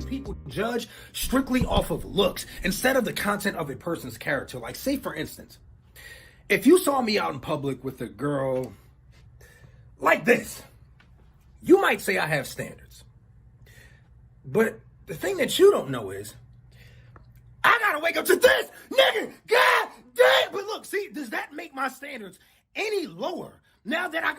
People judge strictly off of looks instead of the content of a person's character. Like, say for instance, if you saw me out in public with a girl like this, you might say I have standards. But the thing that you don't know is I gotta wake up to this, nigga, god damn. But look, see, does that make my standards any lower? Now that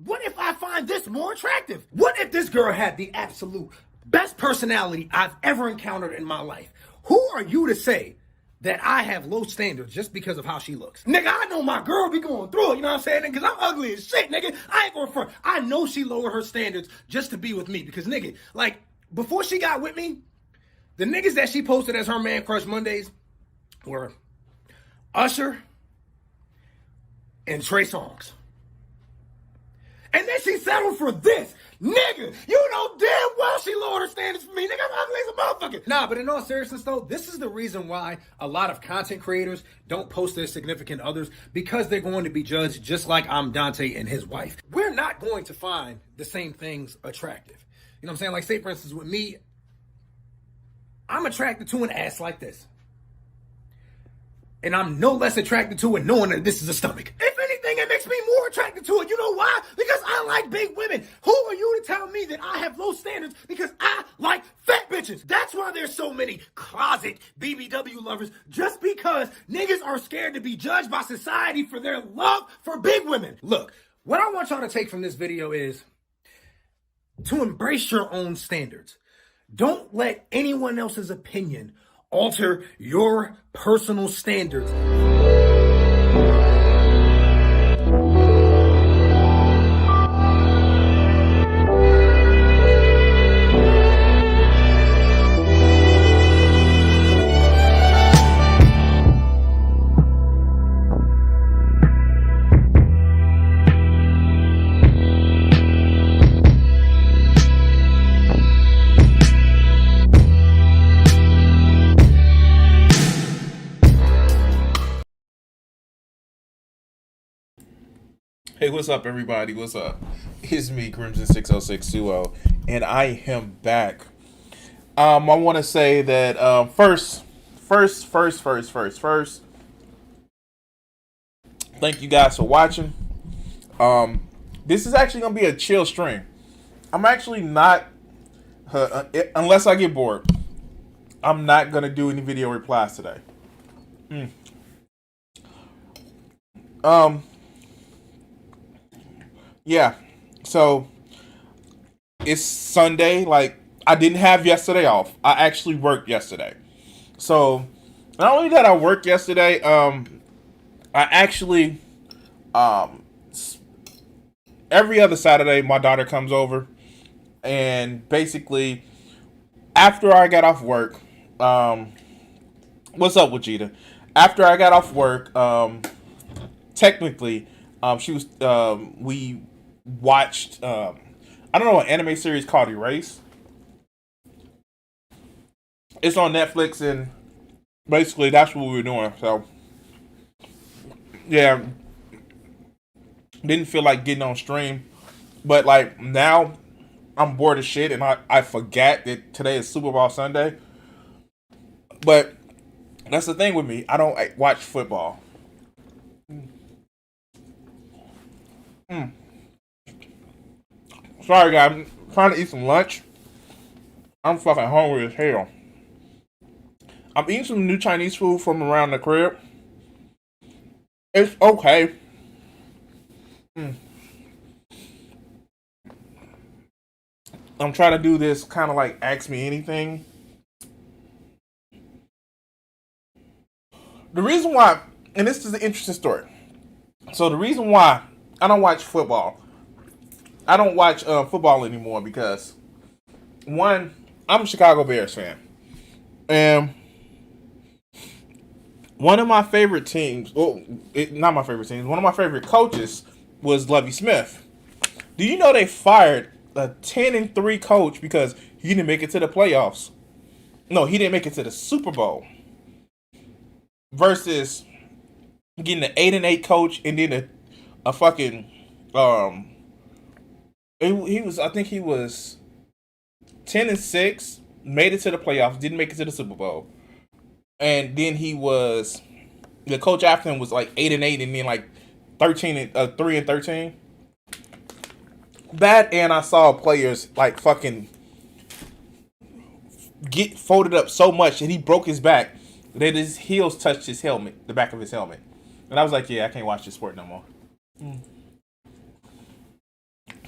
what if I find this more attractive? What if this girl had the absolute best personality I've ever encountered in my life? Who are you to say that I have low standards just because of how she looks? Nigga, I know my girl be going through it, you know what I'm saying? Because I'm ugly as shit, nigga. I ain't going front. I know she lowered her standards just to be with me. Because, nigga, like, before she got with me, the niggas that she posted as her man crush Mondays were Usher and Trey Songz. And then she settled for this. Nigga, you know damn well she lowered her standards for me. Nigga, I'm ugly as a motherfucker. Nah, but in all seriousness though, this is the reason why a lot of content creators don't post their significant others, because they're going to be judged just like I'm Dante and his wife. We're not going to find the same things attractive. You know what I'm saying? Like, say for instance with me, I'm attracted to an ass like this. And I'm no less attracted to it knowing that this is a stomach. If anything, it makes me more attracted to it. You know why? Because I like big women. Who are you to tell me that I have low standards because I like fat bitches? That's why there's so many closet BBW lovers, just because niggas are scared to be judged by society for their love for big women. Look, what I want y'all to take from this video is to embrace your own standards. Don't let anyone else's opinion alter your personal standards. Hey, what's up, everybody? What's up? It's me, Crimson60620, and I am back. I want to say that first, thank you guys for watching. This is actually gonna be a chill stream. I'm actually not, unless I get bored, I'm not gonna do any video replies today. Yeah, so it's Sunday. Like, I didn't have yesterday off. I actually worked yesterday. So not only that I worked yesterday, I actually every other Saturday my daughter comes over, and basically after I got off work, what's up, Wajita? After I got off work, technically, she was we watched I don't know, an anime series called Erase. It's on Netflix, and basically that's what we were doing. So yeah, didn't feel like getting on stream, but like now I'm bored as shit, and I forgot that today is Super Bowl Sunday. But that's the thing with me. I don't watch football. Sorry, guys. I'm trying to eat some lunch. I'm fucking hungry as hell. I'm eating some new Chinese food from around the crib. It's okay. I'm trying to do this kind of like ask me anything. The reason why, and this is an interesting story. So the reason why I don't watch football, I don't watch football anymore because one, I'm a Chicago Bears fan, and one of my favorite teams, well, not my favorite teams, one of my favorite coaches was Lovie Smith. Do you know they fired a 10-3 coach because he didn't make it to the playoffs? No, he didn't make it to the Super Bowl. Versus getting an 8-8 coach and then a fucking he was, I think he was 10-6, made it to the playoffs, didn't make it to the Super Bowl, and then he was the coach after him was like 8-8 and then like 3-13. That, and I saw players like fucking get folded up so much that he broke his back that his heels touched his helmet, the back of his helmet. And I was like, yeah, I can't watch this sport no more.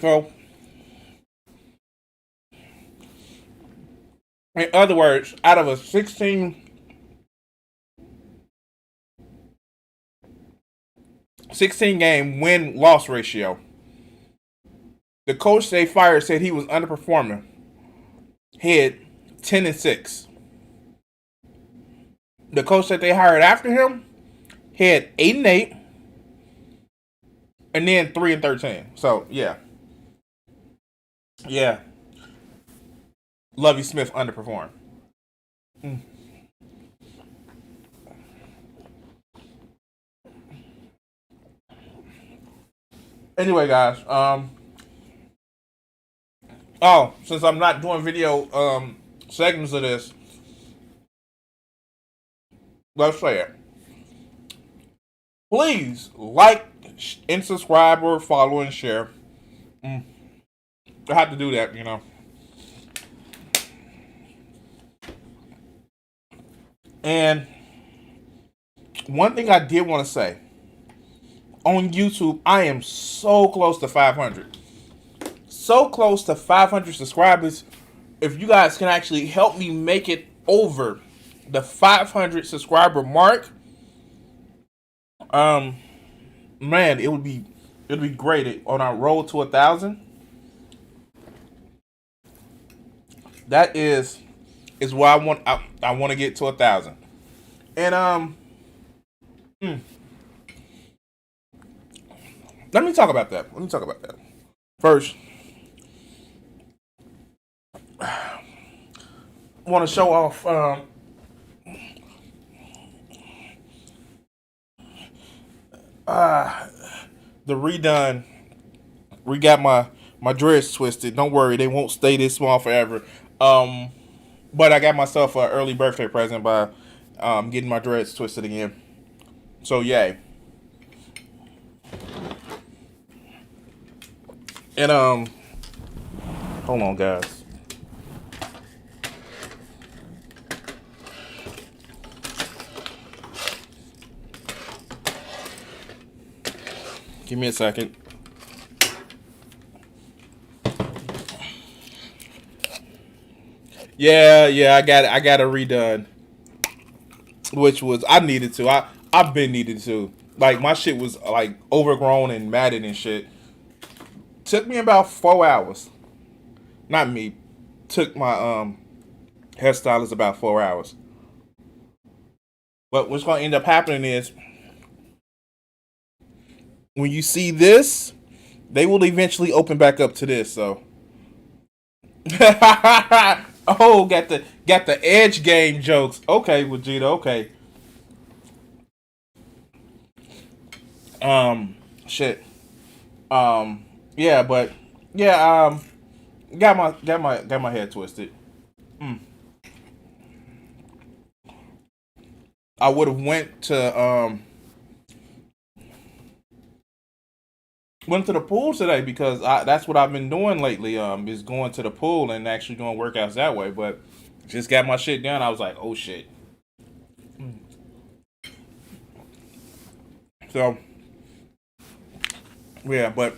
So, in other words, out of a 16 game win-loss ratio, the coach they fired said he was underperforming. He had 10-6. The coach that they hired after him had 8-8, and then 3-13. So yeah, Lovie Smith underperformed. Anyway, guys, oh, since I'm not doing video segments of this, let's say it. Please like and subscribe or follow and share. I have to do that, you know. And one thing I did want to say, on YouTube, I am so close to 500. So close to 500 subscribers. If you guys can actually help me make it over the 500 subscriber mark, man, it'd be great on our road to 1,000. That is where I want to get to 1,000. And let me talk about that. First, I want to show off the redone. We got my dreads twisted. Don't worry, they won't stay this small forever. But I got myself an early birthday present by getting my dreads twisted again. So yay. And hold on, guys. Give me a second. Yeah, I got it redone. Which was, I needed to. I've been needed to. Like, my shit was like overgrown and matted and shit. Took me about 4 hours. Not me. Took my hairstylist about 4 hours. But what's gonna end up happening is, when you see this, they will eventually open back up to this. So Oh, got the edge game jokes. Okay, Vegeta. Okay. Shit. Yeah, but yeah. Got my head twisted. Mm. I would have went to the pool today because that's what I've been doing lately. Is going to the pool and actually doing workouts that way. But just got my shit done. I was like, oh shit. So yeah, but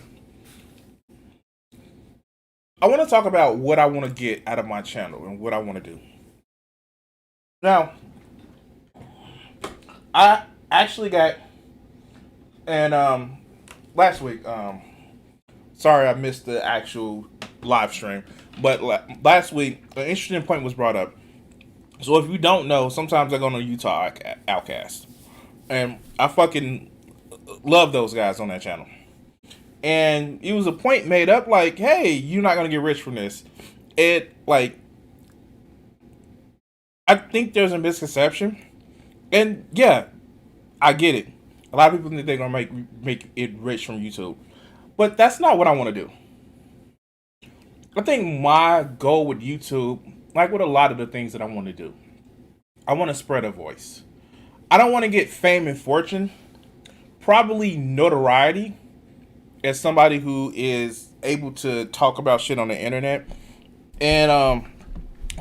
I want to talk about what I want to get out of my channel and what I want to do. Now, I actually got and last week. Sorry, I missed the actual live stream, but last week an interesting point was brought up. So if you don't know, sometimes I go on Utah Outcast, and I fucking love those guys on that channel. And it was a point made up like, hey, you're not gonna get rich from this. It like, I think there's a misconception, and yeah, I get it. A lot of people think they're gonna make it rich from YouTube, but that's not what I want to do. I think my goal with YouTube, like with a lot of the things that I want to do, I want to spread a voice. I don't want to get fame and fortune, probably notoriety as somebody who is able to talk about shit on the internet. And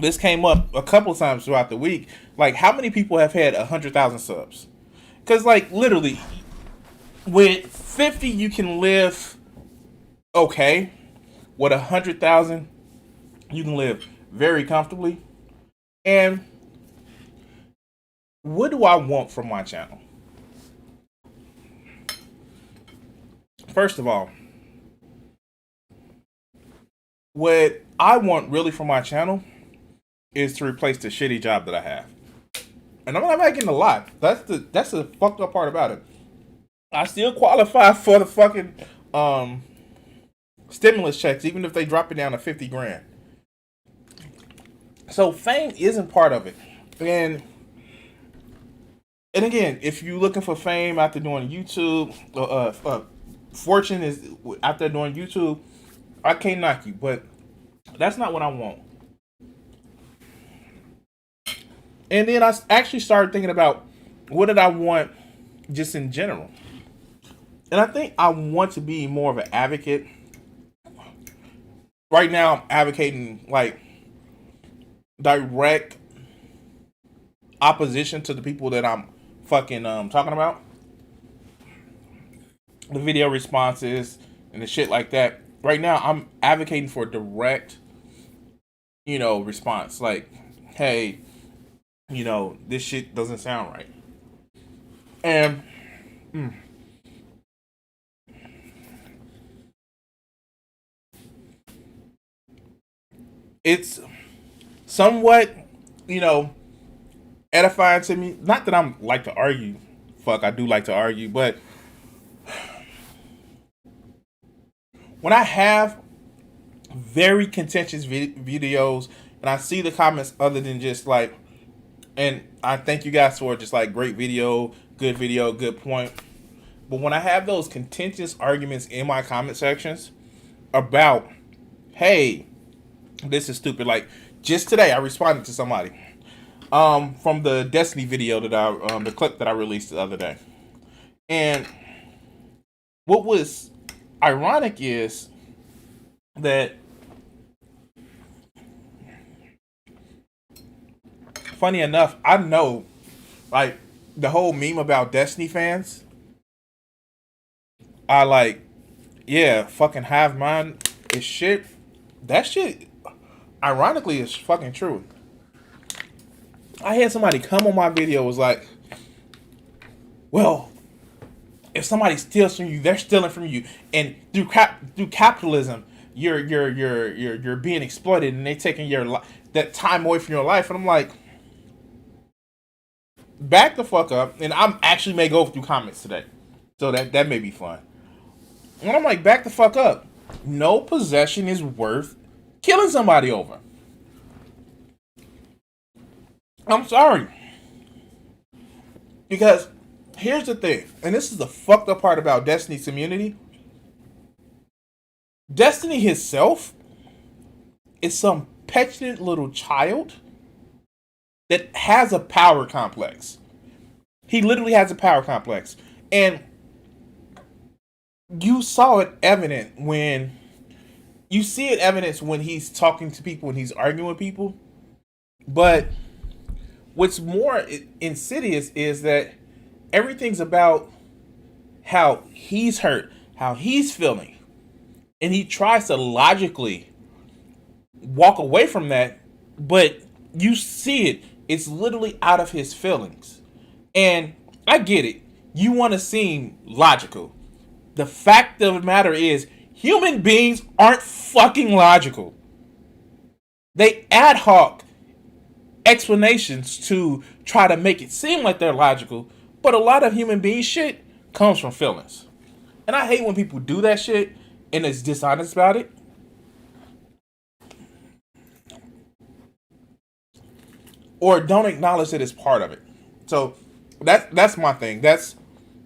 this came up a couple times throughout the week. Like, how many people have had 100,000 subs? Because, like, literally, with 50, you can live okay. With 100,000, you can live very comfortably. And what do I want from my channel? First of all, what I want really from my channel is to replace the shitty job that I have. And I'm not making a lie. That's the fucked up part about it. I still qualify for the fucking stimulus checks, even if they drop it down to 50 grand. So fame isn't part of it. And again, if you're looking for fame after doing YouTube, fortune is after doing YouTube, I can't knock you, but that's not what I want. And then I actually started thinking about what did I want just in general. And I think I want to be more of an advocate. Right now, I'm advocating like direct opposition to the people that I'm fucking talking about. The video responses and the shit like that. Right now, I'm advocating for direct, response. Like, hey, this shit doesn't sound right. And it's somewhat, edifying to me. Not that I'm like to argue. Fuck, I do like to argue, but when I have very contentious videos and I see the comments other than just like, and I thank you guys for just like great video, good point. But when I have those contentious arguments in my comment sections about, hey, this is stupid. Like just today, I responded to somebody from the Destiny video that the clip that I released the other day. And what was ironic is that, funny enough, I know like the whole meme about Destiny fans. I like, yeah, fucking Hive Mind is shit. That shit, ironically, is fucking true. I had somebody come on my video was like, well, if somebody steals from you, they're stealing from you, and through capitalism, you're being exploited, and they taking that time away from your life. And I'm like, back the fuck up. And I'm actually may go through comments today, so that may be fun. And I'm like, back the fuck up. No possession is worth killing somebody over. I'm sorry. Because here's the thing, and this is the fucked up part about Destiny's community. Destiny himself is some petulant little child that has a power complex. He literally has a power complex. And you saw it evident when you see it evidence when he's talking to people, when he's arguing with people. But what's more insidious is that everything's about how he's hurt, how he's feeling. And he tries to logically walk away from that, but you see it. It's literally out of his feelings. And I get it. You want to seem logical. The fact of the matter is, human beings aren't fucking logical. They ad hoc explanations to try to make it seem like they're logical, but a lot of human being shit comes from feelings. And I hate when people do that shit and is dishonest about it. Or don't acknowledge it as part of it. So that's my thing. That's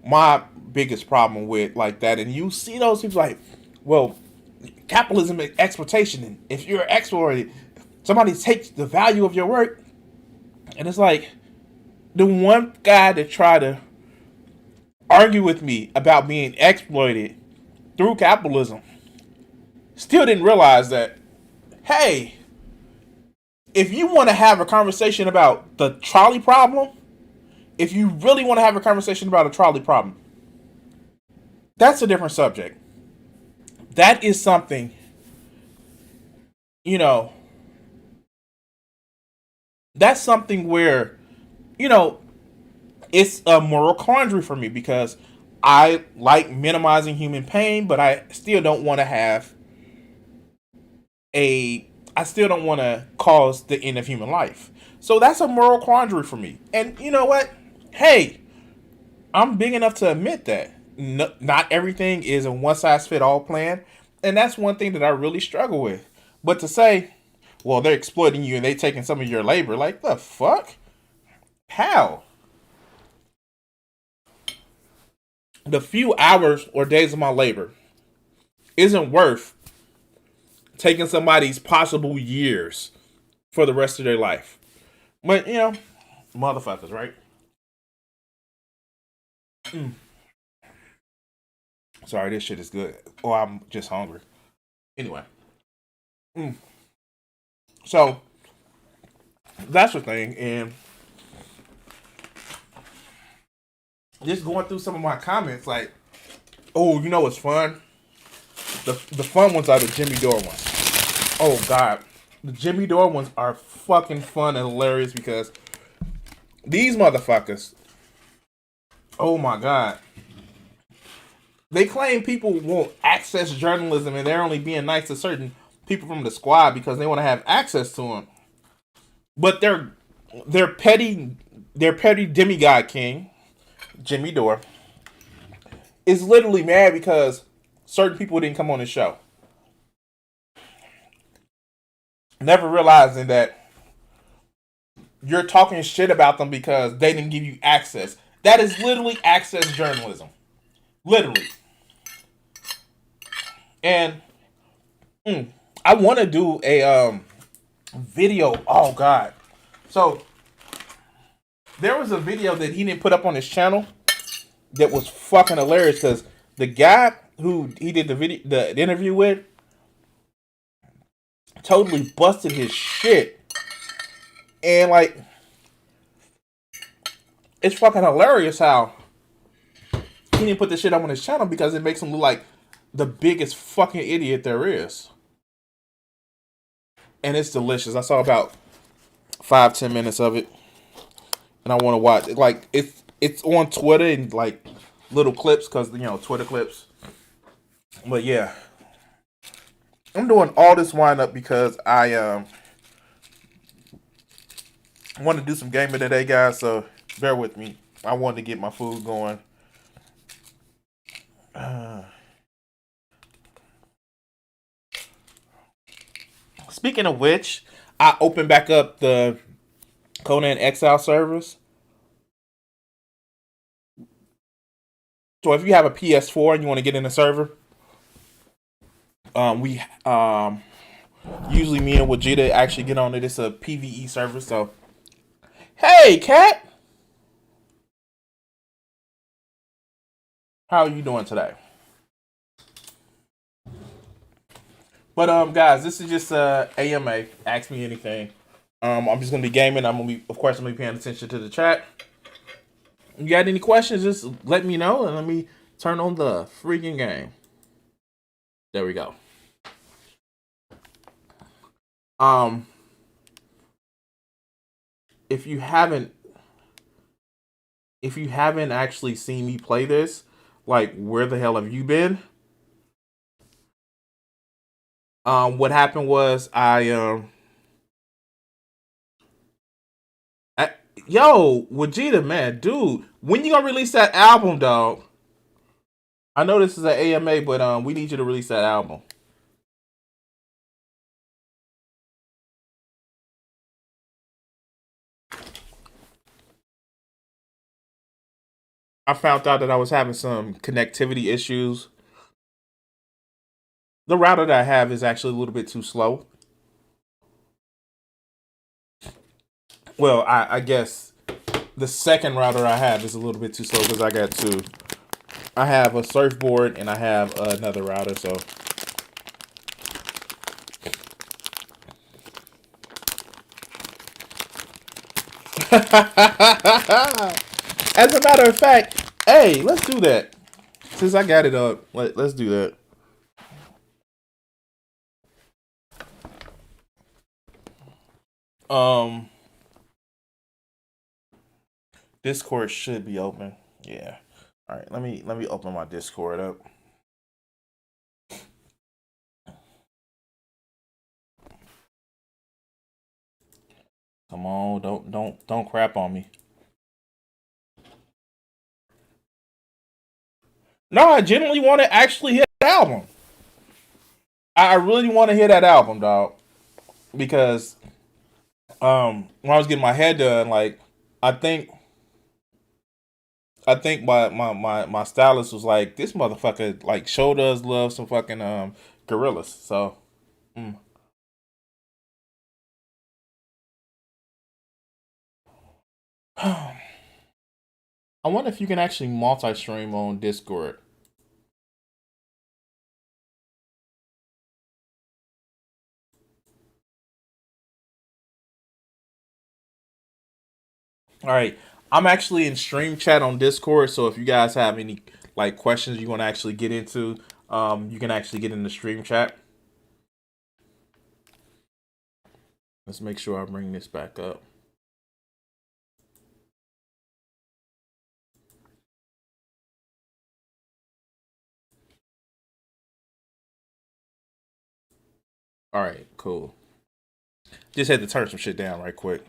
my biggest problem with like that. And you see those people like, well, capitalism is exploitation, and if you're exploited, somebody takes the value of your work. And it's like the one guy that tried to argue with me about being exploited through capitalism still didn't realize that, hey, if you want to have a conversation about the trolley problem, if you really want to have a conversation about a trolley problem, that's a different subject. That is something, you know, that's something where, you know, it's a moral quandary for me because I like minimizing human pain, but I still don't want to have I still don't want to cause the end of human life. So that's a moral quandary for me. And you know what? Hey, I'm big enough to admit that not everything is a one-size-fit-all plan. And that's one thing that I really struggle with. But to say, well, they're exploiting you and they taking some of your labor, like the fuck? How? The few hours or days of my labor isn't worth taking somebody's possible years for the rest of their life. But, you know, motherfuckers, right? Sorry, this shit is good. Or I'm just hungry. Anyway. So, that's the thing. And just going through some of my comments, like, oh, you know what's fun? The fun ones are the Jimmy Dore ones. Oh, God. The Jimmy Dore ones are fucking fun and hilarious because these motherfuckers, oh my God. They claim people won't access journalism and they're only being nice to certain people from the squad because they want to have access to them. But their petty demigod king, Jimmy Dore, is literally mad because certain people didn't come on his show. Never realizing that you're talking shit about them because they didn't give you access. That is literally access journalism. Literally. And I want to do a video. Oh, God. So, there was a video that he didn't put up on his channel that was fucking hilarious because the guy who he did the interview with totally busted his shit. And, like, it's fucking hilarious how he didn't put this shit up on his channel because it makes him look like the biggest fucking idiot there is. And it's delicious. I saw about 5-10 minutes of it. And I want to watch it. Like, it's on Twitter and, like, little clips because, you know, Twitter clips. But, yeah. I'm doing all this wind-up because I want to do some gaming today, guys. So, bear with me. I wanted to get my food going. Speaking of which, I opened back up the Conan Exile servers. So if you have a PS4 and you want to get in a server, we usually me and Wajita actually get on it. It's a PVE server. So hey, Kat, how are you doing today? But guys, this is just AMA. Ask me anything. I'm just gonna be gaming. Of course, I'm gonna be paying attention to the chat. You got any questions? Just let me know, and let me turn on the freaking game. There we go. If you haven't actually seen me play this, like, where the hell have you been? What happened was yo, Vegeta, man, dude, when you gonna release that album, dog? I know this is an AMA, but we need you to release that album. I found out that I was having some connectivity issues. The router that I have is actually a little bit too slow. Well, I guess the second router I have is a little bit too slow because I got two. I have a surfboard and I have another router, so. As a matter of fact, hey, let's do that. Since I got it up, let's do that. Discord should be open. Yeah. All right, let me open my Discord up. Come on, don't crap on me. No, I genuinely want to actually hear that album. I really want to hear that album, dog. Because when I was getting my hair done, like, I think my stylist was like, this motherfucker like sure does love some fucking gorillas. So I wonder if you can actually multi-stream on Discord. All right, I'm actually in stream chat on Discord, so if you guys have any like questions you want to actually get into, you can actually get in the stream chat. Let's make sure I bring this back up. All right, cool. Just had to turn some shit down right quick.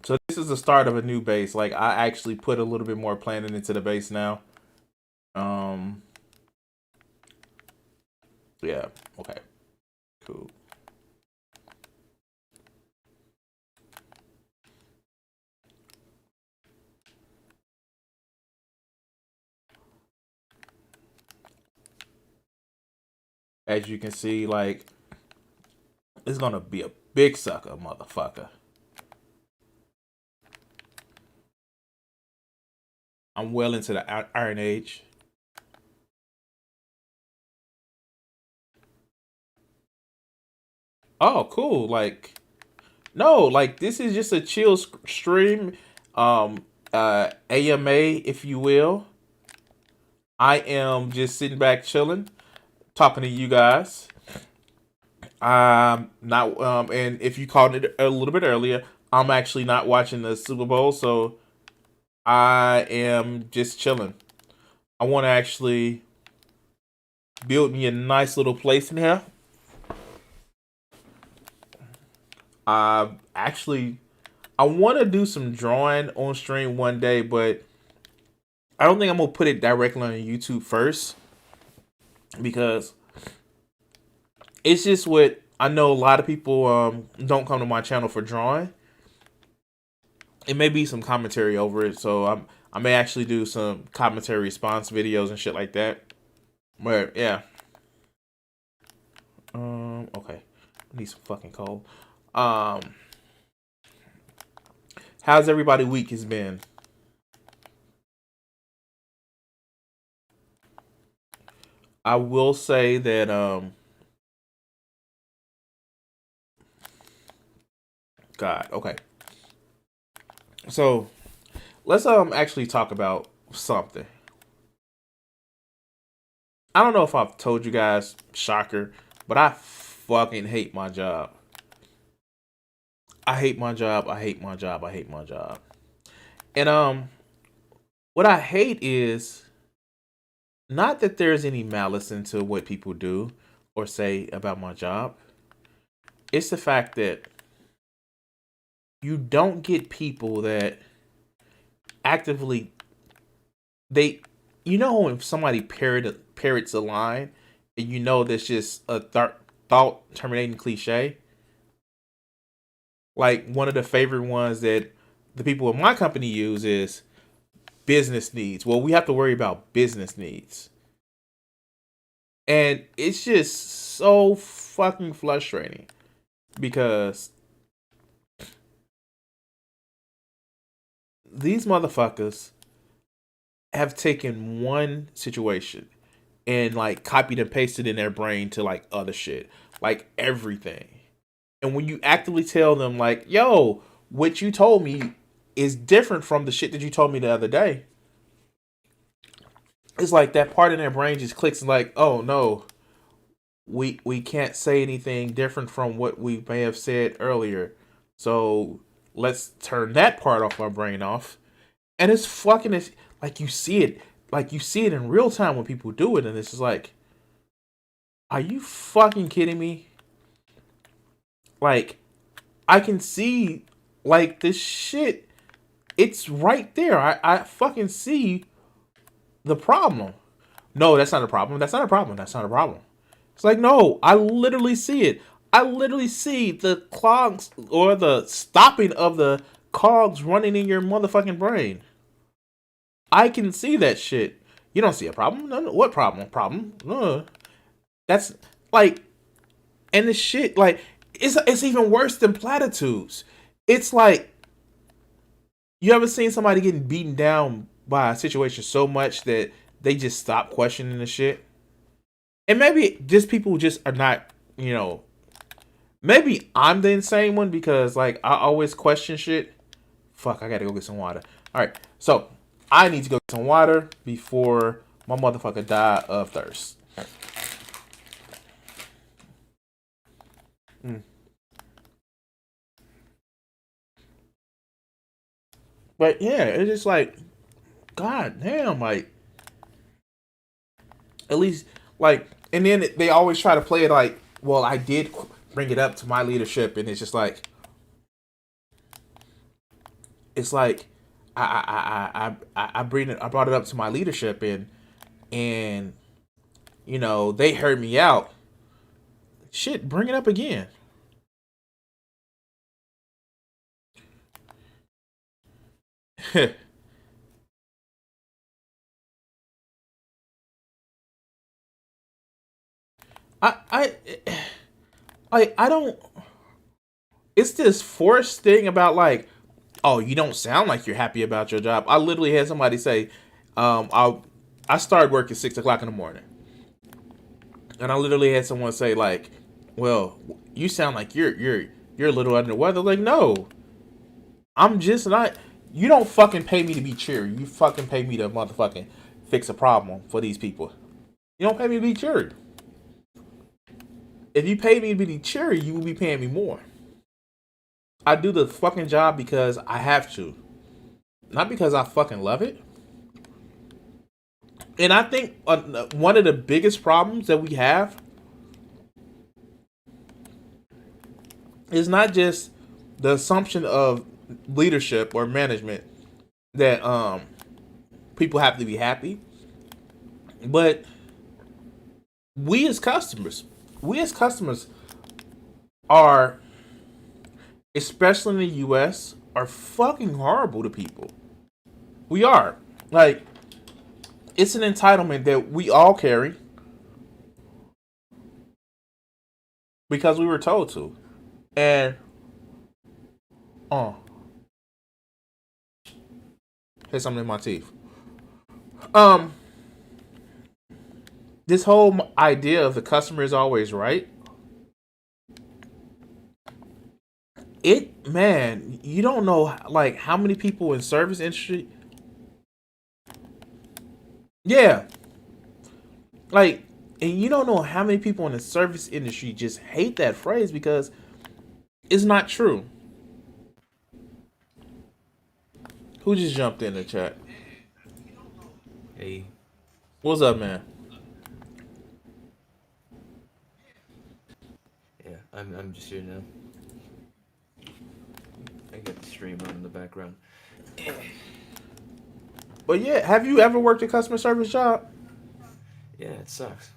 So this is the start of a new base. Like, I actually put a little bit more planning into the base now. Yeah. Okay. Cool. As you can see, like, it's gonna be a big sucker, motherfucker. I'm well into the Iron Age. Oh, cool. Like, no, like, this is just a chill stream. AMA, if you will. I am just sitting back chilling, talking to you guys. Not and if you called it a little bit earlier, I'm actually not watching the Super Bowl, so I am just chilling. I want to actually build me a nice little place in here. Actually, I want to do some drawing on stream one day, but I don't think I'm gonna put it directly on YouTube first because it's just what I know. A lot of people don't come to my channel for drawing. It may be some commentary over it, so I may actually do some commentary response videos and shit like that. But yeah, okay, I need some fucking cold. How's everybody week has been? I will say that God, okay. So let's actually talk about something. I don't know if I've told you guys, shocker, but I fucking hate my job. I hate my job. I hate my job. I hate my job. And what I hate is not that there's any malice into what people do or say about my job. It's the fact that you don't get people that actively they you know when somebody parrots a line and you know that's just a thought terminating cliche. Like one of the favorite ones that the people in my company use is business needs. Well, we have to worry about business needs. And it's just so fucking frustrating because these motherfuckers have taken one situation and like copied and pasted in their brain to like other shit, like everything. And when you actively tell them like, yo, what you told me is different from the shit that you told me the other day, it's like that part in their brain just clicks and like, oh no, we can't say anything different from what we may have said earlier. So let's turn that part off our brain off. And it's fucking it's like you see it in real time when people do it, and it's just like, are you fucking kidding me? Like, I can see like this shit. It's right there. I fucking see the problem. No, that's not a problem. That's not a problem. That's not a problem. It's like, no, I literally see it. I literally see the clogs or the stopping of the cogs running in your motherfucking brain. I can see that shit. You don't see a problem? No, what problem? Problem? No. That's like, and the shit, like, it's even worse than platitudes. It's like, you ever seen somebody getting beaten down by a situation so much that they just stop questioning the shit? And maybe just people just are not, you know, maybe I'm the insane one because like I always question shit. Fuck, I gotta go get some water. Alright, so I need to go get some water before my motherfucker die of thirst. Mm. But yeah, it's just like, god damn, like at least like, and then they always try to play it like, well, I did bring it up to my leadership, and it's just like, it's like I brought it up to my leadership, and you know they heard me out. Shit, bring it up again. I I I don't. It's this forced thing about like, oh, you don't sound like you're happy about your job. I literally had somebody say, I started work at 6 o'clock in the morning, and I literally had someone say like, well, you sound like you're a little under the weather. Like, no, I'm just not. You don't fucking pay me to be cheery. You fucking pay me to motherfucking fix a problem for these people. You don't pay me to be cheery. If you pay me to be cheery, you will be paying me more. I do the fucking job because I have to, not because I fucking love it. And I think one of the biggest problems that we have is not just the assumption of leadership or management that People have to be happy. But we as customers, we as customers are, especially in the US, are fucking horrible to people. We are. Like, it's an entitlement that we all carry because we were told to. And oh, here's something in my teeth. Um, this whole idea of the customer is always right. Man, you don't know like how many people in service industry. Yeah, like, and you don't know how many people in the service industry just hate that phrase because it's not true. Who just jumped in the chat? Hey, What's up, man? yeah, I'm just here now. I got the stream on in the background. But yeah, have you ever worked a customer service job? Yeah, it sucks.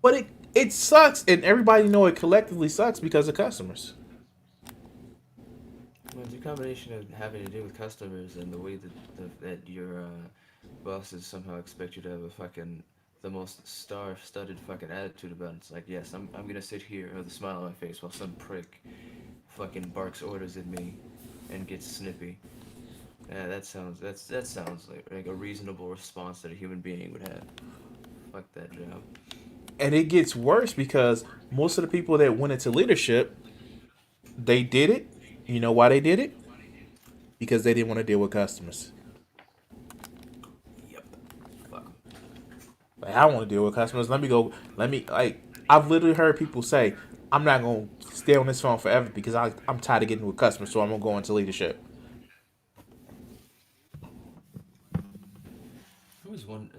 But it sucks, and everybody know it collectively sucks because of customers. Well, it's a combination of having to deal with customers and the way that your bosses somehow expect you to have the most star-studded fucking attitude about it. It's like, yes, I'm gonna sit here with a smile on my face while some prick fucking barks orders at me and gets snippy. Yeah, that sounds like a reasonable response that a human being would have. Fuck that job. And it gets worse because most of the people that went into leadership, they did it. You know why they did it? Because they didn't want to deal with customers. Yep. Fuck 'em. Like, I don't want to deal with customers. I've literally heard people say, I'm not going to stay on this phone forever because I'm tired of getting with customers, so I'm going to go into leadership.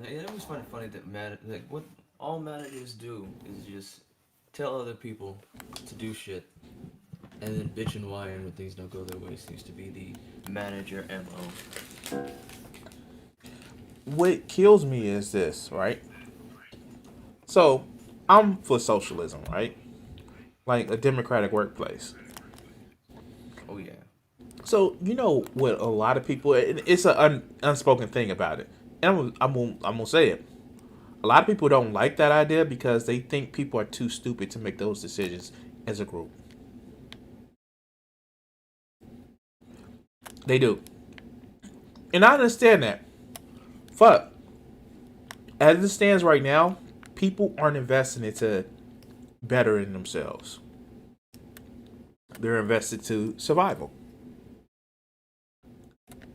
I always find it funny that what all managers do is just tell other people to do shit, and then bitch and whine when things don't go their way seems to be the manager MO. What kills me is this, right? So, I'm for socialism, right? Like a democratic workplace. Oh yeah. So, you know what a lot of people, it's an unspoken thing about it. And I'm gonna say it. A lot of people don't like that idea because they think people are too stupid to make those decisions as a group. They do. And I understand that. Fuck. As it stands right now, people aren't investing into bettering themselves. They're invested to survival.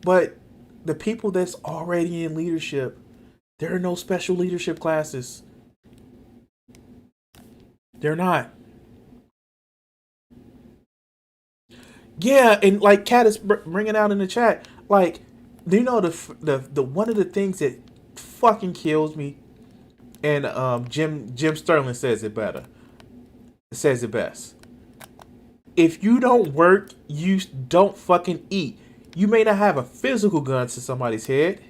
But the people that's already in leadership, there are no special leadership classes. They're not. Yeah, and like Kat is bringing out in the chat, like, do you know the one of the things that fucking kills me, and Jim Sterling says it better. Says it best. If you don't work, you don't fucking eat. You may not have a physical gun to somebody's head,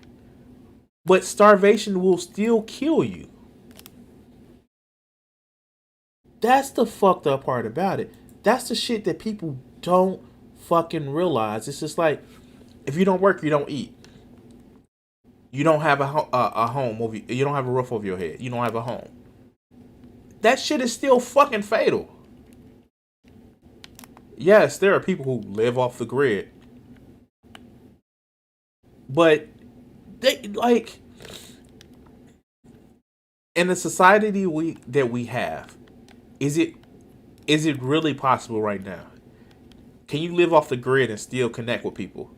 but starvation will still kill you. That's the fucked up part about it. That's the shit that people don't fucking realize. It's just like, if you don't work, you don't eat. You don't have a home over. You don't have a roof over your head. You don't have a home. That shit is still fucking fatal. Yes, there are people who live off the grid, but they like in the society that we have. Is it really possible right now? Can you live off the grid and still connect with people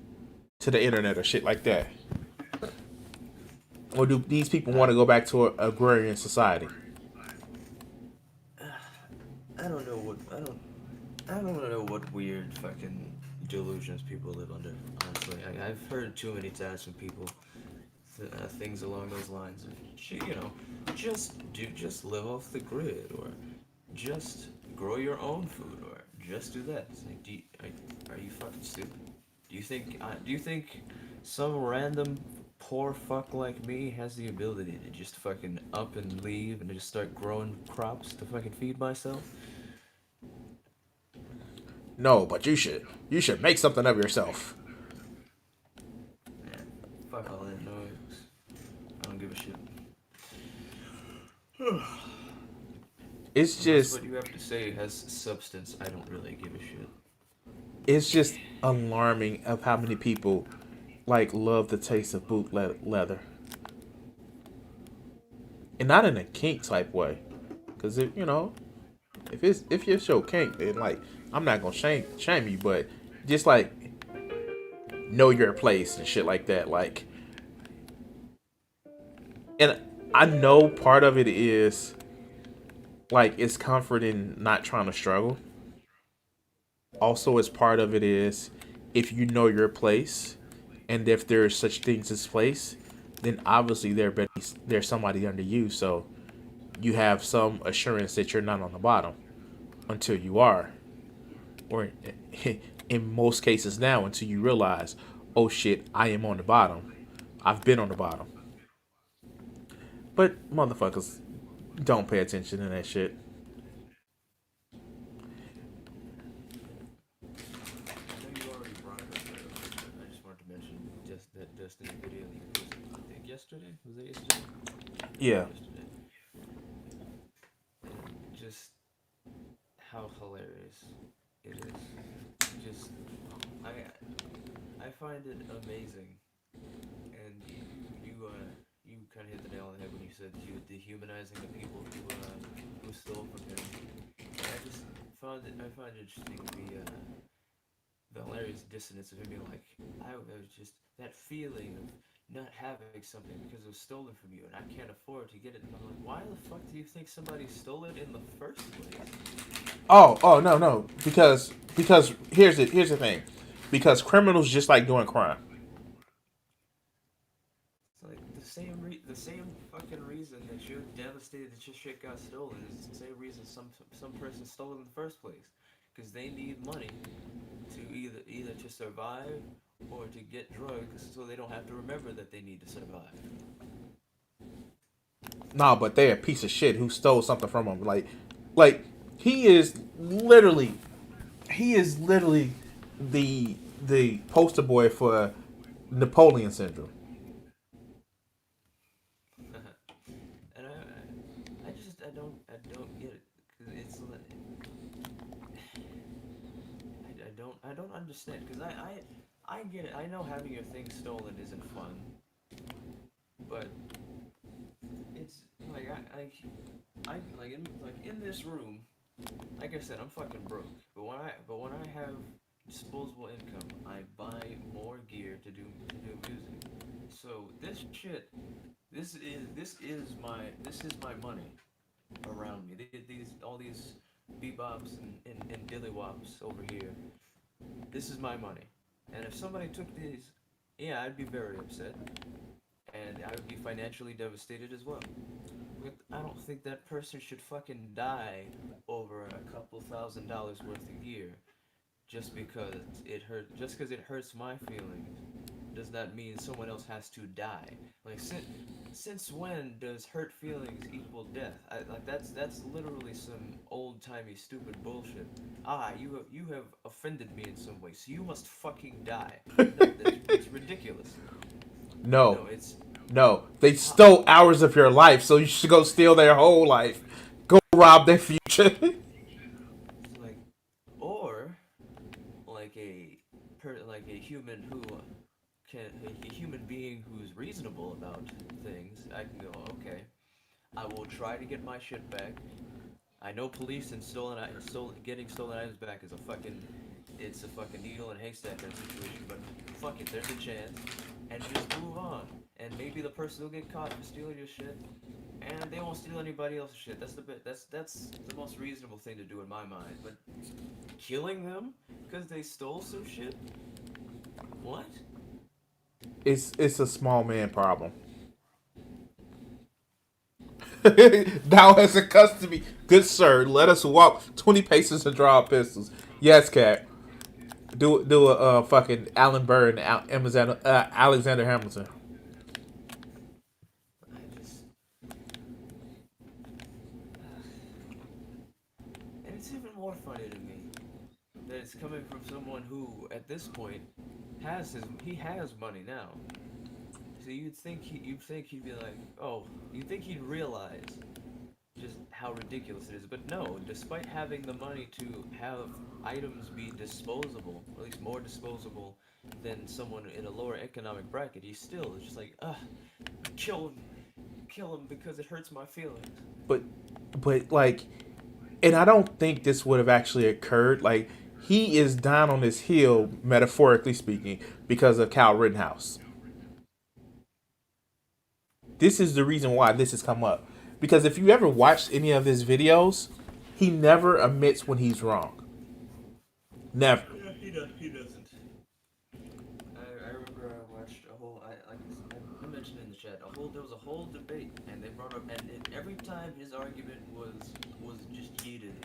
to the internet or shit like that? Or do these people want to go back to an agrarian society? I don't know what weird fucking delusions people live under. Honestly, I've heard too many times from people things along those lines of, just live off the grid, or just grow your own food, or just do that. It's like, are you fucking stupid? Do you think some random poor fuck like me has the ability to just fucking up and leave and just start growing crops to fucking feed myself. No, but you should make something of yourself. Man, fuck all that noise. I don't give a shit. It's Unless just what you have to say has substance, I don't really give a shit. it's just alarming of how many people like love the taste of boot leather, and not in a kink type way. Because if you're show kink, then like I'm not gonna shame you, but just like know your place and shit like that. Like, and I know part of it is like it's comfort in not trying to struggle. Also, as part of it is if you know your place, and if there's such things as place, then obviously there's somebody under you, so you have some assurance that you're not on the bottom until you are, or in most cases now until you realize, oh shit, I am on the bottom. I've been on the bottom. But motherfuckers don't pay attention to that shit. I know you already brought it up there, but I just wanted to mention just that Destiny video that you posted. I think yesterday. Was it yesterday? Yeah. Yesterday. Just how hilarious it is. Just I find it amazing, and you kind of hit the nail on the head when you said you were dehumanizing the people who stole from him. I find it interesting the hilarious dissonance of him being like, I was just that feeling of not having something because it was stolen from you and I can't afford to get it. And I'm like, why the fuck do you think somebody stole it in the first place? Oh no. Because here's the thing. Because criminals just like doing crime. It's like the same fucking reason that you're devastated that your shit got stolen is the same reason some person stole it in the first place, because they need money to either to survive or to get drugs so they don't have to remember that they need to survive. Nah, but they're a piece of shit who stole something from him. Like he is literally the poster boy for Napoleon syndrome. And I don't get it, 'cause it's like, I don't understand, because I get it. I know having your thing stolen isn't fun, but it's like like in this room, like I said, I'm fucking broke. But when I have disposable income, I buy more gear to do music. So this shit, this is my money around me. These all these bebops and dillywops over here. This is my money. And if somebody took these, yeah, I'd be very upset, and I would be financially devastated as well. But I don't think that person should fucking die over a couple $1,000s worth of gear just because it hurts my feelings does not mean someone else has to die. Like, since when does hurt feelings equal death? Like that's literally some old timey stupid bullshit. You have offended me in some way, so you must fucking die. It's ridiculous. No, No, it's no, they stole hours of your life, so you should go steal their whole life. Go rob their future. like, or like a human who a human being who's reasonable about things. I can go, okay, I will try to get my shit back. I know police and getting stolen items back is it's a fucking needle and haystack kind of situation, but fuck it, there's a chance, and just move on. And maybe the person will get caught for stealing your shit, and they won't steal anybody else's shit. That's the most reasonable thing to do in my mind. But killing them because they stole some shit? What? It's a small man problem. Thou hast accustomed me, good sir. Let us walk 20 paces and draw our pistols. Yes, cat. Do a fucking Alan Burr and Alexander Hamilton. I just, and it's even more funny to me that it's coming from someone who, at this point, he has money now. So you'd think he'd be like, oh, you'd think he'd realize just how ridiculous it is. But no, despite having the money to have items be disposable, or at least more disposable than someone in a lower economic bracket, he still is just like, kill him, kill him because it hurts my feelings. But like, and I don't think this would have actually occurred. Like, he is down on his heel, metaphorically speaking, because of Kyle Rittenhouse. This is the reason why this has come up. Because if you ever watched any of his videos, he never admits when he's wrong. Never. Yeah, he doesn't. I remember I watched a whole, I mentioned in the chat, there was a whole debate, and they brought up, and every time his argument was just heated,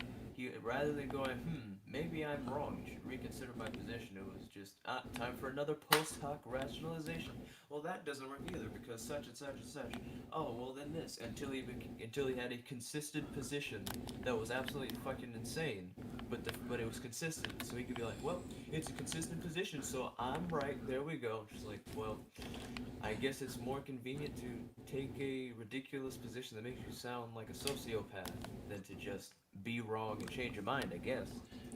rather than going, maybe I'm wrong, you should reconsider my position, it was just, time for another post hoc rationalization. Well, that doesn't work either, because such and such and such. Oh, well then this, until he had a consistent position that was absolutely fucking insane, but it was consistent, so he could be like, well, it's a consistent position, so I'm right, there we go. Just like, well, I guess it's more convenient to take a ridiculous position that makes you sound like a sociopath than to just be wrong and change your mind, I guess.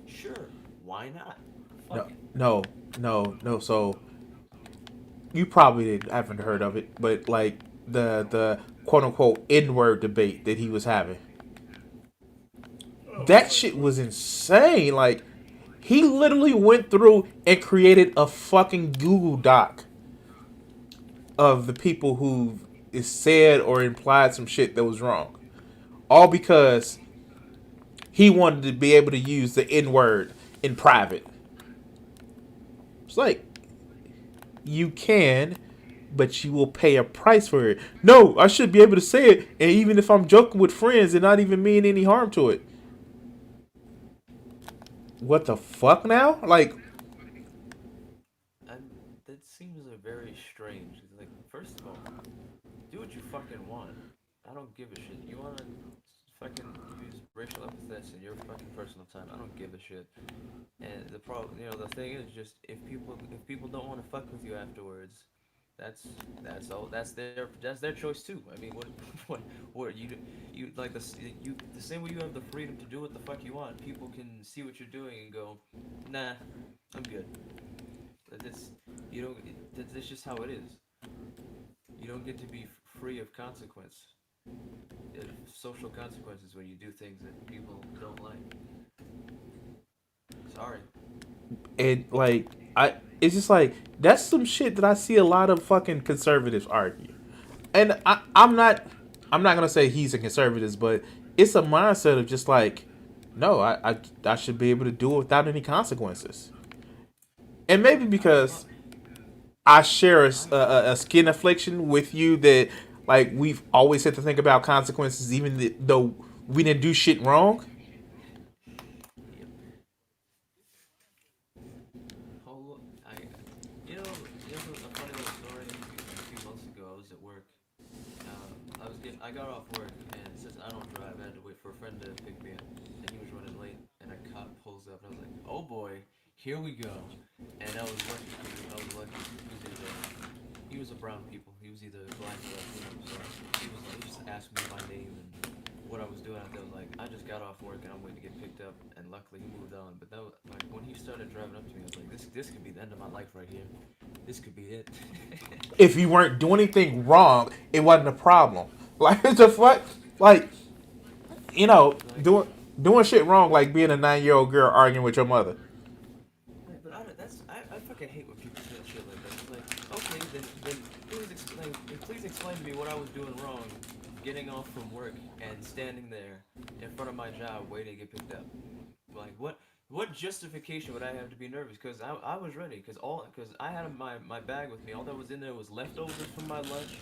Sure, why not? Fuck it. No. So you probably haven't heard of it, but like the quote unquote N-word debate that he was having. That shit was insane. Like, he literally went through and created a fucking Google Doc of the people who is said or implied some shit that was wrong. All because he wanted to be able to use the N-word in private. It's like, you can, but you will pay a price for it. No, I should be able to say it, and even if I'm joking with friends and not even mean any harm to it. What the fuck now? Like, That seems very strange. Like, first of all, do what you fucking want. I don't give a shit. You wanna fucking use racial epithets in your fucking personal time? I don't give a shit. And the problem, the thing is just if people don't want to fuck with you afterwards, that's all. That's their choice too. I mean, what you like the same way you have the freedom to do what the fuck you want. People can see what you're doing and go, nah, I'm good. That's you don't. That's just how it is. You don't get to be free of consequence, social consequences when you do things that people don't like. Sorry. and like, it's just like, that's some shit that I see a lot of fucking conservatives argue. And I'm not gonna say he's a conservative, but it's a mindset of just like, no, I should be able to do it without any consequences. And maybe because I share a skin affliction with you that, like, we've always had to think about consequences, even though we didn't do shit wrong. Whole, I, a funny little story. A few months ago, I was at work. I got off work, and since I don't drive, I had to wait for a friend to pick me up, and he was running late, and a cop pulls up, and I was like, oh boy, here we go. And I was lucky. He was a brown people. He was either black or Latino. So he just asked me my name and what I was doing out there. I was like, I just got off work and I'm waiting to get picked up. And luckily he moved on. But that was, like, when he started driving up to me, I was like, this could be the end of my life right here. This could be it. If you weren't doing anything wrong, it wasn't a problem. Like, it's a fuck. Like, doing shit wrong, like being a 9-year-old girl arguing with your mother. But I fucking hate when people say shit like that. It's like, okay, then please explain to me what I was doing wrong, getting off from work and standing there in front of my job waiting to get picked up. Like, what justification would I have to be nervous? Because I was ready. Because I had my bag with me. All that was in there was leftovers from my lunch,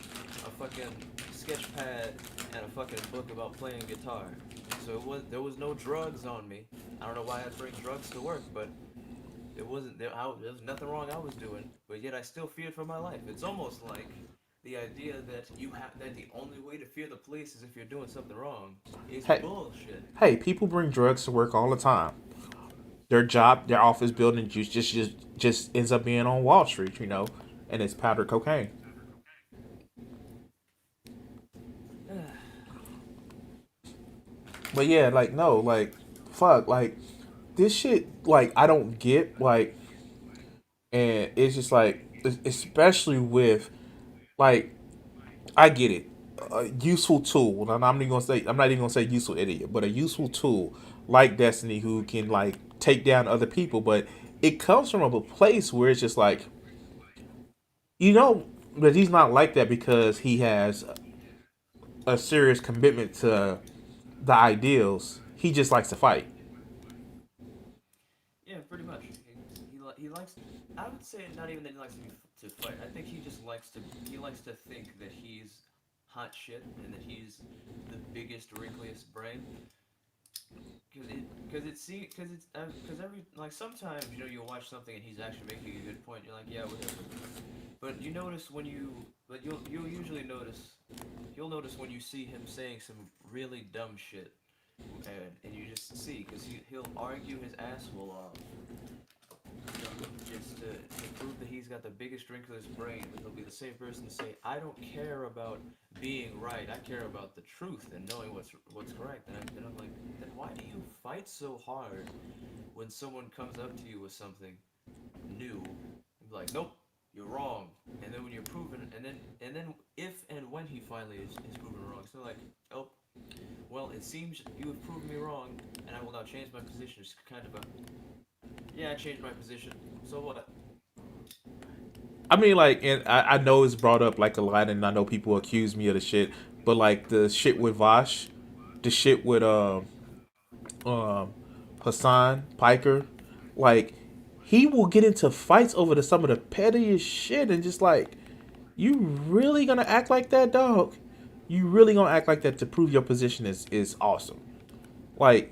a fucking sketch pad, and a fucking book about playing guitar. So there was no drugs on me. I don't know why I'd bring drugs to work, but It wasn't there was nothing wrong I was doing, but yet I still feared for my life. It's almost like the idea that the only way to fear the police is if you're doing something wrong is Hey, bullshit. hey, people bring drugs to work all the time. Their job, their office building, just ends up being on Wall Street, and it's powdered cocaine. But yeah, like no, like fuck, like this shit, like I don't get, like, and it's just like, especially with, like, I get it, a useful tool. And I'm not even gonna say useful idiot, but a useful tool like Destiny who can like take down other people, but it comes from a place where it's just like, you know, that he's not like that because he has a serious commitment to the ideals. He just likes to fight. Yeah, pretty much. He likes. I would say not even that he likes to fight. I think he likes to think that he's hot shit and that he's the biggest wrinkliest brain. Because every like sometimes you'll watch something and he's actually making a good point. You're like, yeah, whatever. But you notice when you but you'll usually notice you'll notice when you see him saying some really dumb shit, and you just see because he'll argue his asshole off just to prove that he's got the biggest drink of his brain, but he'll be the same person to say, I don't care about being right. I care about the truth and knowing what's correct. And I'm like, then why do you fight so hard when someone comes up to you with something new? And be like, nope, you're wrong. And then when you're proven, and then if and when he finally is proven wrong, it's not like, oh, well, it seems you have proven me wrong, and I will now change my position. It's kind of a, yeah, I changed my position. So what? I mean, like, and I know it's brought up like a lot, and I know people accuse me of the shit, but like the shit with Vosh, the shit with um Hassan Piker, like he will get into fights over some of the pettiest shit, and just like, you really gonna act like that, dog? You really gonna act like that to prove your position is awesome? Like,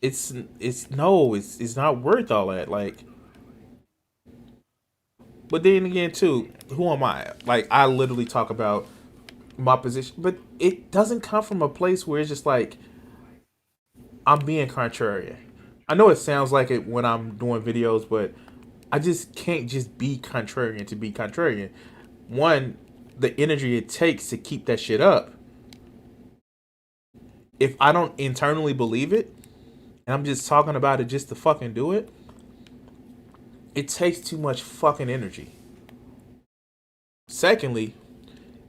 it's no, it's not worth all that. Like, but then again, too, who am I? Like, I literally talk about my position, but it doesn't come from a place where it's just like I'm being contrarian. I know it sounds like it when I'm doing videos, but I just can't just be contrarian to be contrarian. One, the energy it takes to keep that shit up. If I don't internally believe it, and I'm just talking about it just to fucking do it, it takes too much fucking energy. Secondly,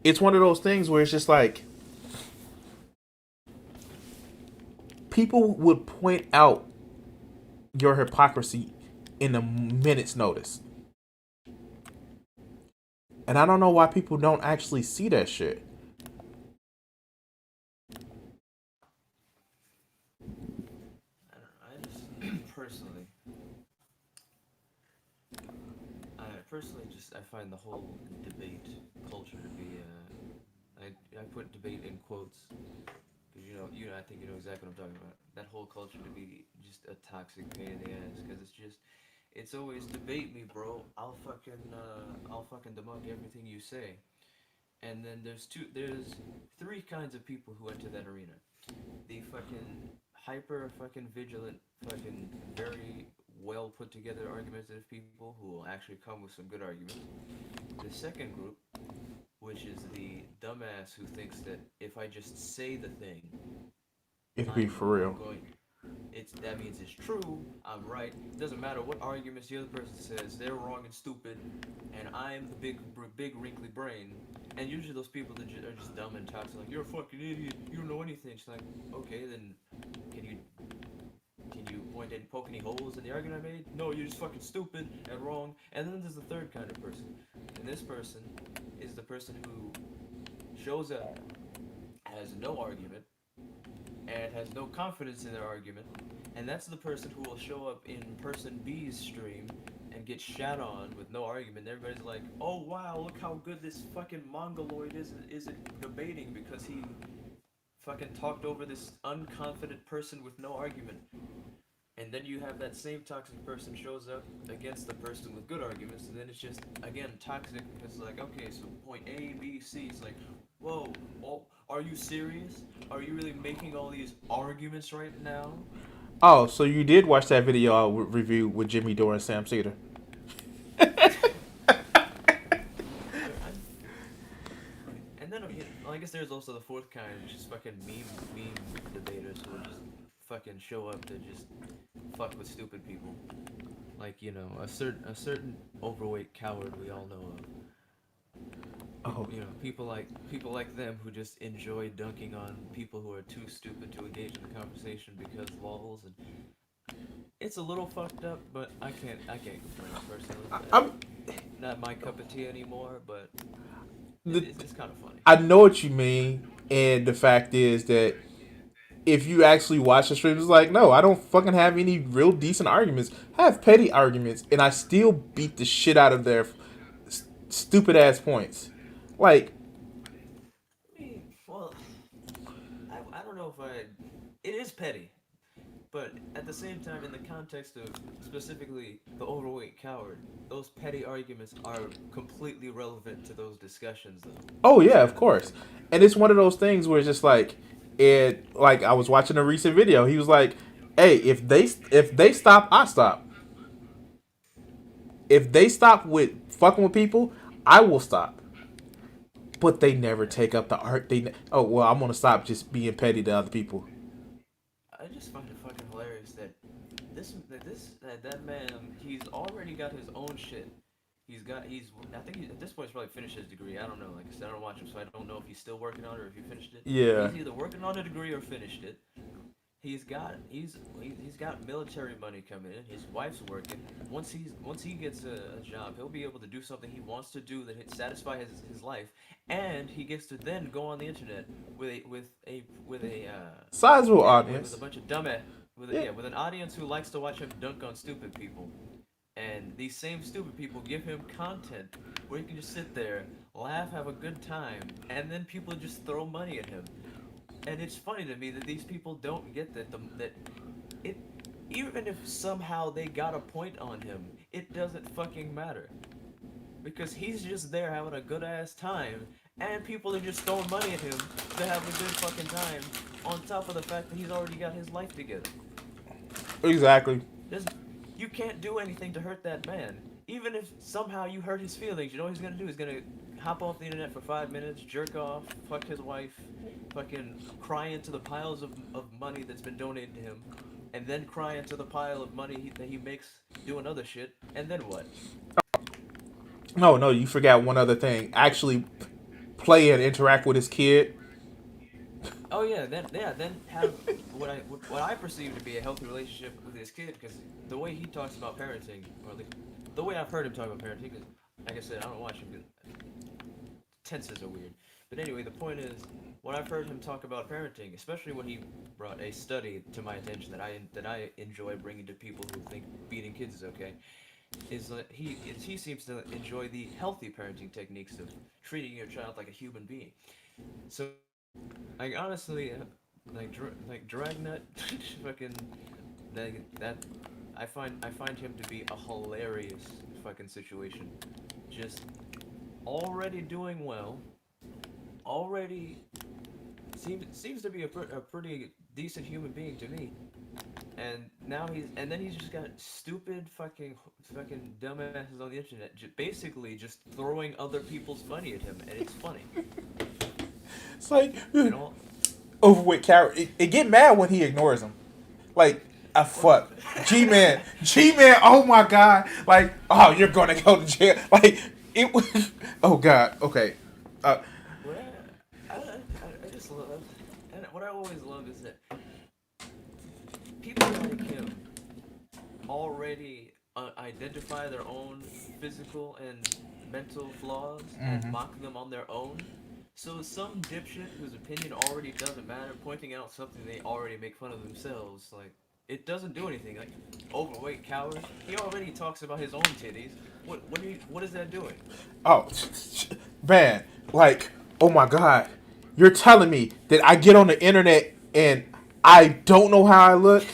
it's one of those things where it's just like people would point out your hypocrisy in a minute's notice. And I don't know why people don't actually see that shit. I don't know. I just personally just I find the whole debate culture to be I put debate in quotes because I think you know exactly what I'm talking about. That whole culture to be just a toxic pain in the ass because it's always debate me, bro. I'll fucking debunk everything you say. And then there's three kinds of people who enter that arena. The fucking hyper fucking vigilant, fucking very well put together argumentative people who will actually come with some good arguments. The second group, which is the dumbass who thinks that if I just say the thing, It'd be for I'm real. going. That means it's true. I'm right. It doesn't matter what arguments the other person says. They're wrong and stupid, and I'm the big wrinkly brain. And usually those people that are just dumb and toxic, like you're a fucking idiot. You don't know anything. It's like, okay, then can you can you point and poke any holes in the argument I made? No, you're just fucking stupid and wrong. And then there's the third kind of person, and this person is the person who shows up, has no argument, and has no confidence in their argument, and that's the person who will show up in person B's stream and get shat on with no argument. Everybody's like, "Oh wow, look how good this fucking mongoloid is at debating because he fucking talked over this unconfident person with no argument." And then you have that same toxic person shows up against the person with good arguments, and then it's just again toxic because it's like, okay, so point A, B, C. It's like, whoa, oh, are you serious? Are you really making all these arguments right now? Oh, so you did watch that video I reviewed with Jimmy Dore and Sam Cedar? And then well, I guess there's also the fourth kind, which is fucking meme debaters who just fucking show up to just fuck with stupid people. Like, you know, a certain overweight coward we all know of. Oh, You know, people like them who just enjoy dunking on people who are too stupid to engage in the conversation because lols, and it's a little fucked up, but I can't complain personally. I'm. Not my cup of tea anymore, but The, it's kind of funny. I know what you mean, and the fact is that if you actually watch the stream, it's like, no, I don't fucking have any real decent arguments. I have petty arguments, and I still beat the shit out of their stupid ass points. Like, I mean, well, I don't know if it is petty, but at the same time, in the context of specifically the overweight coward, those petty arguments are completely relevant to those discussions, though. oh yeah, of course. And it's one of those things where it's just like, like I was watching a recent video. He was like, "Hey, if they stop, I stop. If they stop with fucking with people, I will stop." But they never take up the art. Oh well, I'm gonna stop just being petty to other people. I just find it fucking hilarious that that man, he's already got his own shit. I think at this point he's probably finished his degree. I don't know. Like I said, I don't watch him, so I don't know if he's still working on it or if he finished it. Yeah. He's either working on a degree or finished it. He's got military money coming in. His wife's working. Once he gets a job, he'll be able to do something he wants to do that satisfy his life, and he gets to then go on the internet with a Sizable with a audience. bunch of dumbass Yeah. with an audience who likes to watch him dunk on stupid people. And these same stupid people give him content where he can just sit there, laugh, have a good time, and then people just throw money at him. And it's funny to me that these people don't get that it even if somehow they got a point on him, it doesn't fucking matter. Because he's just there having a good ass time, and people are just throwing money at him to have a good fucking time, on top of the fact that he's already got his life together. Exactly. There's, you can't do anything to hurt that man. Even if somehow you hurt his feelings, you know what he's gonna do? He's gonna hop off the internet for 5 minutes, jerk off, fuck his wife, fucking cry into the piles of money that's been donated to him, and then cry into the pile of money that he makes doing other shit, and then what? No, no, you forgot one other thing. Actually, play and interact with his kid. Oh yeah, then have what I perceive to be a healthy relationship with his kid, because the way he talks about parenting, or at least the way I've heard him talk about parenting, because like I said, I don't watch him. Tenses are weird. But anyway, the point is, when I've heard him talk about parenting, especially when he brought a study to my attention that I enjoy bringing to people who think beating kids is okay, is that he seems to enjoy the healthy parenting techniques of treating your child like a human being. So, like honestly, like Dragnet, fucking that I find him to be a hilarious fucking situation. Just already doing well, already seems to be a pretty decent human being to me. And now then he's just got stupid fucking dumbasses on the internet, basically just throwing other people's money at him, and it's funny. It's like You know, overweight coward. It get mad when he ignores him. Like, I fuck. G-Man. G-Man, oh my god. Like, oh, you're gonna go to jail. Like, it was, oh god, okay. what I just love, and what I always love is that people like him already identify their own physical and mental flaws and mock them on their own. So some dipshit whose opinion already doesn't matter, pointing out something they already make fun of themselves, like, it doesn't do anything. Like, overweight coward, he already talks about his own titties. What is that doing? Oh, man. Like, oh my god. You're telling me that I get on the internet and I don't know how I look?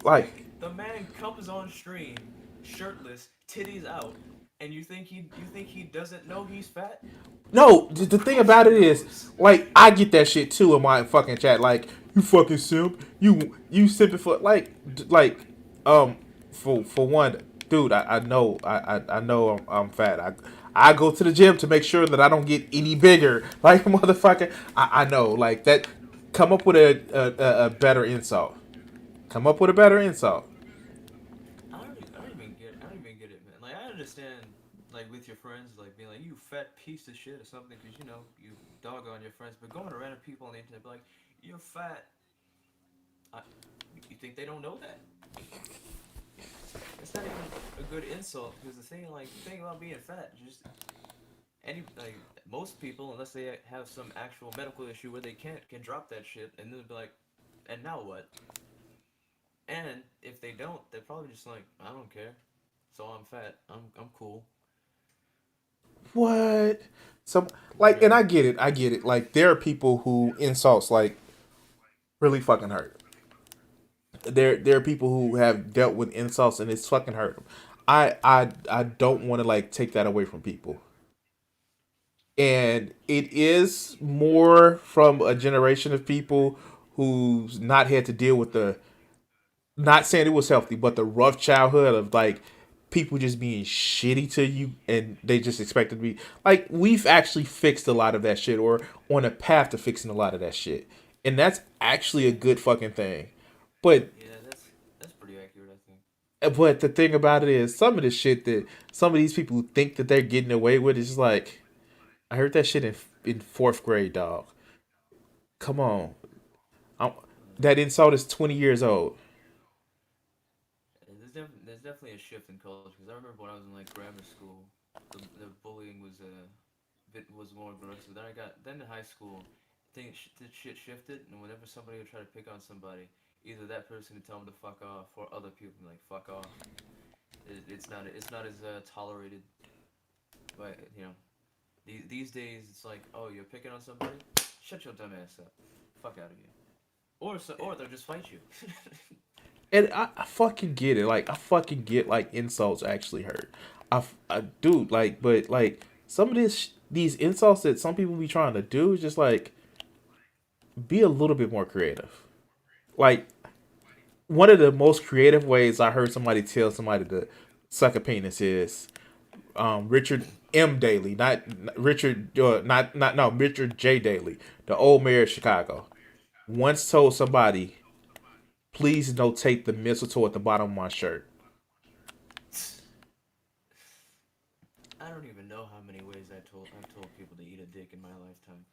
like The man comes on stream, shirtless, titties out, and you think he doesn't know he's fat? no. The Of thing course about he it is, knows. like, I get that shit too in my fucking chat. Like, you fucking simp. You simping for um for one, dude. I know I know I'm fat. I go to the gym to make sure that I don't get any bigger. Like motherfucker, I know like that. Come up with a better insult. Come up with a better insult. I don't even get it, man. Like I understand, like with your friends, like being like you fat piece of shit or something, because you know you dog on your friends. But going to random people on the internet, be like you're fat. I, you think they don't know that? It's not even a good insult because the thing about being fat, just like most people, unless they have some actual medical issue where they can't can drop that shit, and then be like, and now what? And if they don't, they're probably just like, I don't care. So I'm fat. I'm cool. What? Some You like, and know. I get it. I get it. Like, there are people who insults like really fucking hurt. There are people who have dealt with insults and it's fucking hurt them. I don't want to like take that away from people. And it is more from a generation of people who's not had to deal with the, not saying it was healthy, but the rough childhood of like people just being shitty to you and they just expected to be like, we've actually fixed a lot of that shit or on a path to fixing a lot of that shit. And that's actually a good fucking thing. But Yeah, that's pretty accurate, I think. but the thing about it is some of the shit that some of these people think that they're getting away with is just like, I heard that shit in fourth grade, dog. Come on. I'm, that insult is 20 years old. There's definitely a shift in culture because I remember when I was in like grammar school, the bullying was a bit was more aggressive. Then in high school, the shit shifted, and whenever somebody would try to pick on somebody, either that person would tell them to fuck off, or other people would be like fuck off. It's not as tolerated, but you know these days it's like, oh, you're picking on somebody, shut your dumb ass up, fuck out of here, or they'll just fight you. And I fucking get it. Like, I fucking get like insults actually hurt. I do like, but like some of these insults that some people be trying to do is just like, be a little bit more creative. Like, one of the most creative ways I heard somebody tell somebody to suck a penis is Richard M. Daley, not Richard, not no Richard J. Daley, the old mayor of Chicago, once told somebody, "Please notate the mistletoe at the bottom of my shirt." I don't even know how many ways I've told people to eat a dick in my lifetime.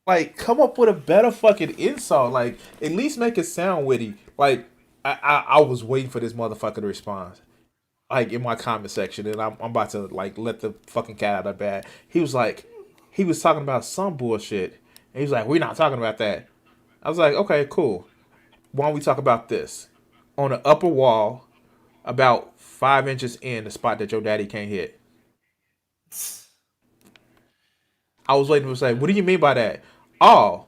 Like, come up with a better fucking insult. Like, at least make it sound witty. Like, I was waiting for this motherfucker to respond. Like, in my comment section, and I'm about to like let the fucking cat out of the bag. He was like, he was talking about some bullshit, and he was like, "We're not talking about that." I was like, "Okay, cool. Why don't we talk about this?" On the upper wall, about 5 inches in the spot that your daddy can't hit. I was waiting for him to say, I "What don't do you know. mean by that?" Oh,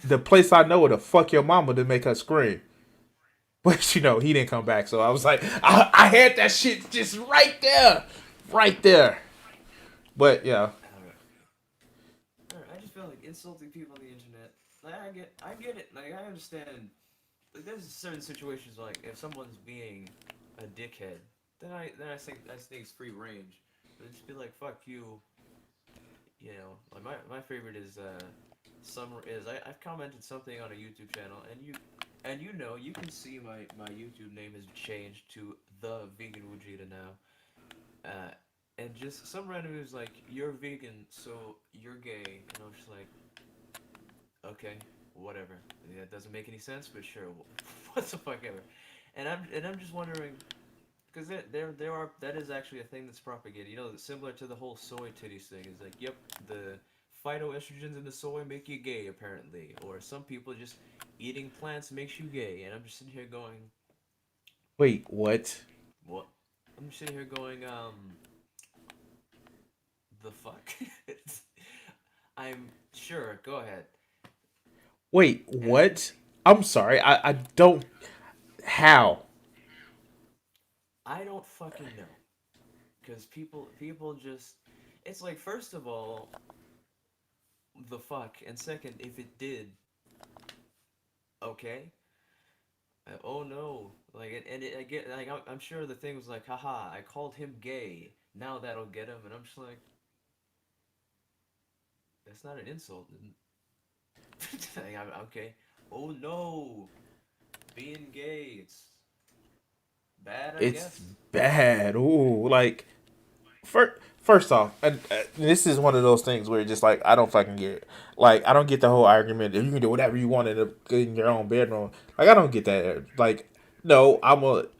the place I know where to fuck your mama to make her scream. But he didn't come back. So I was like, I had that shit just right there. Right there. But yeah. I don't know. I just feel like insulting people on the internet. Like I get it. Like I understand. Like there's certain situations like if someone's being a dickhead, then I think it's free range. But just be like fuck you. You know, like my favorite is I've commented something on a YouTube channel, and you know you can see my YouTube name has changed to the Vegan Vegeta now. And just some random who's like, "You're vegan, so you're gay," and I'm just like, "Okay, whatever. Yeah, it doesn't make any sense, but sure, what the fuck ever." And I'm just wondering, because there are that is actually a thing that's propagated. You know, similar to the whole soy titties thing. Is like, yep, the phytoestrogens in the soy make you gay apparently, or some people just eating plants makes you gay. And I'm just sitting here going, Wait, what? what? I'm just sitting here going, the fuck? I'm sure. Go ahead. Wait, And what? I'm sorry. I don't. How? I don't fucking know. Because people just, it's like, first of all, the fuck, and second, if it did, okay. Oh no, like, I get, like, I'm sure the thing was like, haha, I called him gay. Now that'll get him, and I'm just like, that's not an insult. Like, okay. Oh no, being gay, it's bad, I It's guess. bad. Ooh, like first off, and this is one of those things where just like I don't fucking get it. Like I don't get the whole argument that you can do whatever you want in your own bedroom. Like I don't get that. Like no,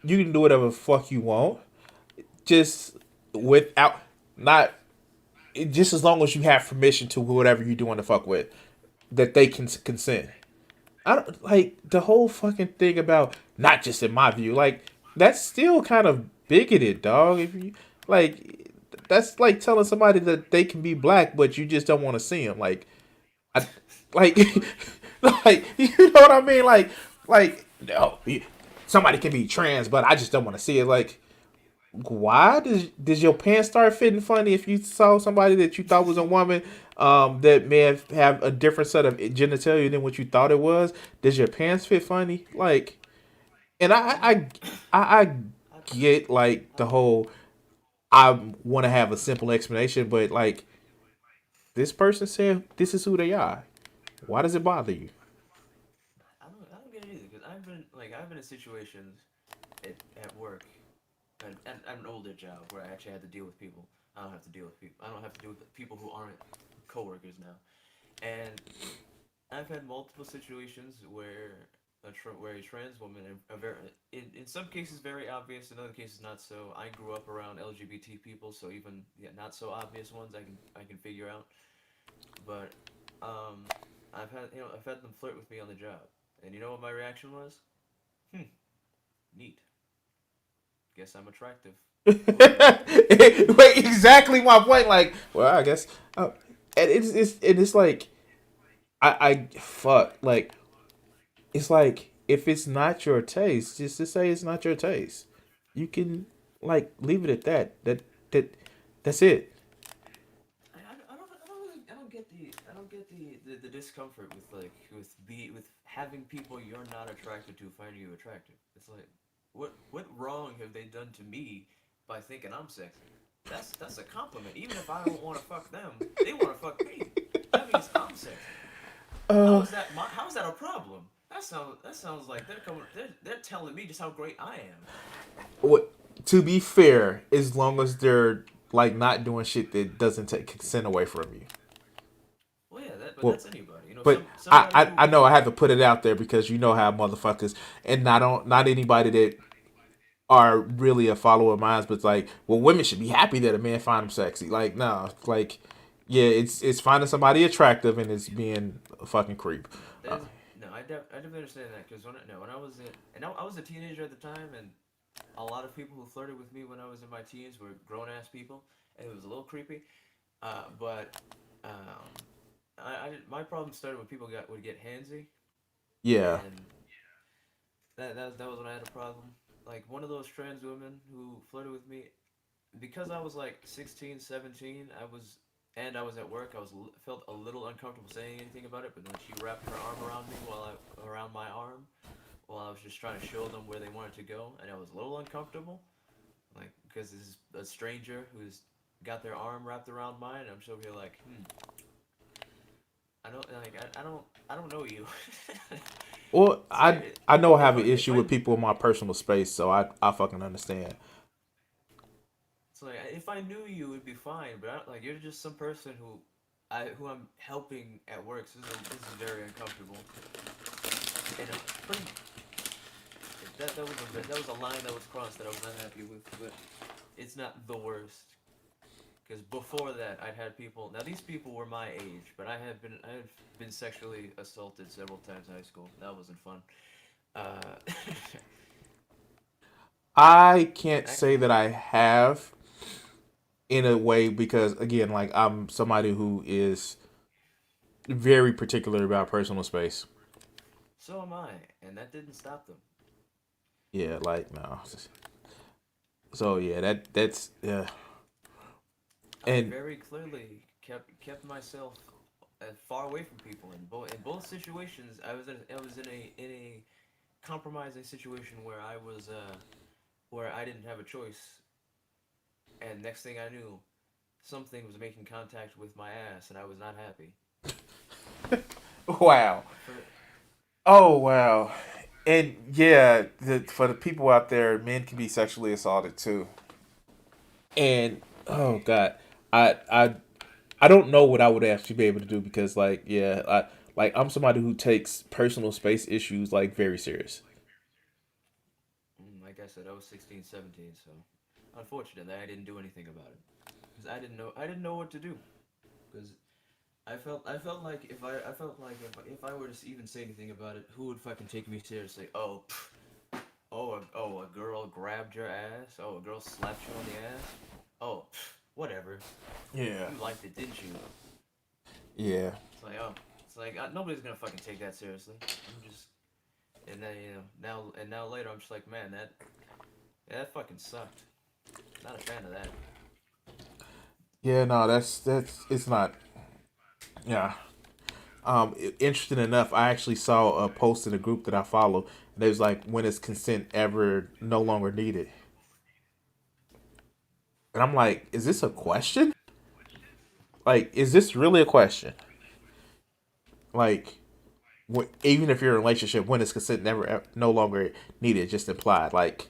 you can do whatever the fuck you want, just without not just as long as you have permission to whatever you're doing to fuck with that they can consent. I don't like the whole fucking thing about not just in my view. Like that's still kind of bigoted, dog. If you like, that's like telling somebody that they can be black, but you just don't want to see them. I, like, Like, like you know what I mean? Like no, somebody can be trans, but I just don't want to see it. Like, why does your pants start fitting funny if you saw somebody that you thought was a woman that may have a different set of genitalia than what you thought it was? Does your pants fit funny? Like, and you know, I I, get like I the don't, whole I want to have a simple explanation, but like this person said this is who they are. Why does it bother you? I don't get it either. Because I've been in situations at work, at an older job where I actually had to deal with people. I don't have to deal with people. I don't have to deal with people who aren't coworkers now. And I've had multiple situations where where a trans woman, in some cases very obvious, in other cases not so. I grew up around LGBT people, so even, yeah, not so obvious ones I can figure out. But um, I've had them flirt with me on the job, and you know what my reaction was? Hmm, neat. Guess I'm attractive. Woohoo. Wait, exactly my point. Like, well, I guess, and it's like I fuck like it's like if it's not your taste, just to say it's not your taste. You can like leave it at that. That that's it. I don't get the discomfort with, like, with having people you're not attracted to find you attractive. It's like, what wrong have they done to me by thinking I'm sexy? That's a compliment. Even if I don't want to fuck them, they want to fuck me. That means I'm sexy. Uh, How is that a problem? That sounds like they're telling me just how great I am. what? To be fair, as long as they're like not doing shit that doesn't take consent away from you. Well, yeah, but Well, that's anybody. You know, but somebody who I know I have to put it out there because you know how motherfuckers and not anybody that are really a follower of mine, but it's like, well, women should be happy that a man find them sexy. Like, no, like, yeah, it's finding somebody attractive and it's being a fucking creep. Uh, there's no, I definitely understand that, because when I was I was a teenager at the time, and a lot of people who flirted with me when I was in my teens were grown ass people, and it was a little creepy. But my problem started when people would get handsy, yeah, and that was when I had a problem. Like, one of those trans women who flirted with me, because I was like 16, 17, I was at work. Felt a little uncomfortable saying anything about it, but when she wrapped her arm around me around my arm, while I was just trying to show them where they wanted to go, and I was a little uncomfortable, like, because this is a stranger who's got their arm wrapped around mine, and I'm just over here like, I don't know you. well, It's like, I know I have an if issue I with people in my personal space, so I fucking understand. it's like, if I knew you, it'd be fine. But like, you're just some person who I'm helping at work. So this is very uncomfortable. And pretty, that was a line that was crossed that I was unhappy with. But it's not the worst. Because before that, I'd had people. Now, these people were my age, but I had been sexually assaulted several times in high school. That wasn't fun. Uh, I can't say actually, that I have in a way because again, like I'm somebody who is very particular about personal space. So am I, and that didn't stop them. Yeah, like no. So yeah, that's yeah, I and very clearly kept myself far away from people. In both situations, I was in a compromising situation where I didn't have a choice, and next thing I knew, something was making contact with my ass, and I was not happy. wow. For Oh wow. And yeah, for the people out there, men can be sexually assaulted too. And oh god, I I I don't know what I would actually be able to do because like yeah, I'm somebody who takes personal space issues like very serious. like I said, I was 16, 17, so unfortunately, I didn't do anything about it because I didn't know what to do because I felt like if I were to even say anything about it, who would fucking take me seriously? Oh, a girl grabbed your ass. Oh, a girl slapped you on the ass. Oh, whatever. Yeah. You liked it, didn't you? Yeah. It's like nobody's gonna fucking take that seriously. I'm just and then now later I'm just like, man, that fucking sucked. Not a fan of that. Yeah, no, that's it's not. Yeah. Interesting enough, I actually saw a post in a group that I follow, and it was like, when is consent ever no longer needed? And I'm like, is this a question? Like, is this really a question? Like, even if you're in a relationship, when is consent no longer needed? Just implied. Like,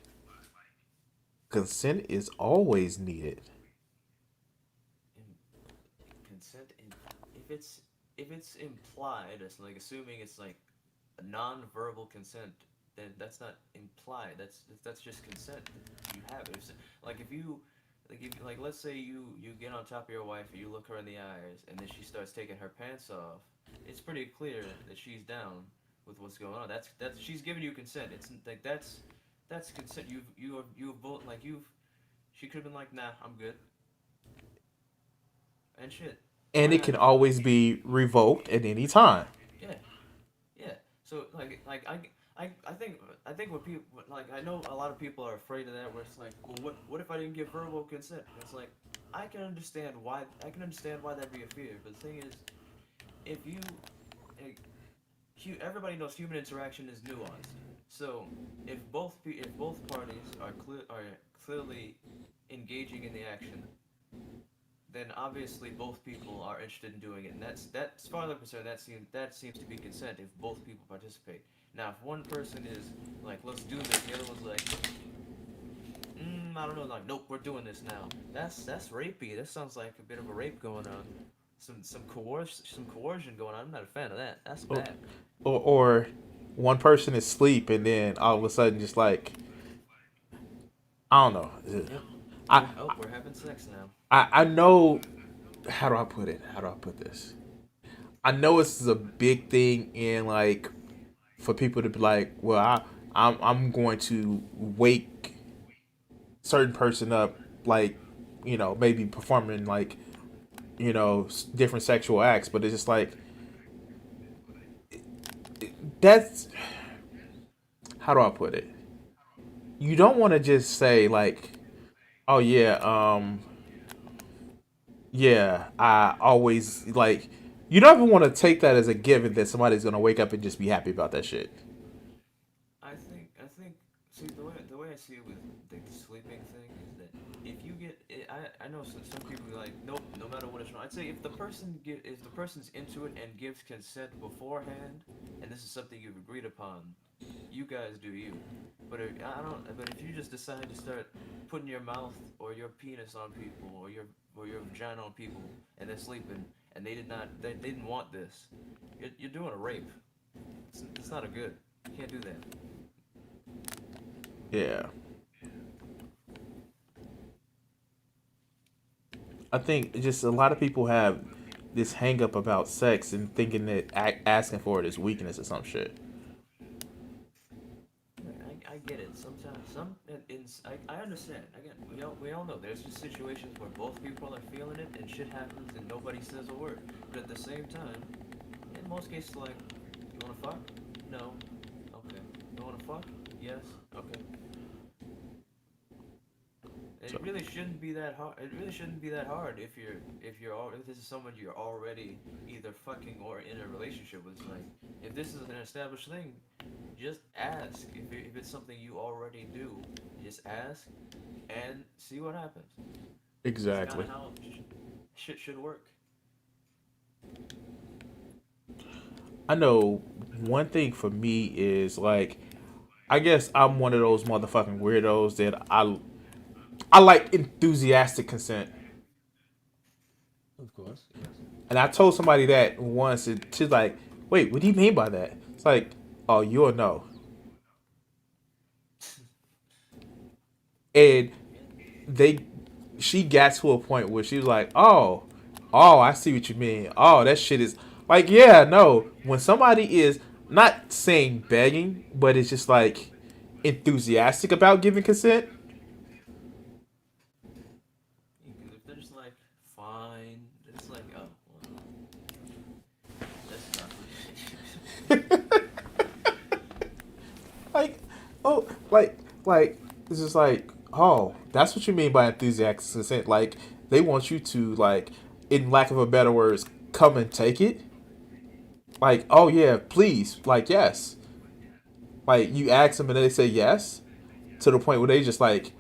consent is always needed. In, consent in, if it's implied, it's like assuming it's like a non-verbal consent, then that's not implied. That's just consent. You have it. Like if you like let's say you get on top of your wife and you look her in the eyes and then she starts taking her pants off. It's pretty clear that she's down with what's going on. That's she's giving you consent. It's like that's consent. You've both like you've she could have been like, nah, I'm good and shit. And Why it not? can always be revoked at any time. Yeah, yeah. So I think what people like I know a lot of people are afraid of that where it's like, well, what if I didn't give verbal consent? And it's like I can understand why that'd be a fear, but the thing is, if you like, everybody knows human interaction is nuanced. So if both parties are clearly engaging in the action, then obviously both people are interested in doing it, and as far as I'm concerned, that seems to be consent if both people participate. Now, if one person is like, "Let's do this," the other one's like, "I don't know," like, "Nope, we're doing this now." That's rapey. That sounds like a bit of a rape going on. Some coercion going on. I'm not a fan of that. That's Or, bad. or one person is asleep and then all of a sudden just like, I don't know. Yep. I Oh, we're having sex now. I know, how do I put it? How do I put this? I know this is a big thing in like, for people to be like, well, I'm going to wake certain person up, like, maybe performing like, different sexual acts, but it's just like, that's, how do I put it? You don't want to just say like, oh yeah, yeah, I always like. You don't even want to take that as a given that somebody's gonna wake up and just be happy about that shit. I think. See, the way I see it with the sleeping thing is that if you get, I know some people be like, nope, no matter what it's wrong. I'd say if the person's into it and gives consent beforehand, and this is something you've agreed upon, you guys do you. But I don't. But if you just decide to start putting your mouth or your penis on people or your vagina on people and they're sleeping and they didn't want this, you're doing a rape. It's not a good. You can't do that. Yeah, I think just a lot of people have this hang up about sex and thinking that asking for it is weakness or some shit. I get it. Sometimes I understand. Again, we all know there's just situations where both people are feeling it and shit happens and nobody says a word. But at the same time, most cases, like, you wanna fuck? No. Okay. You wanna fuck? Yes. Okay. So, It really shouldn't be that hard. It really shouldn't be that hard if this is someone you're already either fucking or in a relationship with. Like, if this is an established thing, just ask. If it's something you already do, just ask and see what happens. That's kind exactly. of how shit should work. I know one thing for me is like I guess I'm one of those motherfucking weirdos that I like enthusiastic consent. Of course, yes. And I told somebody that once, and she's like, "Wait, what do you mean by that?" It's like, "Oh, you'll know." And they, she got to a point where she was like, "Oh, I see what you mean. Oh, that shit is like, yeah, no. When somebody is not saying begging, but it's just like enthusiastic about giving consent, Because if they're just like fine, it's like oh well, that's not for me. like, oh, like it's just like, oh, that's what you mean by enthusiastic consent. Like they want you to like, in lack of a better words, come and take it. Like, oh yeah, please, like yes. Like you ask them and they say yes to the point where they just like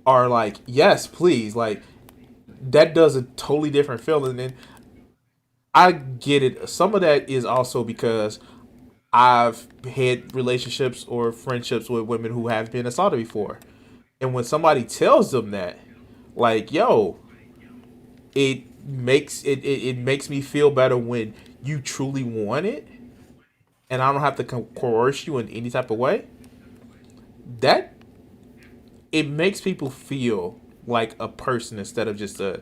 are like yes, please. Like that does a totally different feeling. And I get it. Some of that is also because I've had relationships or friendships with women who have been assaulted before. And when somebody tells them that, like, yo, it makes me feel better when you truly want it and I don't have to coerce you in any type of way. That it makes people feel like a person instead of just a,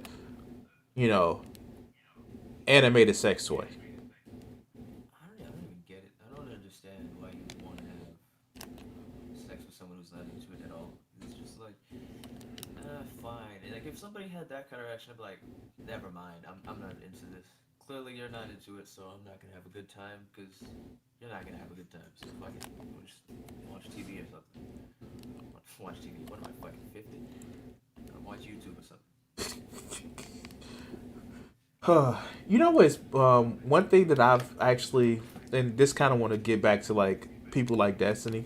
you know, animated sex toy. I don't even get it. I don't understand why you would want to have sex with someone who's not into it at all. It's just like, fine. And like if somebody had that kind of reaction, I'd be like, never mind. I'm not into this. Clearly, you're not into it, so I'm not gonna have a good time because you're not gonna have a good time. So fucking just watch TV or something. Watch TV. What am I fucking 50? Watch YouTube or something. You know what's one thing that I've actually, and this kind of want to get back to like people like Destiny.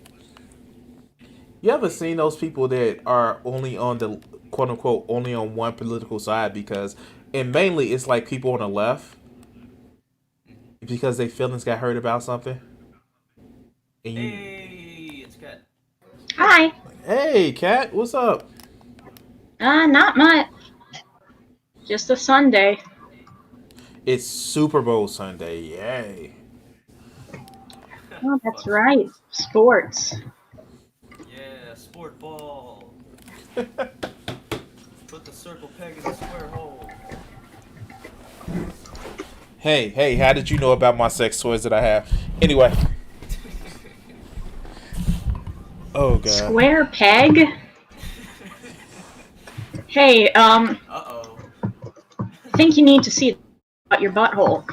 You ever seen those people that are only on the quote unquote only on one political side because, and mainly it's like people on the left Mm-hmm. because their feelings got hurt about something, and you, Hey, it's Cat. Hi. hey, cat, what's up? Not much. Just a Sunday. It's Super Bowl Sunday, yay! Oh, that's Fuck right. sports. Sports. Yeah, sport ball. Put the circle peg in the square hole. Hey, how did you know about my sex toys that I have? Anyway, oh god. Square peg. Hey, Uh-oh. I think you need to see about your butthole.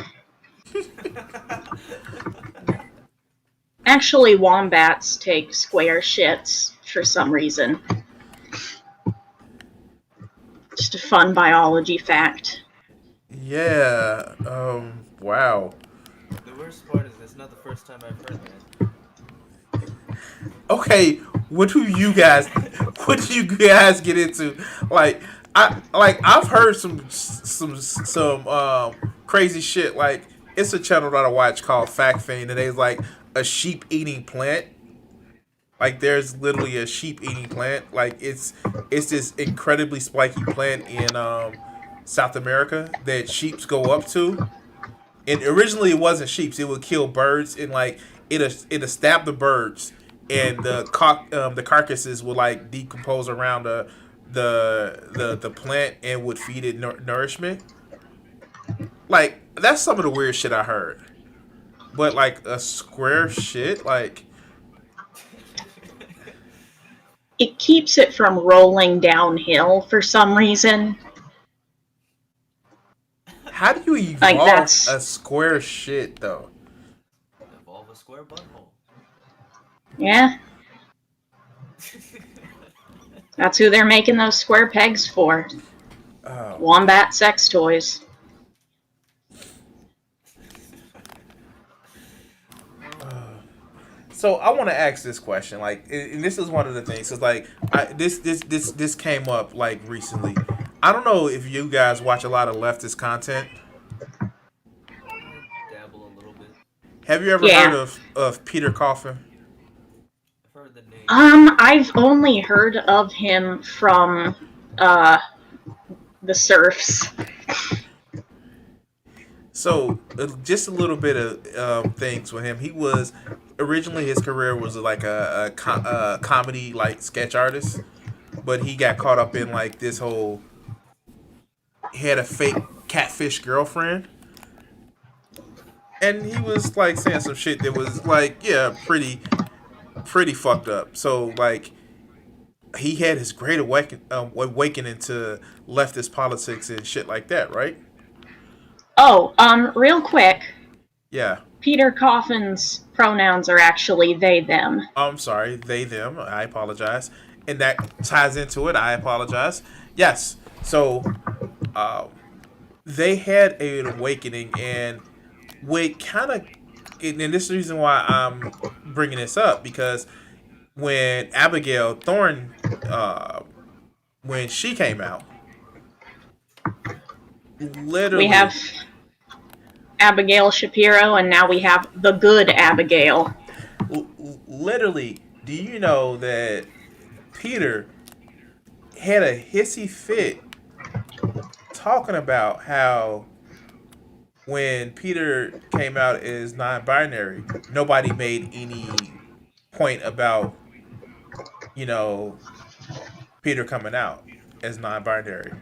Actually, wombats take square shits for some reason. Just a fun biology fact. Yeah. Wow. The worst part is that's not the first time I've heard Okay. What do you guys? What do you guys get into? Like, I've heard some crazy shit. Like, it's a channel that I watch called Fact Fiend, and it's like a sheep eating plant. Like, there's literally a sheep eating plant. Like, it's this incredibly spiky plant in South America that sheeps go up to, and originally it wasn't sheep. It would kill birds and like it'll stab the birds, and the carcasses would like decompose around the plant and would feed it nourishment. Like that's some of the weird shit I heard. But like a square shit, like that. It keeps it from rolling downhill for some reason. How do you Like, evolve that's a square shit though? Evolve a square butthole. yeah. That's who they're making those square pegs for. Oh, Wombat sex toys. so I want to ask this question, like, and this is one of the things, cause like, this came up like recently. I don't know if you guys watch a lot of leftist content. I dabble a little bit. Have you ever heard Yeah. of Peter Coffin? I've heard the name. I've only heard of him from the Surfs. So just a little bit of things with him. He was originally, his career was like a comedy like sketch artist, but he got caught up in like this whole. He had a fake catfish girlfriend, and he was like saying some shit that was like, yeah, pretty fucked up. So like he had his great awakening to leftist politics and shit like that, right? Oh, real quick, Yeah. Peter Coffin's pronouns are actually they, them. I'm sorry, they, them. I apologize. And that ties into it. I apologize. Yes. So um, they had an awakening, and what kind of, and this is the reason why I'm bringing this up, because when Abigail Thorne, when she came out, We literally, have Abigail Shapiro, and now we have the good Abigail. literally, do you know that Peter had a hissy fit talking about how when Peter came out as non-binary, nobody made any point about, you know, Peter coming out as non-binary.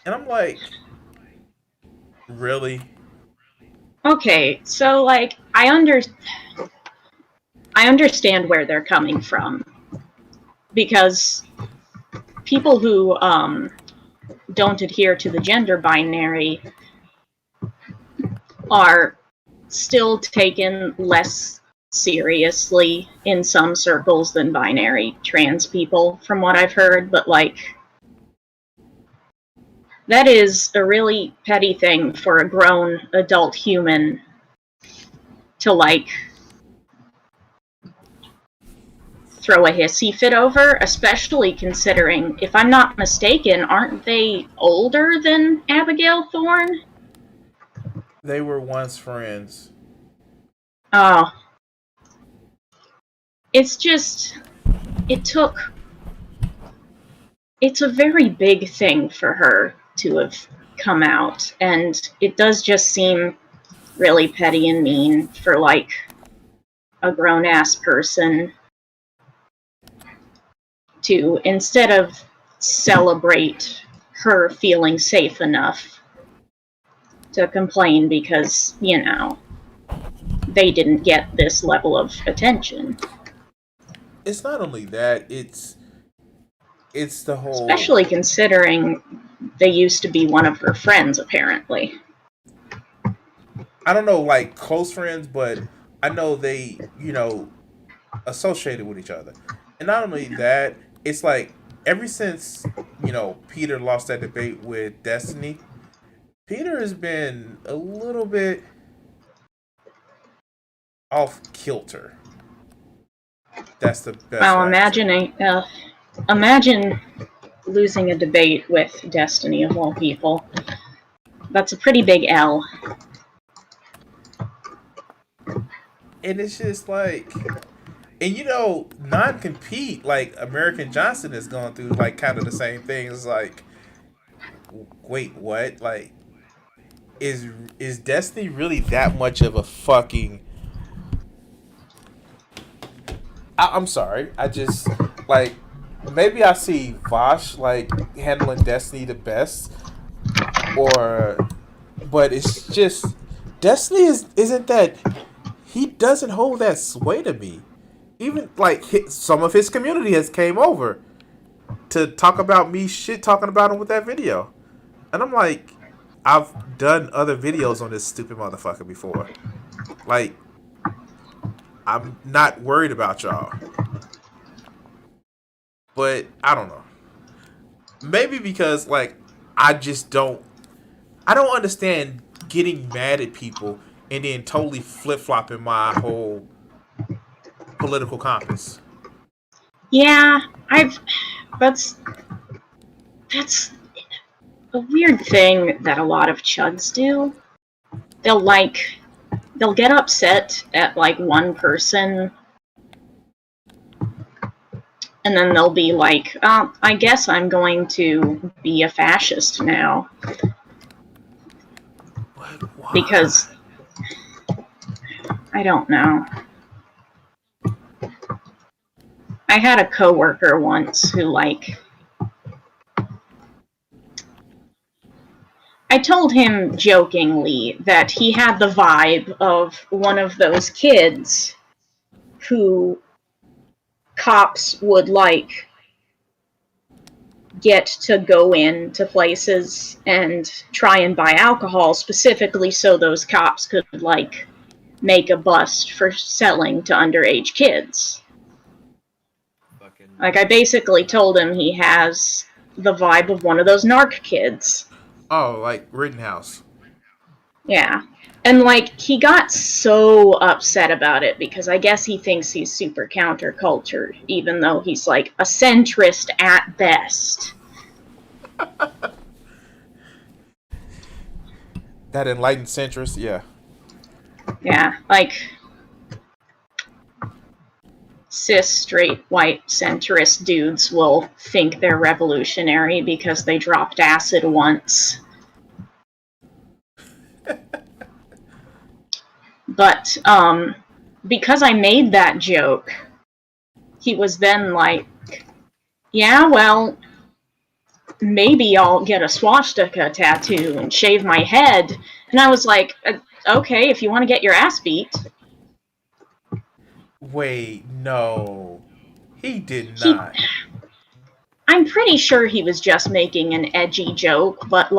And I'm like, really? Okay, so like I understand where they're coming from, because people who don't adhere to the gender binary are still taken less seriously in some circles than binary trans people, from what I've heard. But like, that is a really petty thing for a grown adult human to like throw a hissy fit over, especially considering, if I'm not mistaken, aren't they older than Abigail Thorne? They were once friends. Oh. It's just, it took, it's a very big thing for her to have come out, and it does just seem really petty and mean for like a grown-ass person to, instead of celebrate her feeling safe enough to complain because, you know, they didn't get this level of attention. It's not only that, it's the whole, Especially considering they used to be one of her friends, apparently. I don't know, like close friends, but I know they, associated with each other. And not only that, it's like ever since, Peter lost that debate with Destiny, Peter has been a little bit off kilter. That's the best. Well, way I can say. imagine losing a debate with Destiny, of all people. That's a pretty big L. And it's just like, and non-compete, like American Johnson has gone through like kind of the same thing. It's like, wait, what? Like, is Destiny really that much of a fucking? I'm sorry. I just like, maybe I see Vosh like handling Destiny the best, but it's just Destiny isn't that, he doesn't hold that sway to me. Even like some of his community has came over to talk about me shit talking about him with that video, and I'm like, I've done other videos on this stupid motherfucker before. Like, I'm not worried about y'all. But I don't know. Maybe because like I don't understand getting mad at people and then totally flip flopping my whole political compass. Yeah, I've that's that's a weird thing that a lot of chuds do. They'll get upset at like one person, and then they'll be like, I guess I'm going to be a fascist now. Why? Because I don't know. I had a coworker once who I told him jokingly that he had the vibe of one of those kids who cops would get to go into places and try and buy alcohol specifically so those cops could make a bust for selling to underage kids. I basically told him he has the vibe of one of those narc kids. Oh, like Rittenhouse. Yeah. And he got so upset about it because I guess he thinks he's super counterculture, even though he's a centrist at best. That enlightened centrist, yeah. Yeah, cis, straight, white, centrist dudes will think they're revolutionary because they dropped acid once. But, because I made that joke, he was then yeah, well, maybe I'll get a swastika tattoo and shave my head. And I was like, okay, if you want to get your ass beat. Wait, no. He did not. I'm pretty sure he was just making an edgy joke, but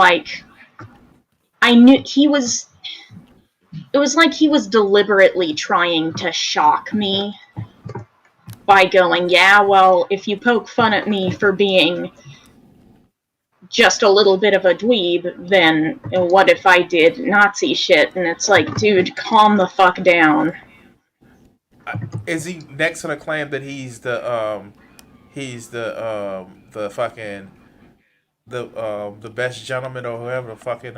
I knew he was... It was like he was deliberately trying to shock me by going, yeah, well, if you poke fun at me for being just a little bit of a dweeb, then what if I did Nazi shit? And it's like, dude, calm the fuck down. Is he next gonna claim that he's the fucking the best gentleman or whoever fucking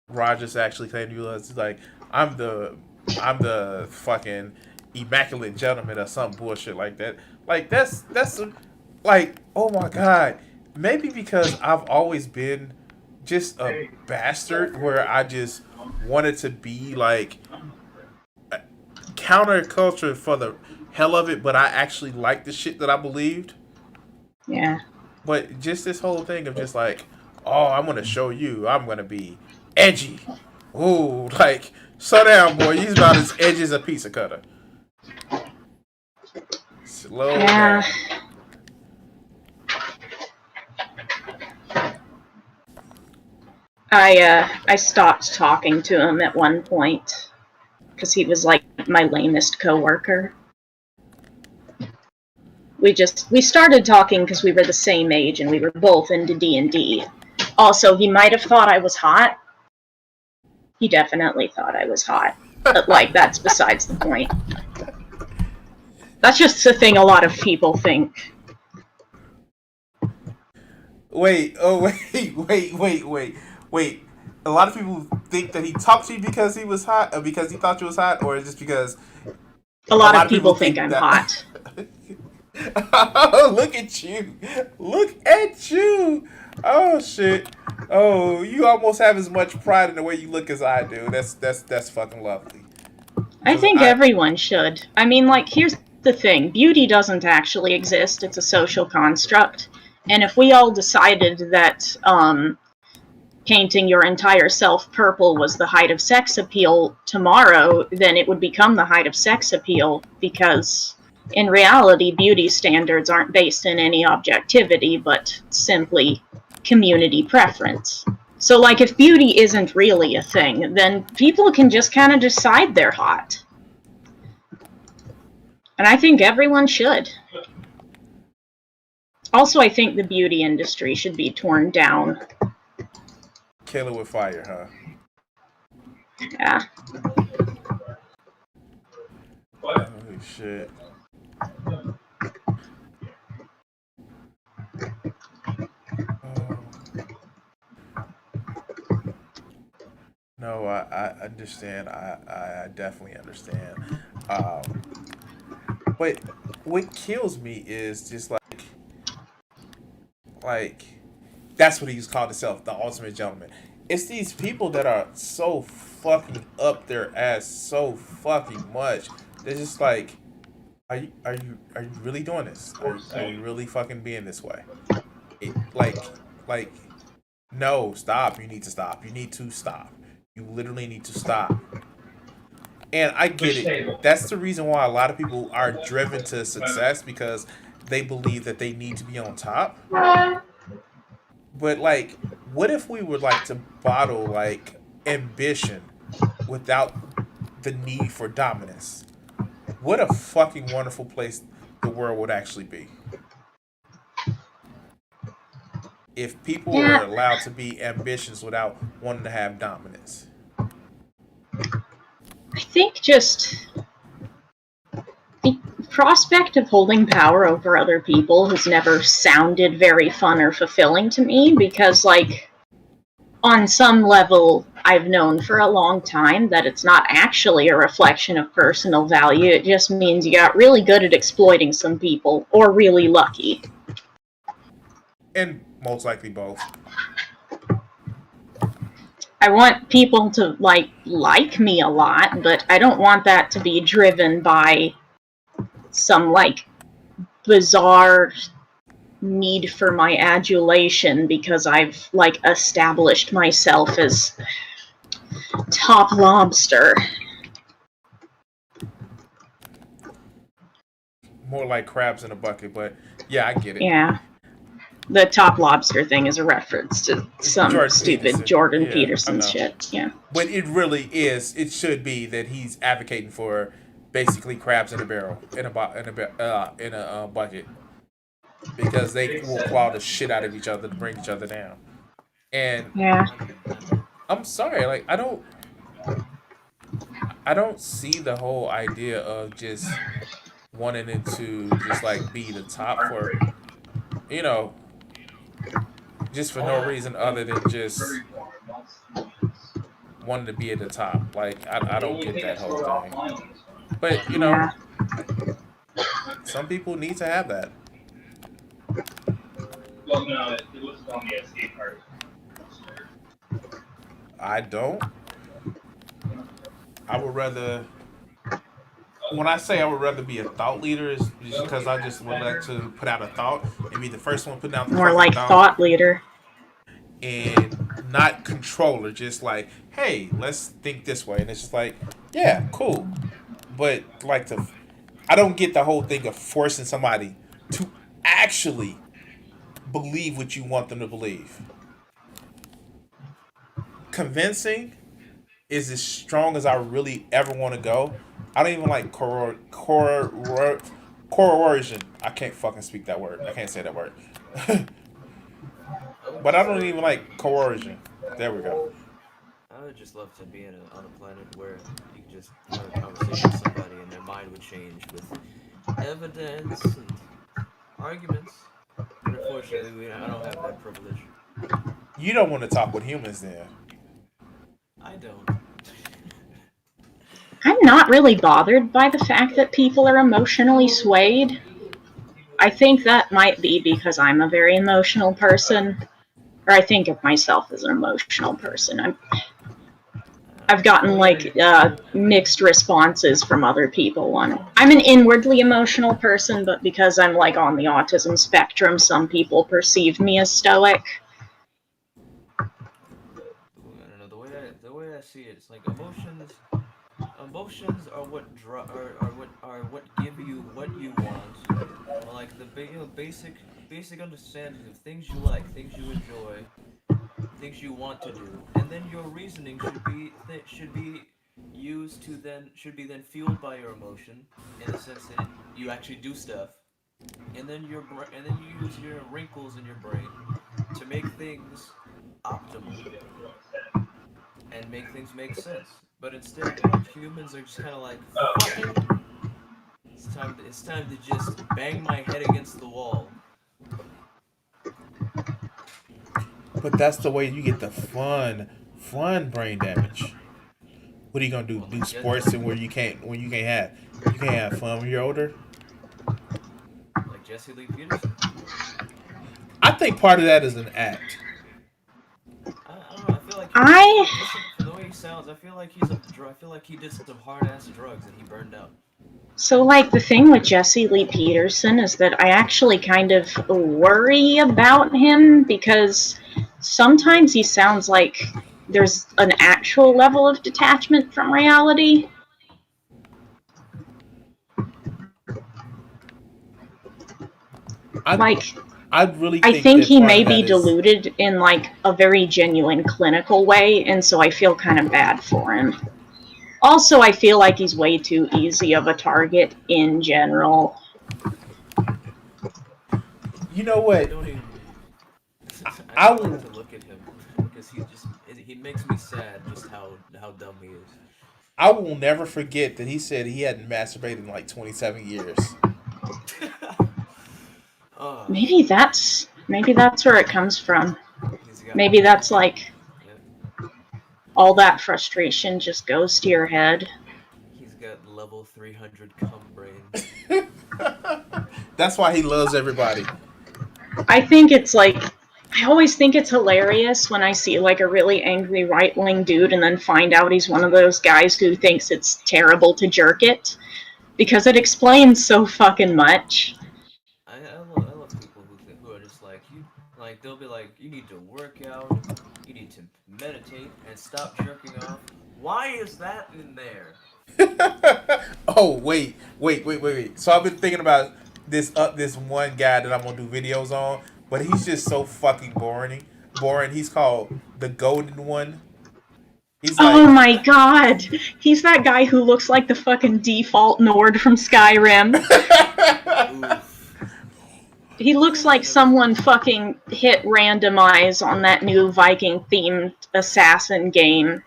Rogers actually claimed he was like I'm the fucking immaculate gentleman or some bullshit like that. Like that's like, oh my god. Maybe because I've always been just a bastard where I just wanted to be counterculture for the hell of it, but I actually liked the shit that I believed. Yeah. But just this whole thing of just oh, I'm gonna show you, I'm gonna be edgy. Ooh, slow down, boy. He's about as edgy as a pizza cutter. Slow down. I stopped talking to him at one point because he was my lamest coworker. We started talking because we were the same age and we were both into D&D. Also, he might have thought I was hot. He definitely thought I was hot. But that's besides the point. That's just the thing a lot of people think. Wait. A lot of people think that he talked to you because he was hot, or because he thought you was hot, or just because a lot of people think I'm hot. Oh, look at you! Look at you! Oh shit! Oh, you almost have as much pride in the way you look as I do. That's fucking lovely. I think everyone should. I mean, here's the thing: beauty doesn't actually exist. It's a social construct. And if we all decided that painting your entire self purple was the height of sex appeal tomorrow, then it would become the height of sex appeal, because in reality, beauty standards aren't based in any objectivity, but simply community preference. So, like, if beauty isn't really a thing, then people can just kind of decide they're hot. And I think everyone should. Also, I think the beauty industry should be torn down. Kill it with fire, huh? Yeah. Holy shit. No, I understand. I definitely understand. But what kills me is just like that's what he's called himself, the ultimate gentleman. It's these people that are so fucking up their ass so fucking much. They're just like, are you really doing this? Are you really fucking being this way? Like, no, stop. You need to stop. You need to stop. You literally need to stop. And I get it. That's the reason why a lot of people are driven to success because they believe that they need to be on top. But like, what if we would like to bottle like ambition without the need for dominance? What a fucking wonderful place the world would actually be. If people were allowed to be ambitious without wanting to have dominance. I think just the prospect of holding power over other people has never sounded very fun or fulfilling to me because, like, on some level, I've known for a long time that it's not actually a reflection of personal value. It just means you got really good at exploiting some people or really lucky. And most likely both. I want people to like me a lot, but I don't want that to be driven by some like bizarre need for my adulation because I've like established myself as top lobster. More like crabs in a bucket, but yeah, I get it. Yeah. The top lobster thing is a reference to some stupid Jordan Peterson shit. Yeah. But it really is. It should be that he's advocating for basically crabs in a barrel in a bucket because they will claw the shit out of each other to bring each other down. And yeah, I'm sorry, like I don't see the whole idea of just wanting it to just like be the top for just for no reason other than just wanting to be at the top. Like I don't get that whole thing. But some people need to have that. Well, no, it was on the escape card. I don't. I would rather. When I say I would rather be a thought leader, is just because I just would like to put out a thought and be the first one putting out the more like thought leader. And not controller, just like, hey, let's think this way. And it's just like, yeah, cool. But like I don't get the whole thing of forcing somebody to actually believe what you want them to believe. Convincing is as strong as I really ever want to go. I don't even like coercion. I can't fucking speak that word. I can't say that word. But I don't even like coercion. There we go. I would just love to be on a planet where you could just have a conversation with somebody and their mind would change with evidence and arguments. But unfortunately, I don't have that privilege. You don't want to talk with humans then. I don't. I'm not really bothered by the fact that people are emotionally swayed. I think that might be because I'm a very emotional person, or I think of myself as an emotional person. I've gotten like mixed responses from other people. I'm an inwardly emotional person, but because I'm like on the autism spectrum, some people perceive me as stoic. I don't know, the way I see it, it's like emotions are what give you what you want, or like basic understanding of things you like, things you enjoy, things you want to do, and then your reasoning should be used to then should be then fueled by your emotion in the sense that you actually do stuff, and then and then you use your wrinkles in your brain to make things optimal and make things make sense. But instead, humans are just kind of like, fuck it. It's time to just bang my head against the wall. But that's the way you get the fun brain damage. What are you gonna do? Well, Do sports and where you can't have fun when you're older? like Jesse Lee Peterson. I think part of that is an act. I don't know. I feel like I for the way he sounds, I feel like I feel like he did some hard ass drugs and he burned out. So, like, the thing with Jesse Lee Peterson is that I actually kind of worry about him because sometimes he sounds like there's an actual level of detachment from reality. Like, I really I think think that he part may of that be is deluded in, like, a very genuine clinical way, and so I feel kind of bad for him. Also, I feel like he's way too easy of a target in general. you know I what? don't even. I I don't like will to look at him because he makes me sad just how dumb he is. I will never forget that he said he hadn't masturbated in like 27 years. uh, Maybe that's where it comes from. he's got Maybe he's that's got like yeah, all that frustration just goes to your head. he's got level 300 cum brain. That's why he loves everybody. I think it's like I always think it's hilarious when I see like a really angry right-wing dude and then find out he's one of those guys who thinks it's terrible to jerk it because it explains so fucking much. I love people who are just like you like they'll be like you need to work out, you need to meditate and stop jerking off. Why is that in there? Oh wait. So I've been thinking about this one guy that I'm gonna do videos on, but he's just so fucking boring. Boring. He's called the Golden One. He's Oh like, my god! He's that guy who looks like the fucking default Nord from Skyrim. Oof. He looks like someone fucking hit randomize on that new Viking-themed assassin game.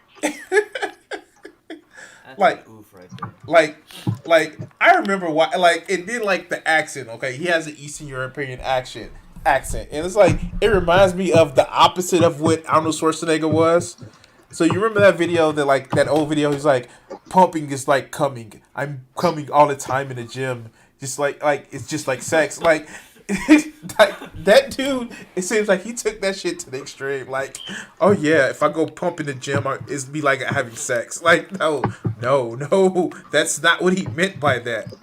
That's an like, oof right there. like, like. I remember why. Like, it did like the accent. Okay, he has an Eastern European accent, and it's like it reminds me of the opposite of what Arnold Schwarzenegger was. So you remember that video that old video? He's like, pumping is like coming. I'm coming all the time in the gym. Just like it's just like sex. Like, that dude. It seems like he took that shit to the extreme. Like, oh yeah, if I go pump in the gym, it's be like having sex. Like, no, that's not what he meant by that.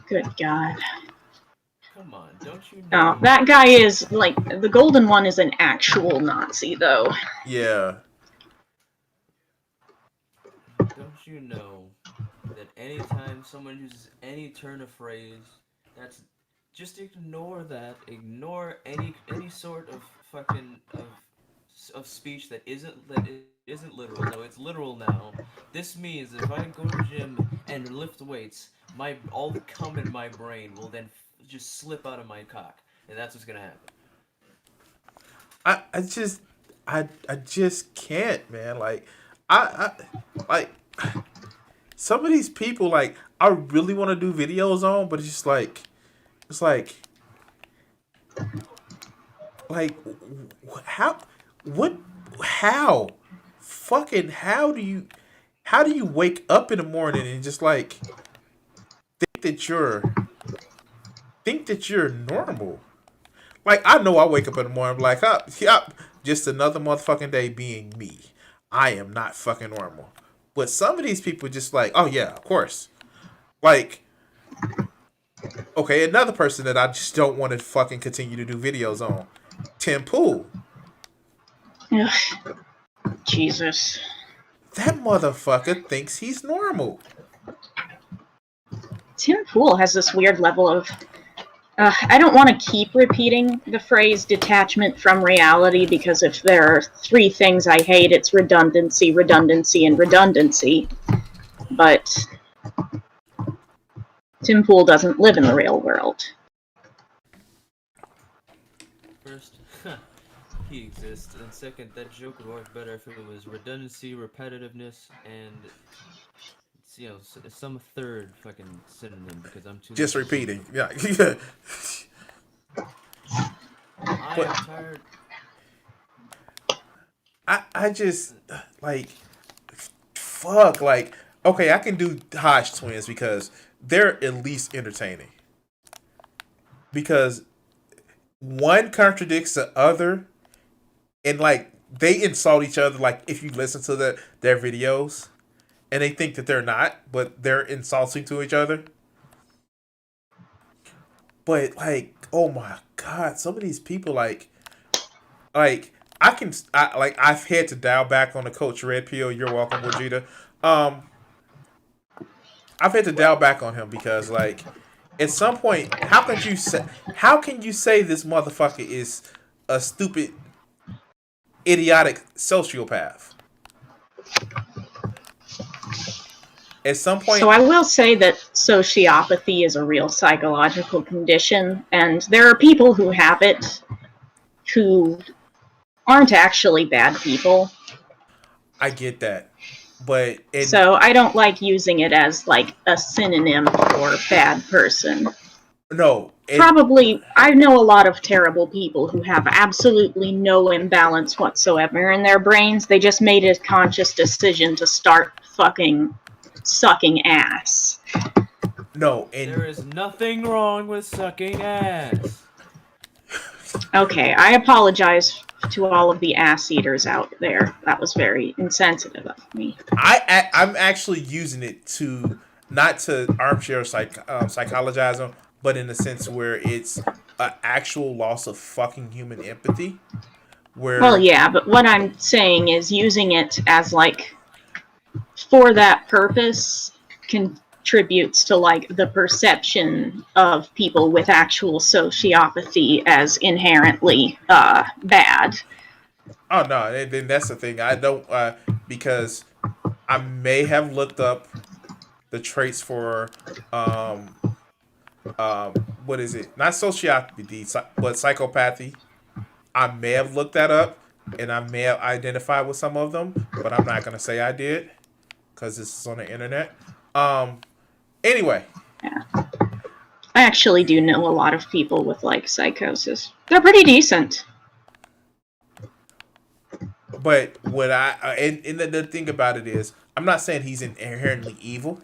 Good god. Come on, don't you No, know? that guy is, like, the Golden One is an actual Nazi, though. Yeah. Don't you know that anytime someone uses any turn of phrase, that's just ignore that. Ignore any sort of fucking of speech that isn't literal. No, it's literal now. This means if I go to the gym and lift weights, my all the cum in my brain will then just slip out of my cock, and that's what's gonna happen. I just can't, man. Like, like some of these people, like, I really want to do videos on, but it's like, how, what, how, fucking, how do you wake up in the morning and just like think that you're normal? Like, I know I wake up in the morning, I'm like, yep, just another motherfucking day being me. I am not fucking normal. But some of these people just like, oh yeah, of course. Like, okay, another person that I just don't want to fucking continue to do videos on, Tim Pool. Ugh. Jesus. That motherfucker thinks he's normal. Tim Pool has this weird level of... I don't want to keep repeating the phrase detachment from reality, because if there are three things I hate, it's redundancy, redundancy, and redundancy. But Tim Pool doesn't live in the real world. First, he exists, and second, that joke would work better if it was redundancy, repetitiveness, and some third fucking synonym, because I'm too Just much of a repeating. synonym. Yeah. I But- am tired. I just like fuck like okay, I can do Hodge twins because they're at least entertaining. Because one contradicts the other, and like they insult each other. Like if you listen to their videos, and they think that they're not, but they're insulting to each other. But like, oh my god, some of these people like I've had to dial back on the Coach Red Pill. You're welcome, Vegeta. I've had to dial back on him because like at some point, how can you say this motherfucker is a stupid, idiotic sociopath? At some point, So I will say that sociopathy is a real psychological condition, and there are people who have it who aren't actually bad people. I get that, but So I don't like using it as like a synonym for bad person. no, Probably, I know a lot of terrible people who have absolutely no imbalance whatsoever in their brains. They just made a conscious decision to start fucking sucking ass. no, and There is nothing wrong with sucking ass. Okay, I apologize to all of the ass eaters out there. That was very insensitive of me. I'm actually using it to not to armchair psychologize them, but in the sense where it's an actual loss of fucking human empathy. Where Well, yeah, but what I'm saying is using it as like for that purpose contributes to like the perception of people with actual sociopathy as inherently bad. oh no, and then that's the thing. I don't because I may have looked up the traits for what is it? Not sociopathy, but psychopathy. I may have looked that up, and I may have identified with some of them, but I'm not gonna say I did because this is on the internet. Anyway, Yeah. I actually do know a lot of people with like psychosis. They're pretty decent. but what and the thing about it is, I'm not saying he's inherently evil,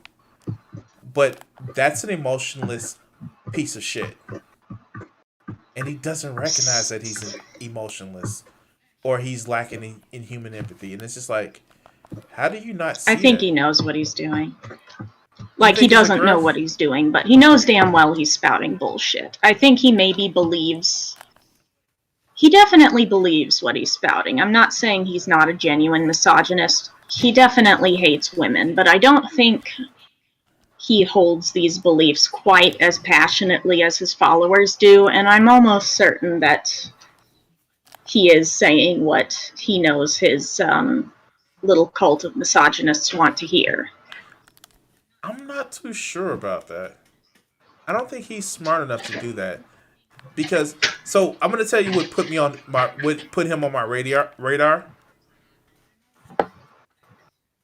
but that's an emotionless piece of shit, and he doesn't recognize that he's emotionless or he's lacking in human empathy, and it's just like, how do you not see I think that? he knows what he's doing. Like, he think he's a doesn't know growth? what he's doing, but he knows damn well he's spouting bullshit. I think he maybe believes... He definitely believes what he's spouting. I'm not saying he's not a genuine misogynist. He definitely hates women, but I don't think he holds these beliefs quite as passionately as his followers do, and I'm almost certain that he is saying what he knows his little cult of misogynists want to hear. I'm not too sure about that. I don't think he's smart enough to do that. Because so I'm gonna tell you what put him on my radar.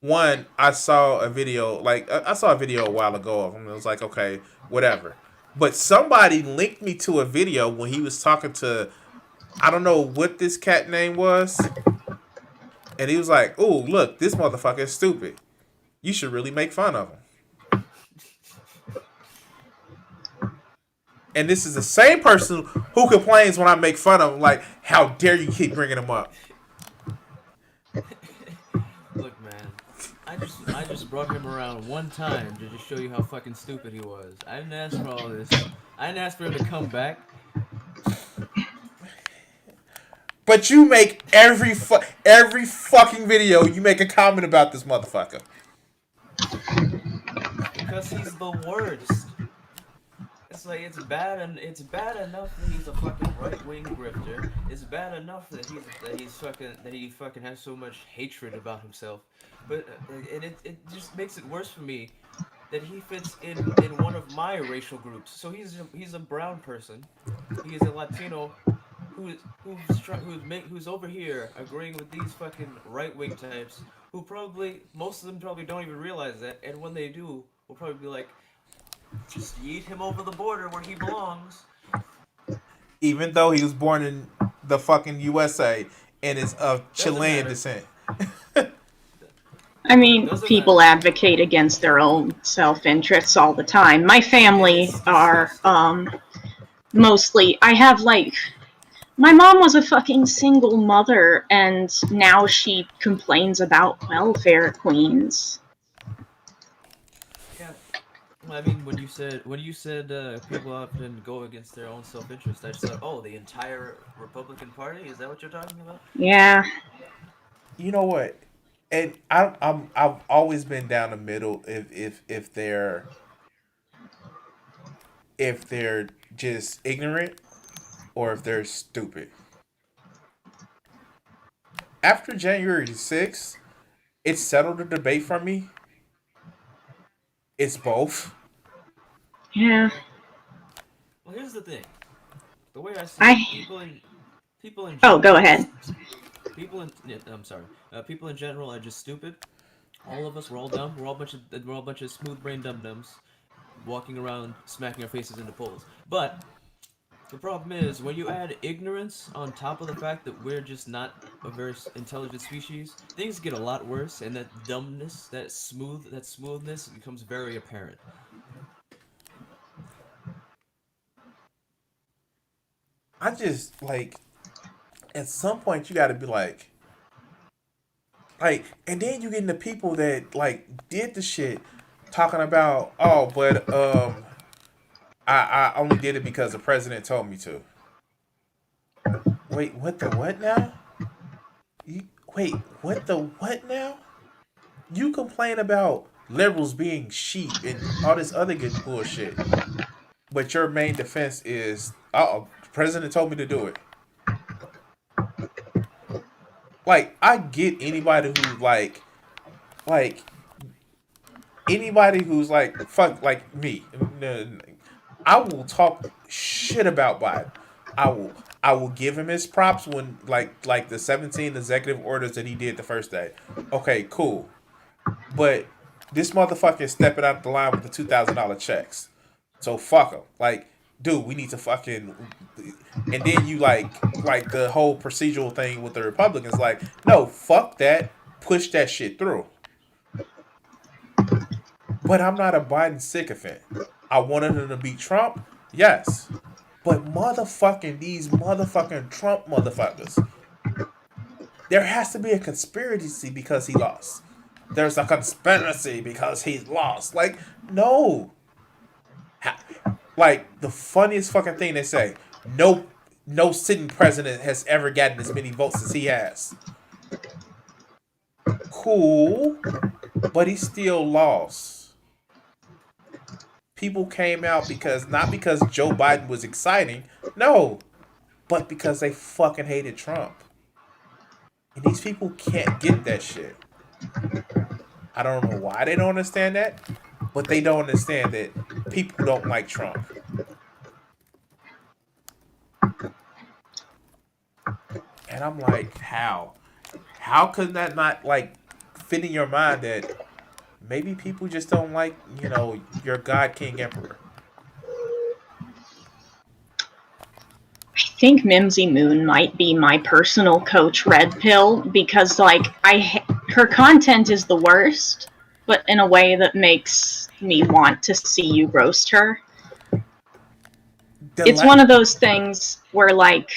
One, I saw a video a while ago of him. It was like, okay, whatever. But somebody linked me to a video when he was talking to, I don't know what this cat name was, and he was like, "Oh, look, this motherfucker is stupid. You should really make fun of him." And this is the same person who complains when I make fun of him, like, how dare you keep bringing him up? Look, man, I just brought him around one time to just show you how fucking stupid he was. I didn't ask for all this. I didn't ask for him to come back. But you make every fucking video, you make a comment about this motherfucker. Because he's the worst. It's like it's bad enough that he's a fucking right wing grifter. It's bad enough that he fucking has so much hatred about himself. But and it just makes it worse for me that he fits in one of my racial groups. So he's a brown person. He is a Latino who's over here agreeing with these fucking right wing types who probably most of them probably don't even realize that, and when they do, will probably be like, just yeet him over the border where he belongs. Even though he was born in the fucking USA and is of Chilean matter. descent. I mean, Doesn't people matter. advocate against their own self-interests all the time. My family It's are, disgusting. mostly, I have, like, my mom was a fucking single mother, and now she complains about welfare queens. Yeah. I mean, when you said people often go against their own self-interest, I just thought, oh, the entire Republican Party? Is that what you're talking about? Yeah. You know what? And I've always been down the middle if they're just ignorant or if they're stupid. After January 6th, it settled the debate for me. It's both. Yeah. Well, here's the thing. The way I see it, I. people in Oh, general go are ahead. I'm sorry. People in general are just stupid. All of us, we're all dumb. We're all a bunch of smooth brain dum dums, walking around smacking our faces into poles. But the problem is when you add ignorance on top of the fact that we're just not a very intelligent species, things get a lot worse, and that dumbness, that smoothness becomes very apparent. I just like at some point you got to be like, and then you get into people that like did the shit talking about, oh, but I only did it because the president told me to. Wait, what the what now? Wait, what the what now? You complain about liberals being sheep and all this other good bullshit, but your main defense is, oh, the president told me to do it. Like, I get anybody who like anybody who's like fuck like me. I will talk shit about Biden. I will give him his props when like the 17 executive orders that he did the first day. Okay, cool. But this motherfucker is stepping out the line with the $2,000 checks. So fuck him. Like, dude, we need to fucking. And then you like the whole procedural thing with the Republicans. Like, no, fuck that. Push that shit through. But I'm not a Biden sycophant. I wanted him to beat Trump, yes. But motherfucking these motherfucking Trump motherfuckers. There has to be a conspiracy because he lost. There's a conspiracy because he's lost. Like, no. Like, the funniest fucking thing they say, no sitting president has ever gotten as many votes as he has. Cool. But he still lost. People came out because, not because Joe Biden was exciting, no, but because they fucking hated Trump. And these people can't get that shit. I don't know why they don't understand that, but they don't understand that people don't like Trump. And I'm like, how? How could that not like fit in your mind that maybe people just don't like, your God King Emperor? I think Mimsy Moon might be my personal coach red pill because, like, her content is the worst, but in a way that makes me want to see you roast her. It's one of those things where, like,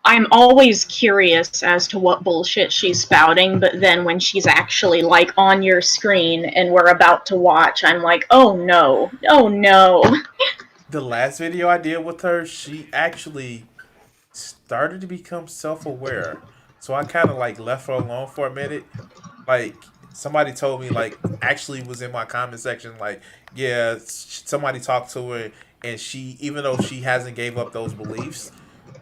I'm always curious as to what bullshit she's spouting, but then when she's actually, like, on your screen and we're about to watch, I'm like, oh no, oh no. The last video I did with her, she actually started to become self-aware. So I kind of like left her alone for a minute. Like somebody told me, like actually was in my comment section, like yeah, somebody talked to her, and she, even though she hasn't gave up those beliefs,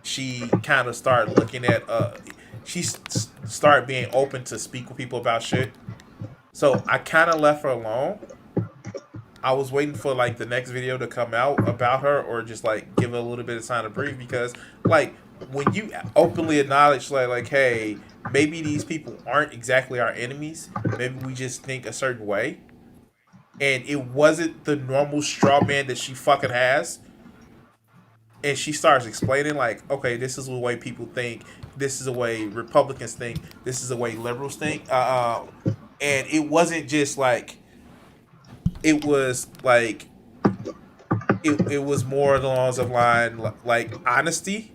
she kind of started looking at started being open to speak with people about shit. So I kind of left her alone. I was waiting for like the next video to come out about her, or just like give her a little bit of time to breathe, because like when you openly acknowledge like hey, maybe these people aren't exactly our enemies, maybe we just think a certain way, and it wasn't the normal straw man that she fucking has, and she starts explaining like, okay, this is the way people think, this is the way Republicans think, this is the way liberals think, and it wasn't just like, it was like it was more along the line like honesty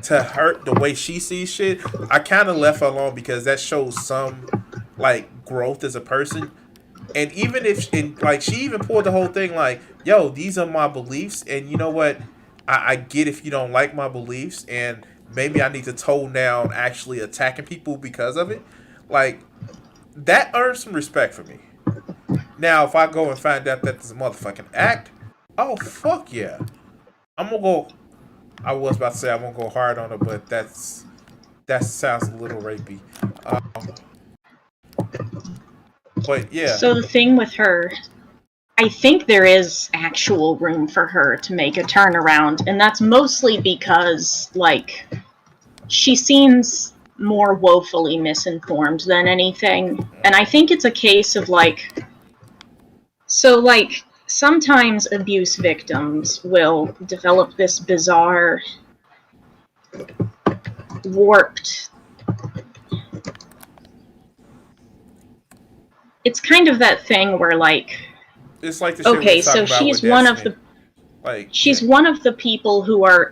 to her, the way she sees shit. I kind of left her alone because that shows some like growth as a person. And even if, and like she even pulled the whole thing like, yo, these are my beliefs, and you know what, I get if you don't like my beliefs, and maybe I need to tone down actually attacking people because of it. Like that earns some respect for me. Now if I go and find out that it's a motherfucking act, oh fuck yeah, I'm gonna go. I was about to say I'm gonna go hard on her, but that sounds a little rapey. But yeah, So the thing with her, I think there is actual room for her to make a turnaround, and that's mostly because, like, she seems more woefully misinformed than anything. And I think it's a case of, like, so, like, sometimes abuse victims will develop this bizarre, warped. It's kind of that thing where, like, it's like the shit we okay, was talking so about with Destiny. Like she's one of the people who are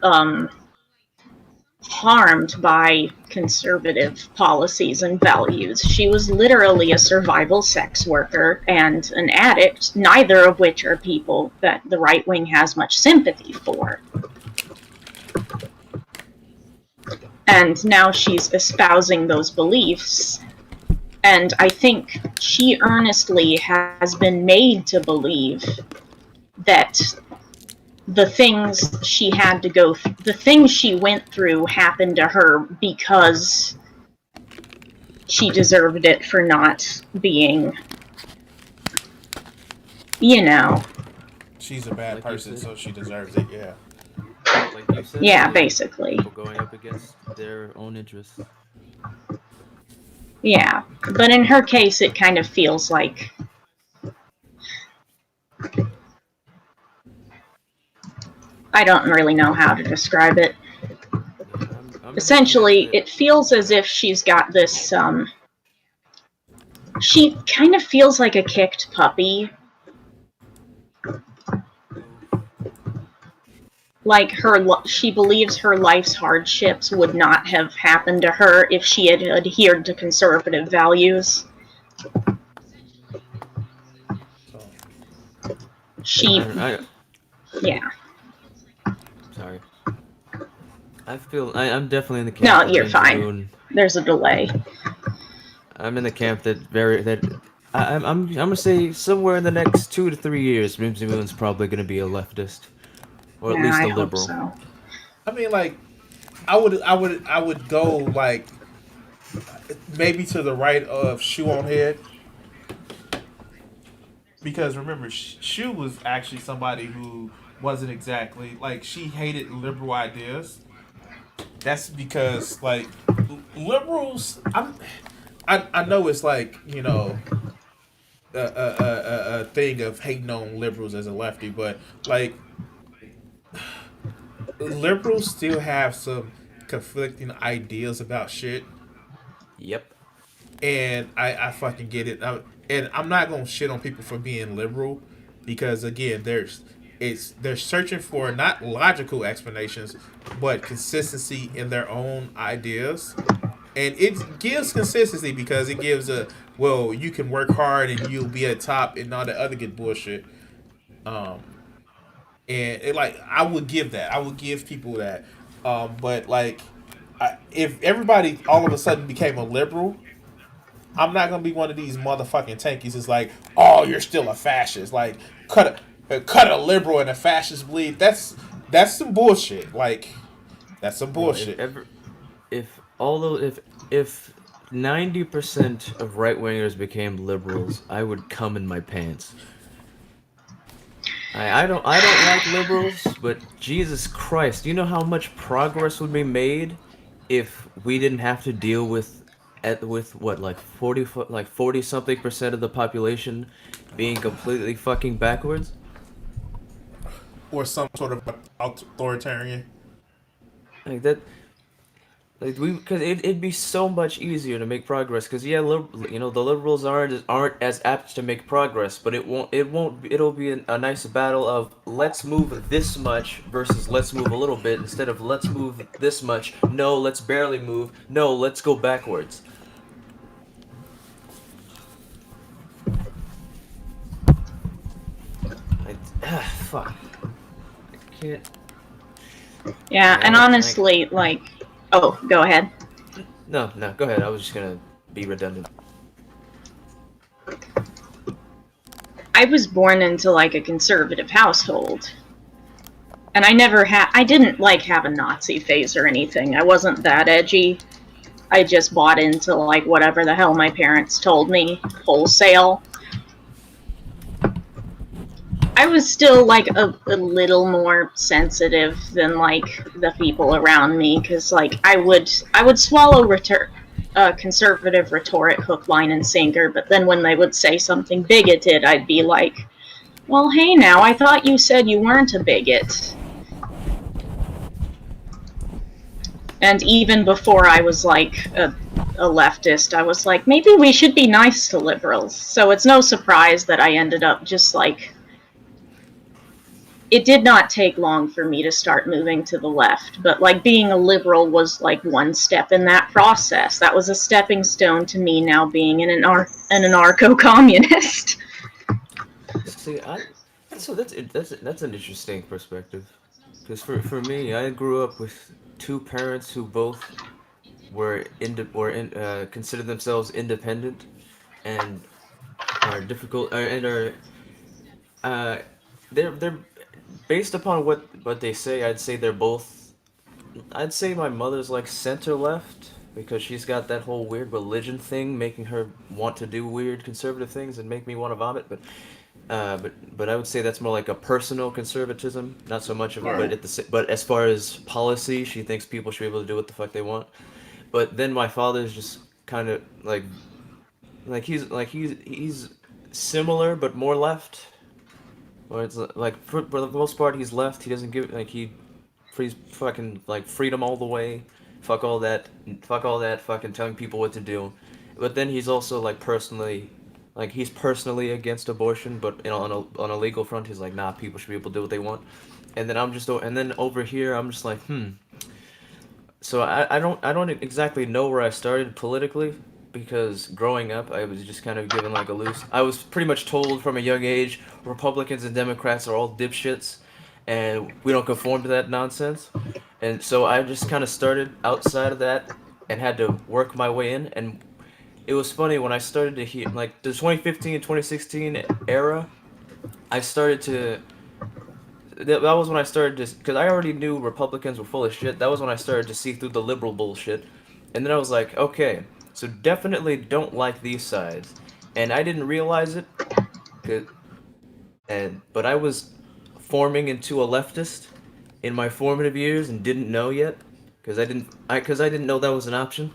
harmed by conservative policies and values. She was literally a survival sex worker and an addict, neither of which are people that the right wing has much sympathy for. And now she's espousing those beliefs. And I think she earnestly has been made to believe that the things she had to go through, the things she went through happened to her because she deserved it for not being, you know. she's a bad person, so she deserves it. Yeah. Like you said, Yeah, basically. people going up against their own interests. Yeah. But in her case, it kind of feels like I don't really know how to describe it. Yeah, I'm Essentially, it feels as if she's got this, she kind of feels like a kicked puppy. Like she believes her life's hardships would not have happened to her if she had adhered to conservative values. She, yeah. Sorry. I'm definitely in the camp. No, that you're Benji fine. Moon, There's a delay. I'm in the camp that I'm gonna say somewhere in the next 2 to 3 years, Benji Moon's probably gonna be a leftist, or at Yeah, least I a hope liberal. so. I mean, like, I would go like maybe to the right of Shoe on Head, because remember, Shoe was actually somebody who wasn't exactly like, she hated liberal ideas. That's because like liberals, I know it's like, you know, a thing of hating on liberals as a lefty, but like liberals still have some conflicting ideas about shit, Yep. and I fucking get it. And I'm not gonna shit on people for being liberal, because again, they're searching for not logical explanations, but consistency in their own ideas, and it gives consistency because it gives a, well, you can work hard and you'll be at top and all the other good bullshit. Um, and I would give that. I would give people that. But like, if everybody all of a sudden became a liberal, I'm not gonna be one of these motherfucking tankies. It's like, oh, you're still a fascist. Like, cut a liberal and a fascist bleed. That's some bullshit. Like, that's some Bro, if bullshit. ever, if although if 90% of right wingers became liberals, I would come in my pants. I don't like liberals, but Jesus Christ, do you know how much progress would be made if we didn't have to deal with what, like 40 something percent of the population being completely fucking backwards? Or some sort of authoritarian. Like that. Like because it'd be so much easier to make progress. Because yeah, the liberals aren't as apt to make progress, but it'll be a nice battle of let's move this much versus let's move a little bit instead of let's move this much. No, let's barely move. No, let's go backwards. Fuck. I can't. Yeah, and honestly, like, oh, go ahead. No, go ahead. I was just gonna be redundant. I was born into like a conservative household. And I didn't like have a Nazi phase or anything. I wasn't that edgy. I just bought into like whatever the hell my parents told me wholesale. I was still like a little more sensitive than like the people around me, because like I would swallow conservative rhetoric hook, line, and sinker, but then when they would say something bigoted, I'd be like, well, hey now, I thought you said you weren't a bigot. And even before I was like a leftist, I was like, maybe we should be nice to liberals. So it's no surprise that I ended up just like, it did not take long for me to start moving to the left, but like being a liberal was like one step in that process. That was a stepping stone to me now being an anarcho-communist. See, that's an interesting perspective, because for me, I grew up with two parents who both consider themselves independent and are difficult and are they're based upon what they say. I'd say my mother's like center left because she's got that whole weird religion thing making her want to do weird conservative things and make me want to vomit. But I would say that's more like a personal conservatism, not so much of but as far as policy, she thinks people should be able to do what the fuck they want. But then my father's just kind of he's similar but more left. Or it's like for the most part he's left. He doesn't give he's fucking like freedom all the way. Fuck all that fucking telling people what to do. But then he's also like he's personally against abortion, but on a legal front he's like, nah, people should be able to do what they want. And then over here I'm just like, So I don't exactly know where I started politically, because growing up I was just kind of given like a loose. I was pretty much told from a young age Republicans and Democrats are all dipshits, and we don't conform to that nonsense. And so I just kind of started outside of that and had to work my way in. And it was funny when I started to hear like the 2015 2016 era. I started to. That was when I started to, because I already knew Republicans were full of shit. That was when I started to see through the liberal bullshit. And then I was like, okay, so definitely don't like these sides. And I didn't realize it, but I was forming into a leftist in my formative years and didn't know yet, because I didn't know that was an option.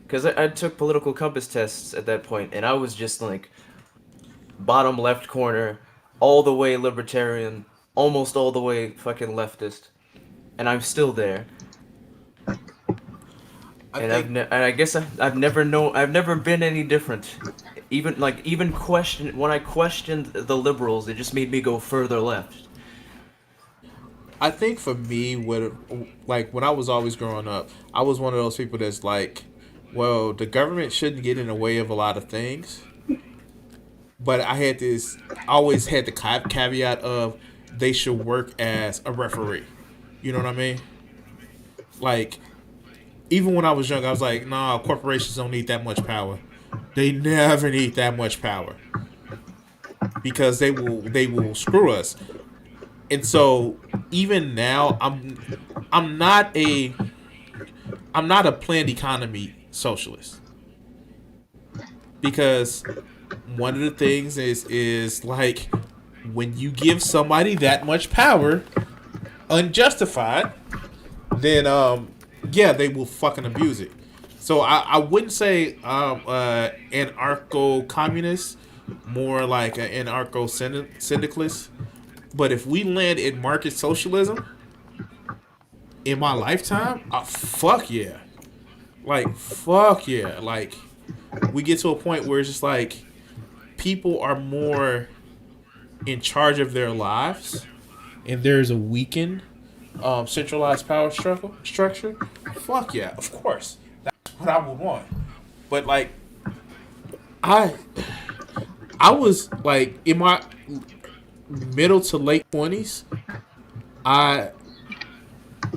Because I took political compass tests at that point, and I was just like bottom left corner, all the way libertarian, almost all the way fucking leftist, and I'm still there. I guess I've never been any different. Even when I questioned the liberals, it just made me go further left. I think for me, when I was always growing up, I was one of those people that's like, well, the government shouldn't get in the way of a lot of things. But I always had the caveat of, they should work as a referee. You know what I mean? Like, even when I was young, I was like, nah, corporations don't need that much power. They never need that much power because they will screw us. And so even now, I'm not a I'm not a planned economy socialist because one of the things is like when you give somebody that much power unjustified, then yeah, they will fucking abuse it. So I wouldn't say anarcho communist, more like an anarcho syndicalist. But if we land in market socialism in my lifetime, fuck yeah, like fuck yeah, like we get to a point where it's just like people are more in charge of their lives, and there's a weakened centralized power structure. Fuck yeah, of course, that's what I would want. But like, I I was like in my middle to late 20s. I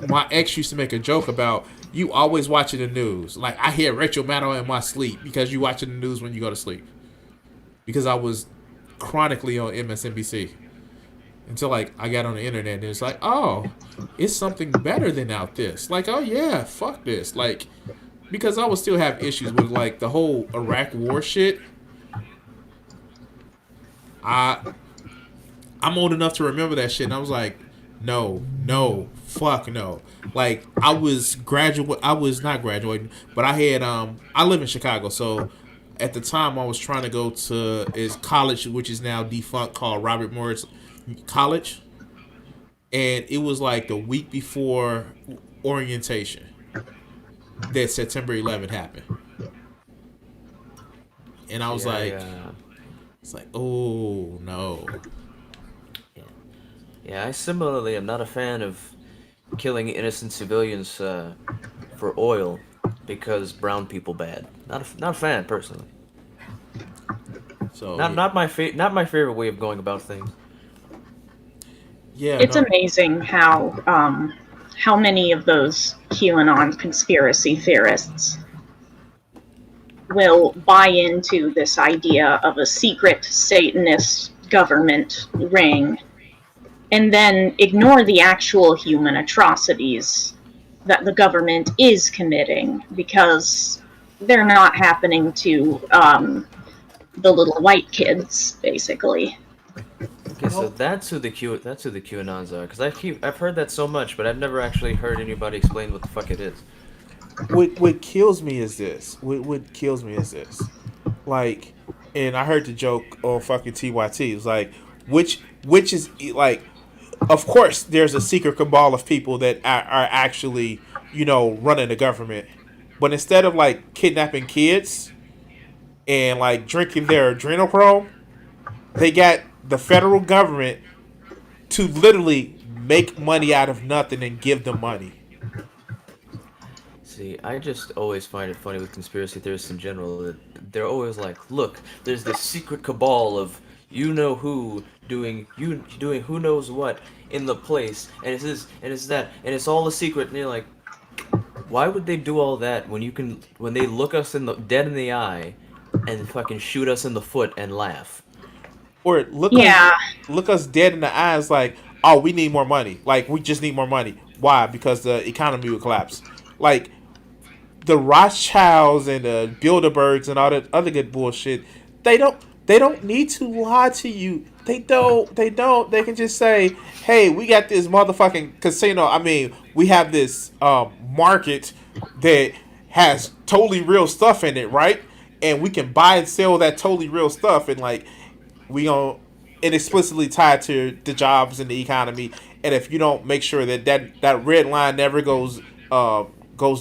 My ex used to make a joke about you always watching the news. Like I hear Rachel Maddow in my sleep because you watching the news when you go to sleep. Because I was chronically on MSNBC until like I got on the internet and it's like, oh, it's something better than out this. Like, oh yeah, fuck this. Like, because I would still have issues with like the whole Iraq war shit. I'm old enough to remember that shit, and I was like, no, fuck no. Like I was not graduating, but I had I live in Chicago, so at the time I was trying to go to is college, which is now defunct, called Robert Morris College, and it was like the week before orientation that September 11th happened, and I was like, it's like, oh no. Yeah, I similarly am not a fan of killing innocent civilians for oil because brown people bad. Not a fan personally. So Not my favorite way of going about things. yeah, It's no. amazing how many of those QAnon conspiracy theorists will buy into this idea of a secret Satanist government ring and then ignore the actual human atrocities that the government is committing because they're not happening to the little white kids, basically. Okay, so that's who the QAnons are. Because I've heard that so much, but I've never actually heard anybody explain what the fuck it is. What kills me is this. What kills me is this. Like, and I heard the joke on fucking TYT. It was like, which is like, of course, there's a secret cabal of people that are actually, running the government. But instead of like kidnapping kids and like drinking their adrenochrome, they got the federal government to literally make money out of nothing and give them money. See, I just always find it funny with conspiracy theorists in general that they're always like, look, there's this secret cabal of you know who doing who knows what in the place, and it's this and it's that, and it's all a secret. And you're like, why would they do all that when they look us dead in the eye and fucking shoot us in the foot and laugh? Or look us dead in the eyes like, oh, we need more money. Like, we just need more money. Why? Because the economy will collapse. Like, the Rothschilds and the Bilderbergs and all that other good bullshit, they don't need to lie to you. They don't. They can just say, hey, we got this motherfucking casino. I mean, we have this market that has totally real stuff in it, right? And we can buy and sell that totally real stuff, and like, we gonna inexplicably tied to the jobs and the economy. And if you don't make sure that red line never goes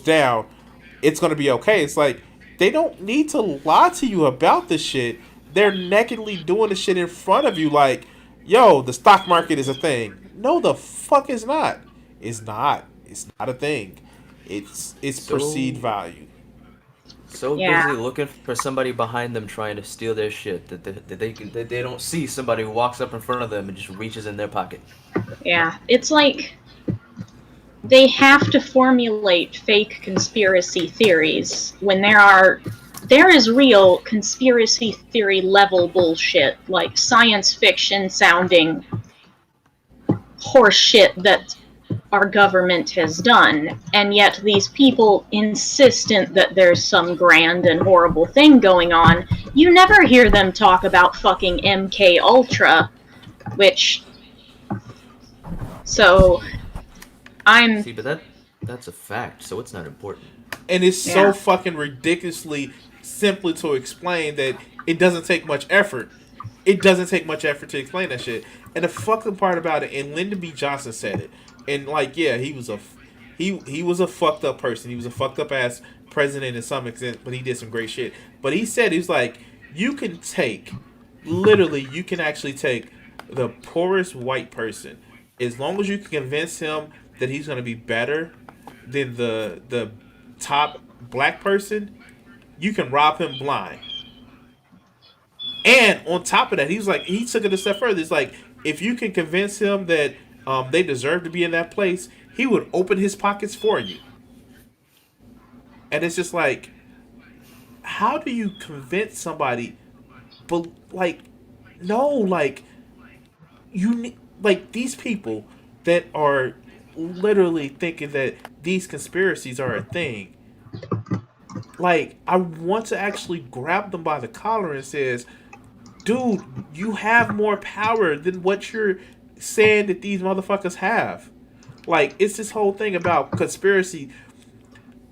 down, it's gonna be okay. It's like, they don't need to lie to you about this shit. They're nakedly doing the shit in front of you. Like, yo, the stock market is a thing. No, the fuck is not. It's not. It's not a thing. It's perceived value. So busy looking for somebody behind them trying to steal their shit that they don't see somebody who walks up in front of them and just reaches in their pocket. Yeah, it's like they have to formulate fake conspiracy theories when there is real conspiracy theory level bullshit, like science fiction sounding horse shit that our government has done, and yet these people insistent that there's some grand and horrible thing going on. You never hear them talk about fucking MK Ultra, which so I'm See, but that's a fact, so it's not important. And it's so yeah. fucking ridiculously simple to explain that it doesn't take much effort. It doesn't take much effort to explain that shit. And the fucking part about it, and Lyndon B. Johnson said it, and like, yeah, he was a fucked up person. He was a fucked up ass president in some extent, but he did some great shit. But he said, he was like, you can take, literally, you can actually take the poorest white person, as long as you can convince him that he's going to be better than the top black person, you can rob him blind. And on top of that, he's like, he took it a step further. It's like, if you can convince him that they deserve to be in that place, he would open his pockets for you. And it's just like, how do you convince somebody? But like, no, like like these people that are literally thinking that these conspiracies are a thing. Like, I want to actually grab them by the collar and says, dude, you have more power than what you're saying that these motherfuckers have. Like, it's this whole thing about conspiracy.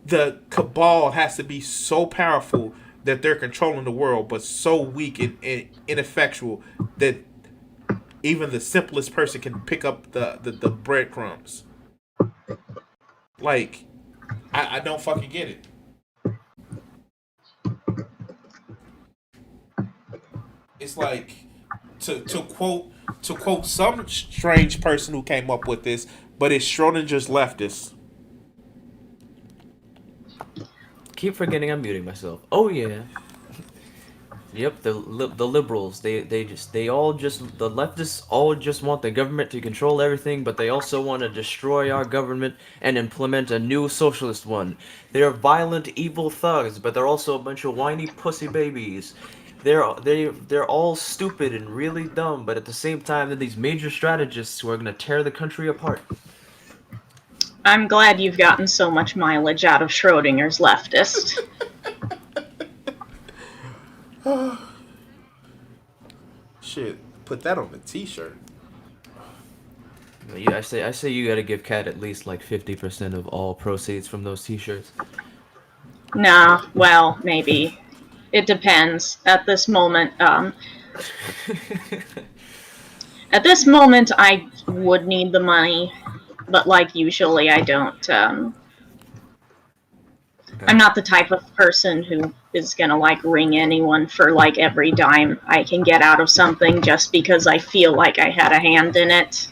The cabal has to be so powerful that they're controlling the world, but so weak and ineffectual that even the simplest person can pick up the breadcrumbs. Like, I don't fucking get it. It's like, to quote some strange person who came up with this, but it's Schrodinger's leftist. Keep forgetting I'm muting myself. Oh yeah. Yep, the liberals, the leftists all just want the government to control everything, but they also want to destroy our government and implement a new socialist one. They're violent, evil thugs, but they're also a bunch of whiny pussy babies. They're all stupid and really dumb, but at the same time, they're these major strategists who are gonna tear the country apart. I'm glad you've gotten so much mileage out of Schrodinger's leftist. Shit, put that on a t-shirt. Yeah, I say you gotta give Kat at least like 50% of all proceeds from those t-shirts. Nah, well, maybe. It depends. At this moment, I would need the money, but like usually I don't, I'm not the type of person who is gonna like ring anyone for like every dime I can get out of something just because I feel like I had a hand in it.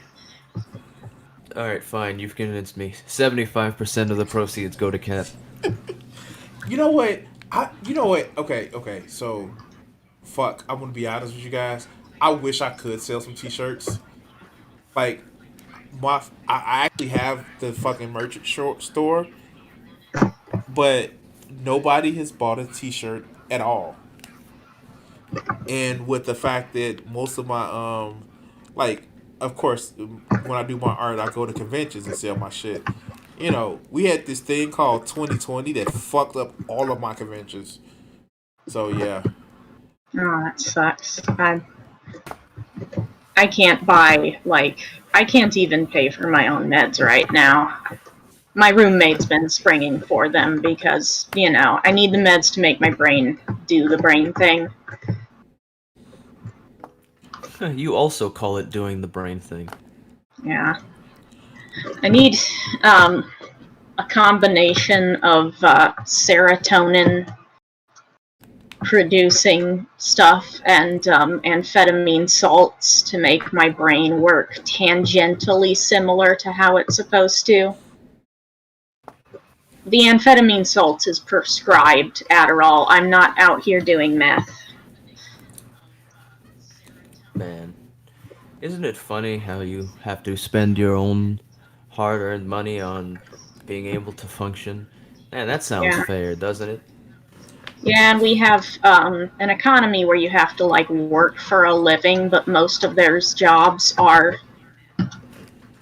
Alright, fine, you've convinced me. 75% of the proceeds go to Kat. You know what? Okay. So, fuck. I'm gonna be honest with you guys. I wish I could sell some t-shirts. Like, I actually have the fucking merchant store, but nobody has bought a t-shirt at all. And with the fact that most of my like, of course, when I do my art, I go to conventions and sell my shit. You know, we had this thing called 2020 that fucked up all of my conventions. So yeah. Oh, that sucks. I can't buy, like, I can't even pay for my own meds right now. My roommate's been springing for them because, you know, I need the meds to make my brain do the brain thing. You also call it doing the brain thing. Yeah. I need a combination of serotonin producing stuff and amphetamine salts to make my brain work tangentially similar to how it's supposed to. The amphetamine salts is prescribed Adderall. I'm not out here doing meth. Man. Isn't it funny how you have to spend your own hard-earned money on being able to function? Man, that sounds Yeah. fair, doesn't it? Yeah, and we have an economy where you have to like work for a living, but most of their jobs are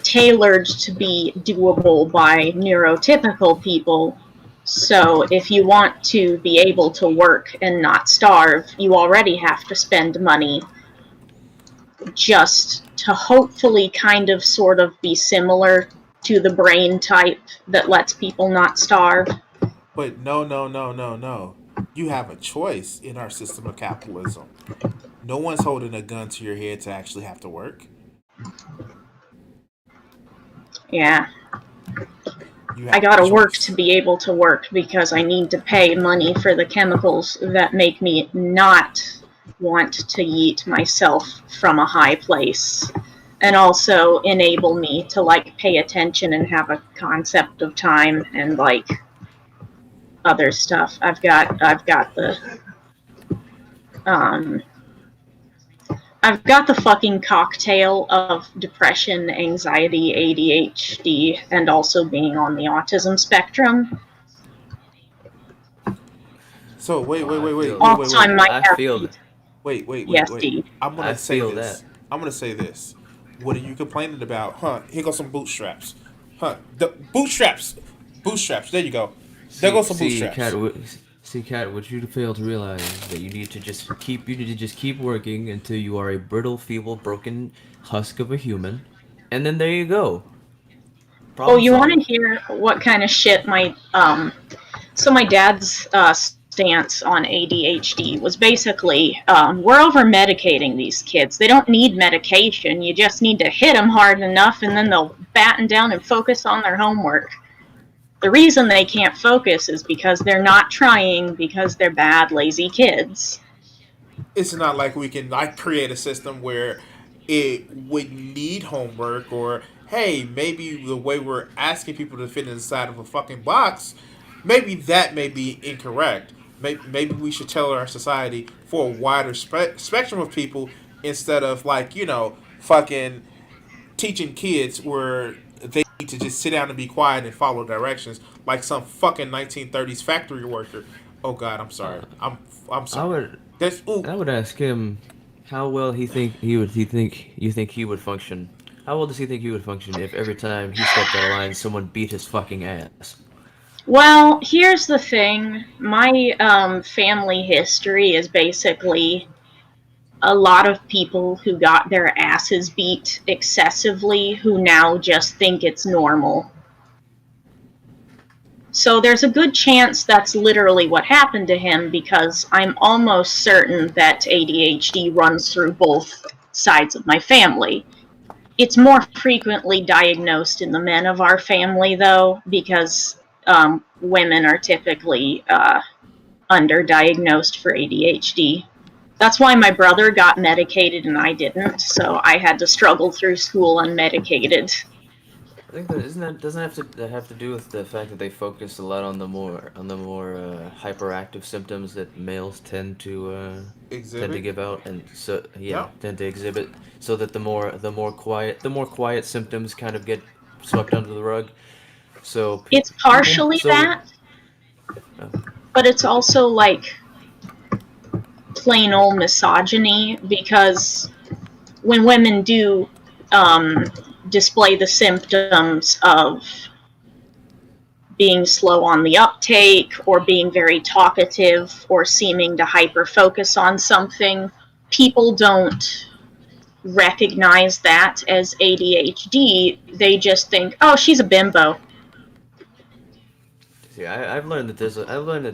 tailored to be doable by neurotypical people. So if you want to be able to work and not starve, you already have to spend money just to hopefully kind of sort of be similar to the brain type that lets people not starve. But no, no, no, no, no. You have a choice in our system of capitalism. No one's holding a gun to your head to actually have to work. Yeah. You I have a gotta work to choice. be able to work because I need to pay money for the chemicals that make me not want to yeet myself from a high place and also enable me to like pay attention and have a concept of time and like other stuff. Um I've got the fucking cocktail of depression, anxiety, ADHD, and also being on the autism spectrum. So wait, wait, I wait, wait, feel wait, that. wait, Also, I wait, might I have feel that. wait, wait, wait, wait. PTSD. I'm I gonna say feel that. this. I'm gonna say this. What are you complaining about? Huh? Here goes some bootstraps. Huh? The bootstraps. Bootstraps. There you go. There See, goes some see, Cat. bootstraps. See, Cat. What you fail to realize is that you need to just keep. You need to just keep working until you are a brittle, feeble, broken husk of a human, and then there you go. Oh, Problem you want to solved. hear what kind of shit my so my dad's stance on ADHD was basically we're over medicating these kids. They don't need medication. You just need to hit them hard enough, and then they'll batten down and focus on their homework. The reason they can't focus is because they're not trying because they're bad, lazy kids. It's not like we can like create a system where it would need homework or hey, maybe the way we're asking people to fit inside of a fucking box, maybe that may be incorrect. Maybe we should tailor our society for a wider spectrum of people instead of like fucking teaching kids where they need to just sit down and be quiet and follow directions like some fucking 1930s factory worker. Oh God, I'm sorry. Uh, I'm I sorry. would. That's ooh. I would ask him how well he think you think he would function. How well does he think he would function if every time he stepped out of line, someone beat his fucking ass? Well, here's the thing. My family history is basically a lot of people who got their asses beat excessively who now just think it's normal. So there's a good chance that's literally what happened to him because I'm almost certain that ADHD runs through both sides of my family. It's more frequently diagnosed in the men of our family, though, because women are typically underdiagnosed for ADHD. That's why my brother got medicated and I didn't, so I had to struggle through school unmedicated. I think that isn't that doesn't have to do with the fact that they focus a lot on the more hyperactive symptoms that males tend to Exhibit. give out, and so yeah, No. tend to exhibit, so that the more quiet symptoms kind of get swept under the rug. So It's people partially so that, but it's also like plain old misogyny because when women do um, display the symptoms of being slow on the uptake or being very talkative or seeming to hyper focus on something, people don't recognize that as ADHD. They just think, oh, she's a bimbo. see, I've learned that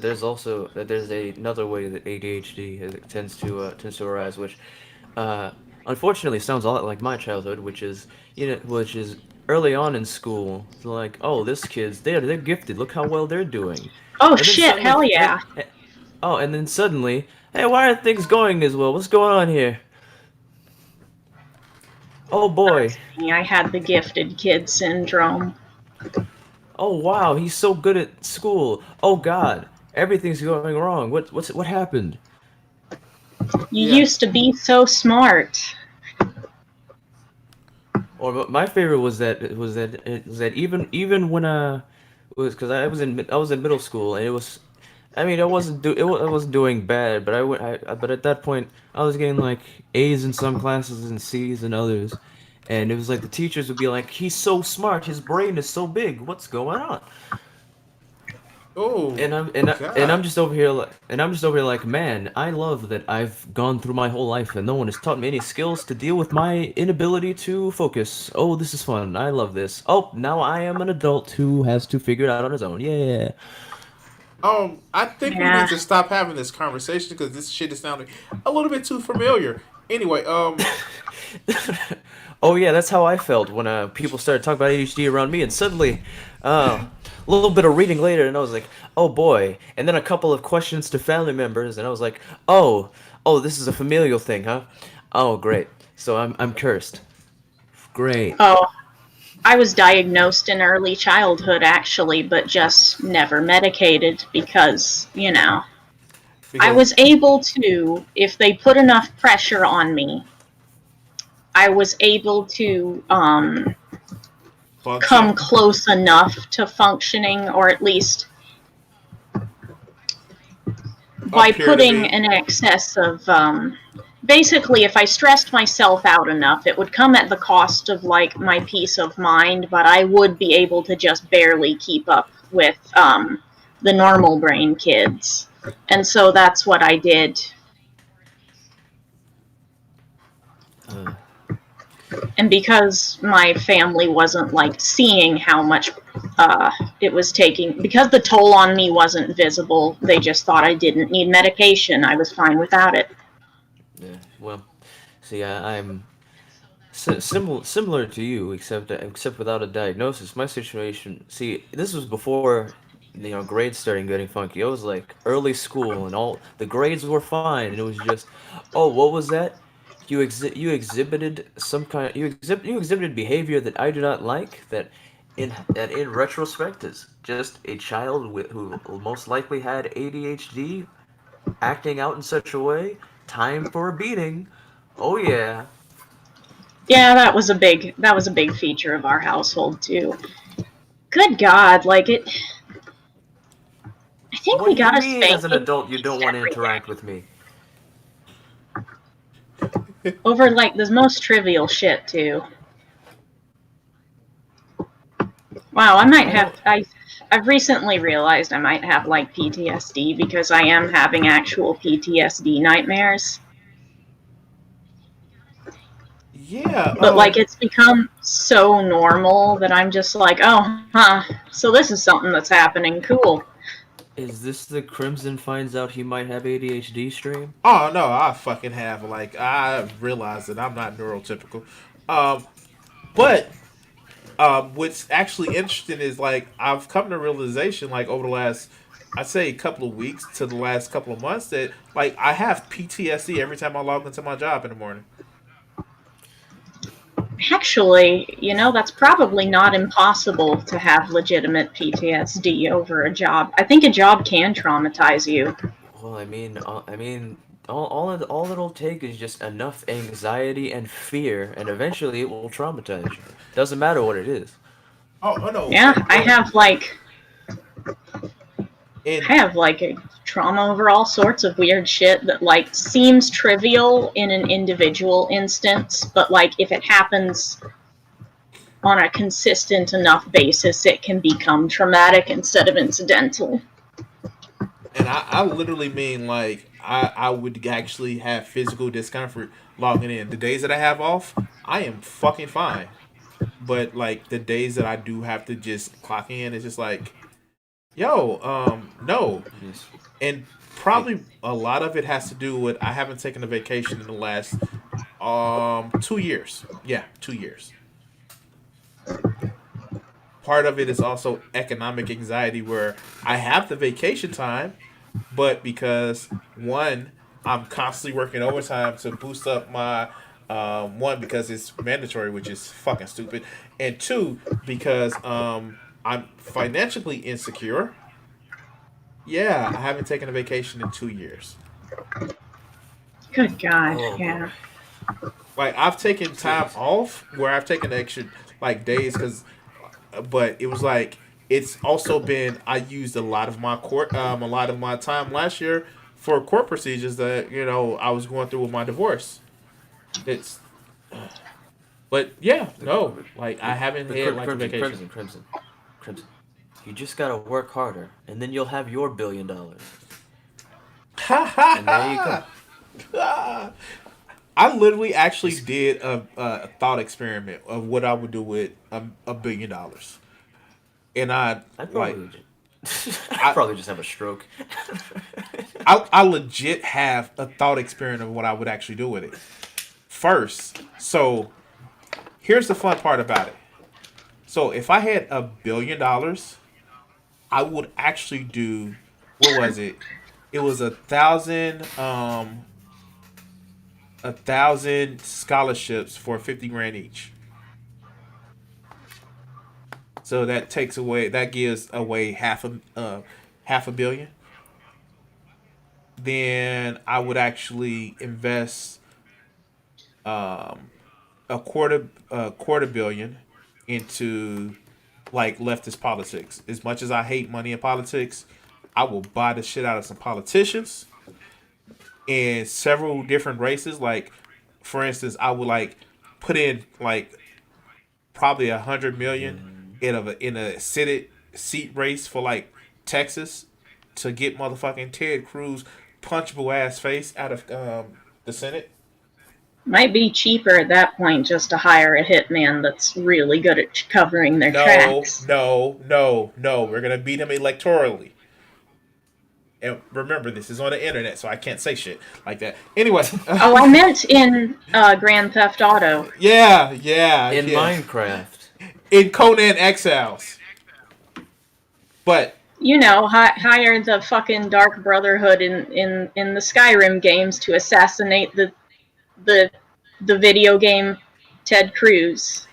there's also that there's another way that ADHD tends to arise, which uh, unfortunately sounds a lot like my childhood, which is early on in school, like, oh, this kid's they're gifted. Look how well they're doing, Oh and then shit, suddenly, hell yeah. and then suddenly, hey, why aren't things going as well? What's going on here? Oh boy, I had the gifted kid syndrome. oh wow, he's so good at school. Oh God, everything's going wrong. What happened? You Yeah. used to be so smart. Or my favorite was that even when it was because I was in middle school and it was. I mean, I wasn't doing bad, but but at that point I was getting like A's in some classes and C's in others, and it was like the teachers would be like, "He's so smart, his brain is so big. What's going on?" Oh And I'm God. just over here like, man, I love that I've gone through my whole life and no one has taught me any skills to deal with my inability to focus. Oh, this is fun. I love this. Oh, now I am an adult who has to figure it out on his own. Yeah. I think we need Yeah. to stop having this conversation because this shit is sounding a little bit too familiar. Anyway, Oh yeah, that's how I felt when people started talking about ADHD around me, and suddenly, a little bit of reading later, and I was like, oh boy. And then a couple of questions to family members, and I was like, oh, this is a familial thing, huh? Oh great. So I'm cursed. Great. Oh, I was diagnosed in early childhood, actually, but just never medicated because, I because was able to, if they put enough pressure on me, I was able to come function close enough to functioning, or at least by appear to putting be. an excess of basically, if I stressed myself out enough, it would come at the cost of like my peace of mind, but I would be able to just barely keep up with the normal brain kids. And so that's what I did. Uh, And because my family wasn't like seeing how much it was taking, because the toll on me wasn't visible, they just thought I didn't need medication. I was fine without it. yeah. Well, see, I'm similar to you, except without a diagnosis. My situation, see, this was before grades started getting funky. I was like early school, and all the grades were fine, and it was just, oh, what was that? You exhibited some kind you exhibited behavior that I do not like. That in retrospect is just a child who most likely had ADHD acting out in such a way. Time for a beating. Oh yeah. Yeah, that was a big feature of our household too. Good God, like it. I think What we do you got a mean, as an spanking adult, you at least don't want to every interact day with me? over like the most trivial shit too. Wow, I might I have don't. I've recently realized I might have like PTSD because I am having actual PTSD nightmares. Yeah. But like it's become so normal that I'm just like, oh, huh. So this is something that's happening. Cool. Is this the Crimson finds out he might have ADHD stream? Oh no, I fucking have like I realize that I'm not neurotypical. Um, but what's actually interesting is like I've come to realization like over the last I'd say a couple of weeks to the last couple of months that like I have PTSD every time I log into my job in the morning. Actually, that's probably not impossible to have legitimate PTSD over a job. I think a job can traumatize you. Well, all it'll take is just enough anxiety and fear, and eventually it will traumatize you. Doesn't matter what it is. Oh no, Yeah, I and have like and I have like a trauma over all sorts of weird shit that like seems trivial in an individual instance, but like if it happens on a consistent enough basis, it can become traumatic instead of incidental. I literally mean like I would actually have physical discomfort logging in. The days that I have off, I am fucking fine. But like the days that I do have to just clock in, it's just like, yo, no. Yes. And It, probably a lot of it has to do with I haven't taken a vacation in the last 2 years. Yeah, 2 years. Part of it is also economic anxiety where I have the vacation time, but because one, I'm constantly working overtime to boost up my one because it's mandatory, which is fucking stupid, and two because I'm financially insecure. Yeah, I haven't taken a vacation in 2 years. Good God, oh boy. yeah. Like I've taken time off where I've taken extra like days because, but it was like it's also been I used a lot of my time last year for court procedures that I was going through with my divorce. It's but yeah, The, no, like I haven't the had like a crimson, vacation. crimson, crimson, crimson. You just gotta work harder, and then you'll have your $1 billion. Ha ha And there you go. ha! Ah. I literally actually Just did a thought experiment of what I would do with $1 billion, and I'd like probably I'd I probably just have a stroke. I legit have a thought experiment of what I would actually do with it. First, so here's the fun part about it. So if I had $1 billion, I would actually do what was it? It was 1,000 scholarships for 50 grand each. So that gives away half a billion. Then I would actually invest um, a quarter billion into like leftist politics. As much as I hate money in politics, I will buy the shit out of some politicians in several different races. Like, for instance, I would like put in like probably 100 million in a Senate seat race for like Texas to get motherfucking Ted Cruz punchable ass face out of the Senate. Might be cheaper at that point just to hire a hitman that's really good at covering their No, tracks. no, no, no. We're gonna beat him electorally. And remember, this is on the internet, so I can't say shit like that. Anyway, Oh, I meant in Grand Theft Auto. yeah, yeah, In yeah. Minecraft. In Conan Exiles, but You know, hire the fucking Dark Brotherhood in the Skyrim games to assassinate the the video game Ted Cruz,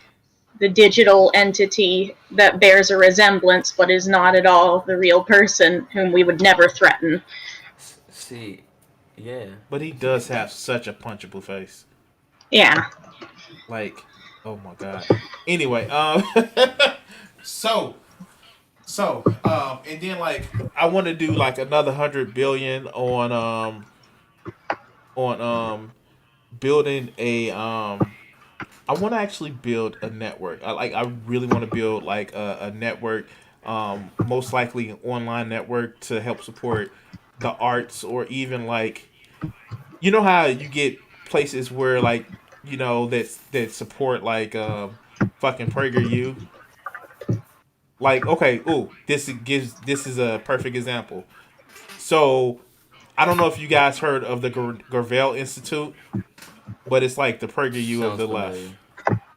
the digital entity that bears a resemblance but is not at all the real person whom we would never threaten. See, yeah. but he does have such a punchable face. Yeah. Like, oh my god. Anyway, so and then like I want to do like another 100 billion on building a I want to actually build a network. I really want to build like a network, most likely an online network to help support the arts or even like how you get places where like that support like fucking PragerU. Like okay, ooh, this is a perfect example. So I don't know if you guys heard of the Gravel Institute, but it's like the PragerU of Sounds the left. familiar.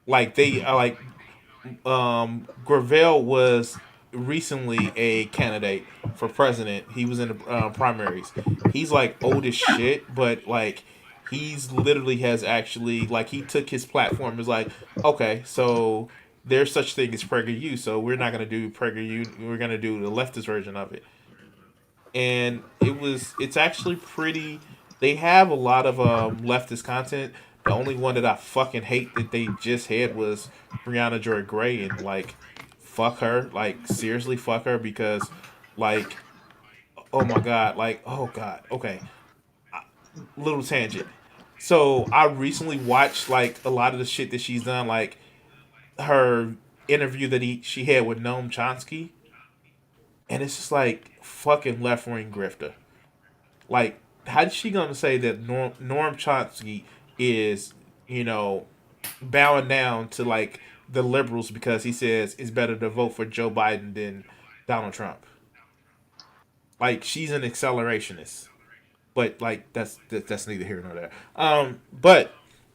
Like they are like Gravel was recently a candidate for president. He was in the primaries. He's like old as shit, but like he's literally has actually like he took his platform as like okay, so there's such thing as PragerU, so we're not gonna do PragerU. We're gonna do the leftist version of it, and it's actually pretty. They have a lot of leftist content. The only one that I fucking hate that they just had was Brianna Joy Gray, and like fuck her, like seriously fuck her because like oh my god, like oh god, okay, little tangent. So I recently watched like a lot of the shit that she's done, like her interview that she had with Noam Chomsky, and it's just like fucking left wing grifter. Like, how's she gonna say that Norm Chomsky is, you know, bowing down to like the liberals because he says it's better to vote for Joe Biden than Donald Trump? Like, she's an accelerationist, but like that's neither here nor there. But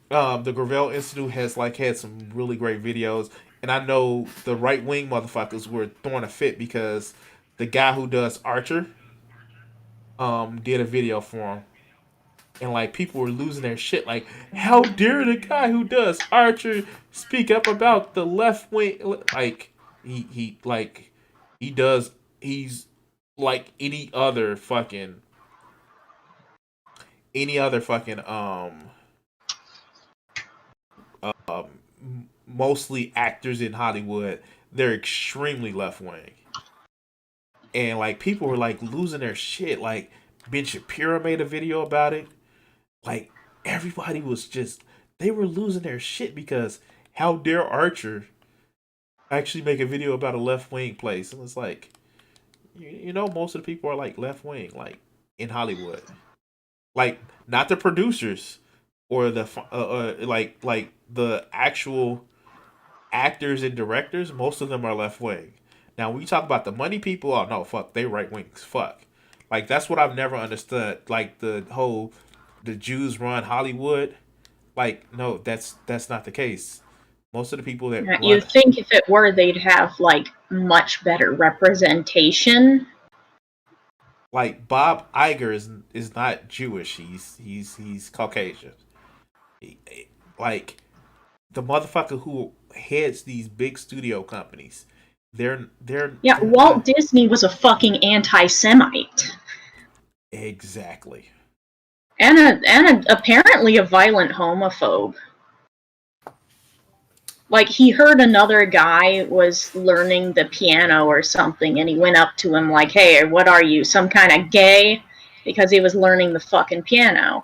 the Gravel Institute has like had some really great videos, and I know the right wing motherfuckers were throwing a fit because the guy who does Archer did a video for him, and like people were losing their shit. Like, how dare the guy who does Archer speak up about the left wing? Like, he does. He's like any other fucking mostly actors in Hollywood, they're extremely left wing, and like people were like losing their shit. Like Ben Shapiro made a video about it. Like everybody was just they were losing their shit because how dare Archer actually make a video about a left wing place? And it's like you know most of the people are like left wing, like in Hollywood, like not the producers or the like the actual actors and directors. Most of them are left wing. Now when you talk about the money people, oh no, fuck, they right wings. Fuck. Like that's what I've never understood. Like the whole the Jews run Hollywood. Like no, that's not the case. Most of the people that run You'd think if it were, they'd have, like, much better representation. like Bob Iger is not Jewish. He's Caucasian. Like the motherfucker who heads these big studio companies. Yeah, they're Walt not Disney was a fucking anti-Semite. exactly. And apparently a violent homophobe. Like, he heard another guy was learning the piano or something, and he went up to him like, hey, what are you, some kind of gay? Because he was learning the fucking piano.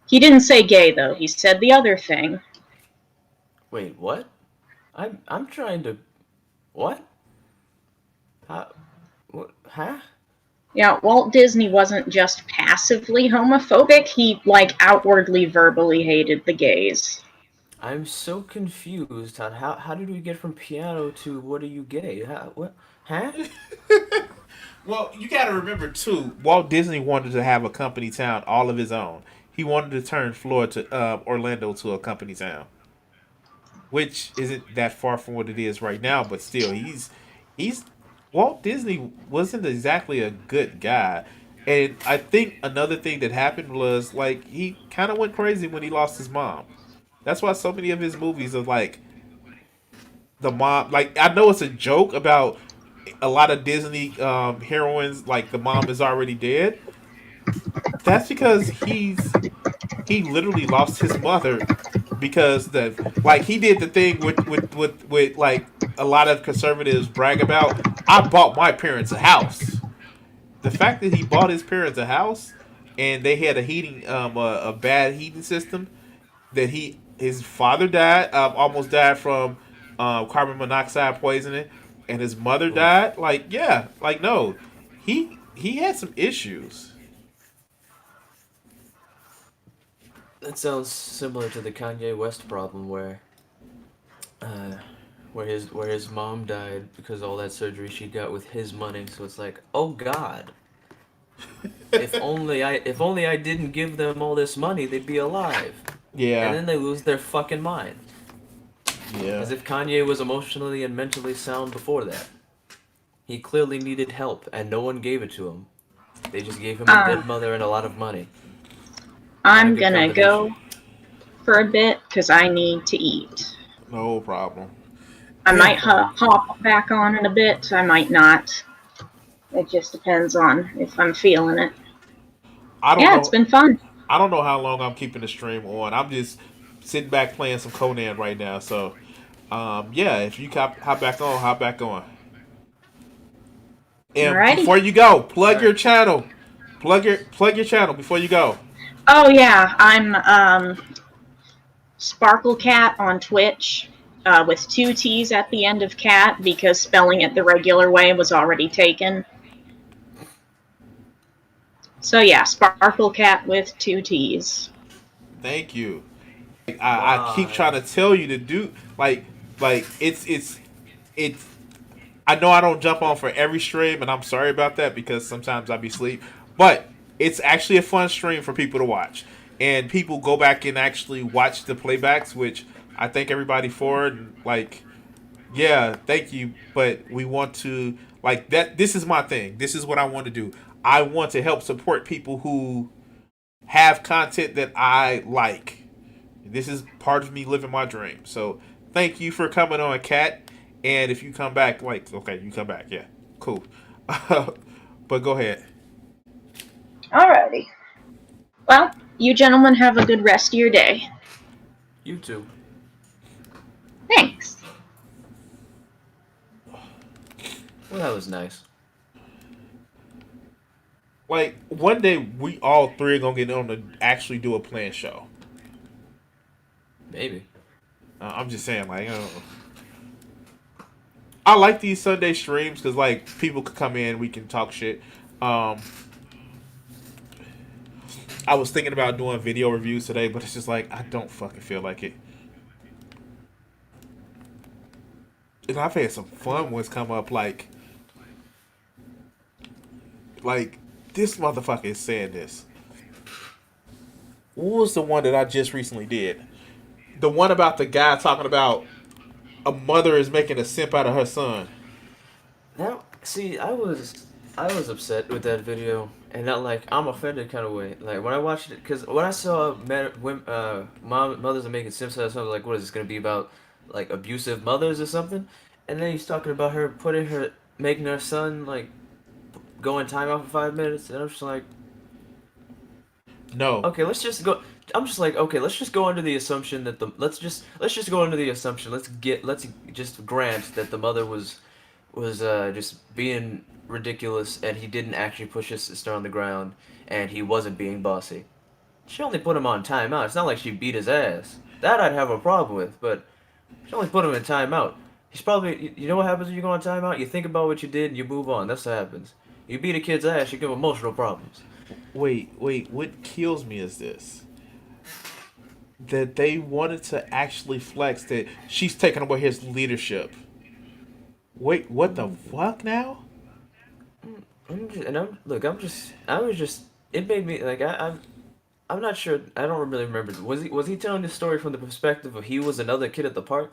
He didn't say gay, though. He said the other thing. Wait, what? I'm trying to. What? How? What? Huh? Yeah, Walt Disney wasn't just passively homophobic, he, like, outwardly verbally hated the gays. I'm so confused on how did we get from piano to what are you gay? How, what? Huh? Well, you got to remember too. Walt Disney wanted to have a company town all of his own. He wanted to turn Florida to Orlando to a company town, which isn't that far from what it is right now. But still, he's Walt Disney wasn't exactly a good guy, and I think another thing that happened was like he kind of went crazy when he lost his mom. That's why so many of his movies are like the mom. Like I know it's a joke about a lot of Disney heroines, like the mom is already dead. That's because he literally lost his mother because the like he did the thing with like a lot of conservatives brag about. I bought my parents a house. The fact that he bought his parents a house and they had a heating a bad heating system that his father died almost died from carbon monoxide poisoning and his mother Oof. died like yeah like no he had some issues. That sounds similar to the Kanye West problem uh, where his mom died because all that surgery she got with his money. So it's like, oh God, if only I didn't give them all this money, they'd be alive. And Yeah, then they lose their fucking mind. yeah. As if Kanye was emotionally and mentally sound before that. He clearly needed help, and no one gave it to him. They just gave him a Um, dead mother and a lot of money. Not a I'm good gonna combination. go for a bit, because I need to eat. No problem. I Yeah, might hop back on in a bit, I might not. It just depends on if I'm feeling it. I don't Yeah, it's know. been fun. I don't know how long I'm keeping the stream on. I'm just sitting back playing some Conan right now. So, yeah, if you hop back on, hop back on. And Alrighty. before you go, plug your Alright. channel. Plug your channel before you go. Oh yeah, I'm Sparkle Cat on Twitch, with two T's at the end of cat because spelling it the regular way was already taken. So yeah, Sparkle Cat with two T's. Thank you. I keep trying Why? to tell you to do like it's. I know I don't jump on for every stream, and I'm sorry about that because sometimes I be asleep. But it's actually a fun stream for people to watch, and people go back and actually watch the playbacks, which I thank everybody for. And like, yeah, thank you. But we want to like that. This is my thing. This is what I want to do. I want to help support people who have content that I like. This is part of me living my dream. So thank you for coming on, Kat. And if you come back, like, okay, you come back. Yeah, cool. But go ahead. Alrighty. Well, you gentlemen have a good rest of your day. You too. Thanks. Well, that was nice. Like one day we all three are gonna get on to actually do a planned show. Maybe. I'm just saying, like, I like these Sunday streams because like people could come in, we can talk shit. Um, I was thinking about doing video reviews today, but it's just like I don't fucking feel like it. And I've had some fun ones come up, like this motherfucker is saying this. What was the one that I just recently did? The one about the guy talking about a mother is making a simp out of her son. Now, see, I was upset with that video, and not like I'm offended kind of way. Like when I watched it, because when I saw mothers are making simps out of something, like what is this gonna be about, like abusive mothers or something? And then he's talking about her making her son like go in timeout for 5 minutes, and I'm just like, No, okay, let's just go. I'm just like, okay, let's just go under the assumption that let's just go under the assumption. Let's just grant that the mother was just being ridiculous and he didn't actually push his sister on the ground and he wasn't being bossy. She only put him on timeout. It's not like she beat his ass. That I'd have a problem with, but she only put him in timeout. He's probably, you know what happens when you go on timeout? You think about what you did and you move on. That's what happens. You beat a kid's ass, you give him emotional problems. wait. What kills me is this: that they wanted to actually flex that she's taking away his leadership. Wait, what the fuck now? I was just, it made me, like, I'm not sure, I don't really remember. Was he telling the story from the perspective of he was another kid at the park?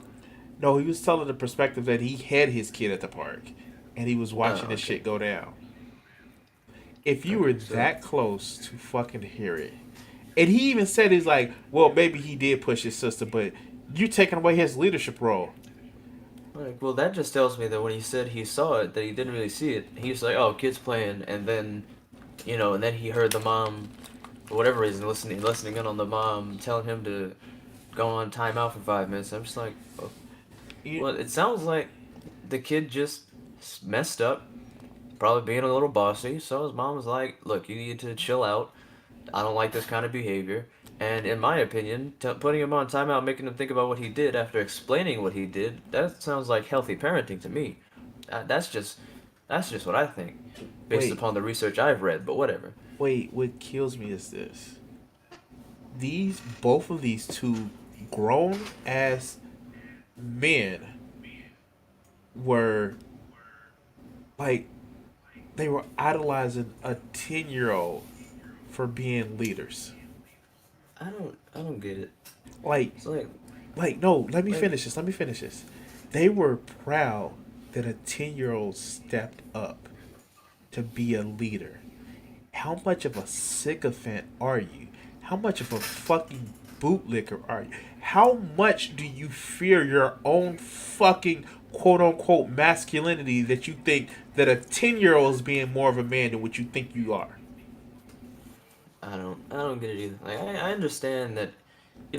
No, he was telling the perspective that he had his kid at the park, and he was watching Oh, this okay. shit go down. If you were Okay, so, that close to fucking hear it, and he even said he's like, well, maybe he did push his sister, but you taking away his leadership role. like, well, that just tells me that when he said he saw it, that he didn't really see it. He was like, oh, kids playing, and then, and then he heard the mom, for whatever reason, listening in on the mom telling him to go on timeout for 5 minutes. I'm just like, oh, You, well, it sounds like the kid just messed up, probably being a little bossy. So his mom was like, look, you need to chill out. I don't like this kind of behavior. And in my opinion, putting him on timeout, making him think about what he did after explaining what he did, that sounds like healthy parenting to me. That's just what I think, based wait, upon the research I've read. But whatever. wait. What kills me is this: both of these two grown ass men were like they were idolizing a 10-year-old for being leaders. I don't get it. Like, It's like, no, let me like, finish this. Let me finish this. They were proud that a 10-year-old stepped up to be a leader. How much of a sycophant are you? How much of a fucking bootlicker are you? How much do you fear your own fucking quote unquote masculinity that you think that a 10-year-old is being more of a man than what you think you are? I don't get it either. Like, I understand that,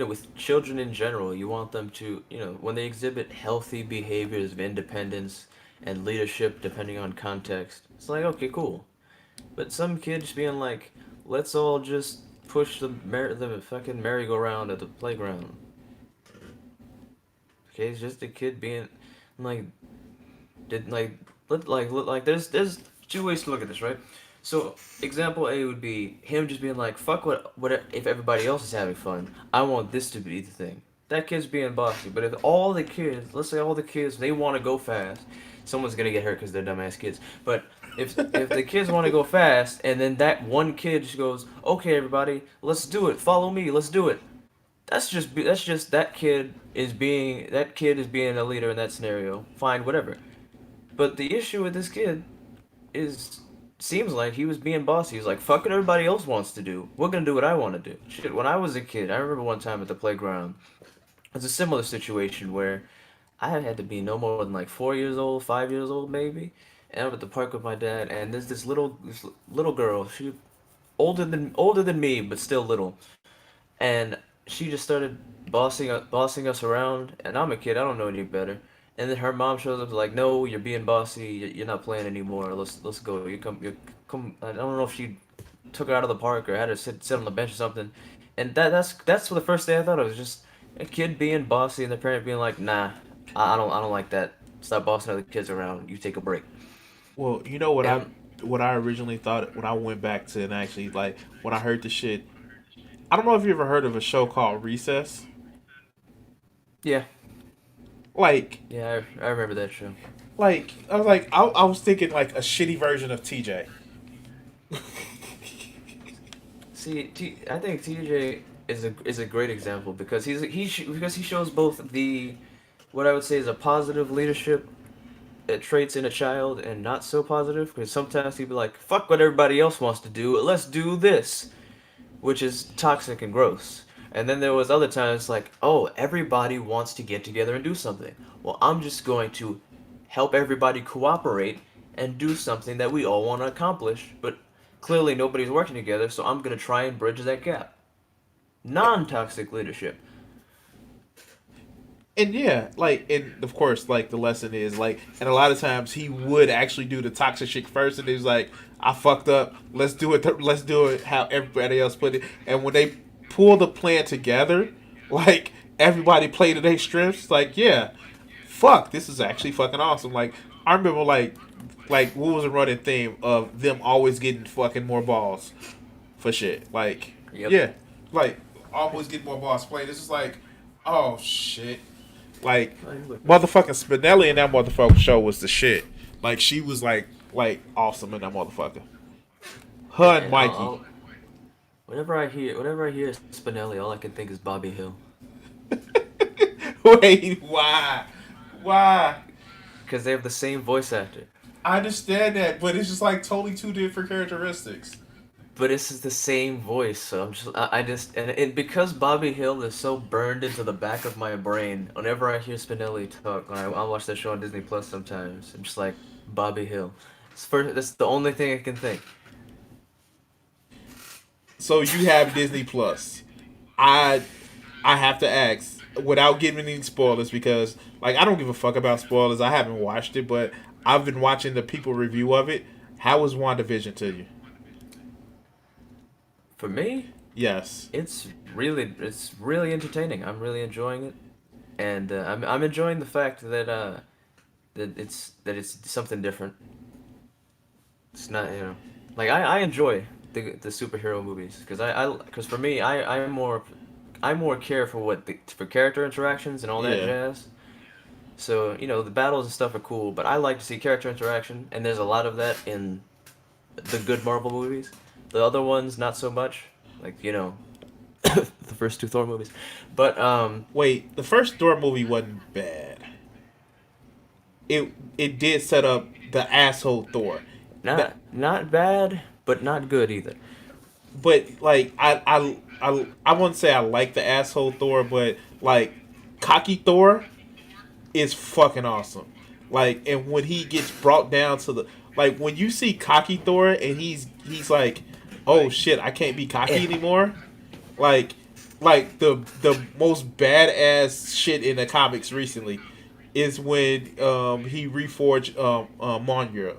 with children in general, you want them to, when they exhibit healthy behaviors of independence and leadership, depending on context, it's like, okay, cool. But some kids being like, let's all just push the fucking merry-go-round at the playground. Okay, it's just a kid being like, did like there's two ways to look at this, right? So example A would be him just being like, fuck what if everybody else is having fun, I want this to be the thing. That kid's being bossy. But if all the kids, let's say all the kids, they want to go fast, someone's gonna get hurt because they're dumbass kids. But if the kids want to go fast, and then that one kid just goes, okay, everybody, let's do it, follow me, let's do it. That's just that kid is being a leader in that scenario. Fine, whatever. But the issue with this kid is seems like he was being bossy. He's like, fuck what everybody else wants to do. We're gonna do what I want to do. Shit, when I was a kid, I remember one time at the playground, it was a similar situation where I had to be no more than like 4 years old, 5 years old maybe, and I'm at the park with my dad, and there's this little girl. She older than me, but still little, and she just started bossing us around, and I'm a kid, I don't know any better. And then her mom shows up like, no, you're being bossy, you're not playing anymore. Let's go. You come. I don't know if she took her out of the park or had her sit on the bench or something. And that's the first day I thought it was just a kid being bossy and the parent being like, nah, I don't like that. Stop bossing other kids around. You take a break. Well, you know what And I originally thought when I went back to and actually like when I heard the shit. I don't know if you ever heard of a show called Recess. yeah, Like yeah, I remember that show. I was thinking like a shitty version of TJ. See, I think TJ is a great example because because he shows both the what I would say is a positive leadership traits in a child and not so positive because sometimes he'd be like, "Fuck what everybody else wants to do, let's do this," which is toxic and gross. And then there was other times like, "Oh, everybody wants to get together and do something. Well, I'm just going to help everybody cooperate and do something that we all want to accomplish, but clearly nobody's working together, so I'm going to try and bridge that gap." Non-toxic leadership. And yeah, like, and of course, like the lesson is like, and a lot of times he would actually do the toxic shit first, and he's like, "I fucked up. Let's do it. Let's do it how everybody else put it." And when they pull the plan together, like everybody played to their strengths. Like, yeah, fuck, this is actually fucking awesome. Like, I remember like what was a running theme of them always getting fucking more balls for shit. Like, Yep. yeah, like always getting more balls played. This is like, oh shit. Like motherfucking Spinelli in that motherfucking show was the shit. Like she was like awesome in that motherfucker. Her and Mikey. Whenever I hear Spinelli, all I can think is Bobby Hill. Wait, why? Why? Because they have the same voice actor. I understand that, but it's just like totally two different characteristics. But it's the same voice, so I just and because Bobby Hill is so burned into the back of my brain. Whenever I hear Spinelli talk, when I watch that show on Disney Plus, sometimes I'm just like Bobby Hill. That's the only thing I can think. So you have Disney Plus. I have to ask without giving any spoilers because like I don't give a fuck about spoilers. I haven't watched it, but I've been watching the people review of it. How was WandaVision to you? For me, Yes. it's really entertaining. I'm really enjoying it, and I'm enjoying the fact that it's something different. It's not like I enjoy the superhero movies because for me I more care for for character interactions and all that Yeah. jazz. So the battles and stuff are cool, but I like to see character interaction, and there's a lot of that in the good Marvel movies. The other ones, not so much. Like, the first two Thor movies. But, Wait, the first Thor movie wasn't bad. It did set up the asshole Thor. not bad, but not good either. But like I wouldn't say I like the asshole Thor, but like cocky Thor is fucking awesome. Like, and when he gets brought down to the like when you see cocky Thor and he's like, oh shit, I can't be cocky anymore. Like the most badass shit in the comics recently is when he reforged Mjolnir.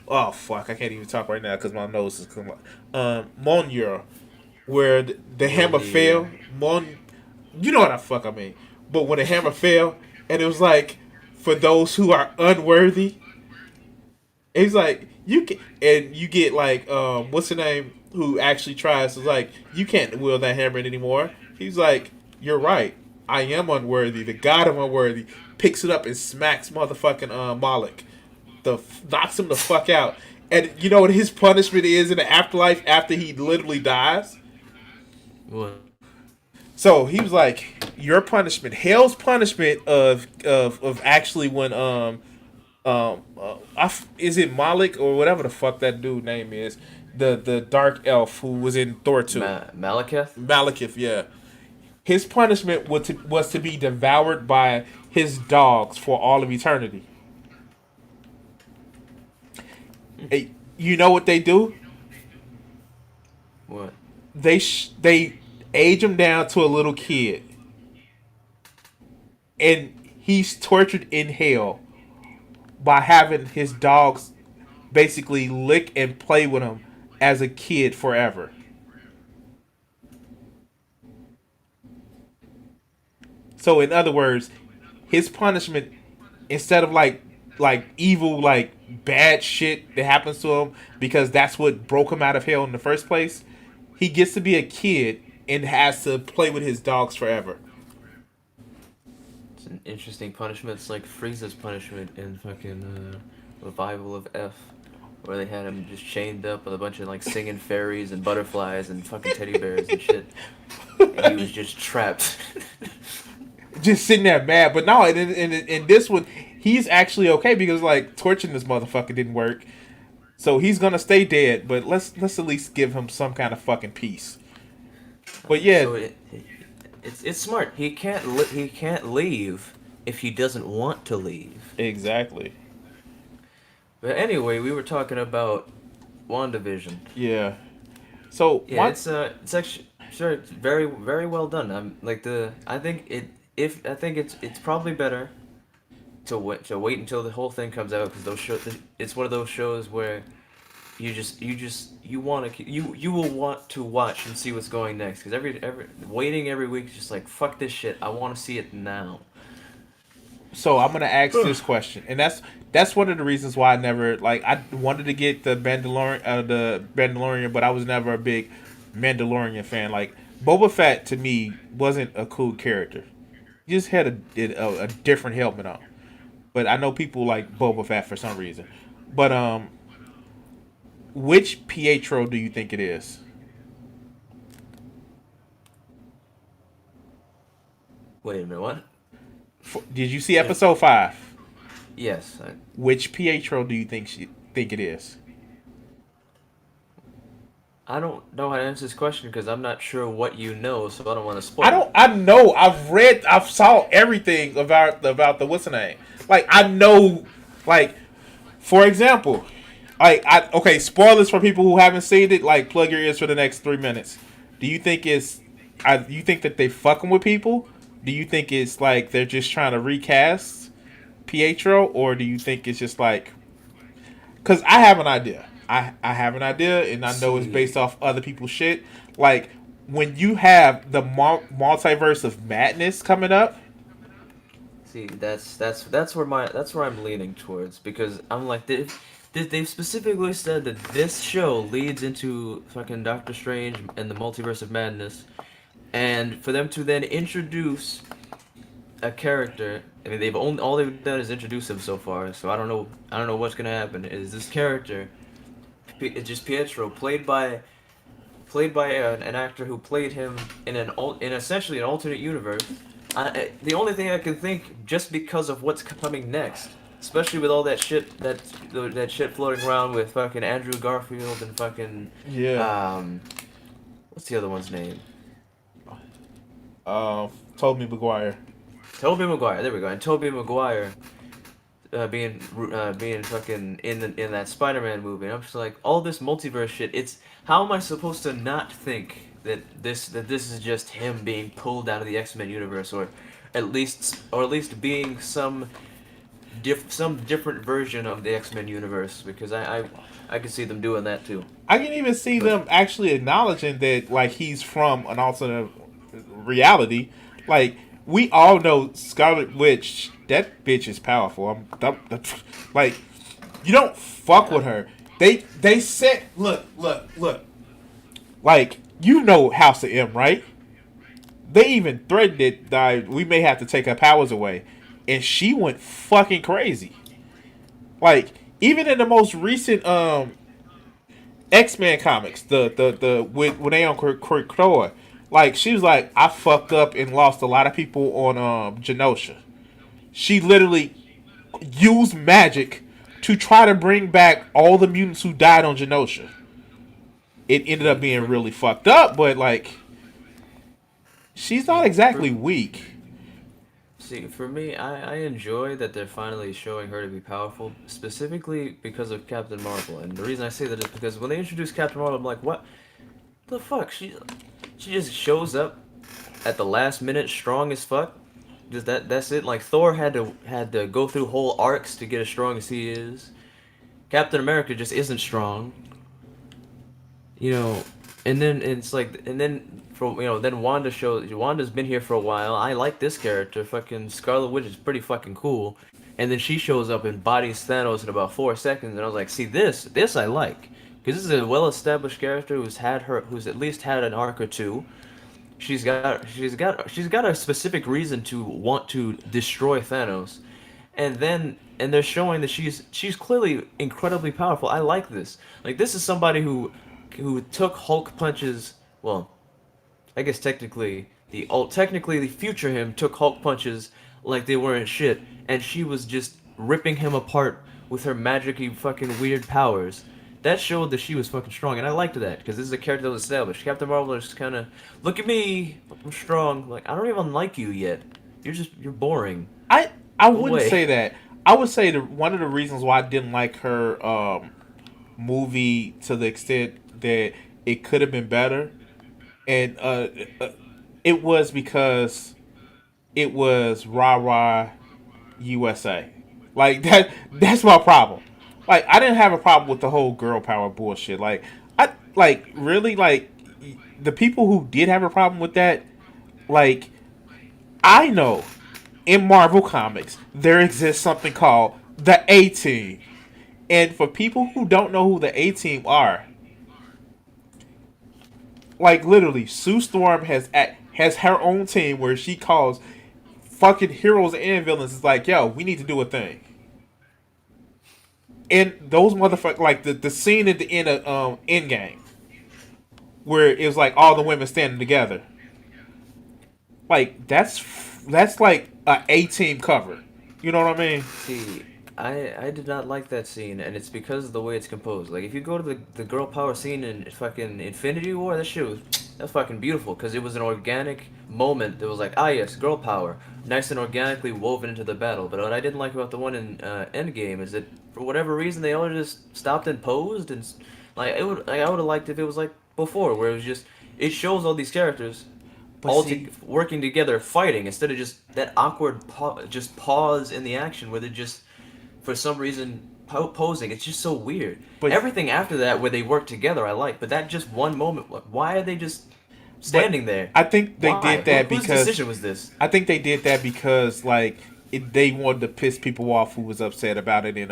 Oh fuck, I can't even talk right now because my nose is coming. Mjolnir, where the hammer fell. You know what the fuck I mean. But when the hammer fell, and it was like for those who are unworthy, it's like you can, and you get like what's the name who actually tries to like you can't wield that hammer anymore. He's like, you're right. I am unworthy. The god of unworthy picks it up and smacks motherfucking Moloch. Knocks him the fuck out. And you know what his punishment is in the afterlife after he literally dies? What? So he was like, your punishment, hell's punishment of actually when is it Moloch or whatever the fuck that dude name is, the dark elf who was in Thor 2. Malekith? Malekith, yeah. His punishment was to be devoured by his dogs for all of eternity. Hey, you know what they do? What? They age him down to a little kid. and he's tortured in hell by having his dogs basically lick and play with him as a kid forever. So in other words, his punishment, instead of like evil, like bad shit that happens to him because that's what broke him out of hell in the first place, he gets to be a kid and has to play with his dogs forever. It's an interesting punishment. It's like Frieza's punishment in fucking Revival of F, where they had him just chained up with a bunch of like singing fairies and butterflies and fucking teddy bears and shit. And he was just trapped. Just sitting there mad. But no, in this one, he's actually okay because like torching this motherfucker didn't work. So he's gonna stay dead, but let's at least give him some kind of fucking peace. But yeah, So it's smart. He can't leave if he doesn't want to leave. exactly. But anyway, we were talking about WandaVision. Yeah. So Yeah, it's actually sure it's very very well done. I'm like I think it's probably better to wait until the whole thing comes out, because it's one of those shows where you will want to watch and see what's going next, because every waiting every week is just like, fuck this shit, I want to see it now. So I'm gonna ask this question, and that's one of the reasons why I never I wanted to get the Mandalorian, but I was never a big Mandalorian fan. Like Boba Fett to me wasn't a cool character. He just had a different helmet on. But I know people like Boba Fett for some reason. But which Pietro do you think it is? Wait a minute, what? Did you see episode 5? Yes. Which Pietro do you think it is? I don't know how to answer this question because I'm not sure what you know, so I don't want to spoil. I know. I've saw everything about the what's the name. Like I know, like for example, okay, spoilers for people who haven't seen it. Like plug your ears for the next 3 minutes. Do you think you think that they fucking with people? Do you think it's like they're just trying to recast Pietro, or do you think it's just like? Because I have an idea. I have an idea, and I know it's based off other people's shit. Like when you have the multiverse of madness coming up. See, that's where I'm leaning towards, because I'm like they've specifically said that this show leads into fucking Doctor Strange and the Multiverse of Madness, and for them to then introduce a character. I mean, all they've done is introduce him so far, so I don't know what's gonna happen. Is this character? It's just Pietro, played by an actor who played him in essentially an alternate universe. The only thing I can think, just because of what's coming next, especially with all that shit that shit floating around with fucking Andrew Garfield and fucking what's the other one's name? Tobey Maguire. Tobey Maguire. There we go. And Tobey Maguire. Being fucking in that Spider-Man movie, and I'm just like, all this multiverse shit. It's how am I supposed to not think that this is just him being pulled out of the X-Men universe, or at least being some different version of the X-Men universe, because I can see them doing that too. I can even see them actually acknowledging that like he's from an alternate reality. Like we all know Scarlet Witch. That bitch is powerful. Like, you don't fuck with her. They said, look. Like, you know House of M, right? They even threatened it that we may have to take her powers away. And she went fucking crazy. Like, even in the most recent X-Men comics, when they on Krakoa, like, she was like, I fucked up and lost a lot of people on Genosha. She literally used magic to try to bring back all the mutants who died on Genosha. It ended up being really fucked up, but like, she's not exactly weak. See, for me, I enjoy that they're finally showing her to be powerful, specifically because of Captain Marvel. And the reason I say that is because when they introduced Captain Marvel, I'm like, what the fuck? She just shows up at the last minute, strong as fuck. Just that's it. Like Thor had to go through whole arcs to get as strong as he is. Captain America just isn't strong. You know, and then it's like, and then then Wanda's been here for a while. I like this character. Fucking Scarlet Witch is pretty fucking cool. And then she shows up and bodies Thanos in about 4 seconds, and I was like, see this I like, because this is a well-established character who's at least had an arc or two. She's got a specific reason to want to destroy Thanos, and they're showing that she's clearly incredibly powerful. I like this. Like, this is somebody who took Hulk punches. Well, I guess technically the future him took Hulk punches like they weren't shit, and she was just ripping him apart with her magic-y fucking weird powers. That showed that she was fucking strong, and I liked that because this is a character that was established. Captain Marvel is kind of, look at me, I'm strong. Like, I don't even like you yet. You're boring. I wouldn't Away. say that. I would say that one of the reasons why I didn't like her movie to the extent that it could have been better, and it was because it was rah rah USA. Like that's my problem. Like, I didn't have a problem with the whole girl power bullshit. Like, I like really like the people who did have a problem with that. Like, I know in Marvel Comics there exists something called the A Team, and for people who don't know who the A Team are, like literally, Sue Storm has her own team where she calls fucking heroes and villains. It's like, yo, we need to do a thing. And those motherfuckers, like the scene at the end of Endgame, where it was like all the women standing together, like that's like a team cover. You know what I mean? See, I did not like that scene, and it's because of the way it's composed. Like, if you go to the girl power scene in fucking Infinity War, that's fucking beautiful, because it was an organic moment that was like, ah yes, girl power, nice and organically woven into the battle. But what I didn't like about the one in Endgame is that for whatever reason they all just stopped and posed, and like I would have liked if it was like before, where it shows all these characters But all see, working together fighting, instead of just that awkward pause in the action where they're just for some reason posing. It's just so weird. But Everything after that where they work together I like, but that just one moment, like, why are they just standing there? I think they Why? did that Whose because decision was this? I think they did that because like they wanted to piss people off who was upset about it in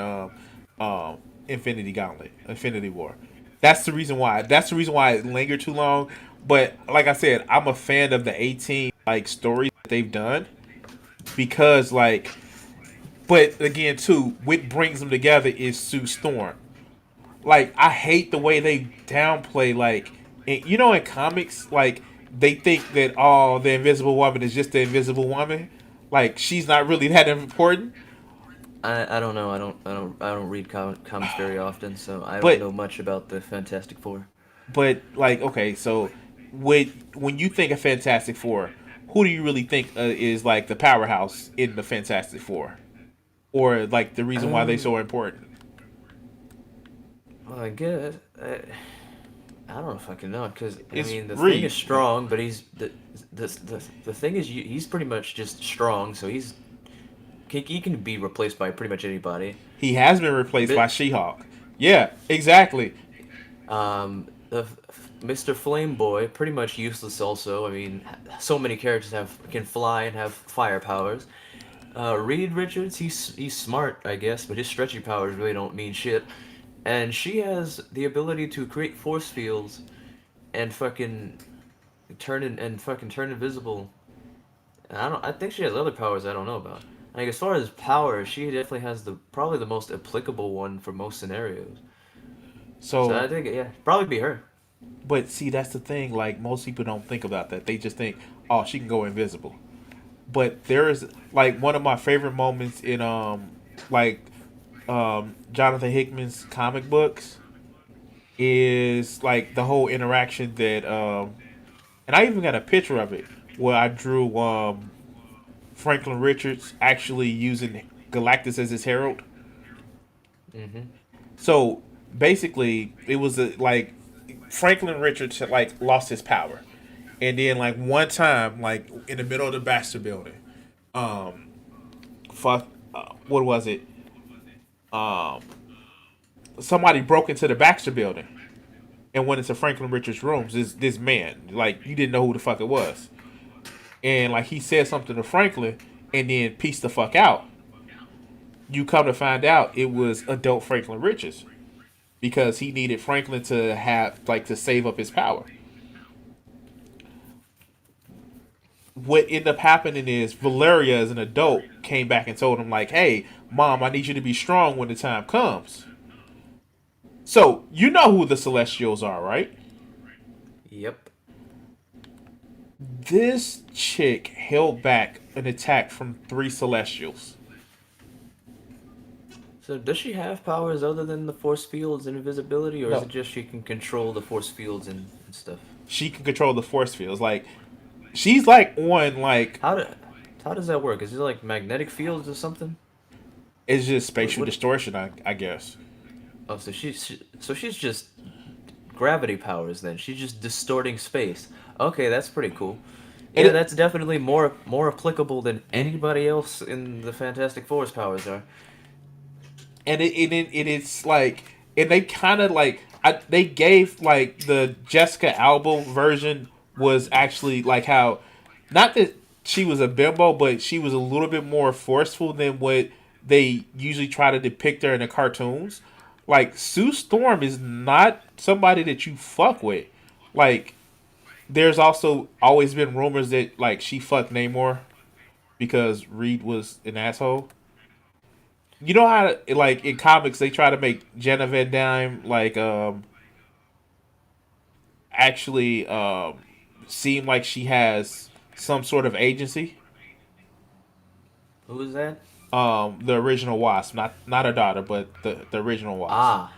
Infinity War. That's the reason why. That's the reason why it lingered too long. But like I said, I'm a fan of the 18 like stories that they've done because like. But again, too, what brings them together is Sue Storm. Like, I hate the way they downplay like, in comics, like they think that the Invisible Woman is just the Invisible Woman. Like, she's not really that important. I don't know. I don't read comics very often, so I don't But know much about the Fantastic Four. But like, okay, so when you think of Fantastic Four, who do you really think is like the powerhouse in the Fantastic Four, or like the reason why they Um, so important? well, I don't fucking know, because I It's mean the thing Reed. is strong, but the thing is he's pretty much just strong, so he can be replaced by pretty much anybody. He has been replaced by Bit, She-Hulk. Yeah, exactly. the Mr. Flame Boy, pretty much useless also. I mean, so many characters can fly and have fire powers. Reed Richards, he's smart, I guess, but his stretchy powers really don't mean shit. And she has the ability to create force fields and fucking turn invisible. And I think she has other powers I don't know about. Like, as far as power, she definitely has probably the most applicable one for most scenarios. So So, I think, yeah, probably be her. but see, that's the thing. Like, most people don't think about that. They just think, oh, she can go invisible. But there is like one of my favorite moments in like Jonathan Hickman's comic books is like the whole interaction that and I even got a picture of it where I drew Franklin Richards actually using Galactus as his herald. Hmm. So basically, it was like Franklin Richards had like lost his power, and then like one time, like in the middle of the Baxter Building, um, fuck, what was it? Um, Somebody broke into the Baxter building and went into Franklin Richards' rooms. This man, like you didn't know who the fuck it was, and like he said something to Franklin, and then pieced the fuck out. You come to find out it was adult Franklin Richards because he needed Franklin to have like to save up his power. What ended up happening is Valeria, as an adult, came back and told him like, "Hey, mom, I need you to be strong when the time comes." So you know who the Celestials are, right? Yep. This chick held back an attack from three Celestials. So does she have powers other than the force fields and invisibility, or is No, it just she can control the force fields and stuff? she can control the force fields. Like she's like on like How do, how does that work? Is it like magnetic fields or something? it's just spatial What? distortion, I guess. Oh, so so she's just gravity powers then. She's just distorting space. Okay, that's pretty cool. And Yeah, that's definitely more applicable than anybody else in the Fantastic Four's powers are. it's like and they kind of like they gave like the Jessica Alba version was actually like how not that she was a bimbo, but she was a little bit more forceful than what they usually try to depict her in the cartoons. Like Sue Storm is not somebody that you fuck with. Like there's also always been rumors that like she fucked Namor because Reed was an asshole. You know how like in comics they try to make Jenna Van Dyne like actually seem like she has some sort of agency. Who is that? The original Wasp, not her daughter, but the original Wasp. Ah,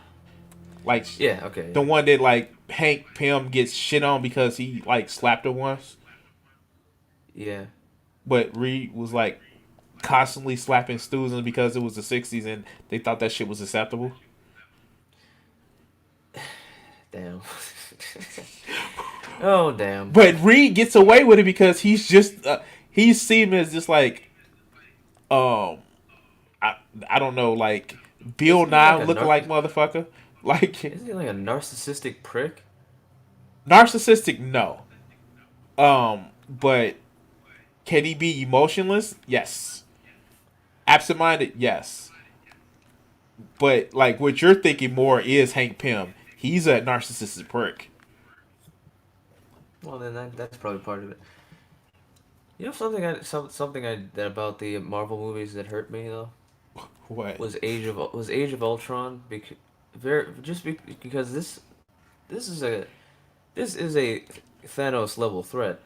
Like yeah, okay, the yeah. one that like Hank Pym gets shit on because he like slapped her once, Yeah. but Reed was like constantly slapping Susan because it was the '60s and they thought that shit was acceptable. Damn. Oh, damn. But Reed gets away with it because he's just he's seen as just like um I I don't know like Bill Isn't he like Nye a look like motherfucker like isn't he like a narcissistic prick? narcissistic no but can he be emotionless? Yes. Absent-minded? Yes. But like what you're thinking more is Hank Pym. He's a narcissistic prick. Well, then that's probably part of it. You know something I that about the Marvel movies that hurt me though What? was Age of Ultron because this is a this is a Thanos level threat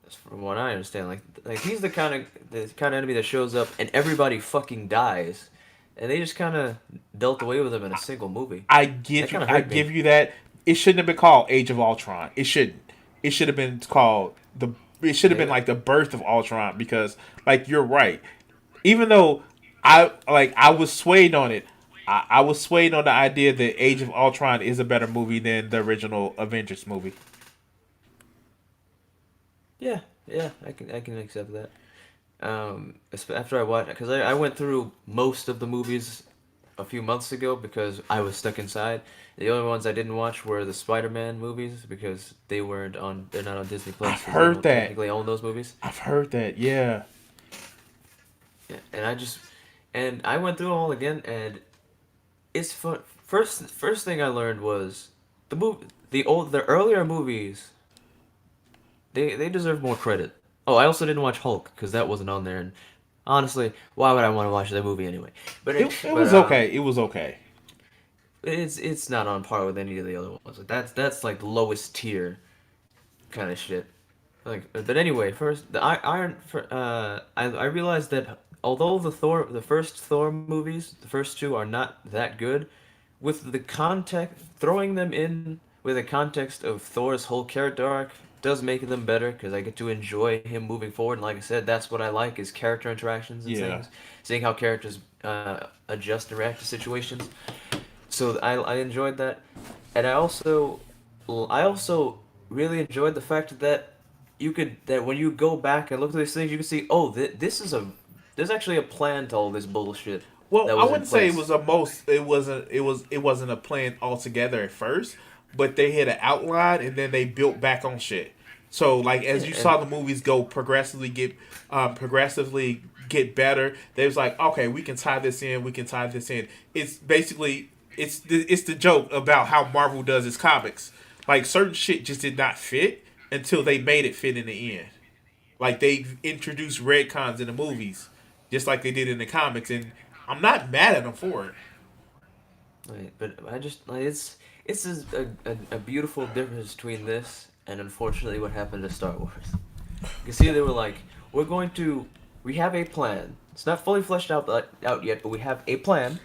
from what I understand. Like he's the kind of enemy that shows up and everybody fucking dies, and they just kind of dealt away with him in a single movie. I That get you. kind of I hurt me. give you that. It shouldn't have been called Age of Ultron. It shouldn't. It should have been called the. It should have been Yeah. like the birth of Ultron because, like, you're right. Even though I was swayed on it. I was swayed on the idea that Age of Ultron is a better movie than the original Avengers movie. Yeah, yeah, I can accept that. After I watched, because I went through most of the movies a few months ago because I was stuck inside. The only ones I didn't watch were the Spider-Man movies because they're not on Disney Plus I've because they heard don't that. technically own those movies. I've heard that. Yeah. Yeah, and I went through them all again, and it's fun. First thing I learned was the earlier movies they deserve more credit. Oh, I also didn't watch Hulk because that wasn't on there, and honestly, why would I want to watch that movie anyway? It But was okay. It was okay. it's not on par with any of the other ones. Like that's like lowest tier kind of shit. Like, but anyway, first the I realized that although the first Thor movies, the first two are not that good, with the context throwing them in with the context of Thor's whole character arc does make them better because I get to enjoy him moving forward. And like I said, that's what I like is character interactions and Yeah. things, seeing how characters adjust and react to situations. So I enjoyed that, and I also really enjoyed the fact that that when you go back and look at these things, you can see, oh, there's actually a plan to all this bullshit Well, that I was in wouldn't say it place. was a most. It wasn't a plan altogether at first, but they had an outline and then they built back on shit. So like Yeah, as you and saw the movies go progressively get better, they was like, okay, we can tie this in. We can tie this in. It's basically it's the joke about how Marvel does its comics. Like certain shit just did not fit until they made it fit in the end. Like they introduced retcons in the movies, just like they did in the comics, and I'm not mad at them for it. Right, but I just like it's just a beautiful difference between this and unfortunately what happened to Star Wars. You can see they were like, we're going to we have a plan. It's not fully fleshed out yet, but we have a plan.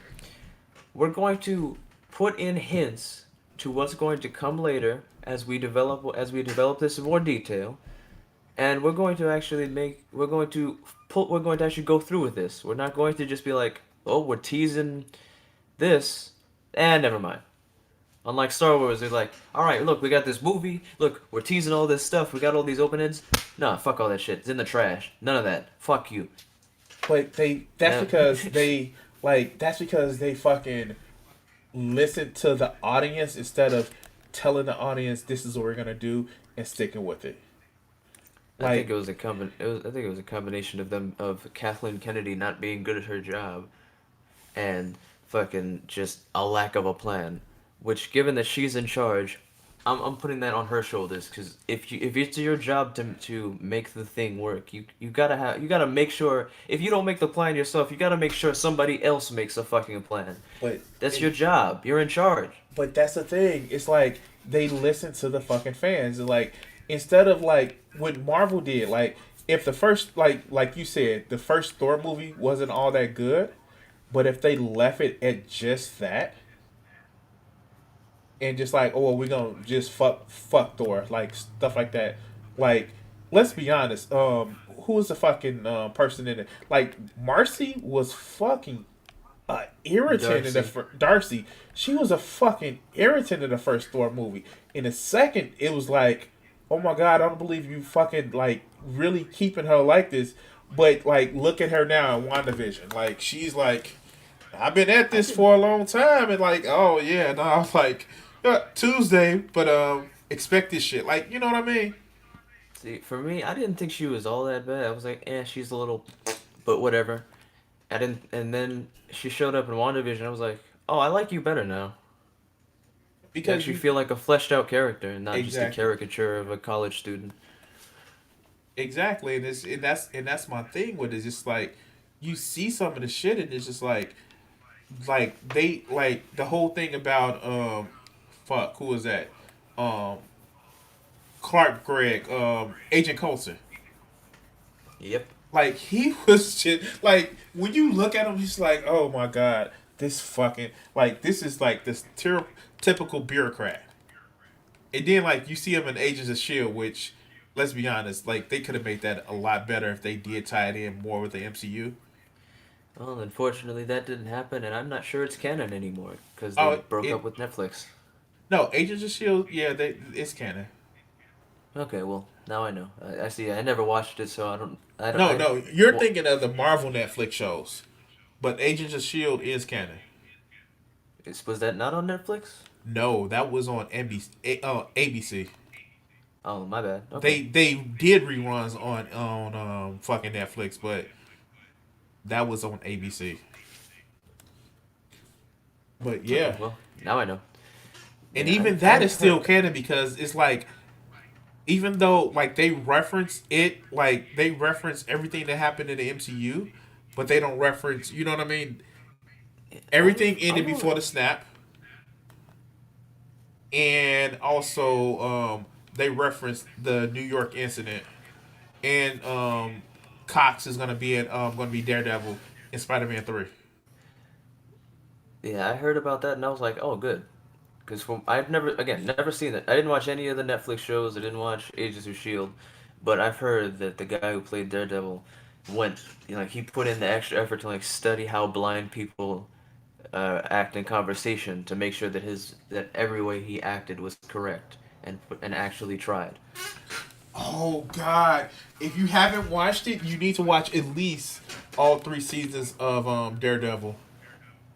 We're going to put in hints to what's going to come later as we develop this in more detail, and we're going to actually go through with this. We're not going to just be like, oh, we're teasing this, and never mind. Unlike Star Wars, they're like, all right, look, we got this movie. Look, we're teasing all this stuff. We got all these open ends. Nah, fuck all that shit. It's in the trash. None of that. Fuck you. But that's Yeah. because they fucking listen to the audience instead of telling the audience this is what we're gonna do and sticking with it. I think Like it was a I think it was a combination of Kathleen Kennedy not being good at her job and fucking just a lack of a plan. Which, given that she's in charge, I'm putting that on her shoulders. Because if it's your job to make the thing work, you gotta make sure if you don't make the plan yourself, you gotta make sure somebody else makes a fucking plan. but That's your job. You're in charge. But that's the thing. It's like they listen to the fucking fans. Like instead of like what Marvel did, like if the first like you said, the first Thor movie wasn't all that good, but if they left it at just that and just like, oh well, we're gonna just fuck Thor, like stuff like that. Like, let's be honest, who was the fucking person in it? Like Marcy was fucking irritant in the Darcy. Darcy. She was a fucking irritant in the first Thor movie. In the second, it was like, oh my god, I don't believe you fucking like really keeping her like this. But like, look at her now in WandaVision. Like, she's like, I've been at I this didn't for a long time, and like, oh yeah, no, I was like, Tuesday, but expect this shit. Like, you know what I mean? See, for me, I didn't think she was all that bad. I was like, she's a little, but whatever. I didn't, and then she showed up in WandaVision. I was like, oh, I like you better now. You Because actually you feel like a fleshed out character and not just a exactly. caricature of a college student. Exactly, and that's my thing with it. It's just like you see some of the shit, and it's just like they like the whole thing about fuck who was that um Clark Gregg Agent Coulson. Yep. Like he was just like when you look at him, he's like, oh my god, this fucking like this is like this typical bureaucrat. And then like you see him in Agents of Shield, which let's be honest, like they could have made that a lot better if they did tie it in more with the MCU. Well, unfortunately, that didn't happen, and I'm not sure it's canon anymore because they Oh, broke up it with Netflix. no Agents of Shield, yeah, it's canon. Okay, well, now I know. I see. I never watched it, so I don't. I don't. No, I, no, you're well, thinking of the Marvel Netflix shows, but Agents of Shield is canon. was that not on Netflix? No, that was on ABC. Oh, my bad. Okay. They did reruns on fucking Netflix, but that was on ABC. But Okay. yeah, Well, now I know. and Yeah, even that I've is still heard. canon because it's like even though like they reference it, like they reference everything that happened in the MCU, but they don't reference. You know what I mean? Everything I ended don't. before the snap, and also they referenced the New York incident, and Cox is gonna be Daredevil in Spider-Man 3. Yeah, I heard about that, and I was like, oh, good. Because from I've never seen it. I didn't watch any of the Netflix shows. I didn't watch Agents of Shield, but I've heard that the guy who played Daredevil went, like, he put in the extra effort to like study how blind people act in conversation to make sure that every way he acted was correct and actually tried. Oh God! If you haven't watched it, you need to watch at least all 3 seasons of Daredevil,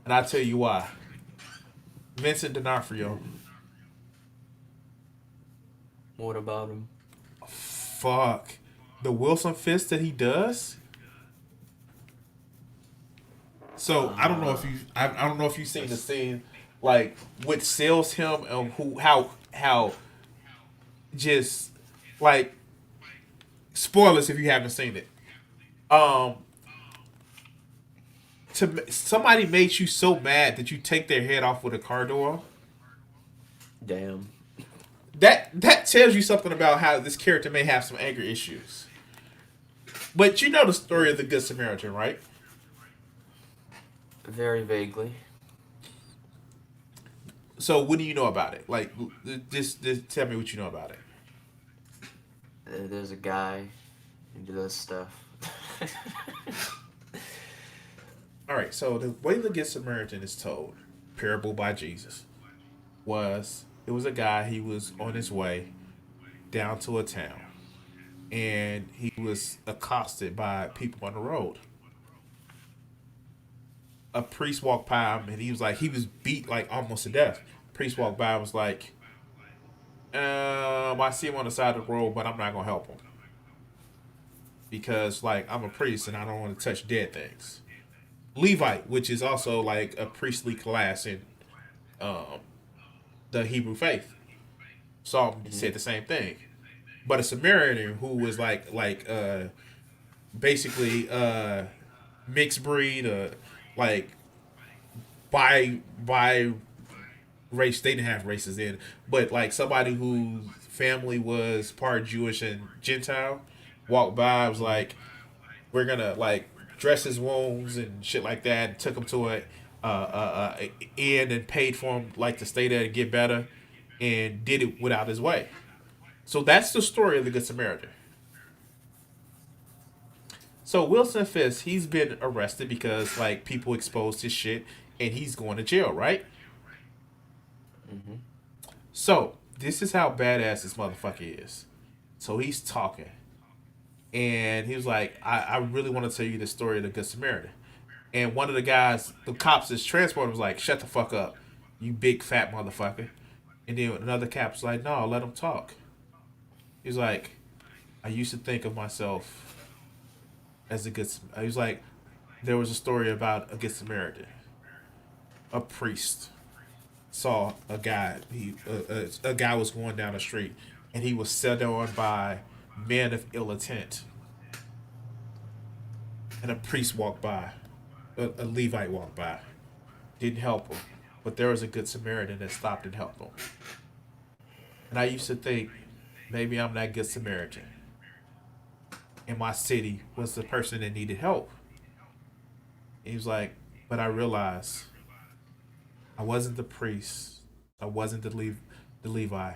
and I'll tell you why. Vincent D'Onofrio, What about him? fuck, the Wilson Fisk that he does. So I don't know if you've seen the scene, like what sells him and who how just like spoilers if you haven't seen it. Um, somebody made you so mad that you take their head off with a car door. Damn. That tells you something about how this character may have some anger issues. But you know the story of the Good Samaritan, right? Very vaguely. So what do you know about it? Like, just tell me what you know about it. There's a guy who does stuff. All right. So the way the Good Samaritan is told, parable by Jesus, was it was a guy. He was on his way down to a town, and he was accosted by people on the road. A priest walked by him, and he was beat like almost to death. Priest walked by and was like, I see him on the side of the road, but I'm not gonna help him because like I'm a priest and I don't want to touch dead things. Levite, which is also like a priestly class in um, the Hebrew faith, saw him said the same thing. But a Samaritan who was basically mixed breed, like by race, they didn't have races in, but like somebody whose family was part Jewish and Gentile walked by, was like, we're gonna like dress his wounds and shit like that, and took him to a inn and paid for him like to stay there to get better, and did it without his way. So that's the story of the Good Samaritan. So Wilson Fisk, he's been arrested because like people exposed his shit, and he's going to jail, right? Hmm. So this is how badass this motherfucker is. So he's talking, and he was like, I really want to tell you the story of the Good Samaritan. And one of the guys, the cops that's transporting, was like, shut the fuck up, you big fat motherfucker. And then another cop was like, no, let him talk. He's like, I used to think of myself as a good. He was like, there was a story about a Good Samaritan. A priest saw a guy. A guy was going down the street, and he was set on by men of ill intent. And a priest walked by. A Levite walked by. Didn't help him, but there was a Good Samaritan that stopped and helped him. And I used to think maybe I'm that Good Samaritan. In my city was the person that needed help. And he was like, but I realized I wasn't the priest. I wasn't the Levi.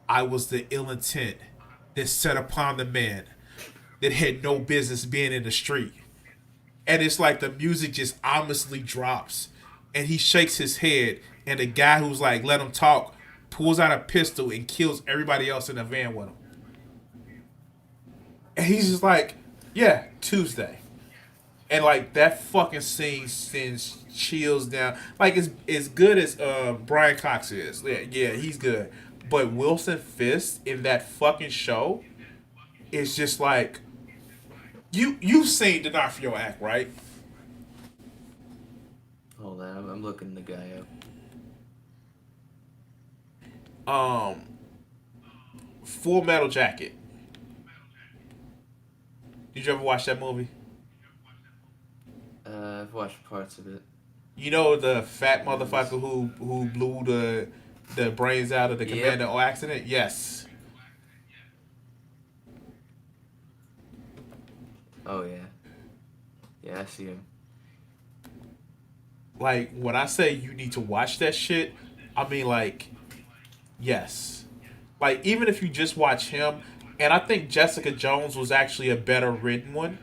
I was the ill intent that set upon the man that had no business being in the street. And it's like the music just ominously drops, and he shakes his head, and the guy who's like, let him talk, pulls out a pistol and kills everybody else in the van with him. And he's just like, yeah, Tuesday. And like that fucking scene sends chills down. Like as good as Brian Cox is. Yeah, he's good. But Wilson Fisk in that fucking show is just like, you've seen D'Onofrio act, right? Hold on, I'm looking the guy up. Full Metal Jacket. Did you ever watch that movie? I've watched parts of it. You know the fat motherfucker who blew the brains out of the Yep. Commando accident? Yes. Oh yeah. Yeah, I see him. Like when I say you need to watch that shit, I mean like yes. Like even if you just watch him, and I think Jessica Jones was actually a better written one.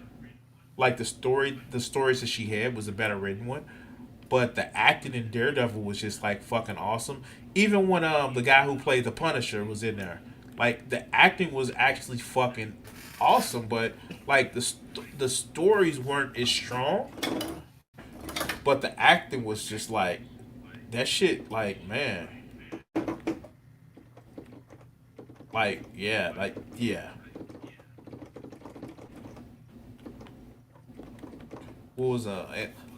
Like the stories that she had was a better written one. But the acting in Daredevil was just like fucking awesome. Even when the guy who played the Punisher was in there, Like the acting was actually fucking awesome, but like the stories weren't as strong, but the acting was just like that shit. Like man, yeah. What was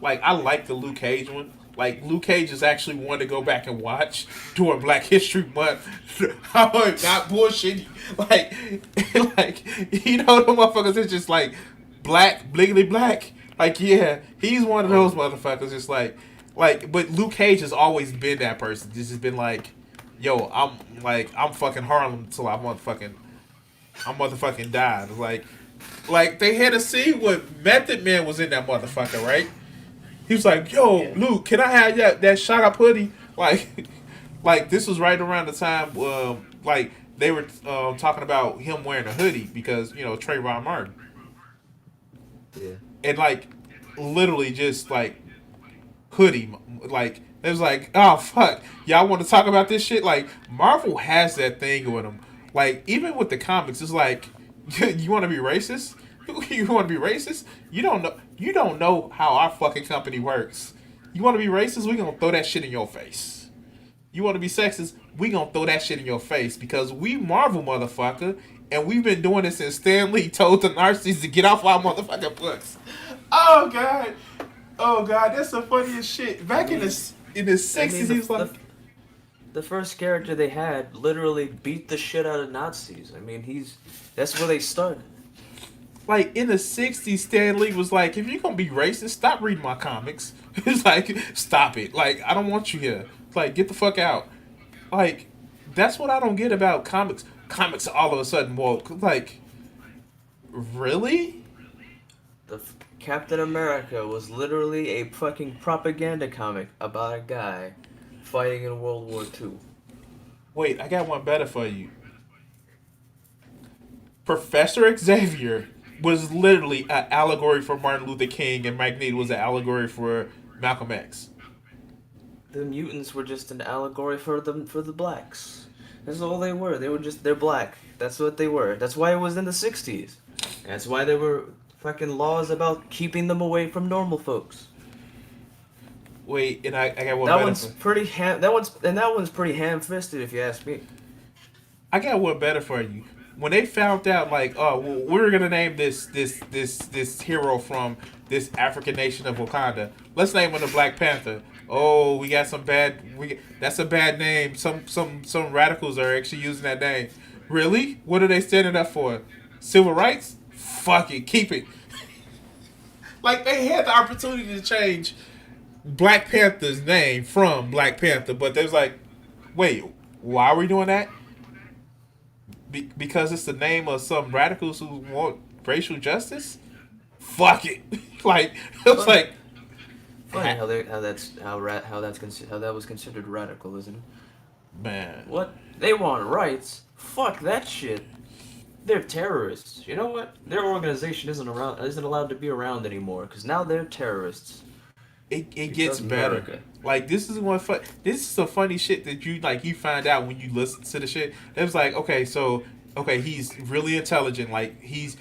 like I like the Luke Cage one. Like Luke Cage is actually one to go back and watch during Black History Month. I'm not bullshitting. Like, like you know the motherfuckers is just like black, bliggly black. Like yeah, he's one of those motherfuckers. Just but Luke Cage has always been that person. This has been like, yo, I'm fucking Harlem till I'm motherfucking died. Like they had a scene where Method Man was in that motherfucker, right? He was like, "Yo, Luke, can I have that shot up hoodie?" Like, like this was right around the time, like they were talking about him wearing a hoodie because Trayvon Martin, Yeah. and like literally just like hoodie, like it was like, oh fuck, y'all want to talk about this shit? Like Marvel has that thing with them. Like even with the comics, it's like you want to be racist. You want to be racist? You don't know. You don't know how our fucking company works. You want to be racist? We gonna throw that shit in your face. You want to be sexist? We gonna throw that shit in your face because we Marvel motherfucker, and we've been doing this since Stan Lee told the Nazis to get off our motherfucking books. Oh god, that's the funniest shit. Back in the '60s, he was like. The first character they had literally beat the shit out of Nazis. I mean, that's where they started. Like in the '60s, Stan Lee was like, "If you're gonna be racist, stop reading my comics." It's like, stop it. Like, I don't want you here. Like, get the fuck out. Like, that's what I don't get about comics. Comics all of a sudden woke. Like, really? Captain America was literally a fucking propaganda comic about a guy fighting in World War II. Wait, I got one better for you. Professor Xavier was literally an allegory for Martin Luther King, and Magneto was an allegory for Malcolm X. The mutants were just an allegory for the blacks. That's all they were. They're black. That's what they were. That's why it was in the '60s. That's why there were fucking laws about keeping them away from normal folks. Wait, and I got one. That one's pretty that one's pretty ham-fisted if you ask me. I got one better for you. When they found out, like, oh, well, we're gonna name this hero from this African nation of Wakanda. Let's name him the Black Panther. Oh, we got that's a bad name. Some radicals are actually using that name. Really? What are they standing up for? Civil rights? Fuck it, keep it. Like they had the opportunity to change Black Panther's name from Black Panther, but they was like, wait, why are we doing that? Because it's the name of some radicals who want racial justice. Fuck it. Like it was like funny how that was considered radical, isn't it? Man, what they want rights? Fuck that shit. They're terrorists. You know what? Their organization isn't allowed to be around anymore because now they're terrorists. It gets better. America. Like this is some funny shit that you find out when you listen to the shit. It was like, okay, he's really intelligent, like he's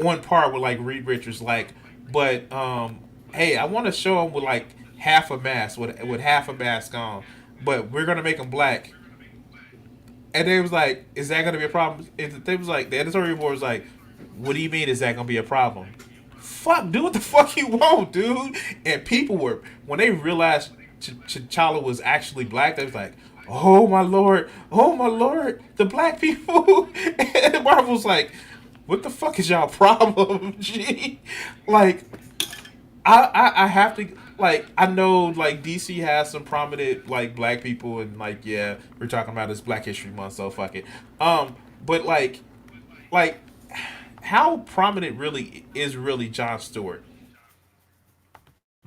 on par with like Reed Richards, like, but hey, I want to show him with like half a mask, with half a mask on, but we're gonna make him black. And they was like, is that gonna be a problem? And they was like, the editorial board was like, what do you mean is that gonna be a problem? Fuck, do what the fuck you want, dude. And people were, when they realized T'Challa was actually black, they was like, oh my lord, the black people. And Marvel's like, what the fuck is y'all problem, G? Like, I have to, like, I know, like, DC has some prominent, like, black people, and, like, yeah, we're talking about this Black History Month, so fuck it. But, like, how prominent is Jon Stewart?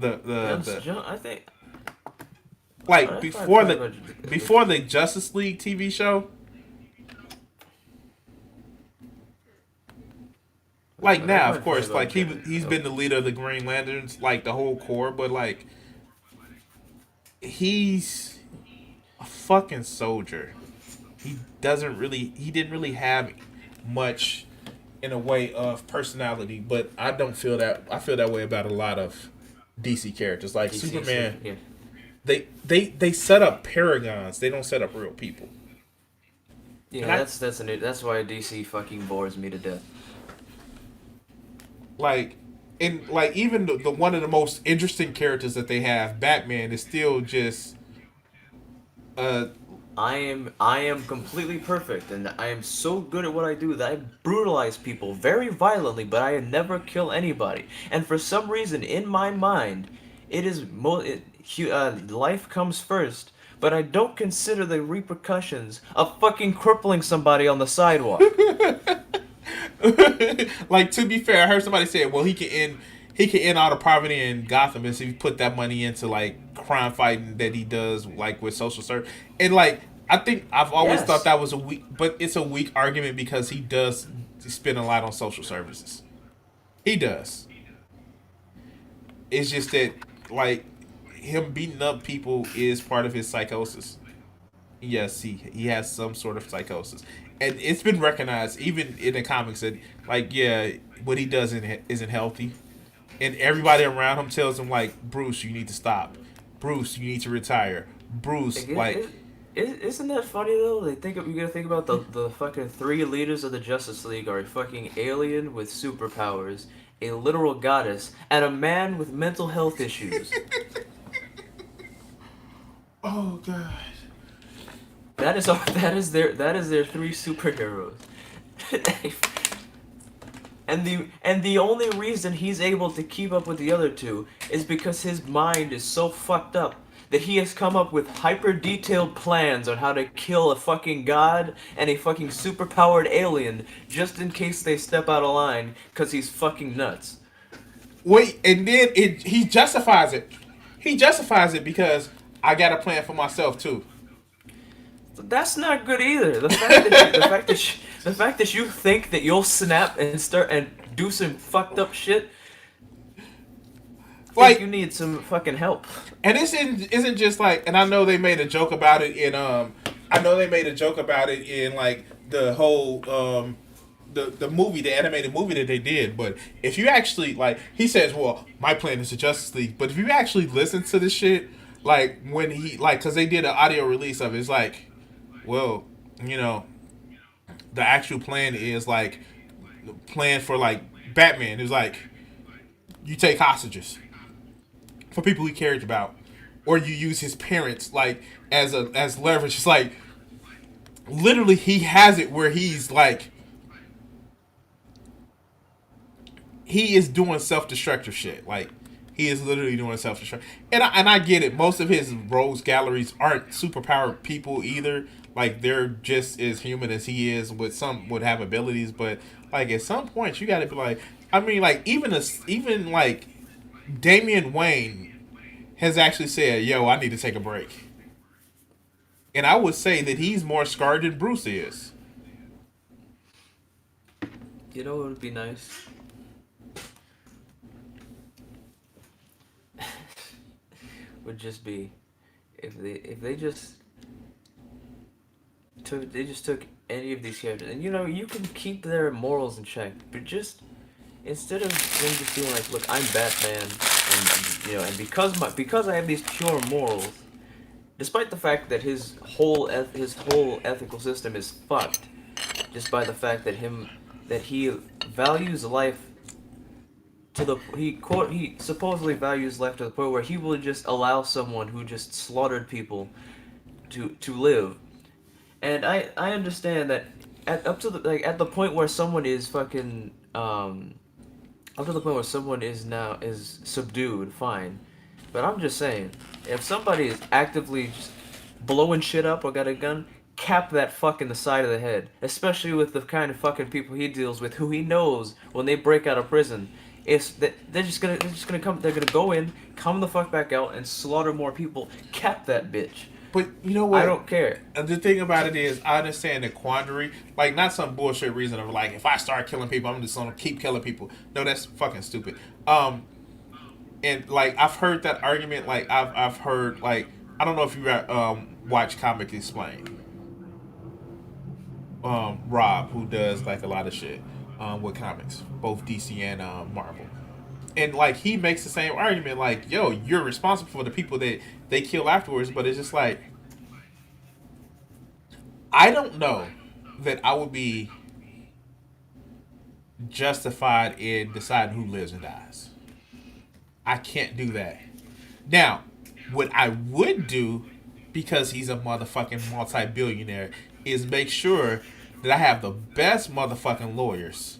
I think, like, before the Justice League TV show. Like now, of course, like he's been the leader of the Green Lanterns, like the whole Corps, but like he's a fucking soldier. he didn't really have much in a way of personality. But I don't feel that. I feel that way about a lot of DC characters, like DC Superman. yeah. They set up paragons. They don't set up real people. Yeah, that's why DC fucking bores me to death. Like, and like even the one of the most interesting characters that they have, Batman, is still just uh I am completely perfect, and I am so good at what I do that I brutalize people very violently, but I never kill anybody. And for some reason, in my mind, it is life comes first. But I don't consider the repercussions of fucking crippling somebody on the sidewalk. like, to be fair, I heard somebody say, well, he can end all the poverty in Gotham if he put that money into like crime fighting that he does like with social service. And like I think I've always Yes. thought that was a weak, but it's a weak argument because he does spend a lot on social services. He does. It's just that like him beating up people is part of his psychosis. Yes, he has some sort of psychosis, and it's been recognized even in the comics that like yeah, what he does isn't healthy, and everybody around him tells him like Bruce, you need to stop. Bruce, you need to retire. Bruce, like Isn't that funny though? You gotta think about the fucking three leaders of the Justice League are a fucking alien with superpowers, a literal goddess, and a man with mental health issues. oh god. That is all. That is their three superheroes. And the only reason he's able to keep up with the other two is because his mind is so fucked up that he has come up with hyper detailed plans on how to kill a fucking god and a fucking superpowered alien just in case they step out of line because he's fucking nuts. Wait, and then he justifies it. He justifies it because I got a plan for myself too. That's not good either. The fact that you think that you'll snap and start and do some fucked up shit, Like you need some fucking help. And this isn't just like, and I know they made a joke about it in like the whole the movie, the animated movie that they did. But if you actually like, he says, well, my plan is the Justice League. But if you actually listen to the shit, like when he like, because they did an audio release of it, it's like, well, the actual plan is like the plan for like Batman is like you take hostages for people he cared about, or you use his parents like as leverage. It's like literally he has it where he's like he is doing self-destructive shit. Like he is literally doing self-destruct. And I get it. Most of his rogues galleries aren't superpowered people either. Like they're just as human as he is. With some would have abilities, but like at some point you got to be like. I mean, like even like Damian Wayne has actually said, "Yo, I need to take a break." And I would say that he's more scarred than Bruce is. You know what would be nice? Would just be if they just took any of these characters, and you can keep their morals in check, but just instead of them just being like, look, I'm Batman, and because I have these pure morals, despite the fact that his whole ethical system is fucked, just by the fact that he values life he supposedly values life to the point where he will just allow someone who just slaughtered people to live. And I understand that at the point where someone is fucking up to the point where someone is subdued, fine. But I'm just saying, if somebody is actively just blowing shit up or got a gun, cap that fuck in the side of the head. Especially with the kind of fucking people he deals with, who he knows when they break out of prison, they're just gonna go in, come the fuck back out, and slaughter more people. Cap that bitch. But you know what? I don't care. And the thing about it is, I understand the quandary. Like, not some bullshit reason of like, if I start killing people, I'm just gonna keep killing people. No, that's fucking stupid. And like I've heard that argument. Like I've heard like I don't know if you watch Comic Explained. Rob, who does like a lot of shit with comics, both DC and Marvel. And like he makes the same argument, like, yo, you're responsible for the people that they kill afterwards, but it's just like I don't know that I would be justified in deciding who lives and dies. I can't do that. Now, what I would do, because he's a motherfucking multi-billionaire, is make sure that I have the best motherfucking lawyers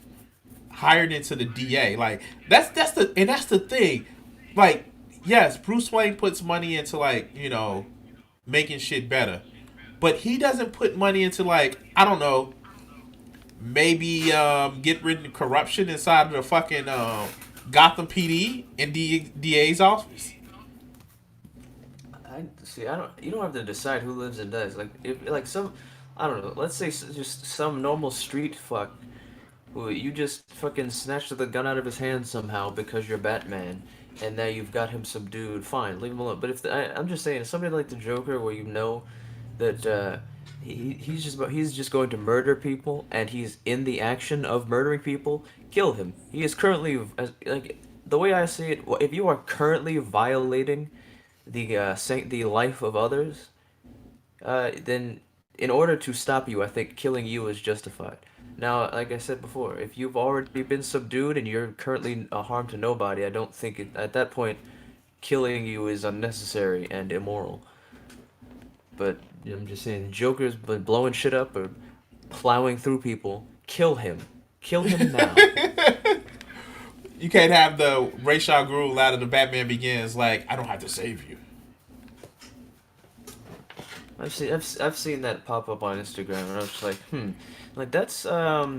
hired into the DA. Like that's the thing. Like, yes, Bruce Wayne puts money into like, making shit better. But he doesn't put money into like, I don't know, maybe get rid of corruption inside of the fucking Gotham PD and DA's office. I see. I don't. You don't have to decide who lives and dies. Like if like some, I don't know. Let's say just some normal street fuck who you just fucking snatched the gun out of his hand somehow because you're Batman, and now you've got him subdued. Fine, leave him alone. But if I'm just saying, somebody like the Joker, where you know that he's just going to murder people, and he's in the action of murdering people, kill him. He is currently like the way I see it. If you are currently violating the life of others, then in order to stop you, I think killing you is justified. Now, like I said before, if you've already been subdued and you're currently a harm to nobody, I don't think at that point killing you is unnecessary and immoral. But I'm just saying, Joker's been blowing shit up or plowing through people. Kill him. Kill him now. You can't have the Ra's al Ghul out of the Batman Begins like, I don't have to save you. I've seen that pop up on Instagram, and I was just like, like that's but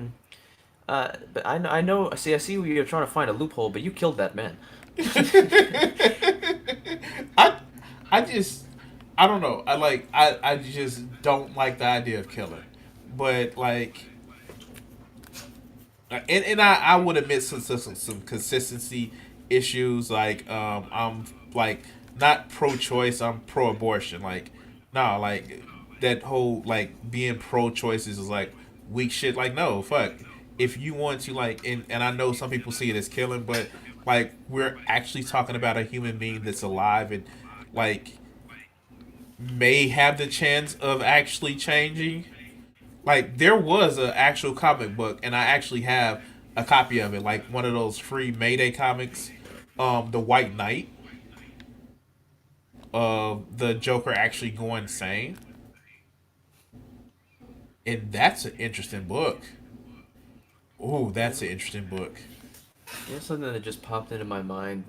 I know. See, I see you're trying to find a loophole, but you killed that man. I I just I don't know. I just don't like the idea of killing. But like and I would admit some consistency issues. Like I'm like not pro choice, I'm pro abortion. Like nah, like that whole like being pro choice is like weak shit. Like no, fuck. If you want to like and I know some people see it as killing, but like we're actually talking about a human being that's alive and like may have the chance of actually changing. Like there was an actual comic book, and I actually have a copy of it, like one of those free Mayday comics, the White Knight, of the Joker actually going insane, and that's an interesting book. Ooh, that's an interesting book. You know something that just popped into my mind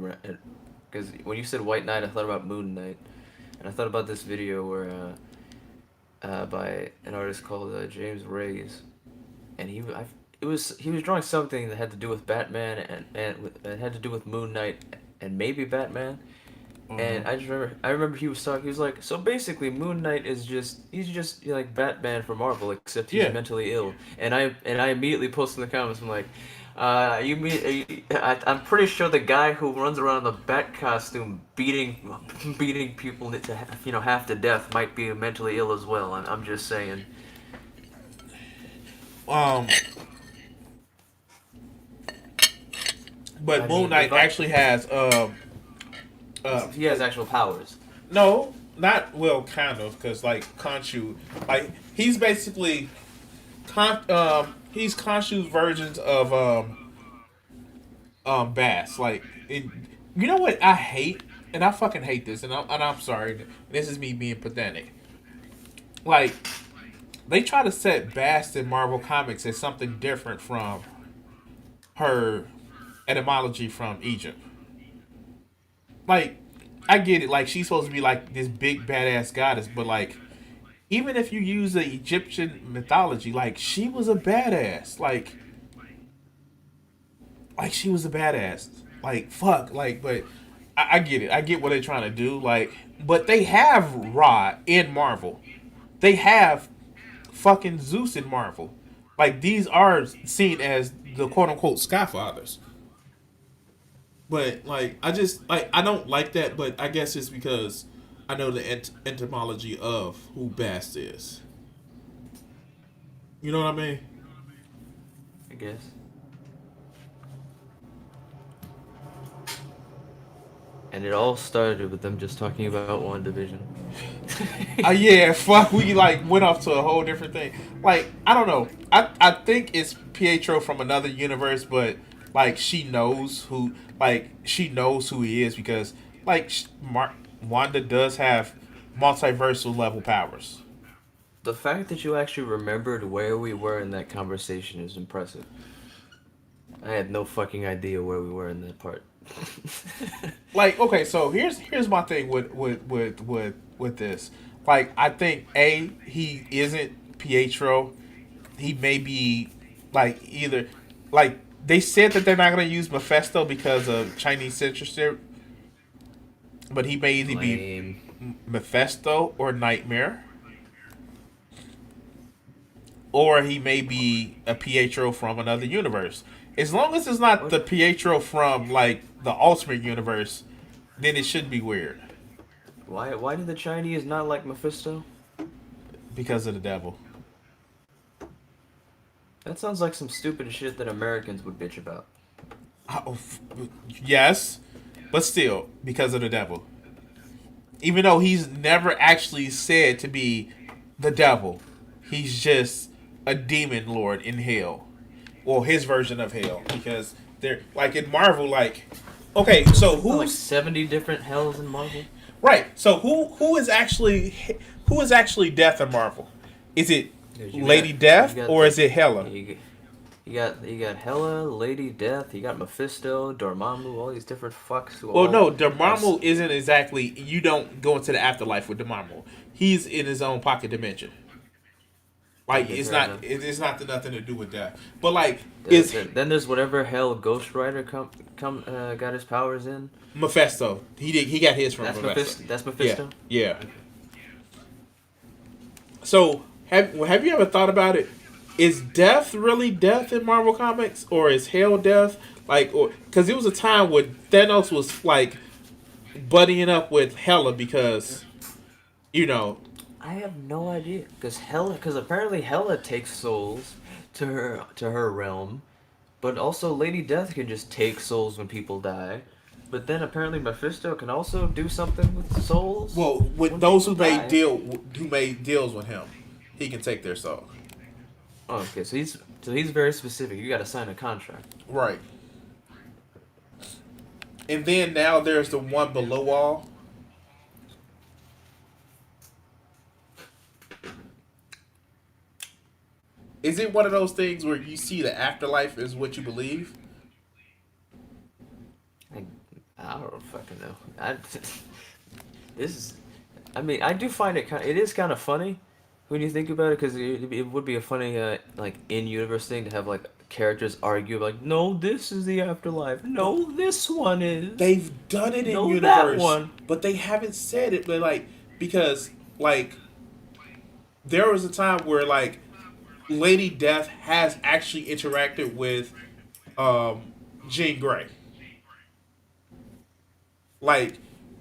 because when you said White Knight, I thought about Moon Knight, and I thought about this video where by an artist called James Reyes, and he was drawing something that had to do with Batman and it had to do with Moon Knight and maybe Batman. And I remember he was talking. He was like, so basically, Moon Knight is he's just like Batman for Marvel, except he's Yeah. mentally ill. And I immediately posted in the comments. I'm like, you mean I'm pretty sure the guy who runs around in the Bat costume beating people to half to death might be mentally ill as well. I'm just saying. Um, I but Moon mean, Knight actually has he has actual powers. no, not well, kind of, because like Khonshu, like he's basically he's Khonshu's versions of Bass. Like, you know what I hate, and I fucking hate this, and I'm sorry, this is me being pedantic. Like, they try to set Bass in Marvel Comics as something different from her etymology from Egypt. Like, I get it. Like, she's supposed to be like this big badass goddess, but like, even if you use the Egyptian mythology, like she was a badass. Like she was a badass. Like fuck. Like, but I get it. I get what they're trying to do. Like, but they have Ra in Marvel. They have fucking Zeus in Marvel. Like these are seen as the quote unquote Skyfathers. But like I just like I don't like that. But I guess it's because I know the etymology of who Bast is. You know what I mean? I guess. And it all started with them just talking about WandaVision. Yeah, fuck. We like went off to a whole different thing. Like I don't know. I think it's Pietro from another universe, but like she knows who he is because like Wanda does have multiversal level powers. The fact that you actually remembered where we were in that conversation is impressive. I had no fucking idea where we were in that part. Like okay, so here's my thing with this. Like I think he isn't Pietro. He may be like either like they said that they're not going to use Mephisto because of Chinese censorship, but he may either be Lame. Mephisto or Nightmare, or he may be a Pietro from another universe. As long as it's not What? the Pietro from like the Ultimate Universe, then it should be weird Why did the Chinese not like Mephisto? because of the devil. That sounds like some stupid shit that Americans would bitch about. Oh, yes, but still because of the devil. Even though he's never actually said to be the devil, he's just a demon lord in hell, well, his version of hell. Because they're like in Marvel, like okay, so Like who's 70 different hells in Marvel? right? So who is actually Death in Marvel? Is it You Lady got- Death you got or the- is it Hela? you got Hela, Lady Death, you got Mephisto, Dormammu, all these different fucks who Well, all no, Dormammu isn't exactly. You don't go into the afterlife with Dormammu. He's in his own pocket dimension. Like Okay, it's fair not. enough. It's not nothing to do with that. But like, Then there's whatever hell Ghost Rider got his powers in. Mephisto? He did. He got his from That's Mephisto. Mephisto. That's Mephisto. Yeah. Yeah. So have you ever thought about it? Is death really death in Marvel Comics, or is hell death? Like, or because it was a time when Thanos was like buddying up with Hela because you know. I have no idea, because apparently Hela takes souls to her realm, but also Lady Death can just take souls when people die. But then apparently Mephisto can also do something with souls. Well, with when those who people die. made deals with him, he can take their soul. Oh, okay, so he's very specific. You got to sign a contract. Right. And then now there's the one below all. Is it one of those things where you see the afterlife is what you believe? I don't fucking know. This is, I mean, I do find it is kind of funny when you think about it, because it would be a funny like in-universe thing to have like characters argue like, no, this is the afterlife, no, this one is. They've done it in No, universe, that one. but they haven't said it. But like, because like, there was a time where like, Lady Death has actually interacted with, Jean Grey. Like,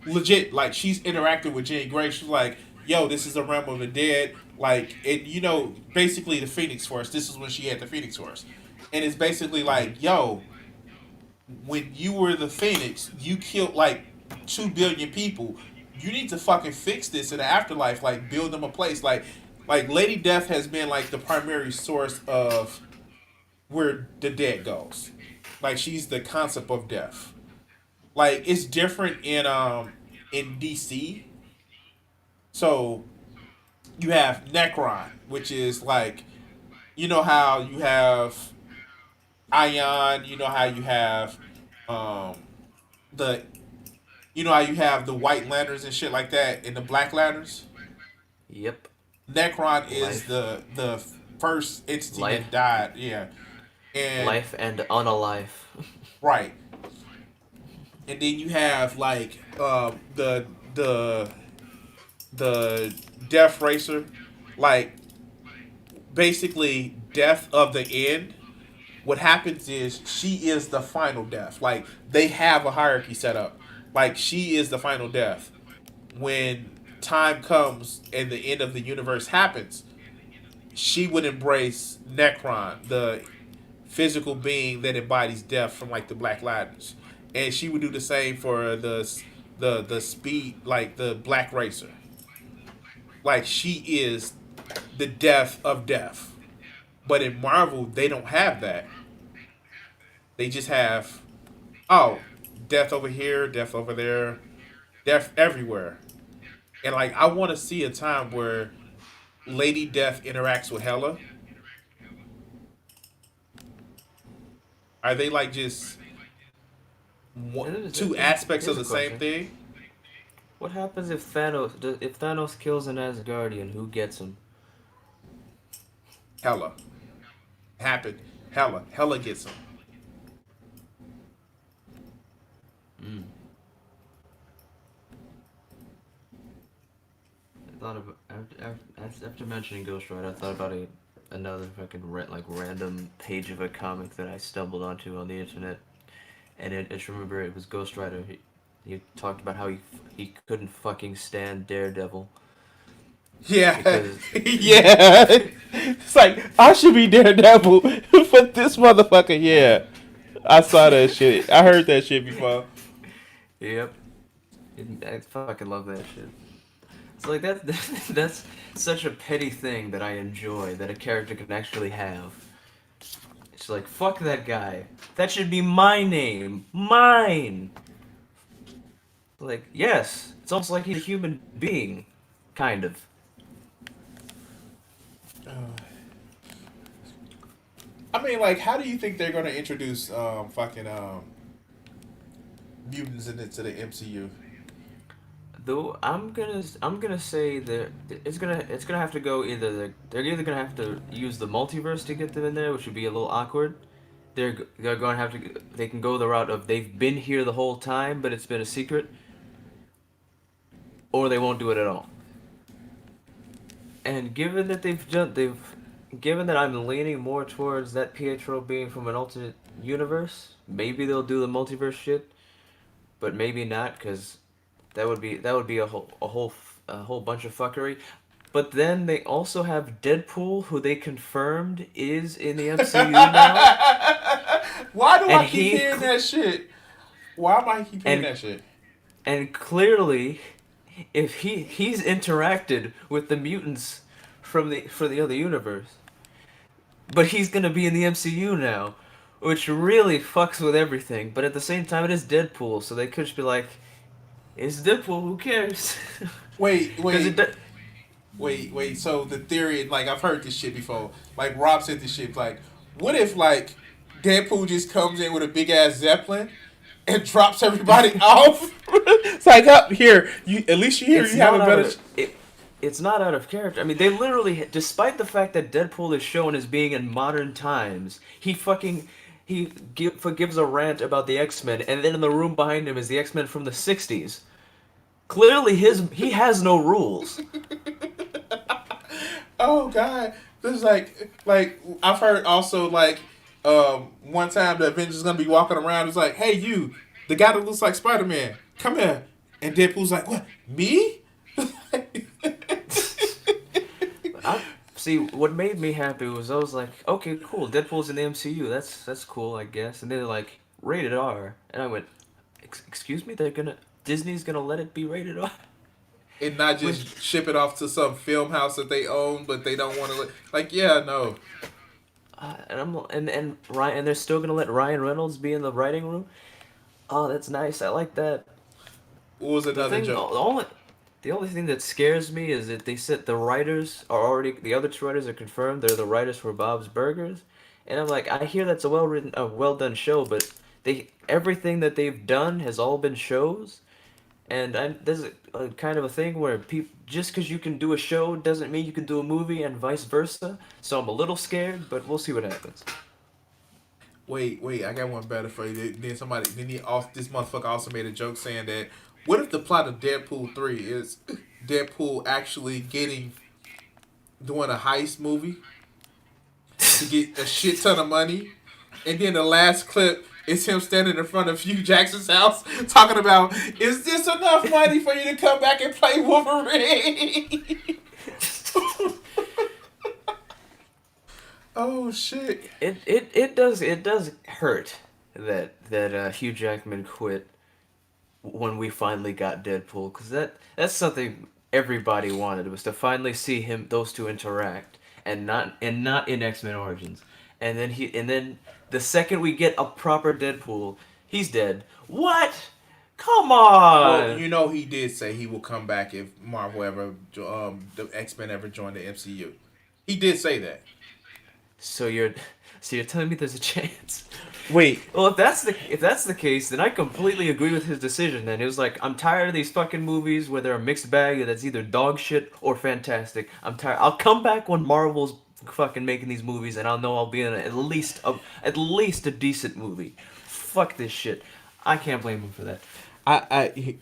legit, like she's interacted with Jean Grey. She's like, "Yo, this is the realm of the dead." Like, it, basically the Phoenix Force. This is when she had the Phoenix Force, and it's basically like, "Yo, when you were the Phoenix, you killed like 2 billion people. You need to fucking fix this in the afterlife. Like, build them a place. Like Lady Death has been like the primary source of where the dead goes. Like, she's the concept of death. Like, it's different in DC. So you have Necron, which is like, you know how you have Ion, you know how you have the you know how you have the White Lanterns and shit like that, and the Black Lanterns. Yep. Necron is Life. the first entity Life. that died. Yeah, and Life and unalive. right, and then you have like the Death Racer, like basically Death of the End. What happens is she is the final death. Like, they have a hierarchy set up. Like, she is the final death. When time comes and the end of the universe happens, she would embrace Necron, the physical being that embodies death from like the Black Lightners, and she would do the same for the speed, like the Black Racer. Like she is the death of death. But in Marvel, they don't have that. They just have, oh, death over here, death over there, death everywhere. And like I want to see a time where Lady Death interacts with Hela. Are they like just two aspects of the same thing? What happens if Thanos kills an Asgardian? Who gets him? Hela. Happened. Hela. Hela gets him. Mm. I thought of after mentioning Ghost Rider, I thought about another fucking random page of a comic that I stumbled onto on the internet, and I just remember it was Ghost Rider. He talked about how he couldn't fucking stand Daredevil. Yeah, yeah. It's like I should be Daredevil, but this motherfucker, yeah. I saw that shit. I heard that shit before. Yep, I fucking love that shit. It's like that's such a petty thing that I enjoy that a character can actually have. It's like fuck that guy. That should be my name, mine. Like yes, it's almost like he's a human being, kind of. I mean, like, how do you think they're gonna introduce mutants into the MCU? Though I'm gonna say that it's gonna have to go they're either gonna have to use the multiverse to get them in there, which would be a little awkward. They're going to have to they can go the route of they've been here the whole time, but it's been a secret, or they won't do it at all. And given that given that I'm leaning more towards that Pietro being from an alternate universe, maybe they'll do the multiverse shit, but maybe not because that would be a whole bunch of fuckery. But then they also have Deadpool, who they confirmed is in the MCU now. Why do I keep hearing that shit? Why am I keep hearing that shit? And clearly, if he's interacted with the mutants for the other universe, but he's gonna be in the MCU now, which really fucks with everything. But at the same time, it is Deadpool, so they could just be like, "It's Deadpool. Who cares?" Wait. So the theory, like I've heard this shit before. Like Rob said this shit. Like, what if like Deadpool just comes in with a big ass zeppelin and drops everybody off? It's like up here. You at least you have a better. It's not out of character. I mean, they literally, despite the fact that Deadpool is shown as being in modern times, he gives a rant about the X-Men, and then in the room behind him is the X-Men from the 60s. Clearly, he has no rules. Oh God, this is like I've heard also like one time the Avengers is gonna be walking around. It's like, hey, you, the guy that looks like Spider-Man, come here, and Deadpool's like, what, me? See, what made me happy was I was like, okay, cool, Deadpool's in the MCU. That's cool, I guess. And they're like, rated R, and I went, excuse me, Disney's gonna let it be rated R, and not just ship it off to some film house that they own, but they don't want to like, yeah, no. And they're still gonna let Ryan Reynolds be in the writing room. Oh, that's nice. I like that. What was another joke? The only thing that scares me is that they said the other two writers are confirmed. They're the writers for Bob's Burgers, and I'm like, I hear that's a well done show, but everything that they've done has all been shows, and there's a kind of a thing where just because you can do a show doesn't mean you can do a movie, and vice versa. So I'm a little scared, but we'll see what happens. Wait, I got one better for you. This motherfucker also made a joke saying that, what if the plot of Deadpool 3 is Deadpool actually doing a heist movie to get a shit ton of money, and then the last clip is him standing in front of Hugh Jackson's house talking about, is this enough money for you to come back and play Wolverine? Oh shit. It does hurt that Hugh Jackman quit when we finally got Deadpool, because that's something everybody wanted, was to finally see those two interact, and not in X-Men Origins. And then the second we get a proper Deadpool, he's dead. What? Come Well, on. you know he did say he will come back if Marvel ever, the X Men ever join the MCU. He did say that. So you're so you're telling me there's a chance? Wait, Well, if that's the case, then I completely agree with his decision. Then it was like, I'm tired of these fucking movies where they're a mixed bag that's either dog shit or fantastic. I'm tired. I'll come back when Marvel's fucking making these movies, and I'll know I'll be in at least a decent movie. Fuck this shit. I can't blame him for that.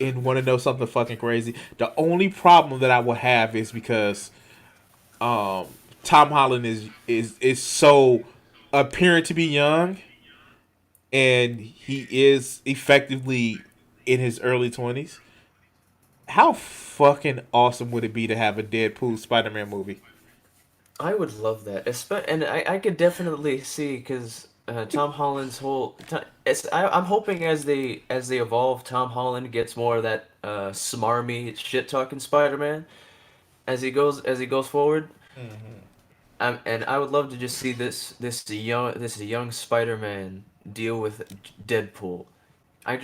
and want to know something fucking crazy. The only problem that I will have is because Tom Holland is so apparent to be young, and he is effectively in his early 20s. How fucking awesome would it be to have a Deadpool Spider-Man movie? I would love that, and I could definitely see, because Tom Holland's I'm hoping as they evolve, Tom Holland gets more of that smarmy shit talking Spider-Man as he goes forward. And I would love to just see this young Spider-Man deal with Deadpool. I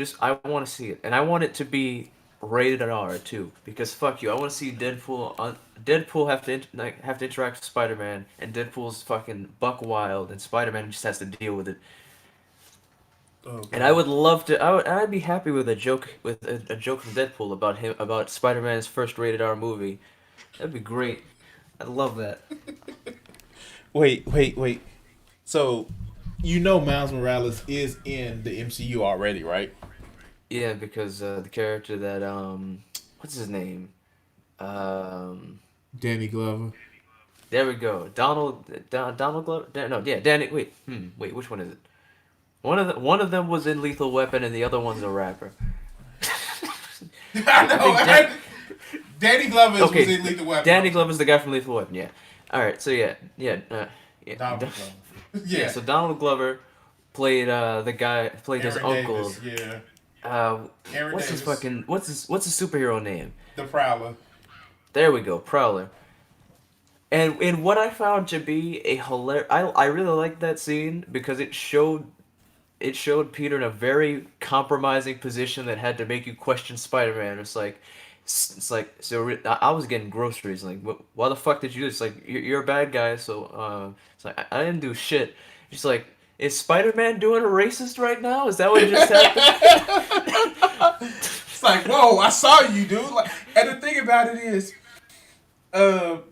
want to see it, and I want it to be rated R too, because fuck you, I want to see Deadpool have to interact with Spider-Man, and Deadpool's fucking buck wild, and Spider-Man just has to deal with it. Oh And I god. would love to. I'd be happy with a joke from Deadpool about Spider-Man's first rated R movie. That'd be great. I'd love that. Wait. So, you know Miles Morales is in the MCU already, right? Yeah, because the character that what's his name? Um, Danny Glover. there we go. Donald Glover. No, yeah, Danny. Wait. Which one is it? One of them was in Lethal Weapon, and the other one's a rapper. I I know, think right? Danny Glover was Okay, in Lethal Weapon. Danny Glover's the guy from Lethal Weapon. Yeah. All right. So yeah. Donald Glover. Yeah. Yeah. So Donald Glover played his Aaron uncle. Davis, yeah. Aaron What's his Davis. fucking what's his superhero name? The Prowler. There we go, Prowler. And what I found to be a hilarious, I really liked that scene because it showed Peter in a very compromising position that had to make you question Spider-Man. It's like so I was getting groceries, like, why the fuck did you do this? Like, you're a bad guy, so it's like, I didn't do shit. She's like, is Spider-Man doing a racist right now? Is that what just happened? It's like, whoa, I saw you, dude. Like, and the thing about it is,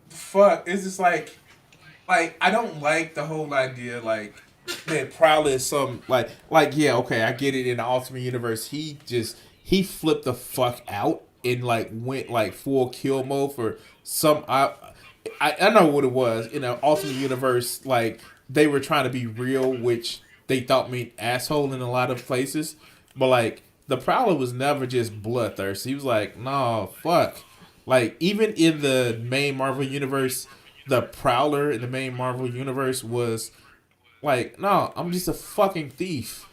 fuck, it's just like I don't like the whole idea, like, that Prowler is some, like, yeah, okay, I get it. In the Ultimate Universe, he flipped the fuck out and, like, went, like, full kill mode for some, I know what it was. In the Ultimate Universe, like, they were trying to be real, which they thought meant asshole in a lot of places. But, like, the Prowler was never just bloodthirsty. He was like, no, fuck. Like, even in the main Marvel Universe, the Prowler in the main Marvel Universe was like, no, I'm just a fucking thief.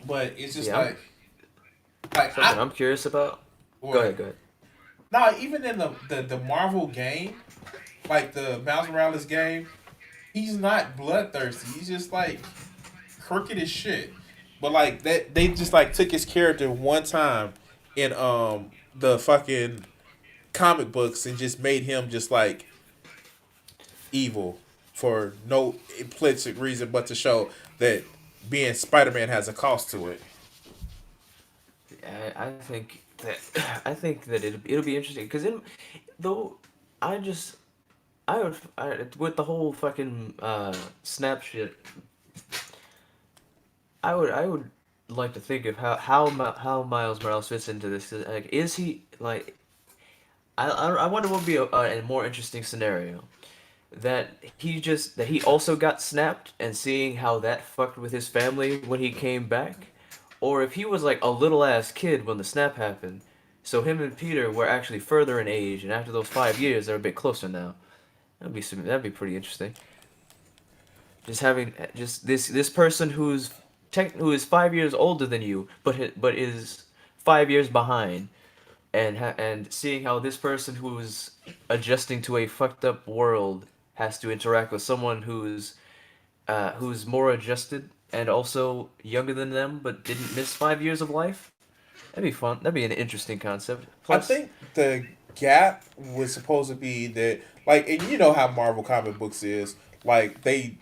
But it's just Yeah, like something I'm curious about. Go ahead, go ahead. no, even in the Marvel game, like the Miles Morales game, he's not bloodthirsty. He's just like crooked as shit. But like that, they just like took his character one time in the fucking comic books and just made him just like evil for no implicit reason but to show that being Spider-Man has a cost to it. I think that it'll be interesting, because though I just with the whole fucking snap shit, I would like to think of how Miles Morales fits into this. Like, is he like, I wonder what would be a more interesting scenario, that he also got snapped, and seeing how that fucked with his family when he came back, or if he was like a little ass kid when the snap happened, so him and Peter were actually further in age, and after those 5 years they're a bit closer now. That'd be pretty interesting. Just having just this person who is 5 years older than you, but is 5 years behind, and seeing how this person who's adjusting to a fucked up world has to interact with someone who's more adjusted and also younger than them, but didn't miss 5 years of life. That'd be fun. That'd be an interesting concept. I Plus, think the gap was supposed to be that, like, and you know how Marvel comic books is, like they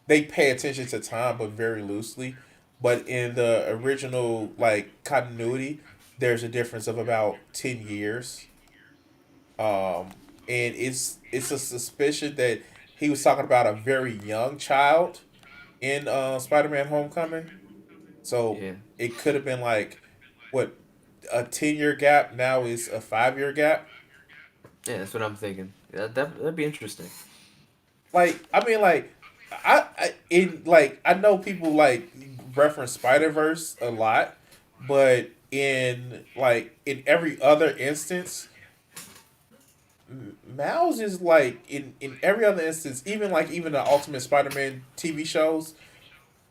pay attention to time, but very loosely. But in the original like continuity, there's a difference of about 10 years. And it's a suspicion that he was talking about a very young child in Spider-Man: Homecoming. So yeah, it could have been like what, a 10 year gap now is a 5 year gap. yeah, that's what I'm thinking. That'd be interesting. Like I mean, like I in like I know people like reference Spider Verse a lot, but in every other instance, Miles is like in every other instance, even the Ultimate Spider Man TV shows,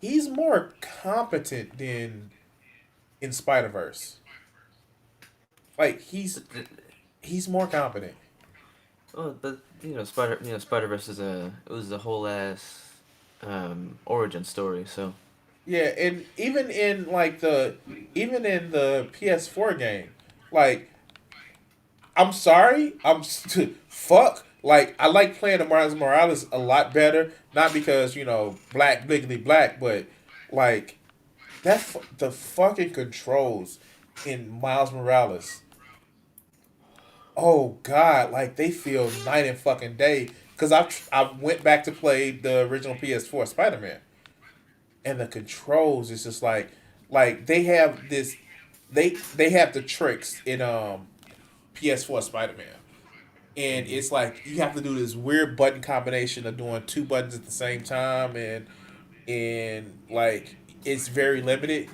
he's more competent than in Spider Verse. Like he's more competent. Oh, but Spider Verse it was a whole ass origin story. So Yeah, and even in the PS4 game, like I'm sorry, fuck. Like I like playing the Miles Morales a lot better, not because black bliggity black, but like the fucking controls in Miles Morales. Oh God, like they feel night and fucking day. Cause I went back to play the original PS4 Spider Man, and the controls is just like they have this they have the tricks in PS4 Spider Man, and it's like you have to do this weird button combination of doing two buttons at the same time, and like it's very limited.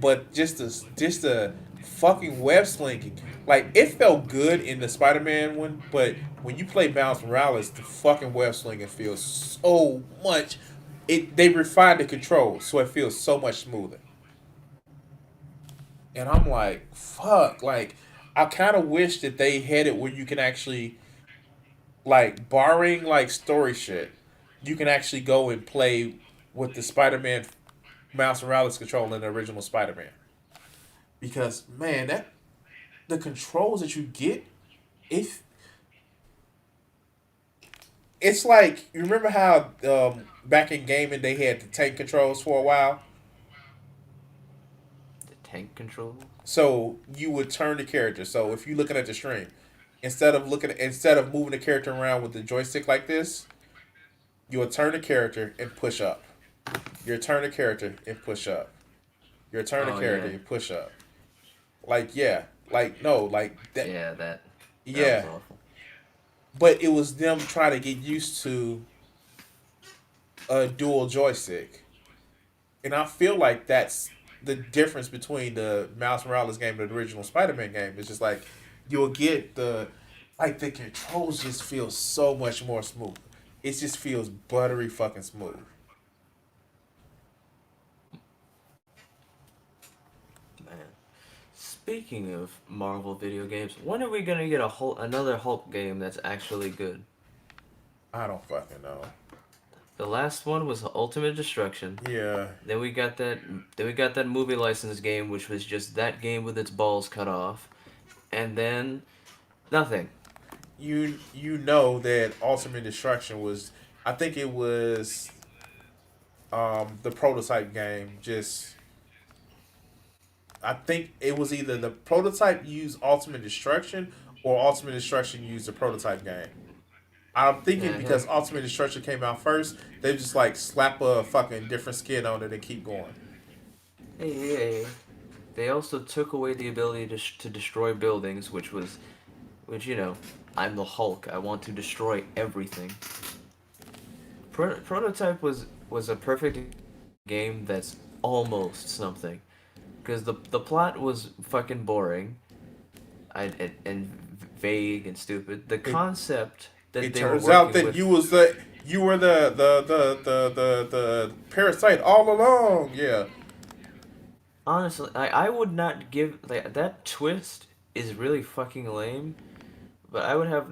But just the fucking web slinging, like it felt good in the Spider Man one, but when you play Miles Morales, the fucking web slinging feels so much. They refined the controls so it feels so much smoother. And I'm like, fuck, like I kind of wish that they had it where you can actually, like, barring like story shit, you can actually go and play with the Spider-Man Miles Morales control in the original Spider-Man. Because man, that the controls that you get, if it's like you remember how back in gaming they had the tank controls for a while. the tank control. So you would turn the character. So if you're looking at the stream, instead of moving the character around with the joystick like this, you would turn the character and push up. You turn the character and push up. You turn the Oh character yeah, and push up. Like yeah, like no, like that. yeah. That was Yeah, awful. but it was them trying to get used to a dual joystick, and I feel like that's the difference between the Miles Morales game and the original Spider-Man game. It's just like you'll get the controls just feel so much more smooth. It just feels buttery fucking smooth. Man. Speaking of Marvel video games, when are we gonna get another Hulk game that's actually good? I don't fucking know. The last one was Ultimate Destruction. Yeah, Then we got that. Then we got that movie license game, which was just that game with its balls cut off, and then nothing. you know that Ultimate Destruction was, I think it was the prototype game. Just I think it was either the prototype used Ultimate Destruction or Ultimate Destruction used the prototype game. I'm thinking Uh-huh. because Ultimate Destruction came out first, they just like slap a fucking different skin on it and keep going. Hey. They also took away the ability to destroy buildings, which I'm the Hulk. I want to destroy everything. Prototype was a perfect game that's almost something, because the plot was fucking boring, and vague and stupid. It, that It they were turns out working that with. you were the parasite all along. Yeah. Honestly, I would not give like that twist is really fucking lame. But I would have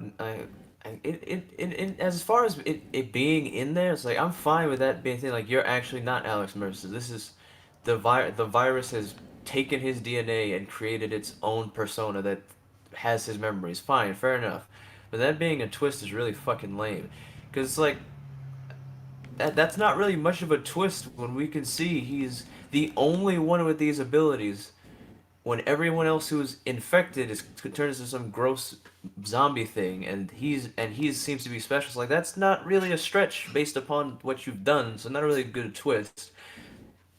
it as far as it being in there, it's like I'm fine with that being thing. Like you're actually not Alex Mercer. This is the virus has taken his DNA and created its own persona that has his memories. Fine, fair enough. But that being a twist is really fucking lame, because it's like that's not really much of a twist when we can see he's the only one with these abilities when everyone else who's infected is turns into some gross zombie thing, and he seems to be special. It's like that's not really a stretch based upon what you've done, so not really a good twist.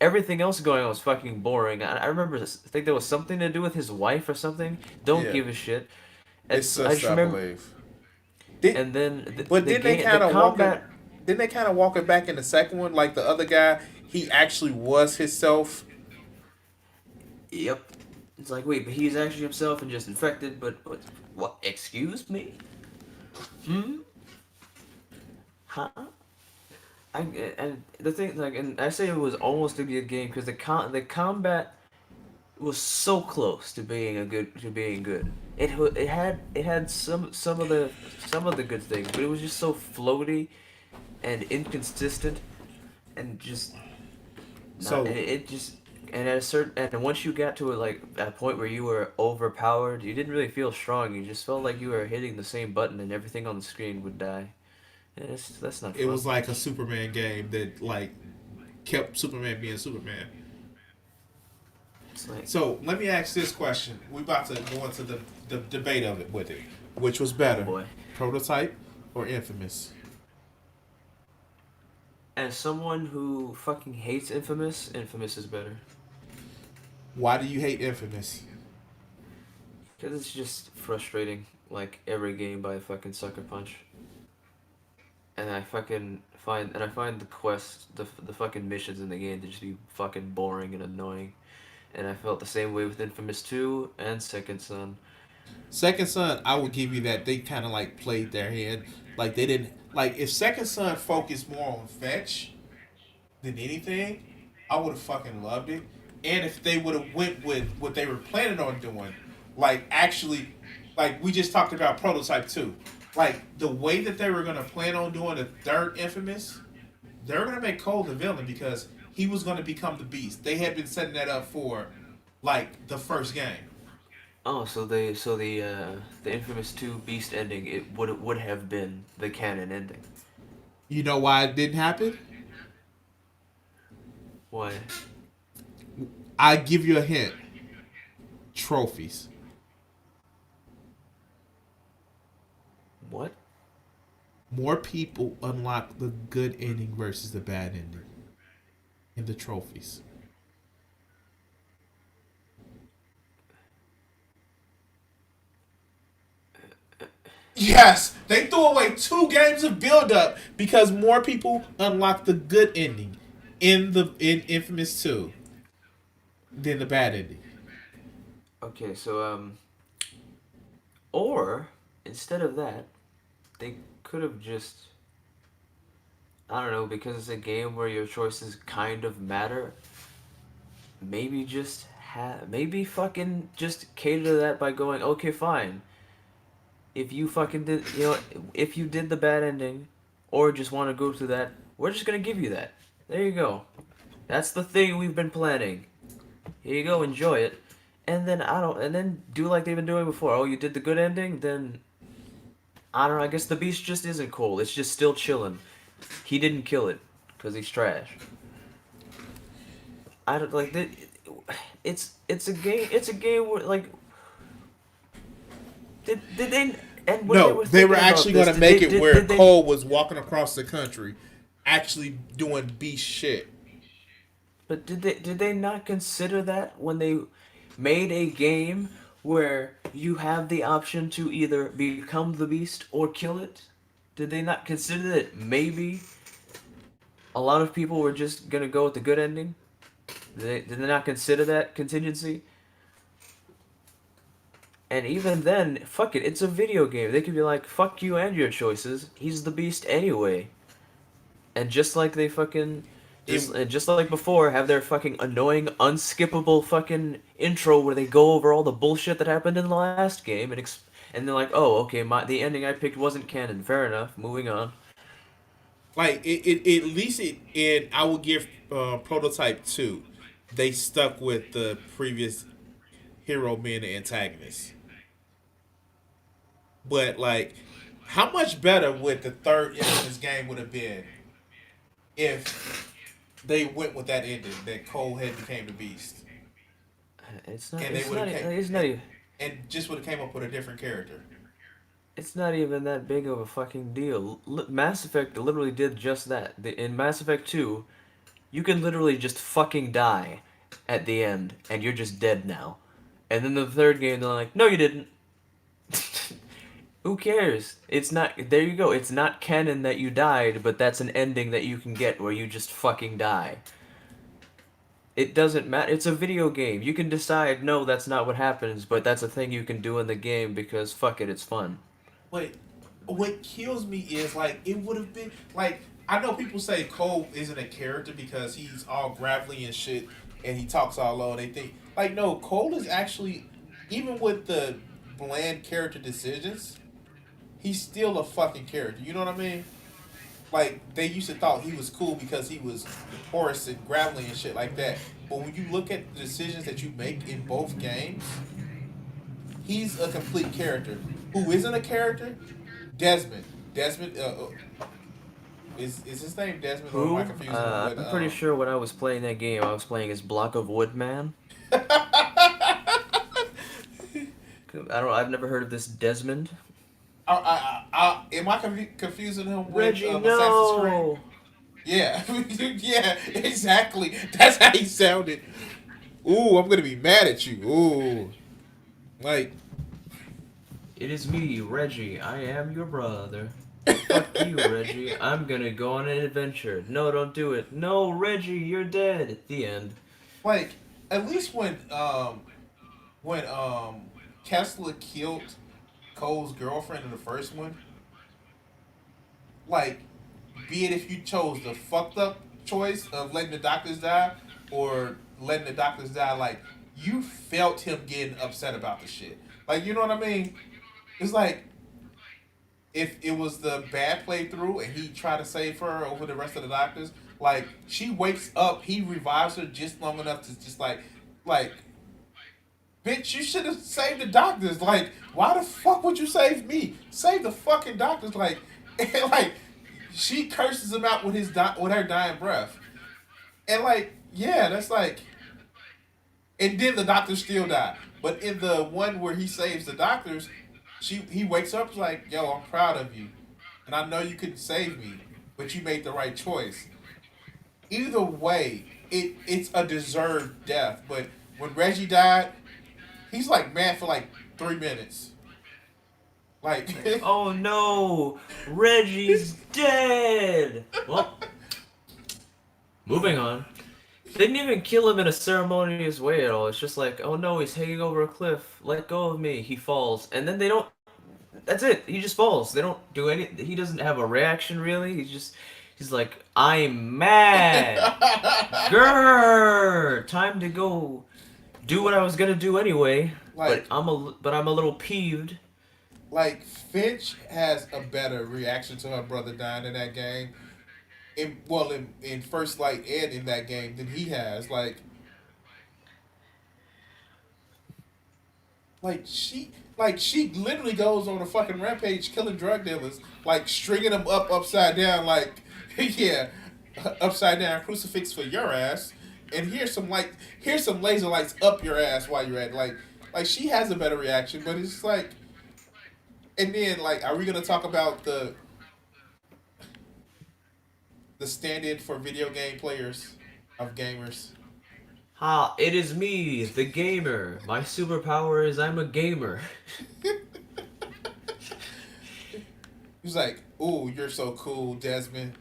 Everything else going on was fucking boring. I remember, I think there was something to do with his wife or something. Don't Yeah. give a shit. His I just sister, I remember, believe. Did and then but the didn't they game, the kind of walk it? combat. Didn't they kind of walk it back in the second one? Like the other guy, he actually was himself. Yep. It's like, wait, but he's actually himself and just infected. But what? Excuse me? Hmm. Huh? And the thing, like, and I say it was almost a good game because the combat was so close to being good. It had some of the good things, but it was just so floaty and inconsistent and just not. So It just and at a certain and once you got to a point where you were overpowered, you didn't really feel strong. You just felt like you were hitting the same button and everything on the screen would die. And that's not it fun. was like a Superman game that like kept Superman being Superman. It's like, So let me ask this question. We about to go into the debate of it with it. Which was oh better, boy. Prototype or Infamous? As someone who fucking hates Infamous, Infamous is better. Why do you hate Infamous? Because it's just frustrating, like every game by a fucking Sucker Punch. And I find the quests, the fucking missions in the game to just be fucking boring and annoying. And I felt the same way with Infamous 2 and Second Son. Second Son, I would give you that they kind of like played their hand. Like they didn't like if Second Son focused more on fetch than anything, I would have fucking loved it. And if they would have went with what they were planning on doing, like actually, like we just talked about Prototype 2, like the way that they were gonna plan on doing the third Infamous, they were gonna make Cole the villain because he was gonna become the Beast. They had been setting that up for like the first game. Oh, so the Infamous 2 Beast ending, it would have been the canon ending. You know why it didn't happen? Why? I give you a hint. Trophies. What? More people unlock the good ending versus the bad ending in the trophies. Yes, they threw away 2 games of build up because more people unlock the good ending in Infamous 2 than the bad ending. Okay, so or instead of that, they could have just, I don't know, because it's a game where your choices kind of matter. Maybe fucking just cater to that by going, okay, fine. If you fucking did, if you did the bad ending, or just want to go through that, we're just gonna give you that. There you go. That's the thing we've been planning. Here you go, enjoy it. And then do like they've been doing before. Oh, you did the good ending, then I don't know. I guess the beast just isn't cool. It's just still chilling. He didn't kill it because he's trash. I don't like that. It's a game. It's a game where like did they and when they No, were they were thinking about actually this, going to did make they, it where did they Cole was walking across the country, actually doing beast shit. But did they not consider that when they made a game where you have the option to either become the beast or kill it? Did they not consider that maybe a lot of people were just gonna go with the good ending? Did they not consider that contingency? And even then, fuck it, it's a video game. They could be like, fuck you and your choices. He's the beast anyway. And just like they fucking It, just like before, have their fucking annoying, unskippable fucking intro where they go over all the bullshit that happened in the last game and they're like, "Oh, okay, the ending I picked wasn't canon. Fair enough. Moving on." like it at least it I would give Prototype 2. They stuck with the previous hero being the antagonist. But like, how much better would the third Infamous game would have been if they went with that ending that Cole had became the Beast, It's not and they it's would not have it's not even and just would have came up with a different character. it's not even that big of a fucking deal. Mass Effect literally did just that. In Mass Effect 2, you can literally just fucking die at the end and you're just dead now. And then the third game they're like, "No, you didn't." Who cares? It's not. There you go. It's not canon that you died, but that's an ending that you can get where you just fucking die. It doesn't matter. It's a video game. You can decide, no, that's not what happens, but that's a thing you can do in the game because fuck it, it's fun. But what kills me is like it would have been like I know people say Cole isn't a character because he's all gravelly and shit and he talks all low and they think like no, Cole is actually even with the bland character decisions, he's still a fucking character. You know what I mean? Like they used to thought he was cool because he was hoarse and gravelly and shit like that. But when you look at the decisions that you make in both games, he's a complete character. Who isn't a character? Desmond. Desmond is his name Desmond or am Who? I confusing him with I'm pretty sure when I was playing that game, I was playing as Block of Wood Man. I've never heard of this Desmond. Am I confusing him with Reggie, Assassin's Creed? no! Yeah, yeah, exactly. That's how he sounded. Ooh, I'm gonna be mad at you. Ooh, like It is me, Reggie. I am your brother. Fuck you, Reggie. I'm gonna go on an adventure. No, don't do it. No, Reggie, you're dead. At the end. like at least when Kessler killed Cole's girlfriend in the first one, like be it if you chose the fucked up choice of letting the doctors die or letting the doctors die, like you felt him getting upset about the shit. Like you know what I mean? It's like if it was the bad playthrough and he tried to save her over the rest of the doctors, like she wakes up, he revives her just long enough to just like bitch, you should have saved the doctors. Like, why the fuck would you save me? Save the fucking doctors. Like, like she curses him out with with her dying breath, and like, yeah, that's like, and then the doctors still die. But in the one where he saves the doctors, he wakes up like, yo, I'm proud of you, and I know you couldn't save me, but you made the right choice. Either way, it's a deserved death. But when Reggie died, he's like mad for like 3 minutes. Like, Oh no! Reggie's dead! Well, moving on. They didn't even kill him in a ceremonious way at all. It's just like, oh no, he's hanging over a cliff. Let go of me. He falls. And then they don't. That's it. He just falls. They don't do any. He doesn't have a reaction really. He's like, I'm mad. Grrr! Time to go do what I was gonna do anyway. like, But I'm a little peeved. like Finch has a better reaction to her brother dying in that game. In First Light and in that game than he has. She literally goes on a fucking rampage killing drug dealers, like stringing them up upside down, like yeah, upside down crucifix for your ass, and here's some laser lights up your ass while you're at like she has a better reaction, but it's like, and then like, are we gonna talk about the stand-in for video game players of gamers? Ha, it is me, the gamer. My superpower is I'm a gamer. He's like, "Ooh, you're so cool, Desmond.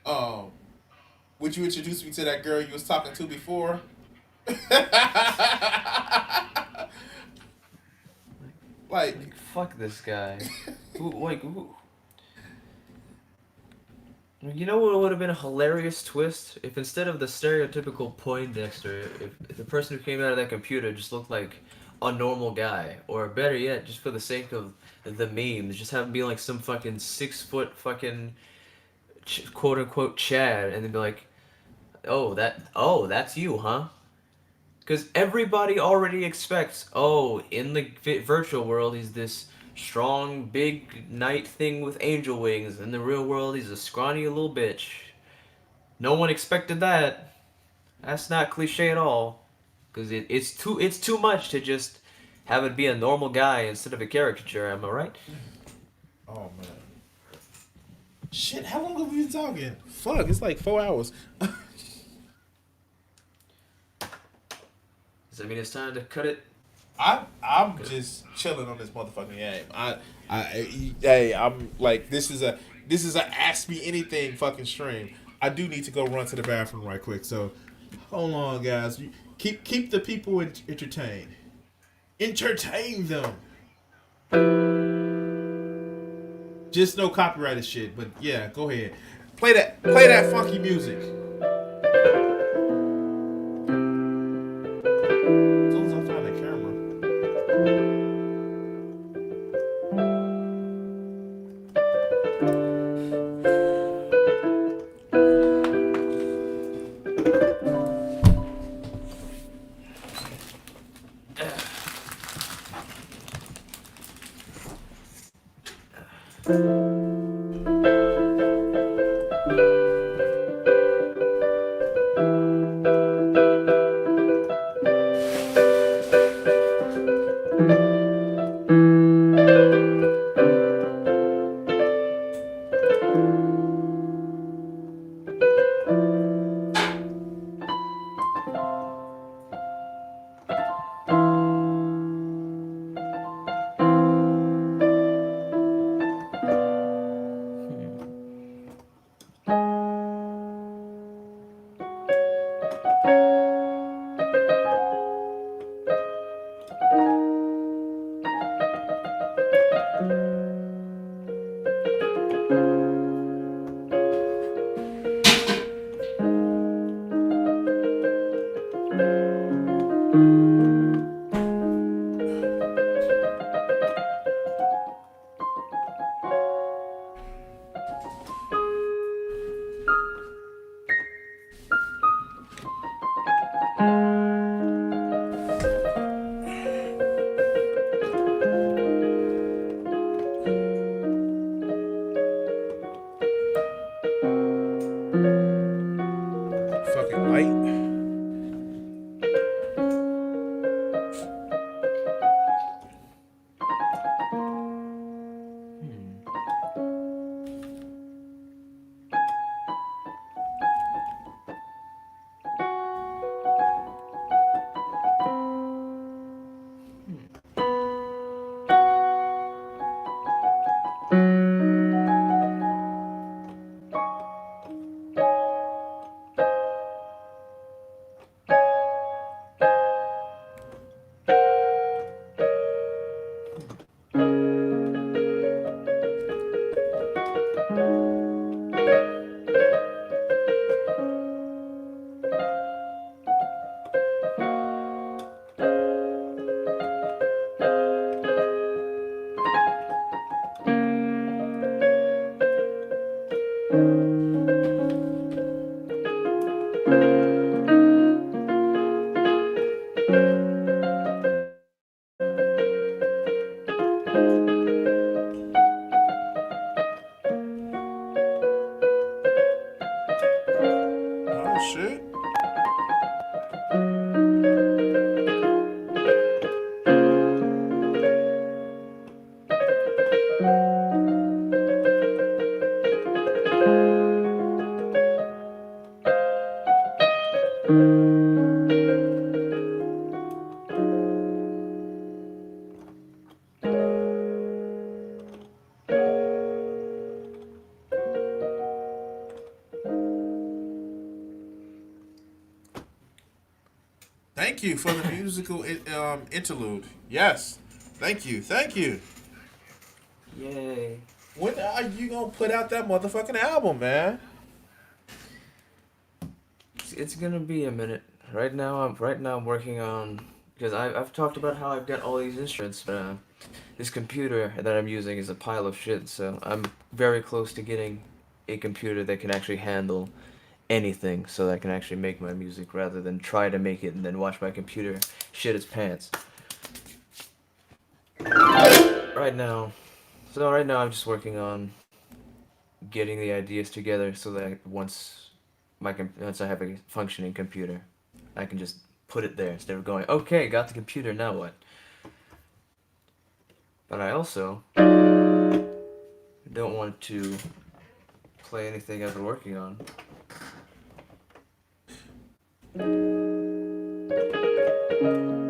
Um, would you introduce me to that girl you was talking to before?" Like, fuck this guy. Who? You know what would have been a hilarious twist if instead of the stereotypical Poindexter, if the person who came out of that computer just looked like a normal guy, or better yet, just for the sake of the memes, just have him be like some fucking 6 foot fucking quote unquote Chad, and then be like, that's you, huh? Because everybody already expects, in the virtual world, he's this strong, big knight thing with angel wings. In the real world, he's a scrawny little bitch. No one expected that. That's not cliche at all. Because it's too much to just have it be a normal guy instead of a caricature. Am I right? oh man, shit. How long have we been talking? Fuck, it's like 4 hours. Does that mean it's time to cut it? I'm just chilling on this motherfucking game. Hey, I'm like, this is a ask me anything fucking stream. I do need to go run to the bathroom right quick. So hold on, guys. You keep the people entertained. Entertain them. Just no copyrighted shit. But yeah, go ahead. Play that funky music. As long as I find the camera. Fucking light. Oh shit. Thank you for the musical interlude. Yes, Thank you, thank you. Yay. When are you gonna put out that motherfucking album, man? It's gonna be a minute. Right now I'm working on because I've talked about how I've got all these instruments, but this computer that I'm using is a pile of shit. So I'm very close to getting a computer that can actually handle anything, so that I can actually make my music rather than try to make it and then watch my computer shit its pants. Right now, right now I'm just working on getting the ideas together so that once I have a functioning computer, I can just put it there instead of going, okay, got the computer, now what? But I also don't want to play anything I've been working on.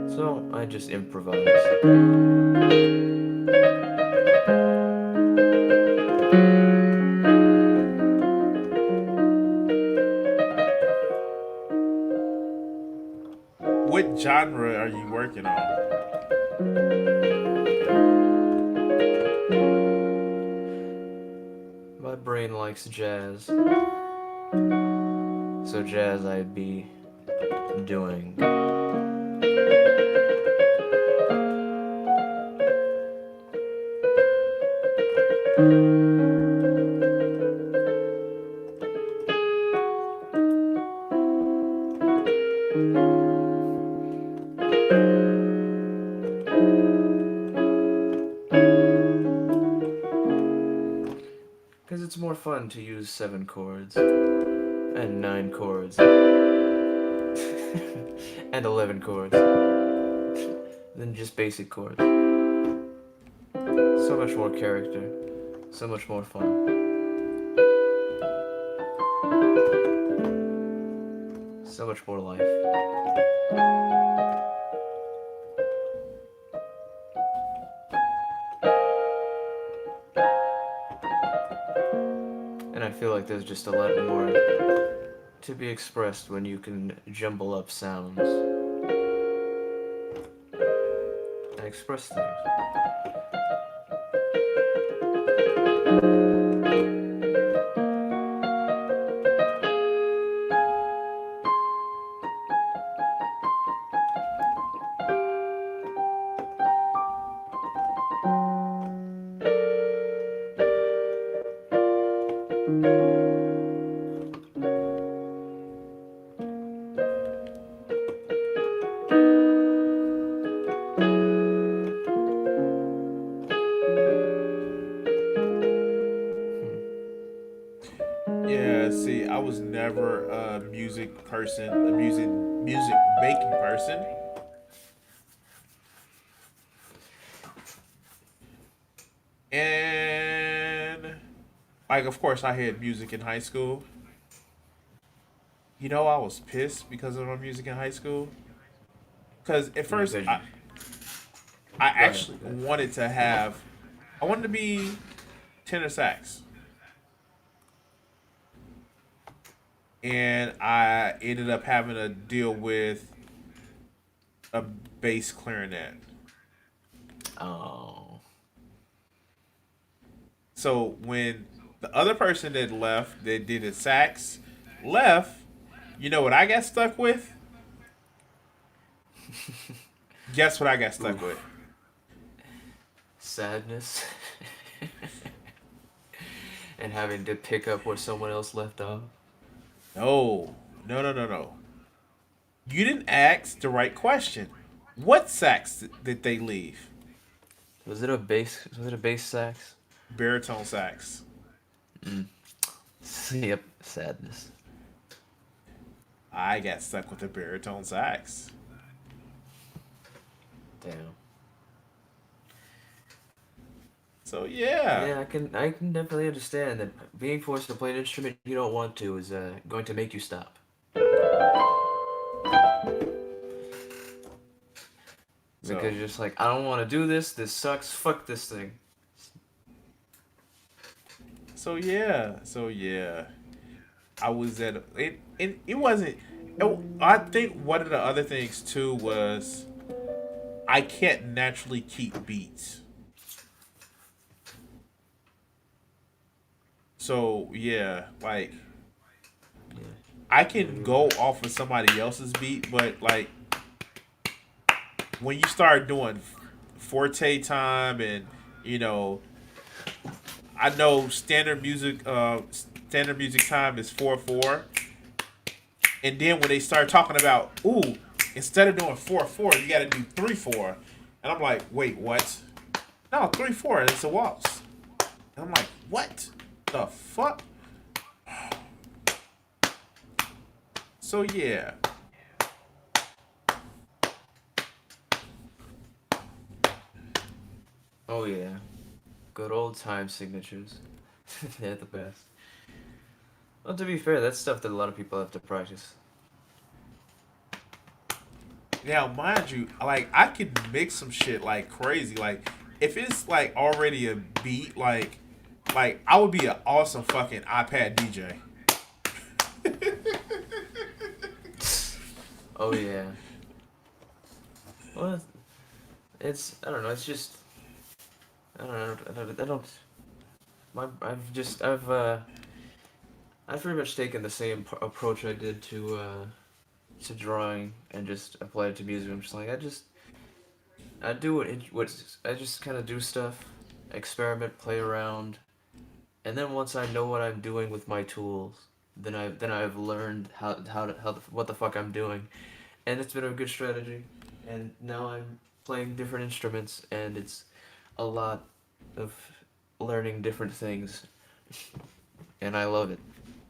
So I just improvise. What genre are you working on? My brain likes jazz, so jazz I'd be doing. Because it's more fun to use 7 chords, and 9 chords, and 11 chords, than just basic chords. So much more character, so much more fun. So much more life. And I feel like there's just a lot more to be expressed when you can jumble up sounds and express things. Yeah, see, I was never a music person, a music making person. And like of course I had music in high school. You know, I was pissed because of my music in high school. Cuz at first Because I go ahead. actually wanted to have I wanted to be tenor sax. And I ended up having to deal with a bass clarinet. Oh. So when the other person that left, that did the sax, left, you know what I got stuck with? Guess what I got stuck with? Sadness. And having to pick up where someone else left off. No, no, no, no, no. You didn't ask the right question. What sax did they leave? Was it a bass sax? Baritone sax. Yep, sadness. I got stuck with the baritone sax. Damn. So yeah. Yeah, I can definitely understand that being forced to play an instrument you don't want to is going to make you stop. So, Because you're just like, I don't want to do this. This sucks. Fuck this thing. so yeah. I was at it. It wasn't. I think one of the other things too was I can't naturally keep beats. So yeah, like Yeah. I Yeah, can go off of somebody else's beat, but like when you start doing forte time and you know, I know standard music time is 4/4, and then when they start talking about ooh, instead of doing 4/4, you got to do 3/4, and I'm like, wait, what? No, 3/4, it's a waltz, and I'm like, what the fuck? So yeah, Oh yeah. Good old time signatures. They're the best. Well, to be fair, that's stuff that a lot of people have to practice. now mind you, like I can mix some shit like crazy. Like if it's like already a beat, like I would be an awesome fucking iPad DJ. Oh yeah. Well, it's I don't know. It's just I don't know. I don't. I've pretty much taken the same approach I did to drawing and just applied it to music. I'm just like I do what I just kind of do stuff, experiment, play around, and then once I know what I'm doing with my tools, then I've learned what the fuck I'm doing, and it's been a good strategy. And now I'm playing different instruments, and it's a lot of learning different things, and I love it,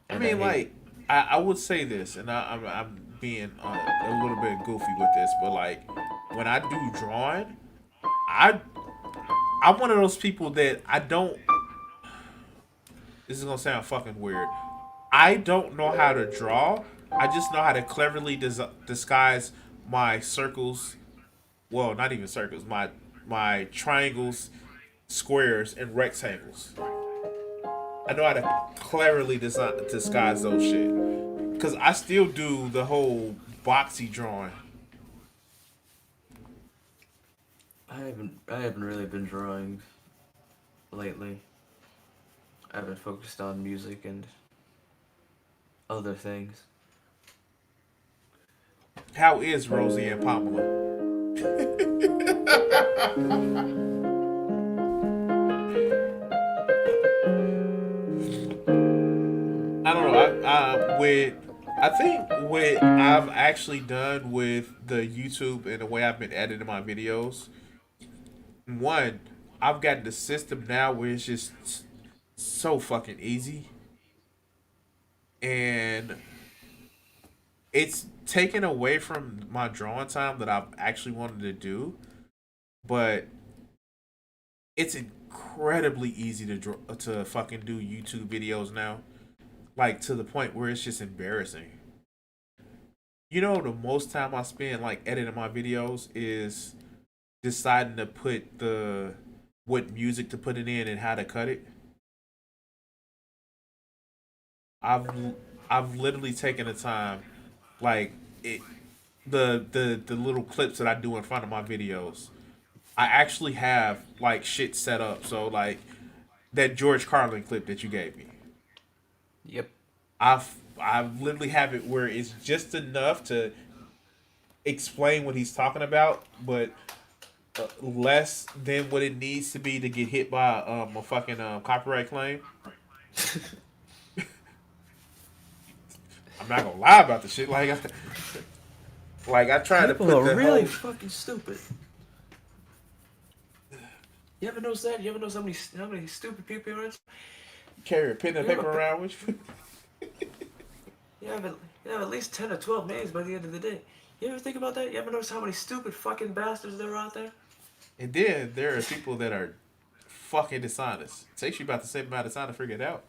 I and I mean, hate it. like I would say this, and I'm being a little bit goofy with this, but like when I do drawing, I I'm one of those people that I don't. This is gonna sound fucking weird. I don't know how to draw. I just know how to cleverly disguise my circles. Well, not even circles. My triangles, squares, and rectangles. I know how to cleverly disguise those shit. Cause I still do the whole boxy drawing. I haven't really been drawing lately. I've been focused on music and other things. How is Rosie and Pamela? I don't know. I think what I've actually done with the YouTube and the way I've been editing my videos. One, I've got the system now where it's just so fucking easy, and it's taken away from my drawing time that I've actually wanted to do. But it's incredibly easy to fucking do YouTube videos now, like to the point where it's just embarrassing. You know, the most time I spend like editing my videos is deciding to put the what music to put it in and how to cut it. I've I've literally taken the time, like it, the little clips that I do in front of my videos. I actually have like shit set up. So like that George Carlin clip that you gave me, Yep. I've literally have it where it's just enough to explain what he's talking about, but less than what it needs to be to get hit by a fucking copyright claim. I'm not gonna lie about the shit. Like I try to People put are the really whole fucking stupid. You ever notice that? You ever notice how many stupid people are in? carry a pen and You have, paper a, around with you. you, have you have at least 10 or 12 names by the end of the day. You ever think about that? You ever notice how many stupid fucking bastards there are out there? And then there are people that are fucking dishonest. It takes you about the same amount of time to figure it out.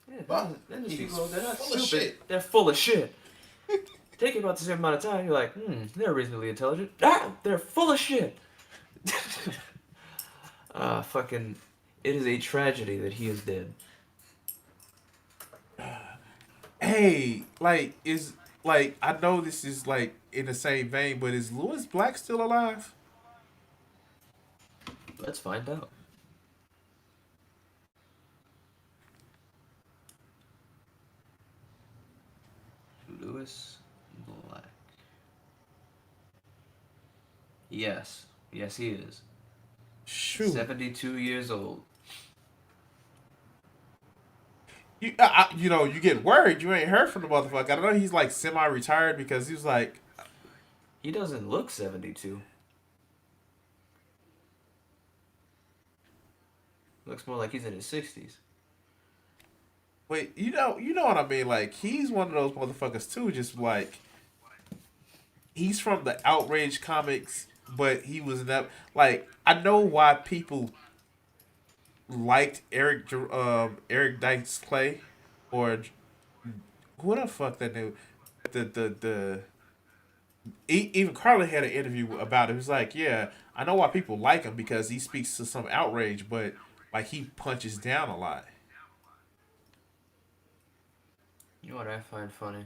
Yeah, Well, then there's he's people they're not full of stupid. shit. They're full of shit. Take about the same amount of time. You're like, they're reasonably intelligent. Ah, they're full of shit. Fucking. It is a tragedy that he is dead. Hey, like is like I know this is like in the same vein, but is Lewis Black still alive? Let's find out. Lewis Black. Yes. Yes, he is. Shoot. 72 years old. You know, you get worried. You ain't heard from the motherfucker. I know he's like semi-retired because he was like, He doesn't look 72. Looks more like he's in his 60s. wait, you know what I mean? Like he's one of those motherfuckers too. Just like he's from the Outrage comics, but he was never like I know why people liked Eric Dykes Clay or who the fuck that knew the even Carly had an interview about it. He was like, yeah, I know why people like him because he speaks to some outrage, but like he punches down a lot. You know what I find funny?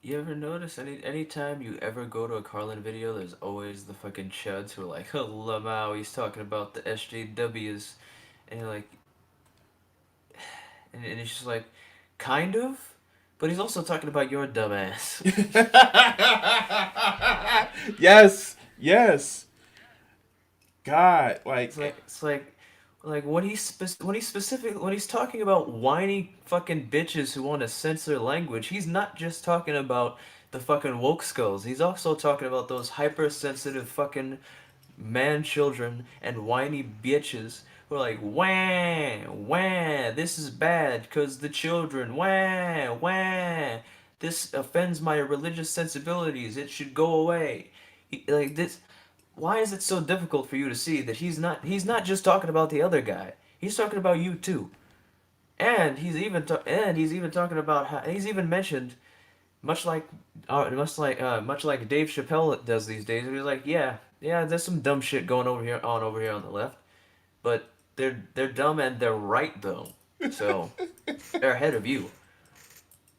You ever notice anytime you ever go to a Carlin video, there's always the fucking chuds who are like, oh, Lamau, he's talking about the SJWs. And you're like, and it's just like, kind of? But he's also talking about your dumbass. Yes. God, like It's like when he's talking about whiny fucking bitches who want to censor language, he's not just talking about the fucking woke skulls. He's also talking about those hypersensitive fucking man children and whiny bitches who are like, wah, wah, this is bad because the children, wah, wah, this offends my religious sensibilities, it should go away. Like this, why is it so difficult for you to see that he's not just talking about the other guy, he's talking about you too. And he's even talking about how he's even mentioned much like Dave Chappelle does these days. He's like, yeah, there's some dumb shit going over here on the left, but they're dumb and they're right though, so they're ahead of you.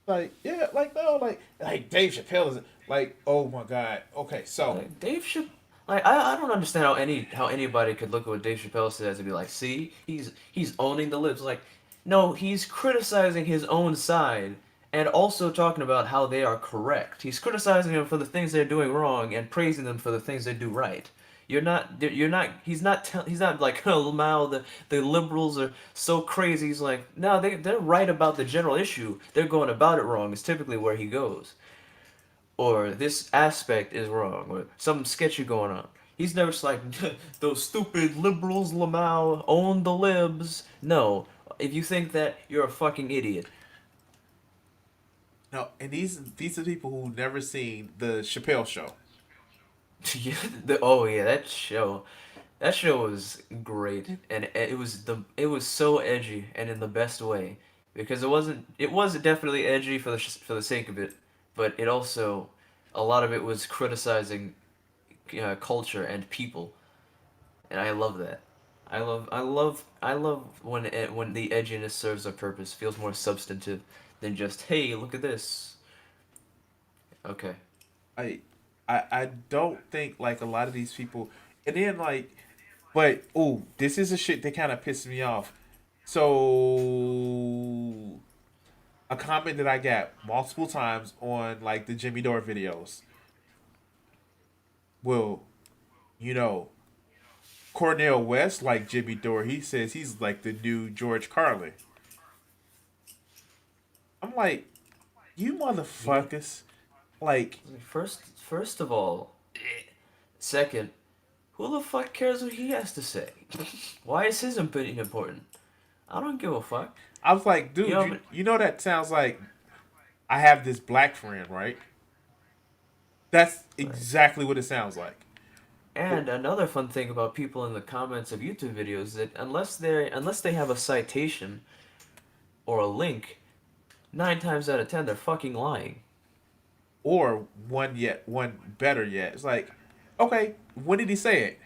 like yeah, like no, like Dave Chappelle is like, oh my god. Okay, so Like Dave Chappelle. Like I don't understand how anybody could look at what Dave Chappelle says and be like, see, he's owning the libs. Like, no, he's criticizing his own side and also talking about how they are correct. He's criticizing them for the things they're doing wrong and praising them for the things they do right. He's not like, oh Mao, the liberals are so crazy. He's like, no, they're right about the general issue. They're going about it wrong. Is typically where he goes, or this aspect is wrong, or something sketchy going on. He's never just like, those stupid liberals, Lamau, own the libs. No, if you think that, you're a fucking idiot. no, and these are people who never seen the Chappelle show. Oh yeah, that show was great, and it was so edgy and in the best way, because it was definitely edgy for the sake of it, but it also, a lot of it was criticizing culture and people, and I love that. I love when the edginess serves a purpose, feels more substantive than just, hey, look at this. Okay. I I don't think like a lot of these people, and then like, but oh, this is a shit that kind of pisses me off. So a comment that I got multiple times on like the Jimmy Dore videos. Well, you know, Cornel West like Jimmy Dore. He says he's like the new George Carlin. I'm like, you motherfuckers. Like, First of all, second, who the fuck cares what he has to say? Why is his opinion important? I don't give a fuck. I was like, dude, You know, you know that sounds like I have this black friend, right? That's right. exactly what it sounds like. And another fun thing about people in the comments of YouTube videos is that unless they have a citation or a link, 9 times out of 10 they're fucking lying. Or one better yet. It's like, okay, when did he say it?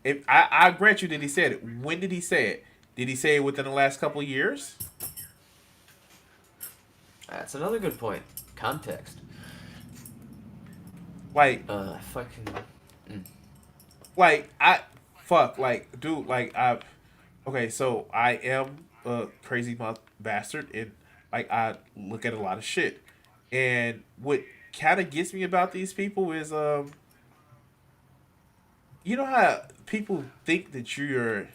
If I grant you that he said it. When did he say it? Did he say it within the last couple of years? That's another good point. Context. Like, Fucking. Mm. like I fuck, like, dude, like, okay, so I am a crazy bastard, and like, I look at a lot of shit, and what kind of gets me about these people is, you know how people think that you're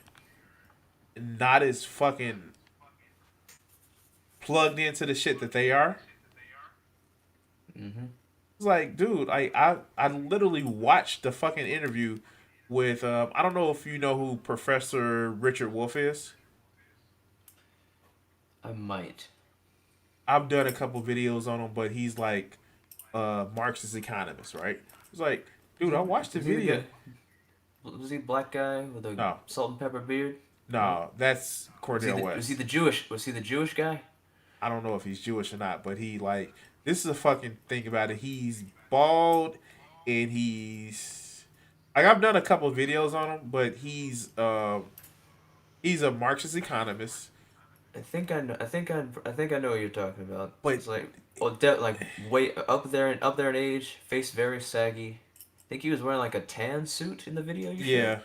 not as fucking plugged into the shit that they are. Mm-hmm. It's like, dude, I literally watched the fucking interview with I don't know if you know who Professor Richard Wolf is. I might. I've done a couple videos on him, but he's like Marxist economist, right? It's like, dude, I watched the Was he the video. guy? Was he the black guy with a No, salt and pepper beard? No. no, that's Cornel Was he West. the Jewish? Was he the Jewish guy? I don't know if he's Jewish or not, but he like this is a fucking thing about it. He's bald and he's like I've done a couple videos on him, but he's a Marxist economist. I think I know. I think I know what you're talking about. But It's like, well, like way up there in age, face very saggy. I think he was wearing like a tan suit in the video you yeah, showed.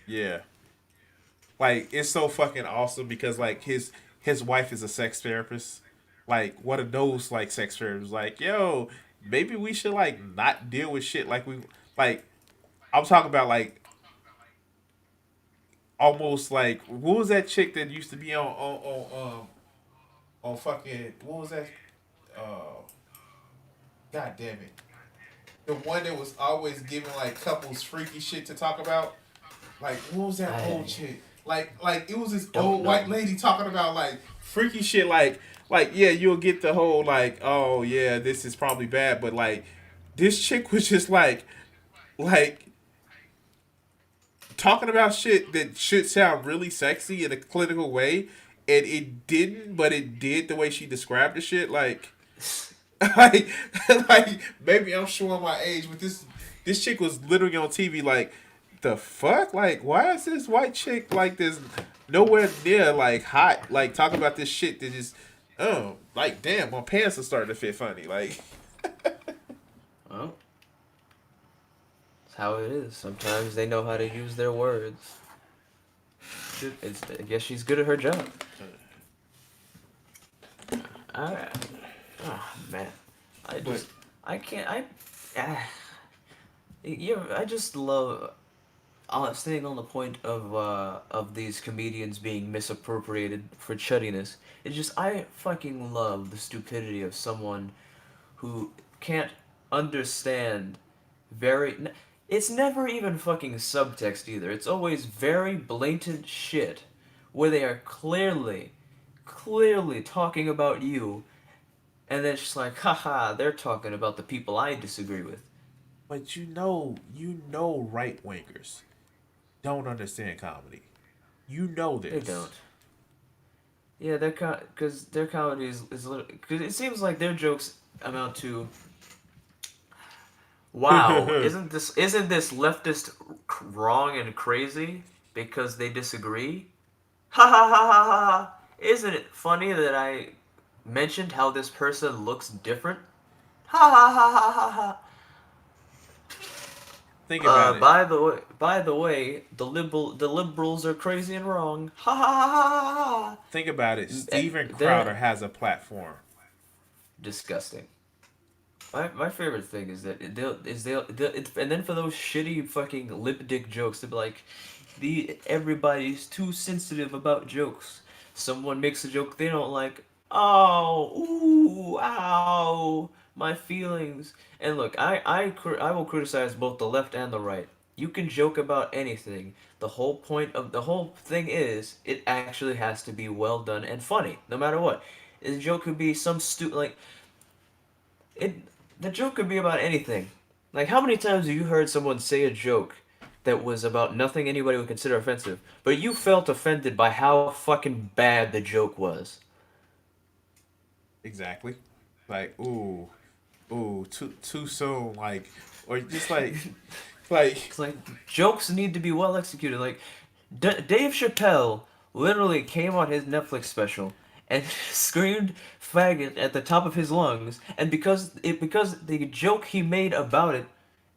yeah. Like it's so fucking awesome because like his wife is a sex therapist. Like one of those like sex therapists like, yo, maybe we should like not deal with shit like we like I'm talking about like almost like what was that chick that used to be on fucking what was that uh god damn it. The one that was always giving like couples freaky shit to talk about. Like what was that old I chick? Like it was this don't old know. white lady talking about like freaky shit like yeah, you'll get the whole like, oh yeah, this is probably bad, but like this chick was just like talking about shit that should sound really sexy in a clinical way, and it didn't, but it did the way she described the shit. Like, like, like maybe I'm showing my age, but this chick was literally on TV. Like, the fuck? Like, why is this white chick like this? Nowhere near like hot. Like, talking about this shit that just, oh, like, damn, my pants are starting to fit funny. Like, Well, it's how it is. Sometimes they know how to use their words. I guess she's good at her job. I, oh man, I but just I can't ah, yeah, I just love staying on the point of these comedians being misappropriated for chuttiness. It's just I fucking love the stupidity of someone who can't understand very. It's never even fucking subtext either. It's always very blatant shit where they are clearly talking about you, and then it's just like, haha, they're talking about the people I disagree with. but you know right wingers don't understand comedy. You know They this. don't. Yeah, because their comedy is because it seems like their jokes amount to, wow, isn't this leftist wrong and crazy because they disagree? Ha ha ha ha ha ha! Isn't it funny that I mentioned how this person looks different? Ha ha ha ha ha ha! Think about it. By the way, the liberals are crazy and wrong. Ha ha ha ha ha ha! Think about it. Steven Crowder They're has a platform. disgusting. My favorite thing is that and then for those shitty fucking lip dick jokes, they'll be like, everybody's too sensitive about jokes. Someone makes a joke they don't like. Oh, ooh, ow, my feelings. And look, I will criticize both the left and the right. You can joke about anything. The whole thing is it actually has to be well done and funny, no matter what. The joke could be some like it the joke could be about anything. Like how many times have you heard someone say a joke that was about nothing anybody would consider offensive, but you felt offended by how fucking bad the joke was? Exactly. Like, ooh, too soon. Like, or just like, It's like jokes need to be well executed. Like Dave Chappelle literally came on his Netflix special and screamed faggot at the top of his lungs, and because the joke he made about it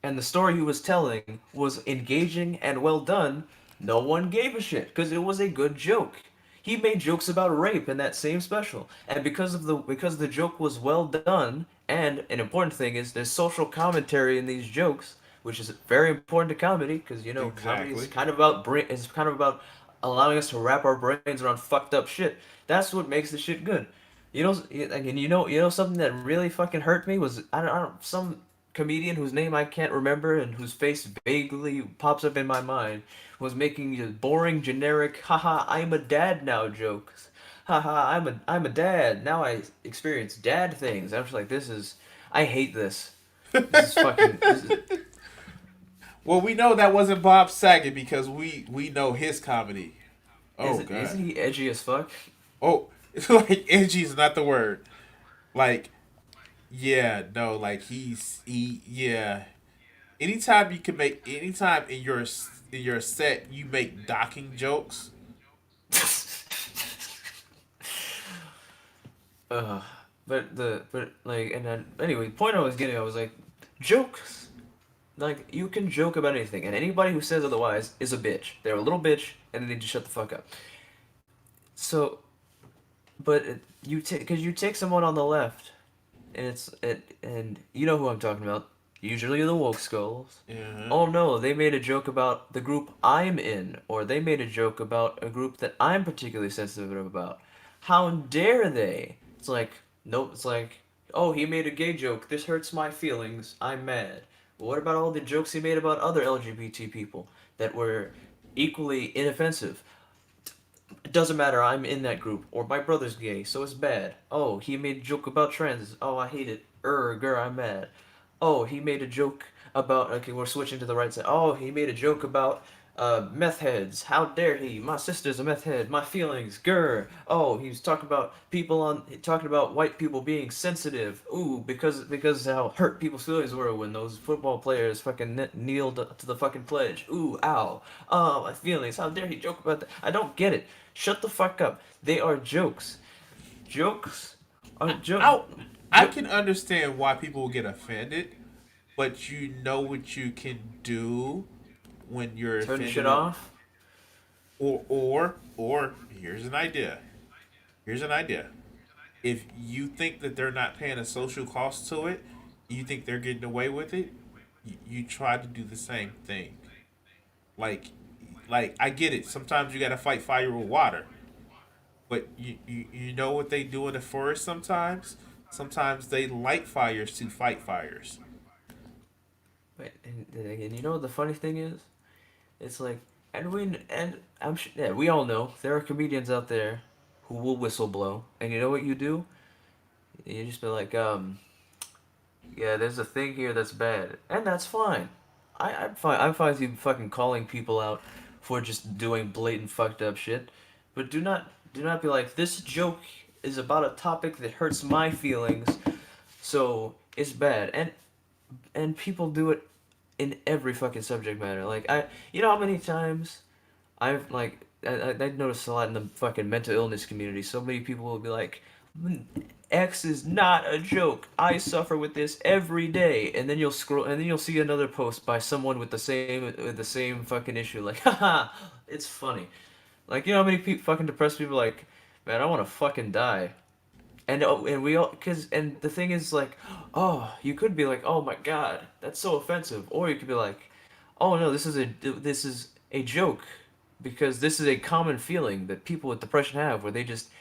and the story he was telling was engaging and well done, No one gave a shit because it was a good joke. He made jokes about rape in that same special, and because the joke was well done, and an important thing is there's social commentary in these jokes, which is very important to comedy because comedy is Exactly. kind of about allowing us to wrap our brains around fucked up shit. That's what makes the shit good. And something that really fucking hurt me was I don't some comedian whose name I can't remember and whose face vaguely pops up in my mind was making just boring generic haha I'm a dad now jokes. Haha I'm a dad. Now I experience dad things. I'm just like I hate this. This is fucking this is, Well, we know that wasn't Bob Saget because we know his comedy. Oh God. isn't he edgy as fuck? Oh, it's like edgy is not the word. Like, yeah, no, like yeah. Anytime in your set you make docking jokes. Uh, but like and then anyway, the point I was getting, I was like, jokes. Like you can joke about anything, and anybody who says otherwise is a bitch. They're a little bitch, and they need to shut the fuck up. So, but because you take someone on the left, and and you know who I'm talking about. Usually the woke skulls. Yeah. Oh no, they made a joke about the group I'm in, or they made a joke about a group that I'm particularly sensitive about. How dare they? It's like, nope, it's like, oh, he made a gay joke. This hurts my feelings. I'm mad. Well, what about all the jokes he made about other LGBT people that were equally inoffensive? It doesn't matter, I'm in that group. Or my brother's gay, so it's bad. Oh, he made a joke about trans. Oh, I hate it. Girl, I'm mad. Oh, he made a joke about. Okay, we're switching to the right side. Oh, he made a joke about meth heads. How dare he? My sister's a meth head. My feelings. Grr. Oh, he was talking about talking about white people being sensitive. Ooh, because how hurt people's feelings were when those football players fucking kneeled to the fucking pledge. Ooh, ow. Oh, my feelings. How dare he joke about that? I don't get it. Shut the fuck up. They are jokes. Jokes are I jokes. I can understand why people will get offended, but you know what you can do when you're Turn shit offended, off. or here's an idea. Here's an idea. If you think that they're not paying a social cost to it, you think they're getting away with it, you try to do the same thing. Like, like I get it. Sometimes you gotta fight fire with water, but you know what they do in the forest sometimes. Sometimes they light fires to fight fires. Wait, and you know what the funny thing is? It's like, and I'm sure, yeah, we all know there are comedians out there who will whistle blow, and you know what you do? You just be like, yeah, there's a thing here that's bad, and that's fine. I'm fine. I'm fine with you fucking calling people out for just doing blatant fucked up shit, but do not be like, this joke is about a topic that hurts my feelings, so it's bad. And people do it in every fucking subject matter. Like you know how many times I noticed a lot in the fucking mental illness community. So many people will be like, X is not a joke. I suffer with this every day, and then you'll scroll, and then you'll see another post by someone with the same fucking issue. Like, haha, it's funny. Like, you know how many fucking depressed people are like, man, I want to fucking die. And we all cause and the thing is like, oh, you could be like, oh my god, that's so offensive, or you could be like, oh no, this is a joke, because this is a common feeling that people with depression have, where they'll just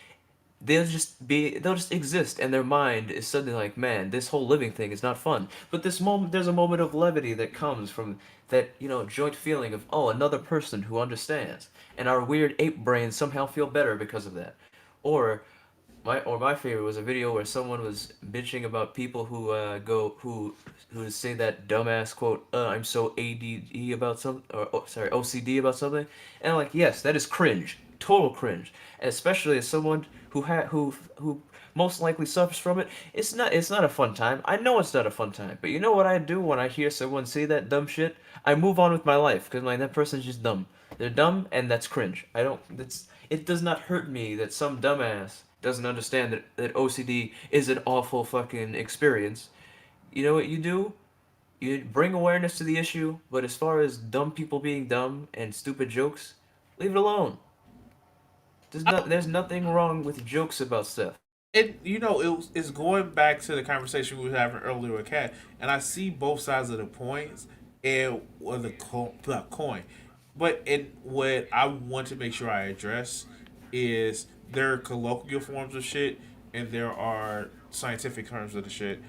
exist, and their mind is suddenly like, man, this whole living thing is not fun. But there's a moment of levity that comes from that joint feeling of, oh, another person who understands, and our weird ape brains somehow feel better because of that, or my favorite was a video where someone was bitching about people who who say that dumbass quote, I'm so ADD about some, or sorry, OCD about something, and I'm like, yes, that is cringe, total cringe, and especially as someone who most likely suffers from it. It's not a fun time. I know it's not a fun time, but you know what I do when I hear someone say that dumb shit? I move on with my life, because like, that person's just dumb. They're dumb, and that's cringe. I don't. It does not hurt me that some dumbass doesn't understand that OCD is an awful fucking experience. You know what you do? you bring awareness to the issue, but as far as dumb people being dumb and stupid jokes, leave it alone. There's nothing wrong with jokes about stuff. And it's going back to the conversation we were having earlier with Kat, and I see both sides of the points and or the coin. But what I want to make sure I address is there are colloquial forms of shit and there are scientific terms of the shit.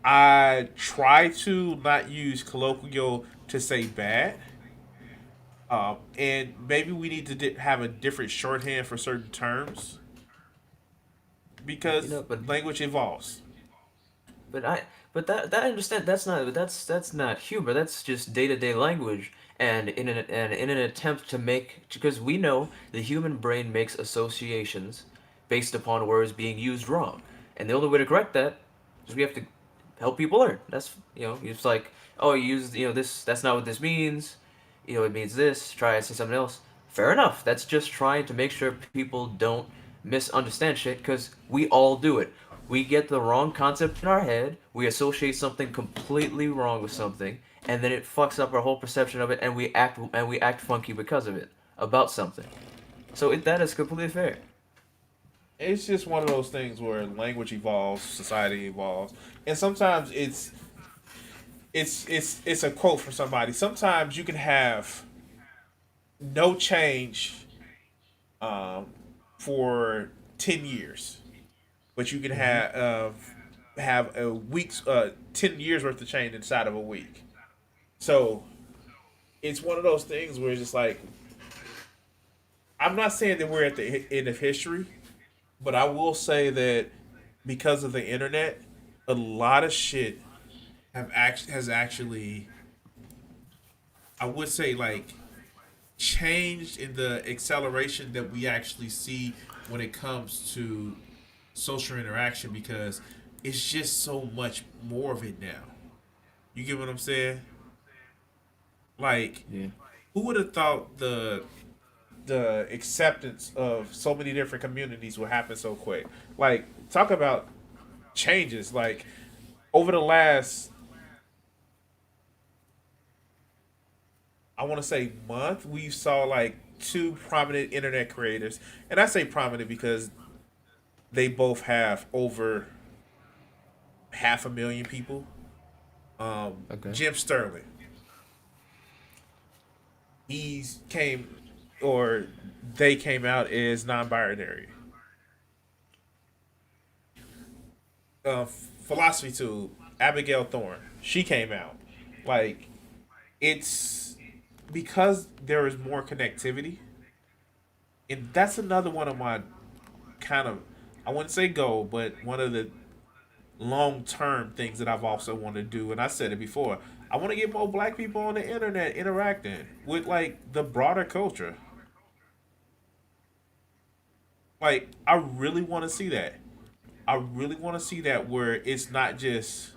I try to not use colloquial to say bad. And maybe we need to have a different shorthand for certain terms You because know, but language evolves. But I, but I understand that's not humor. That's just day to day language. And in an attempt to make, because we know the human brain makes associations based upon words being used wrong, and the only way to correct that is we have to help people learn. That's it's like, oh, you use this. That's not what this means. It means this. Try and say something else. Fair enough. That's just trying to make sure people don't misunderstand shit, because we all do it. We get the wrong concept in our head, we associate something completely wrong with something, and then it fucks up our whole perception of it, and we act funky because of it about something. So that is completely fair. It's just one of those things where language evolves, society evolves, and sometimes it's a quote from somebody. Sometimes you can have no change um, for 10 years, but you can have a week's 10 years worth of change inside of a week. So it's one of those things where it's just like I'm not saying that we're at the end of history, but I will say that because of the internet, a lot of shit has actually, I would say, like changed in the acceleration that we actually see when it comes to social interaction because it's just so much more of it now. You get what I'm saying? Like, Yeah. who would have thought the acceptance of so many different communities would happen so quick? Like, talk about changes. Like, over the last, I want to say, month, we saw like two prominent internet creators, and I say prominent because they both have over 500,000 people. Okay. Jim Sterling, he's came or they came out as non-binary. Philosophy Tube, Abigail Thorne, she came out. Like it's because there is more connectivity, and that's another one of my kind of, I wouldn't say goal, but one of the long term things that I've also wanted to do, and I said it before. I want to get more black people on the internet interacting with like the broader culture. Like I really want to see that. I really want to see that where it's not just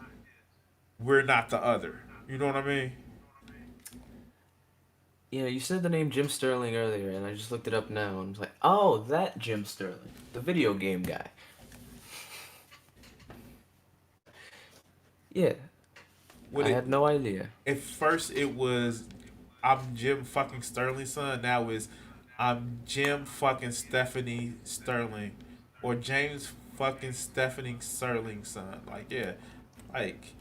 we're not the other. You know what I mean? You said the name Jim Sterling earlier, and I just looked it up now, and I was like, oh, that Jim Sterling, the video game guy. Yeah, With I it had no idea. at first it was I'm Jim fucking Sterling's son. Now is I'm Jim fucking Stephanie Sterling or James fucking Stephanie Sterling's son. Like yeah, like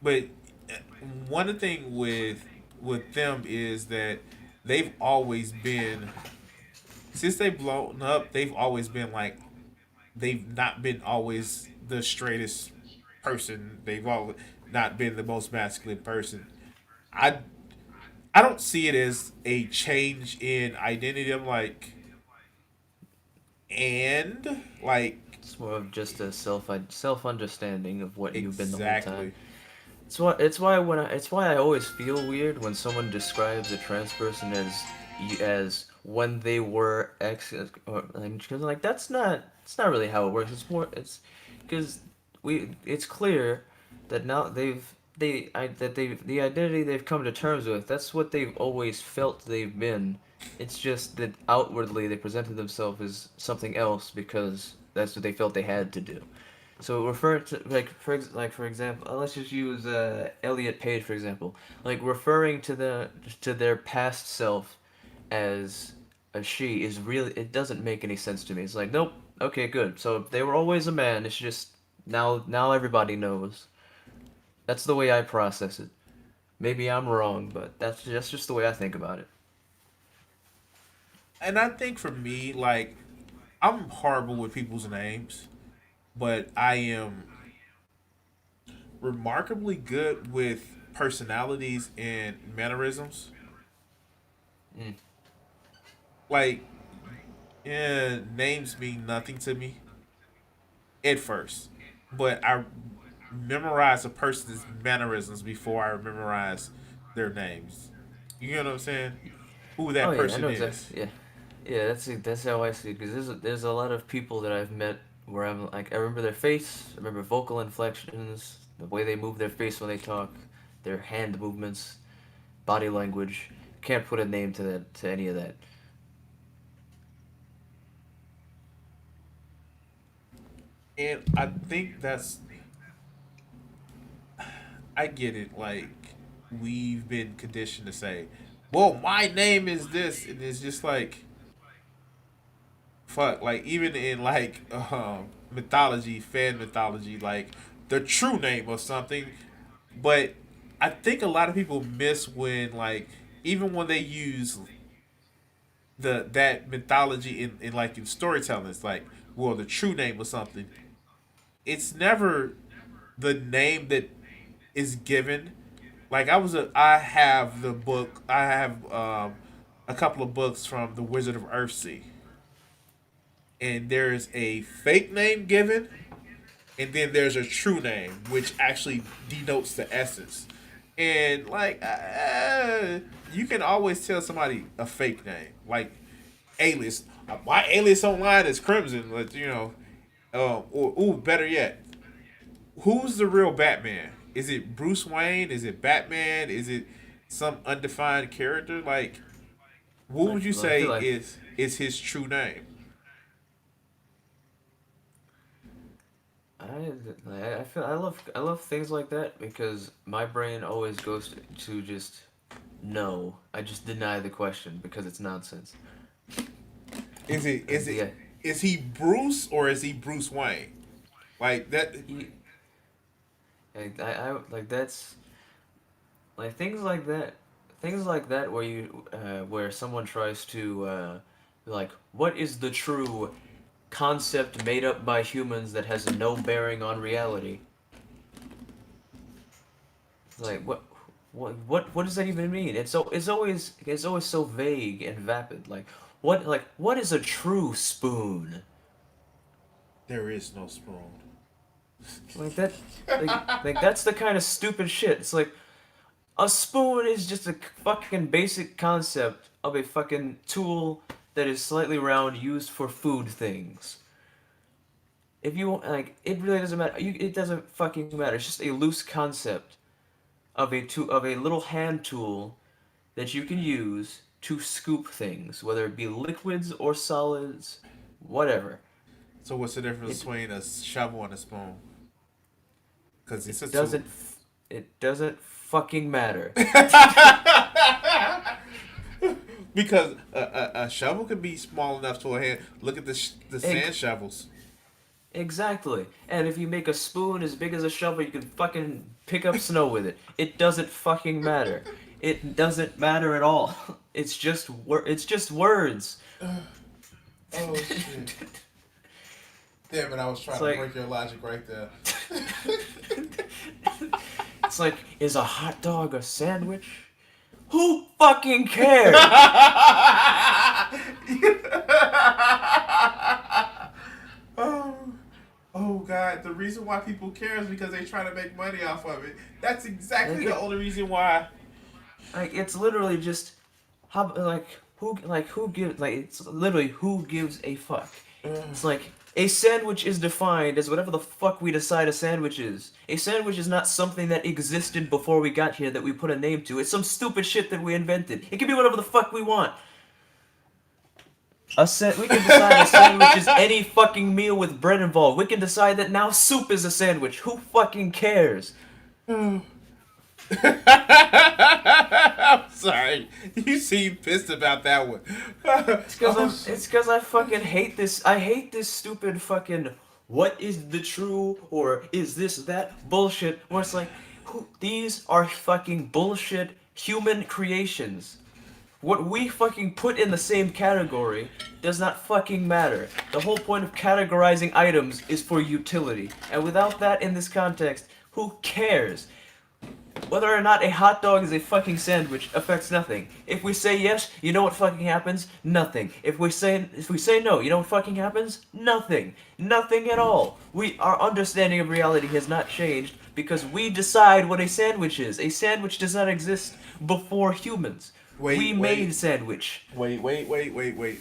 but uh, one of the thing with them is that they've always been since they've blown up. They've always been like they've not been always the straightest person. They've always not been the most masculine person. I I don't see it as a change in identity. I'm like, and like It's more of just a self understanding of what you've been the whole time. exactly. It's why I always feel weird when someone describes a trans person as when they were X, or because like that's not really how it works. It's because it's clear that now the identity they've come to terms with, that's what they've always felt they've been. It's just that outwardly they presented themselves as something else because that's what they felt they had to do. So refer to for example, let's just use Elliot Page for example. Like referring to their past self as a she is really, it doesn't make any sense to me. It's like, nope, okay, good. So they were always a man. It's just now everybody knows. That's the way I process it. Maybe I'm wrong, but that's just the way I think about it. And I think for me, like, I'm horrible with people's names, but I am remarkably good with personalities and mannerisms. Mm. Like, yeah, names mean nothing to me at first, but I memorize a person's mannerisms before I memorize their names. You know what I'm saying? Who Oh that yeah, I person know is. exactly. Yeah, yeah. That's how I see it. Because there's a lot of people that I've met where I'm like, I remember their face, I remember vocal inflections, the way they move their face when they talk, their hand movements, body language. Can't put a name to that, to any of that. And I think that's, I get it. Like, we've been conditioned to say, well, my name is this. And it's just like, fuck. Like, even in, like, mythology, fan mythology, like, the true name of something. But I think a lot of people miss when, like, even when they use that mythology in like in storytelling, it's like, well, the true name of something. It's never the name that is given. Like, I have the book. I have a couple of books from the Wizard of Earthsea, and there's a fake name given, and then there's a true name, which actually denotes the essence. And like, you can always tell somebody a fake name, like alias. My alias online is Crimson, but or ooh, better yet, who's the real Batman? Is it Bruce Wayne? Is it Batman? Is it some undefined character? Like, what would you I say feel like is his true name? I feel I love things like that because my brain always goes to just no. I just deny the question because it's nonsense. Is it is And it the is he Bruce or is he Bruce Wayne? Like that. he, I like that's like things like that where you where someone tries to like what is the true concept made up by humans that has no bearing on reality. Like what does that even mean? It's always so vague and vapid. Like what is a true spoon? There is no spoon. Like that like that's the kind of stupid shit. It's like a spoon is just a fucking basic concept of a fucking tool that is slightly round used for food things. If you like, it really doesn't matter. It doesn't fucking matter. It's just a loose concept of a little hand tool that you can use to scoop things, whether it be liquids or solids, whatever. So what's the difference It between a shovel and a spoon? Because it's a it tool. it doesn't fucking matter. Because a shovel can be small enough to a hand. Look at the sand Ex- shovels. exactly. And if you make a spoon as big as a shovel, you can fucking pick up snow with it. It doesn't fucking matter. It doesn't matter at all. It's just words. Oh shit! Damn it! I was trying It's to like break your logic right there. it's like is a hot dog a sandwich? Who fucking cares? oh, oh God! The reason why people care is because they try to make money off of it. That's Like exactly the it, only reason why. like it's literally just how who gives like it's literally who gives a fuck. It's like a sandwich is defined as whatever the fuck we decide a sandwich is. A sandwich is not something that existed before we got here that we put a name to. It's some stupid shit that we invented. It can be whatever the fuck we want. We can decide a sandwich is any fucking meal with bread involved. We can decide that now soup is a sandwich. Who fucking cares? I'm sorry. You seem pissed about that one. It's because I fucking hate this. I hate this stupid fucking what is the true or is this that bullshit. Where it's like, these are fucking bullshit human creations. What we fucking put in the same category does not fucking matter. The whole point of categorizing items is for utility. And without that in this context, who cares? Whether or not a hot dog is a fucking sandwich affects nothing. If we say yes, you know what fucking happens? Nothing. If we say no, you know what fucking happens? Nothing. Nothing at all. Our understanding of reality has not changed because we decide what a sandwich is. A sandwich does not exist before humans. We made sandwich. Wait.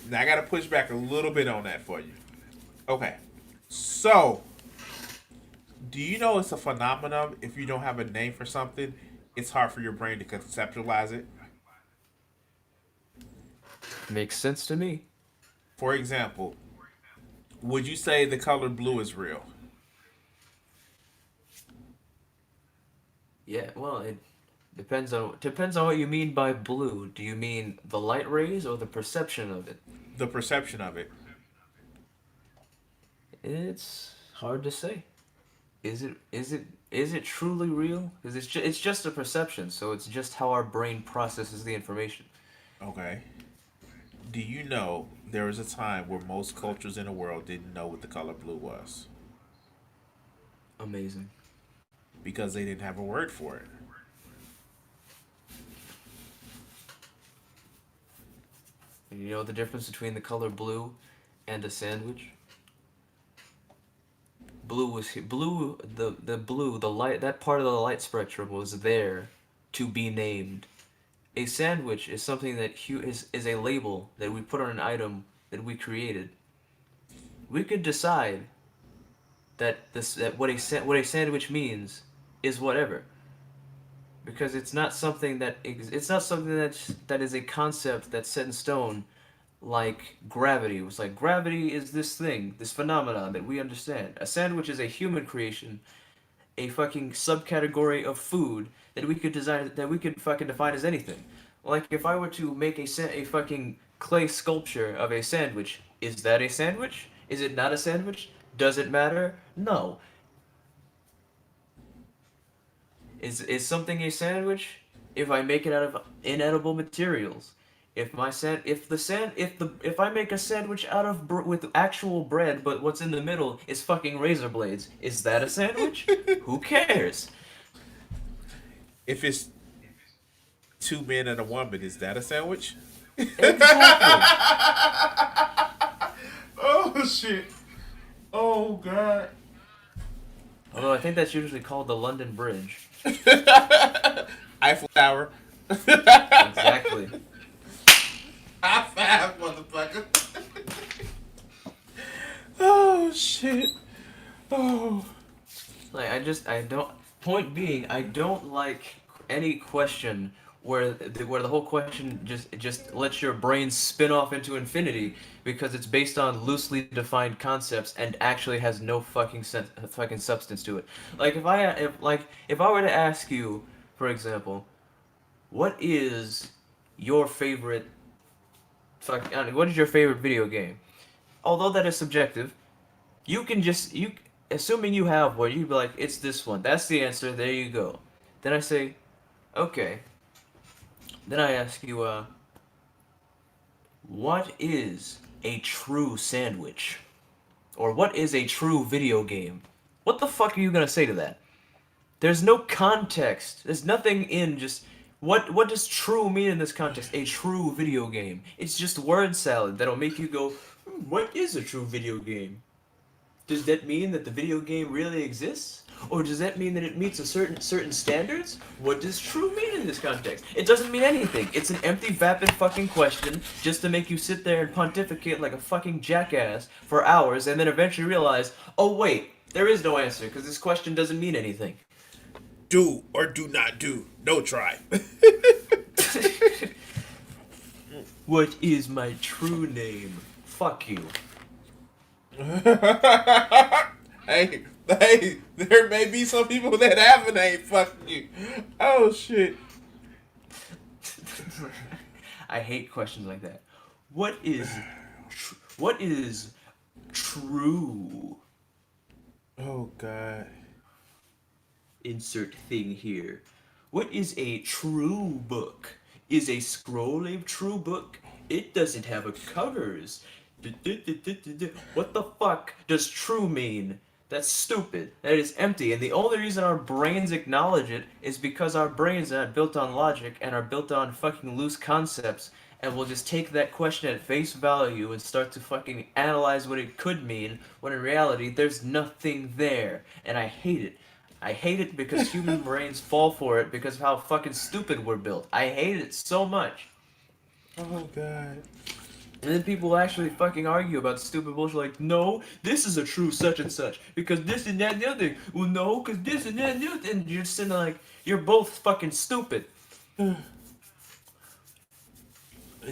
Now I gotta push back a little bit on that for you. Okay. So, do you know it's a phenomenon if you don't have a name for something, it's hard for your brain to conceptualize it? Makes sense to me. For example, would you say the color blue is real? Yeah, well, it depends on what you mean by blue. Do you mean the light rays or the perception of it? The perception of it. It's hard to say. Is it truly real? Because it's just a perception, so it's just how our brain processes the information. Okay. Do you know there was a time where most cultures in the world didn't know what the color blue was? Amazing. Because they didn't have a word for it. And you know the difference between the color blue and a sandwich? The light, that part of the light spectrum was there to be named. A sandwich is something that is a label that we put on an item that we created. We could decide that what a sandwich means is whatever, because it's not something that is a concept that's set in stone, like gravity. It was like gravity is this thing, this phenomenon that we understand. A sandwich is a human creation, a fucking subcategory of food that we could fucking define as anything. Like if I were to make a fucking clay sculpture of a sandwich, is that a sandwich? Is it not a sandwich? Does it matter? No. Is something a sandwich if I make it out of inedible materials? If I make a sandwich out of with actual bread, but what's in the middle is fucking razor blades, is that a sandwich? Who cares? If it's two men and a woman, is that a sandwich? Exactly. Oh shit. Oh god. Although I think that's usually called the London Bridge. Eiffel Tower. Exactly. High five, motherfucker. Oh shit. Oh. Like I don't. Point being, I don't like any question where the whole question just lets your brain spin off into infinity because it's based on loosely defined concepts and actually has no fucking substance to it. Like if I were to ask you, for example, what is your favorite what is your favorite video game? Although that is subjective, assuming you have one, you'd be like, it's this one. That's the answer. There you go. Then I say, okay. Then I ask you, what is a true sandwich? Or what is a true video game? What the fuck are you gonna say to that? There's no context. There's nothing in just... What does true mean in this context? A true video game. It's just word salad that'll make you go, what is a true video game? Does that mean that the video game really exists? Or does that mean that it meets a certain standards? What does true mean in this context? It doesn't mean anything. It's an empty, vapid fucking question just to make you sit there and pontificate like a fucking jackass for hours and then eventually realize, oh wait, there is no answer because this question doesn't mean anything. Do or do not do. No try. What is my true name? fuck you. Hey, there may be some people that have a name. Fuck you. Oh shit. I hate questions like that. What is true? Oh god. Insert thing here. What is a true book? Is a scroll a true book? It doesn't have a covers. What the fuck does true mean? That's stupid. That is empty. And the only reason our brains acknowledge it is because our brains are not built on logic and are built on fucking loose concepts. And we'll just take that question at face value and start to fucking analyze what it could mean, when in reality, there's nothing there. And I hate it. I hate it because human brains fall for it because of how fucking stupid we're built. I hate it so much. Oh god. And then people actually fucking argue about stupid bullshit like, no, this is a true such and such, because this and that and the other thing. Well, no, because this and that and the other thing. And you're just sitting there like, you're both fucking stupid. It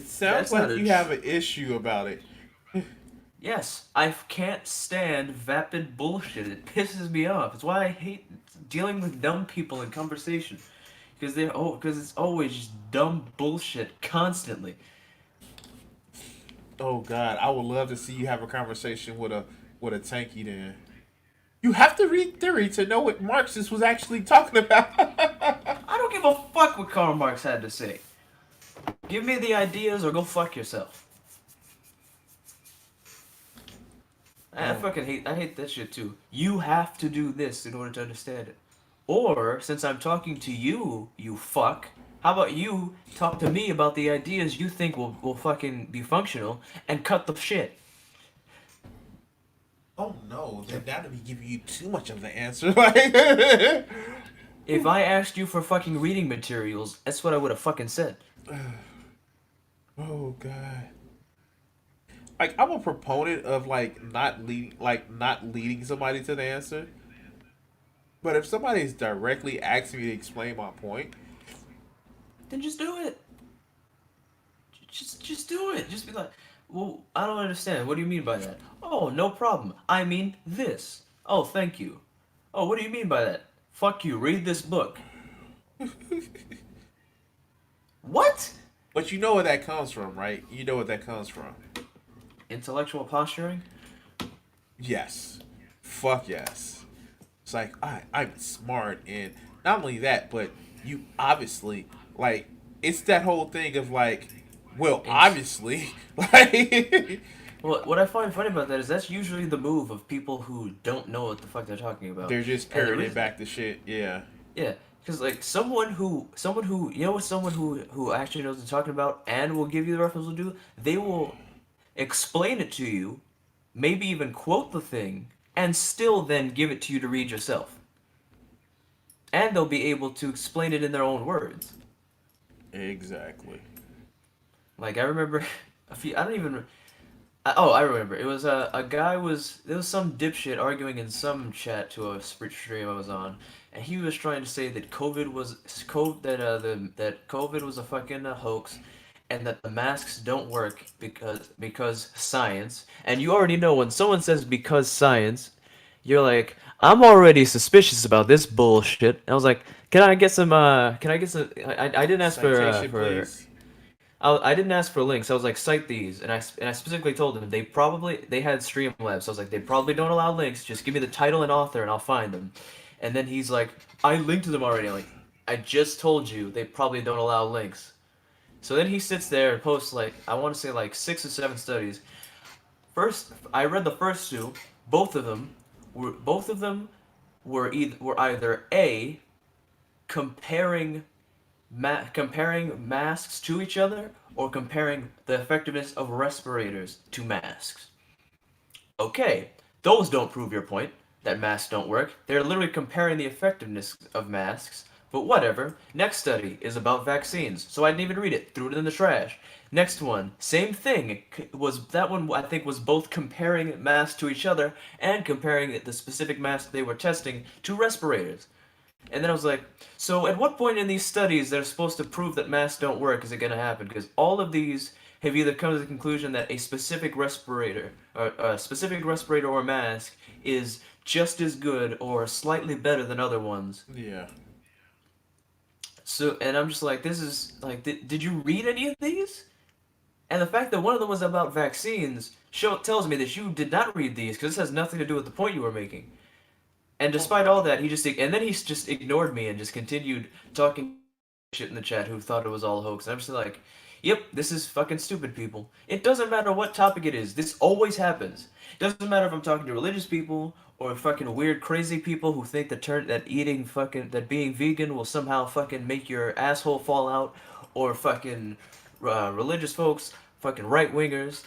sounds like you have an issue about it. Yes, I can't stand vapid bullshit. It pisses me off. It's why I hate dealing with dumb people in conversation. Because it's always just dumb bullshit constantly. Oh god, I would love to see you have a conversation with a tanky then. You have to read theory to know what Marxist was actually talking about. I don't give a fuck what Karl Marx had to say. Give me the ideas or go fuck yourself. I hate that shit too. You have to do this in order to understand it. Or, since I'm talking to you, you fuck, how about you talk to me about the ideas you think will fucking be functional and cut the shit? Oh no, then that would be giving you too much of the answer. If I asked you for fucking reading materials, that's what I would have fucking said. Oh god. Like, I'm a proponent of not leading somebody to the answer. But if somebody's directly asking me to explain my point, then just do it. Just do it. Just be like, well, I don't understand. What do you mean by that? Oh, no problem. I mean this. Oh, thank you. Oh, what do you mean by that? Fuck you. Read this book. What? but you know where that comes from, right? You know what that comes from. Intellectual posturing? Yes. Fuck yes. It's like, I'm smart, and not only that, but you obviously, like, it's that whole thing of like, well, obviously, like... Well, what I find funny about that is that's usually the move of people who don't know what the fuck they're talking about. They're just parroting back the shit, yeah. Yeah, because like someone who you know what someone who actually knows what they're talking about and will give you the reference will do, they will explain it to you, maybe even quote the thing, and still then give it to you to read yourself. And they'll be able to explain it in their own words. Exactly. Like I remember I remember. It was a guy there was some dipshit arguing in some chat to a stream I was on, and he was trying to say that COVID was a fucking hoax, and that the masks don't work because science. And you already know when someone says because science, you're like, I'm already suspicious about this bullshit. And I was like, I didn't ask Citation, for please. I didn't ask for links. I was like, cite these, and I specifically told them they had Streamlabs. So I was like, they probably don't allow links. Just give me the title and author, and I'll find them. And then he's like, I linked to them already. I'm like, I just told you they probably don't allow links. So then he sits there and posts like, I want to say like 6 or 7 studies. First, I read the first 2. Both of them were either A, comparing masks to each other, or comparing the effectiveness of respirators to masks. Okay, those don't prove your point that masks don't work. They're literally comparing the effectiveness of masks, but whatever. Next study is about vaccines, so I didn't even read it, threw it in the trash. Next one, same thing. That one I think was both comparing masks to each other and comparing the specific mask they were testing to respirators. And then I was like, so at what point in these studies they're supposed to prove that masks don't work is it going to happen? Because all of these have either come to the conclusion that a specific respirator or mask is just as good or slightly better than other ones. Yeah. So, and I'm just like, this is like, did you read any of these? And the fact that one of them was about vaccines tells me that you did not read these because this has nothing to do with the point you were making. And despite all that, he just ignored me and just continued talking shit in the chat who thought it was all a hoax. And I'm just like, yep, this is fucking stupid, people. It doesn't matter what topic it is. This always happens. It doesn't matter if I'm talking to religious people or fucking weird, crazy people who think that being vegan will somehow fucking make your asshole fall out, or fucking religious folks, fucking right wingers.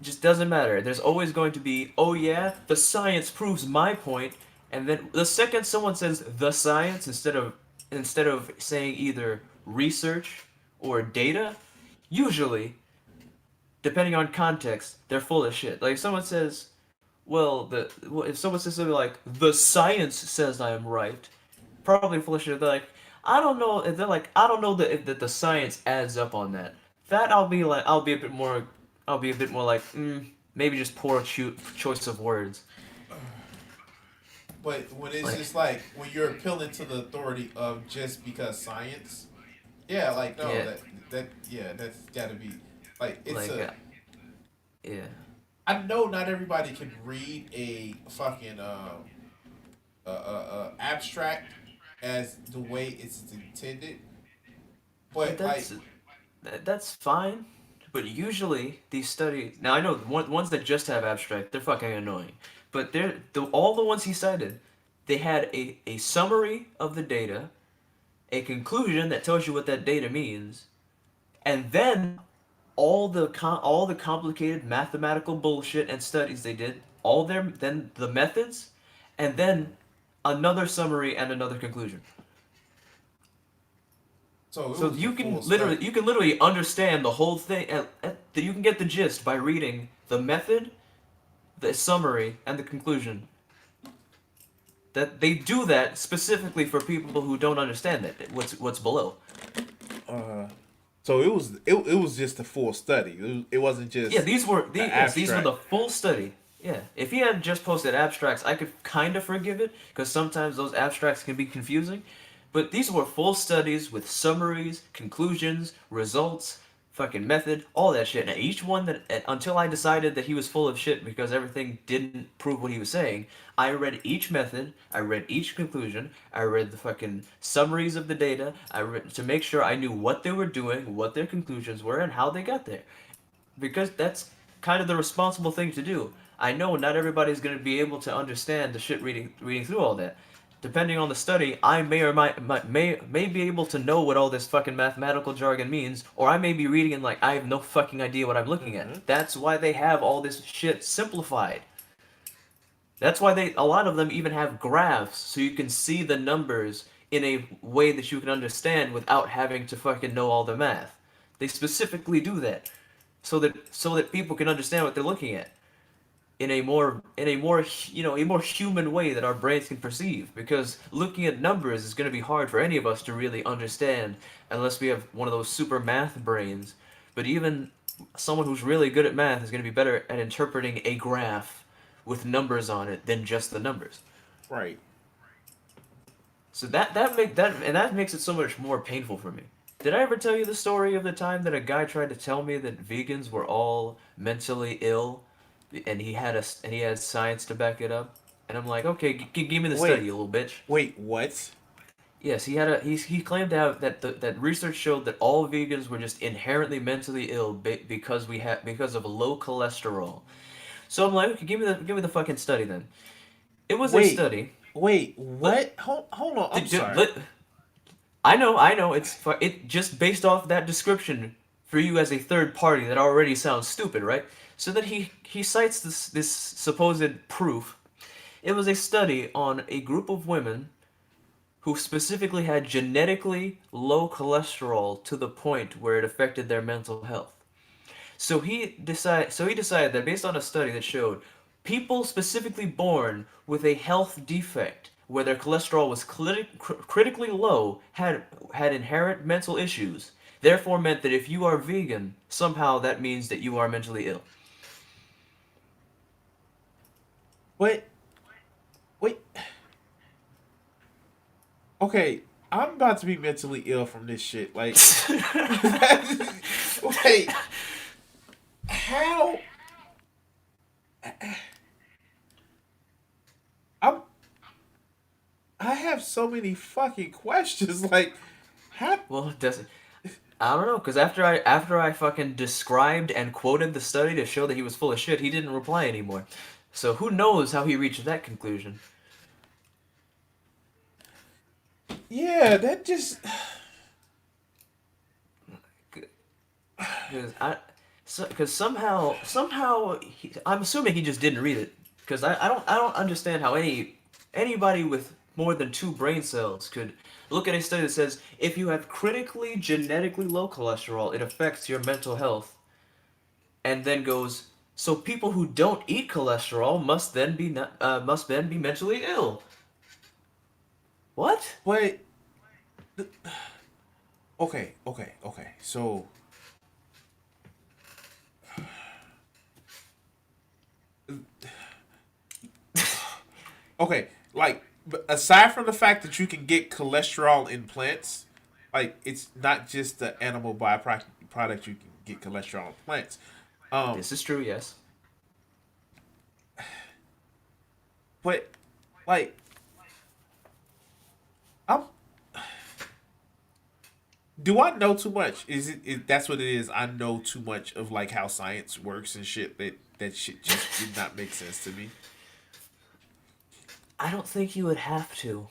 It just doesn't matter. There's always going to be, oh yeah, the science proves my point, and then the second someone says the science instead of saying either research or data, usually, depending on context, they're full of shit. Like if someone says, if someone says something like the science says I am right, probably full of shit. They're like, I don't know. If they're like, I don't know that the science adds up on that. That I'll be a bit more like, maybe just poor choice of words. But when it's just like when you're appealing to the authority of just because science, yeah, like no, that's gotta be like it's like, yeah. I know not everybody can read a fucking abstract as the way it's intended, but That's fine. But usually these studies, now I know ones that just have abstract, they're fucking annoying. But all the ones he cited, they had a summary of the data, a conclusion that tells you what that data means, and then all the complicated mathematical bullshit and studies they did, then the methods, and then another summary and another conclusion. So you can literally understand the whole thing. You can get the gist by reading the method, the summary, and the conclusion. That they do that specifically for people who don't understand what's below. So it was just a full study. It wasn't just these were the full study. Yeah, if he had just posted abstracts, I could kind of forgive it because sometimes those abstracts can be confusing. But these were full studies with summaries, conclusions, results, fucking method, all that shit. And each one until I decided that he was full of shit because everything didn't prove what he was saying, I read each method, I read each conclusion, I read the fucking summaries of the data, to make sure I knew what they were doing, what their conclusions were, and how they got there. Because that's kind of the responsible thing to do. I know not everybody's going to be able to understand the shit reading through all that. Depending on the study, I may be able to know what all this fucking mathematical jargon means, or I may be reading and like I have no fucking idea what I'm looking at. That's why they have all this shit simplified. That's why a lot of them even have graphs so you can see the numbers in a way that you can understand without having to fucking know all the math. They specifically do that so that people can understand what they're looking at. In a more human way that our brains can perceive, because looking at numbers is going to be hard for any of us to really understand unless we have one of those super math brains. But even someone who's really good at math is going to be better at interpreting a graph with numbers on it than just the numbers. Right. So that makes it so much more painful for me. Did I ever tell you the story of the time that a guy tried to tell me that vegans were all mentally ill? And he had science to back it up, and I'm like, okay, give me the study, you little bitch. Wait, what? Yes, he claimed to have that research showed that all vegans were just inherently mentally ill because of low cholesterol. So I'm like, okay, give me the fucking study then. It was a study. Wait, what? Hold on, I'm sorry. I know. It just based off that description for you as a third party that already sounds stupid, right? So that he cites this supposed proof. It was a study on a group of women who specifically had genetically low cholesterol to the point where it affected their mental health. So he decided that based on a study that showed people specifically born with a health defect where their cholesterol was critically low had inherent mental issues, therefore meant that if you are vegan, somehow that means that you are mentally ill. Wait, wait. Okay, I'm about to be mentally ill from this shit. Like, wait, how? I'm. I have so many fucking questions. Like, how? Well, it doesn't. I don't know, because after I fucking described and quoted the study to show that he was full of shit, he didn't reply anymore. So who knows how he reached that conclusion? Yeah, that just. Because somehow I'm assuming he just didn't read it. Because I don't understand how anybody with more than 2 brain cells could look at a study that says if you have critically genetically low cholesterol, it affects your mental health, and then goes, so people who don't eat cholesterol must then be mentally ill. What? Wait. Okay. So, okay, like aside from the fact that you can get cholesterol in plants, like it's not just the animal byproduct you can get cholesterol in plants. Um, This is true, yes. but like I'm do I know too much? That's what it is? I know too much of like how science works and shit that shit just did not make sense to me. I don't think you would have to.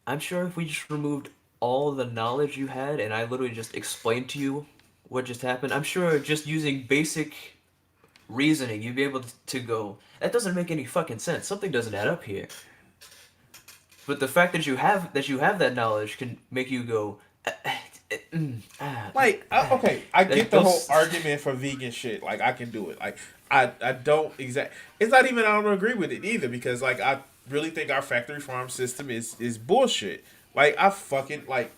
I'm sure if we just removed all the knowledge you had and I literally just explained to you what just happened, I'm sure just using basic reasoning, you'd be able to go, that doesn't make any fucking sense. Something doesn't add up here. But the fact that you have that knowledge can make you go, Like, okay, I get the whole those. argument for vegan shit. Like, I can do it. Like, I don't exact. It's not even I don't agree with it either because like I really think our factory farm system is bullshit. Like, I fucking like,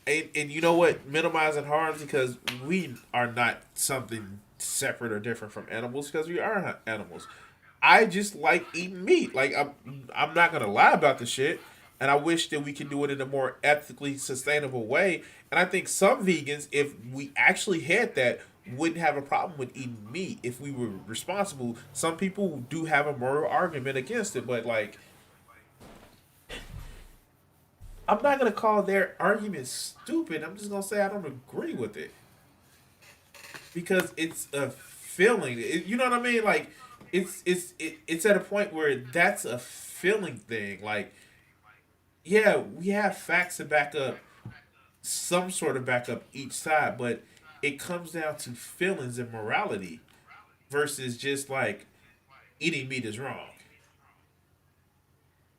and you know what? Minimizing harms because we are not something separate or different from animals because we are not animals. I just like eating meat. Like I'm not gonna lie about the shit, and I wish that we could do it in a more ethically sustainable way. And I think some vegans, if we actually had that, wouldn't have a problem with eating meat if we were responsible. Some people do have a moral argument against it, but like I'm not gonna call their argument stupid. I'm just gonna say I don't agree with it because it's a feeling. You know what I mean? Like it's at a point where that's a feeling thing. Like yeah, we have facts to back up some sort of back up each side, but it comes down to feelings and morality versus just like eating meat is wrong.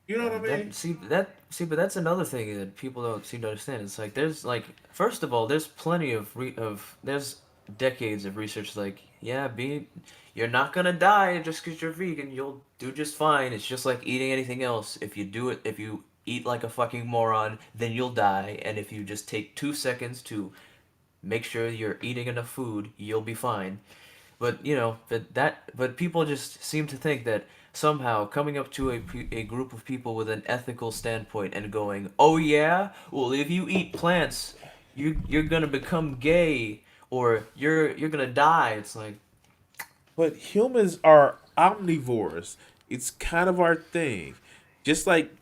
You know what I mean? But that's another thing that people don't seem to understand. It's like there's like first of all, there's plenty of there's decades of research like yeah, be you're not gonna die just because you're vegan. You'll do just fine. It's just like eating anything else. If you eat like a fucking moron, then you'll die. And if you just take 2 seconds to make sure you're eating enough food, you'll be fine. But but people just seem to think that somehow coming up to a group of people with an ethical standpoint and going, "Oh yeah, well if you eat plants, you're gonna become gay or you're gonna die." It's like, But humans are omnivores. It's kind of our thing. Just like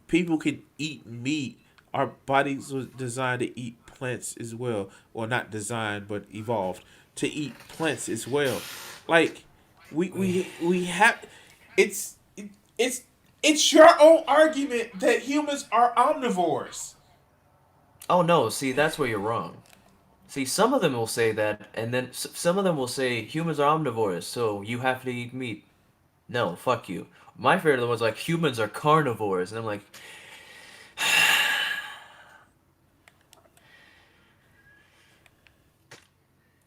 people can eat meat, our bodies were designed to eat plants as well. Well, not designed, but evolved to eat plants as well. Like we have it's it's it's your own argument that humans are omnivores. "Oh no, see that's where you're wrong." See, some of them will say that, and then some of them will say humans are omnivores, so you have to eat meat. No, fuck you. My favorite was like humans are carnivores, and I'm like,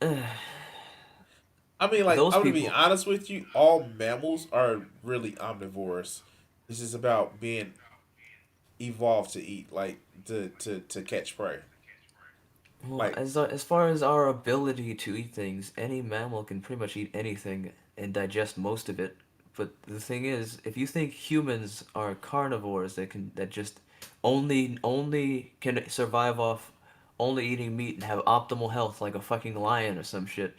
I mean, like, those I'm gonna be people. honest with you. All mammals are really omnivores. This is about being evolved to eat, like to catch prey. Well, Like, as far as our ability to eat things, any mammal can pretty much eat anything and digest most of it. But the thing is, if you think humans are carnivores that just only can survive off only eating meat and have optimal health like a fucking lion or some shit,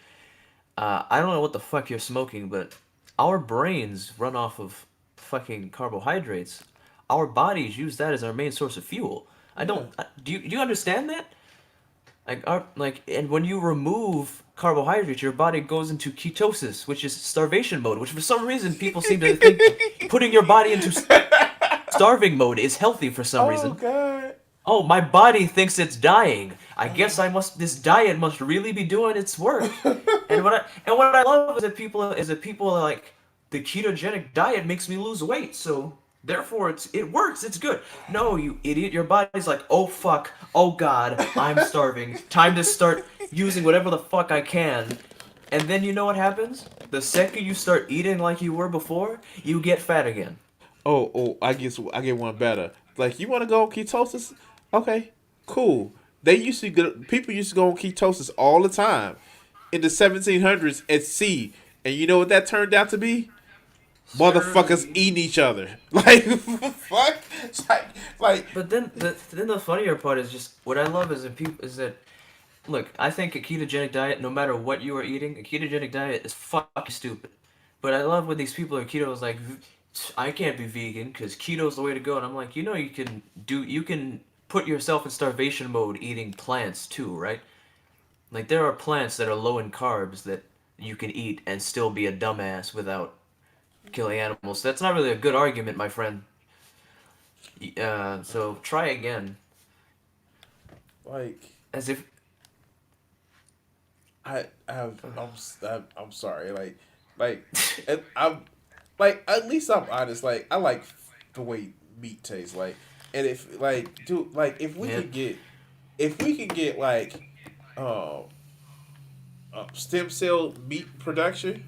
I don't know what the fuck you're smoking, but our brains run off of fucking carbohydrates. Our bodies use that as our main source of fuel. yeah. Do you understand that? And when you remove carbohydrates, your body goes into ketosis, which is starvation mode. Which for some reason people seem to think putting your body into starving mode is healthy for some Oh reason. God. Oh, my body thinks it's dying. I guess I must. This diet must really be doing its work. And what I love is that people are like, the ketogenic diet makes me lose weight, so therefore it works. It's good. No, you idiot. Your body's like, oh fuck, oh god, I'm starving. Time to start using whatever the fuck I can. And then you know what happens? The second you start eating like you were before, you get fat again. Oh, I get one better. Like, you want to go on ketosis? Okay, cool. People used to go on ketosis all the time in the 1700s at sea, and you know what that turned out to be? Motherfuckers Scurvy. eating each other. Like, fuck. It's like, But then the funnier part is just what I love is that look, I think a ketogenic diet, no matter what you are eating, a ketogenic diet is fucking stupid. But I love when these people are keto is like, I can't be vegan because keto's the way to go, and I'm like, you can put yourself in starvation mode eating plants too, right? Like there are plants that are low in carbs that you can eat and still be a dumbass without killing animals. That's not really a good argument, my friend. So try again. like As if I'm sorry. Like, I'm like, at least I'm honest. Like, I like the way meat tastes. Like, and if like, dude, like, man, if we could get like, um, stem cell meat production,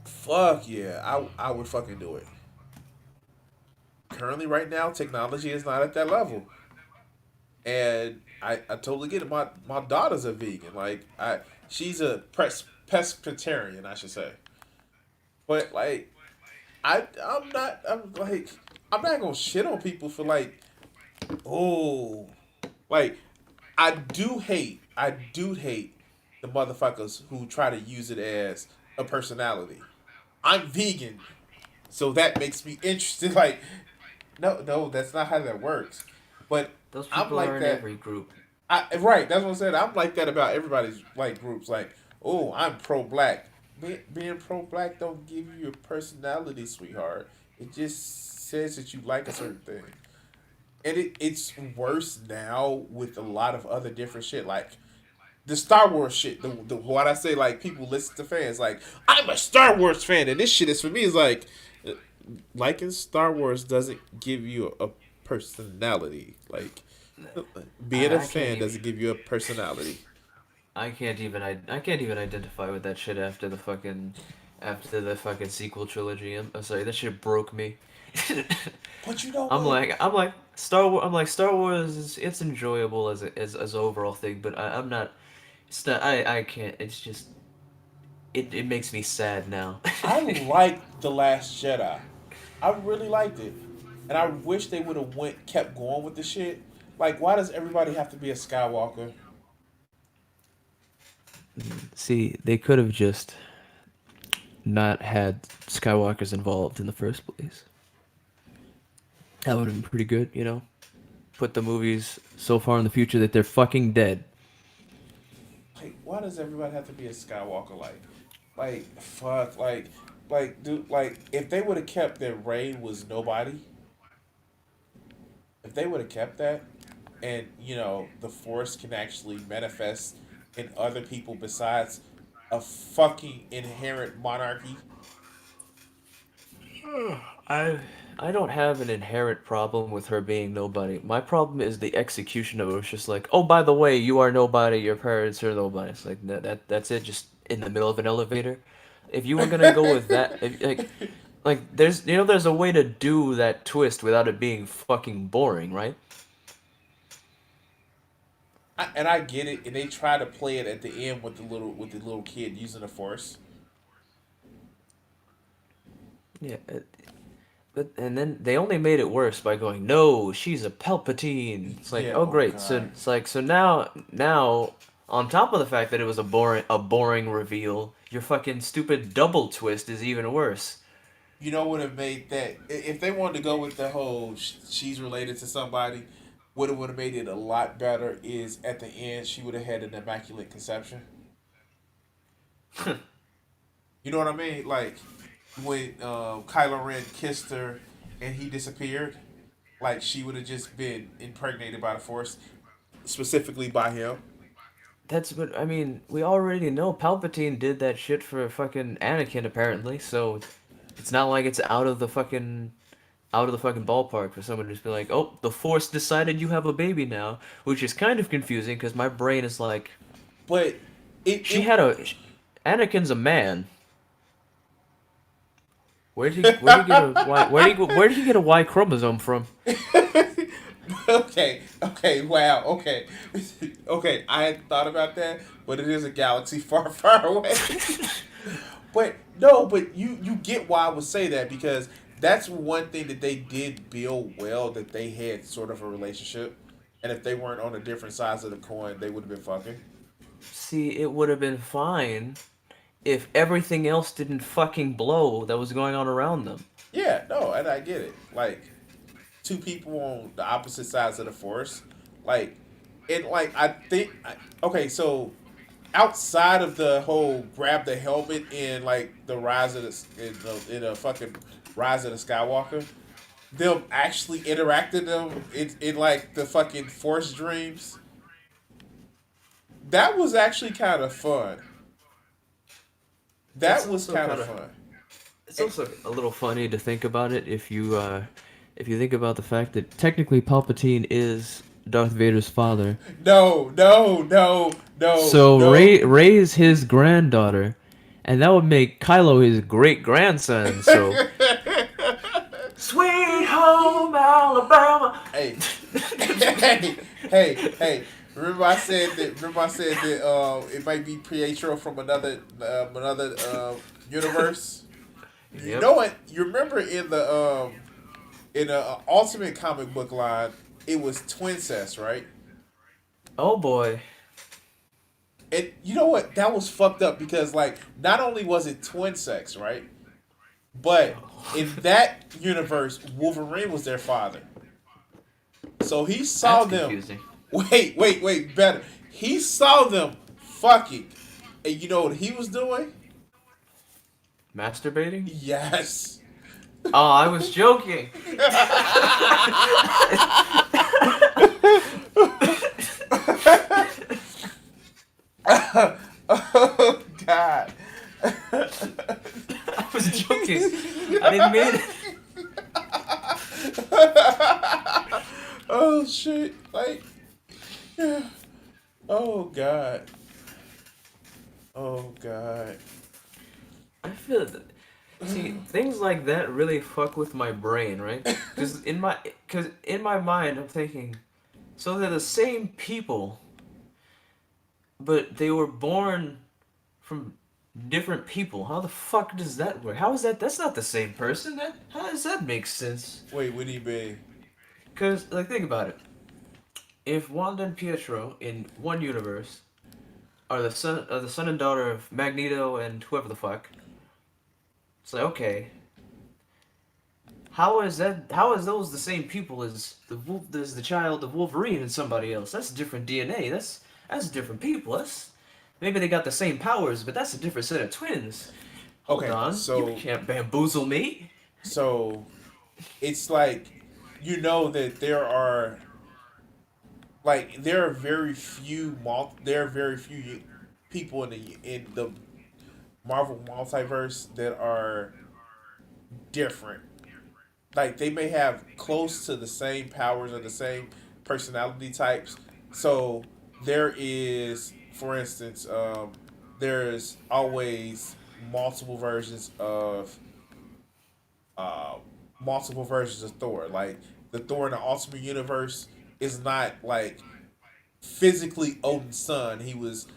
fuck yeah, I would fucking do it. Currently, right now, technology is not at that level, and I totally get it. My daughter's a vegan. Like, she's a pescatarian, I should say. But like, I'm not gonna shit on people for like, oh, like, I do hate the motherfuckers who try to use it as a personality. I'm vegan, so that makes me interested. Like, no, that's not how that works. But those I'm people are like in that. every group. Right, that's what I said. I'm like that about everybody's like groups. Like, oh, I'm pro black. Being pro black don't give you a personality, sweetheart. It just says that you like a certain thing. And it's worse now with a lot of other different shit. Like the Star Wars shit. The what I say, like, people listen to fans. Like, I'm a Star Wars fan, and this shit is for me. Is like, uh, liking Star Wars doesn't give you a personality. Like, being a I can't fan even. doesn't give you a personality. I can't even identify with that shit after the fucking sequel trilogy. I'm sorry, that shit broke me. But you know I'm what? like I'm like Star Wars. I'm like Star Wars. It's enjoyable as an overall thing, but I'm not. It's not. I can't. It's just it makes me sad now. I liked the Last Jedi. I really liked it, and I wish they would have kept going with the shit. Like, why does everybody have to be a Skywalker? See, they could have just not had Skywalkers involved in the first place. That would have been pretty good, you know? Put the movies so far in the future that they're fucking dead. Like, why does everybody have to be a Skywalker? Fuck, dude, like, if they would have kept that Ray was nobody, if they would have kept that, and the Force can actually manifest in other people besides a fucking inherent monarchy. I I don't have an inherent problem with her being nobody. My problem is the execution of it. It's just like, oh, by the way, you are nobody. Your parents are nobody. It's like that's it. Just in the middle of an elevator. If you were gonna go with that, like there's a way to do that twist without it being fucking boring, right? And I get it, and they try to play it at the end with the little kid using the force. Yeah, but and then they only made it worse by going, "No, she's a Palpatine." It's like, Yeah. oh Oh great. So God. it's like, so now on top of the fact that it was a boring reveal, your fucking stupid double twist is even worse. You know what have made that? If they wanted to go with the whole she's related to somebody, what would have made it a lot better is at the end she would have had an immaculate conception. You know what I mean? Like when Kylo Ren kissed her and he disappeared, like she would have just been impregnated by the Force, specifically by him. That's what I mean. We already know Palpatine did that shit for fucking Anakin apparently, so it's not like it's out of the fucking ballpark for someone to just be like, "Oh, the Force decided you have a baby now," which is kind of confusing because my brain is like, But she it had a Anakin's a man. Where did he get a Y? Where did he get a Y chromosome from? okay, wow, okay, okay. I hadn't thought about that, but it is a galaxy far, far away. But no, but you get why I would say that because that's one thing that they did build well that they had sort of a relationship, and if they weren't on the different sides of the coin, they would have been fucking. See, it would have been fine if everything else didn't fucking blow that was going on around them. Yeah, no, and I get it. Like two people on the opposite sides of the force, like and like I think okay, so outside of the whole grab the helmet in like the rise of in a fucking rise of the Skywalker, them actually interacting them in like the fucking Force dreams. That was actually kind of fun. It's That was also kind of kind of fun. It's also a little funny to think about it if you think about the fact that technically Palpatine is Darth Vader's father. No, no, no, no, So no. Rey is his granddaughter, and that would make Kylo his great grandson. So Sweet Home Alabama. Hey, hey, hey. Remember I said that it might be Pietro from another universe. You Yep. know what? You remember in the Ultimate comic book line, it was Twincest, right? Oh boy. And you know what? That was fucked up because like not only was it twin sex, right? But in that universe, Wolverine was their father. So he saw That's them. confusing. Wait. Better. He saw them fucking, and you know what he was doing? Masturbating? Yes. Oh, I was joking. Oh God. I was joking. I didn't mean it. Oh shit! Like, yeah. Oh God. Oh God. I feel that. See, things like that really fuck with my brain, right? Because in my mind, I'm thinking, so they're the same people, but they were born from different people. How the fuck does that work? How is that? That's not the same person. How does that make sense? Wait, what do you mean? Because, like, think about it. If Wanda and Pietro in one universe are the son and daughter of Magneto and whoever the fuck, it's like, okay, how is that? How is those the same people as the child of Wolverine and somebody else? That's different DNA. That's different people. Maybe they got the same powers, but that's a different set of twins. Hold Okay, on, you so can't bamboozle me. so it's like you know that there are very few people in the Marvel multiverse that are different. Like they may have close to the same powers or the same personality types. So there is, for instance, there's always multiple versions of uh, Thor. Like the Thor in the Ultimate Universe is not like physically Odin's son. He was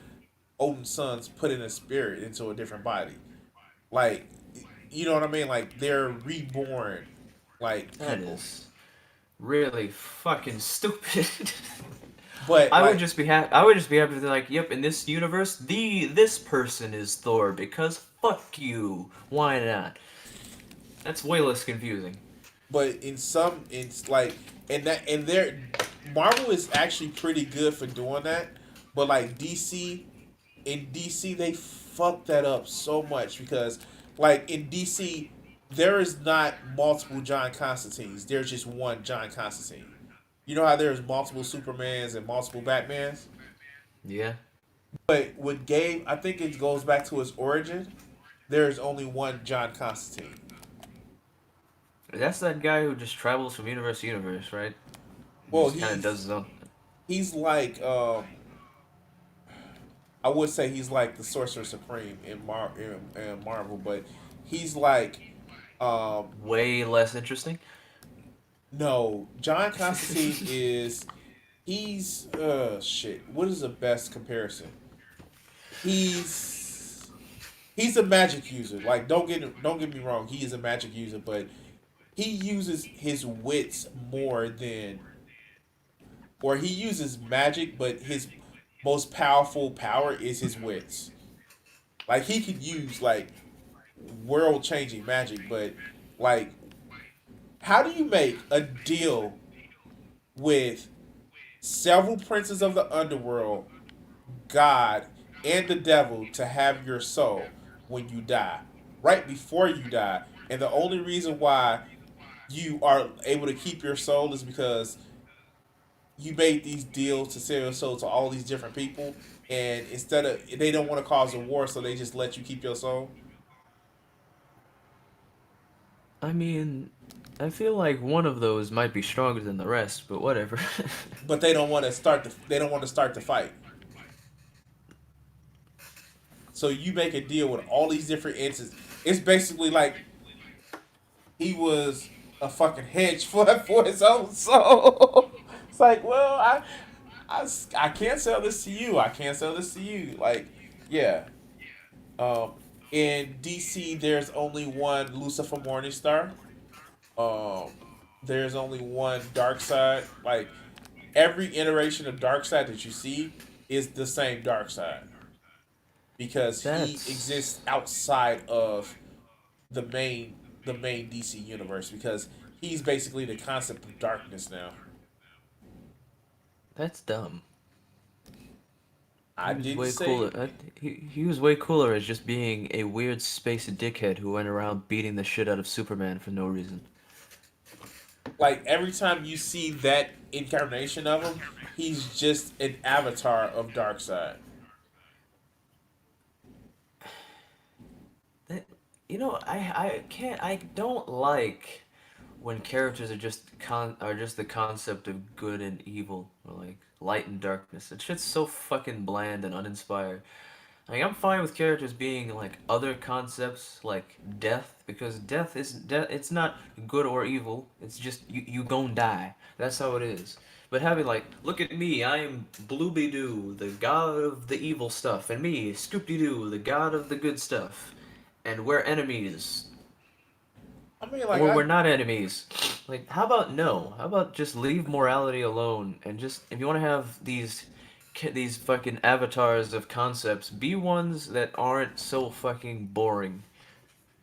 Odin's son's put in a spirit into a different body. Like, you know what I mean? Like they're reborn, like That people. is really fucking stupid. But I would like, just be happy. I would just be happy to be like, yep, in this universe, this person is Thor because fuck you. Why not? That's way less confusing. but in some, it's like, and there, Marvel is actually pretty good for doing that. But like DC, they fucked that up so much because, like in DC, there is not multiple John Constantines. There's just one John Constantine. You know how there's multiple Supermans and multiple Batmans? Yeah, But with Gabe, I think it goes back to his origin. There's only one John Constantine. that's that guy who just travels from universe to universe, right? He Well, just kind of does his own. he's like I would say he's like the Sorcerer Supreme in Marvel, but he's like um Way less interesting. no, John Constantine is he's shit. What is the best comparison? He's he's a magic user. Like don't get me wrong, he is a magic user, but he uses his wits more than or he uses magic, but his most powerful power is his wits. Like he could use like world changing magic, but like how do you make a deal with several princes of the underworld, God, and the devil to have your soul when you die, right before you die? And the only reason why you are able to keep your soul is because you made these deals to sell your soul to all these different people, and instead of they don't want to cause a war, so they just let you keep your soul. I mean, I feel like one of those might be stronger than the rest, but whatever. But they don't want to start they don't want to start the fight. So you make a deal with all these different entities. It's basically like he was a fucking hedge for his own soul. It's like, well, I can't sell this to you. I can't sell this to you. Like, yeah. Um, in DC, there's only one Lucifer Morningstar. Um, there's only one Dark Side. Like every iteration of Dark Side that you see is the same Dark Side because he That's exists outside of the main DC universe because he's basically the concept of darkness now. that's dumb. I He was didn't way say cooler. He was way cooler as just being a weird space dickhead who went around beating the shit out of Superman for no reason. like every time you see that incarnation of him, he's just an avatar of Darkseid. That, I don't like when characters are just the concept of good and evil or like light and darkness. It's just so fucking bland and uninspired. Like I'm fine with characters being like other concepts like death because death it's not good or evil. It's just you gon' die. That's how it is. But having like, look at me, I am Blooby Doo, the god of the evil stuff, and me, Scoopy Doo, the god of the good stuff, and we're enemies, I mean, like or we're I not enemies. Like, how about no? How about just leave morality alone and just if you want to have these fucking avatars of concepts, be ones that aren't so fucking boring.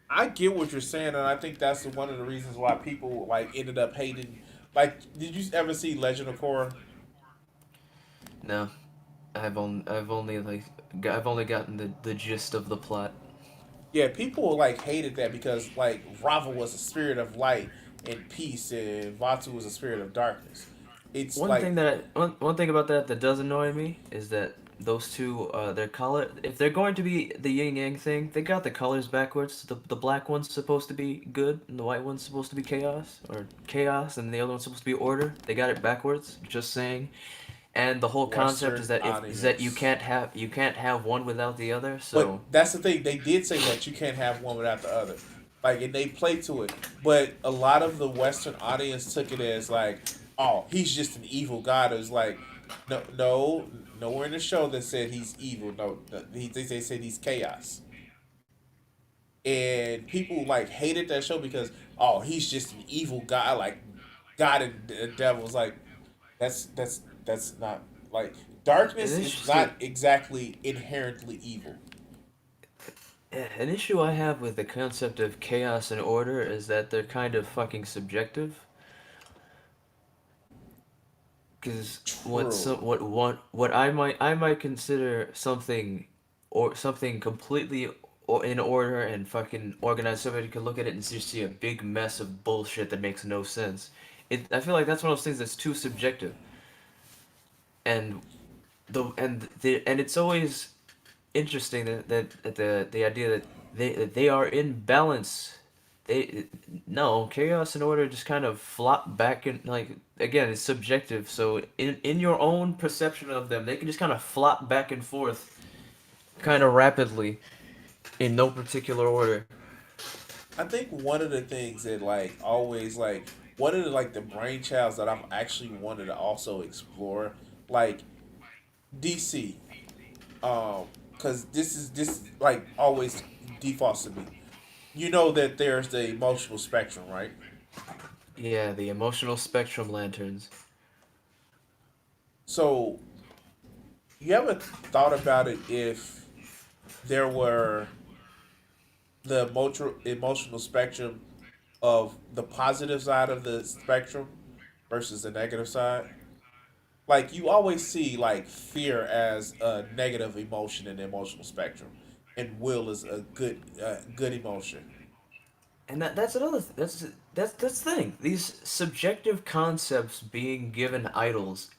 I get what you're saying, and I think that's one of the reasons why people like ended up hating. Like, did you ever see Legend of Korra? No, I've only gotten the gist of the plot. Yeah, people like hated that because like Rava was a spirit of light and peace, and Vatu was a spirit of darkness. It's like One thing about that that does annoy me is that those two their color if they're going to be the yin yang thing, they got the colors backwards. The black one's supposed to be good and the white one's supposed to be chaos and the other one's supposed to be order. They got it backwards. Just saying. And the whole concept Western is that if is that audience. you can't have one without the other. But So that's the thing. They did say that you can't have one without the other. Like, and they played to it. But a lot of the Western audience took it as like, oh, he's just an evil god. It's like, No, no, nowhere in the show that said he's evil. No, they said he's chaos, and people like hated that show because he's just an evil guy, like God and the devil's like that's not like An darkness is not interesting, exactly inherently evil. an issue I have with the concept of chaos and order is that they're kind of fucking subjective. Because True. what I might consider something or something completely in order and fucking organized, somebody could look at it and just see a big mess of bullshit that makes no sense. I feel like that's one of those things that's too subjective, and and it's always interesting that the idea that they are in balance. They no chaos and order just kind of flop back in, like, again, it's subjective, so in your own perception of them they can just kind of flop back and forth kind of rapidly in no particular order. I think one of the things that like always like one of the like the brainchilds that I'm actually wanted to also explore, like DC, because this like always defaults to me. You know that there's the emotional spectrum, right? Yeah, the emotional spectrum lanterns. So you ever thought about it if there were the emotional spectrum of the positive side of the spectrum versus the negative side? Like you always see like fear as a negative emotion in the emotional spectrum, and will is a good emotion. And that's another that's the thing, these subjective concepts being given idols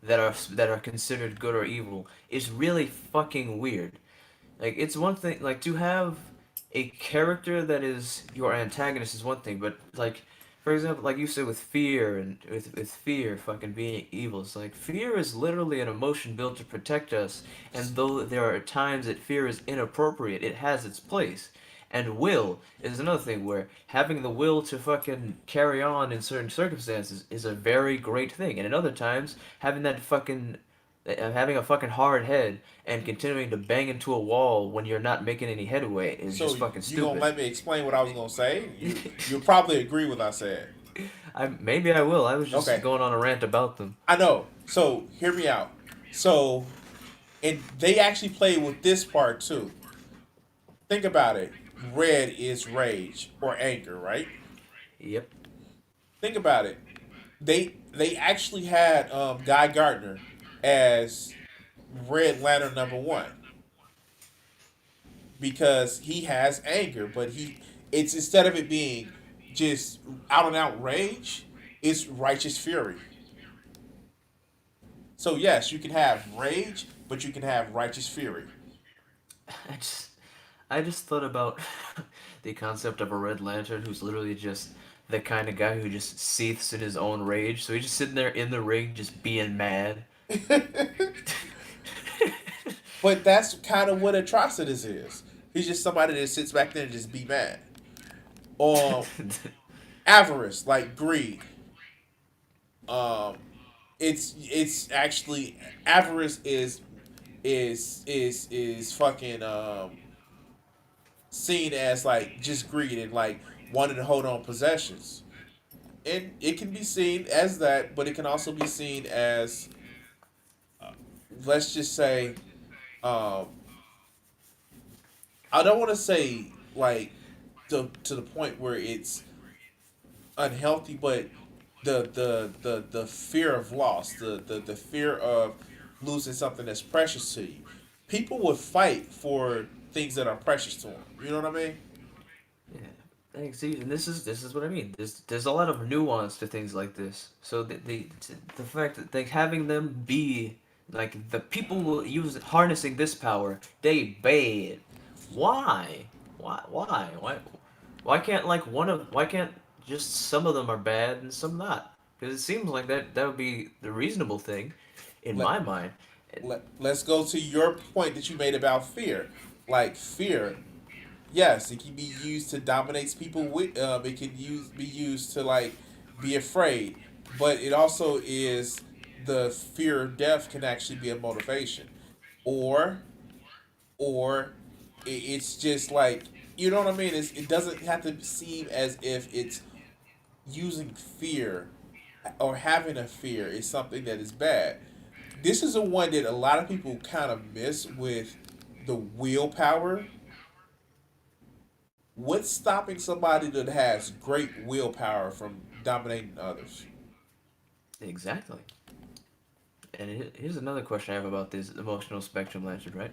that are considered good or evil is really fucking weird. Like, it's one thing, like, to have a character that is your antagonist is one thing, but, like, for example, like you said with fear and with fear fucking being evil, it's like fear is literally an emotion built to protect us, and though there are times that fear is inappropriate, it has its place. And will is another thing where having the will to fucking carry on in certain circumstances is a very great thing, and in other times having that fucking having a fucking hard head and continuing to bang into a wall when you're not making any headway is So just fucking you gonna stupid. let me explain what I was gonna say? You'll probably agree with what I said. Maybe I will. I was just Okay, going on a rant about them. I know. So hear me out. So and they actually play with this part too. Think about it. Red is rage or anger, right? Yep. Think about it. They actually had Guy Gardner as Red Lantern number 1 because he has anger, but it's instead of it being just out and out rage, it's righteous fury. So yes, you can have rage, but you can have righteous fury. I just I just thought about the concept of a red lantern who's literally just the kind of guy who just seethes in his own rage. So he's just sitting there in the ring just being mad. But that's kind of what Atrocitus is. He's just somebody that sits back there and just be mad. Or avarice, like greed. Um, it's actually avarice is fucking seen as like just greed and like wanting to hold on possessions. And it can be seen as that, but it can also be seen as let's just say um, I don't want to say like to the point where it's unhealthy, but the fear of loss, the fear of losing something that's precious to you. People would fight for things that are precious to them. You know what I mean? Yeah, thanks. See, and this is what I mean. There's a lot of nuance to things like this. So the fact that like having them be like the people will use harnessing this power, they bad. Why? Why can't like why can't just some of them are bad and some not? Because it seems like that would be the reasonable thing, in Let, my mind. let's go to your point that you made about fear. Like fear, yes, it can be used to dominate people. It can be used to like be afraid, but it also is the fear of death can actually be a motivation, or or it's just like, you know what I mean. It doesn't have to seem as if it's using fear or having a fear is something that is bad. This is a one that a lot of people kind of miss with the willpower. What's stopping somebody that has great willpower from dominating others? Exactly. And here's another question I have about this emotional spectrum lantern, right?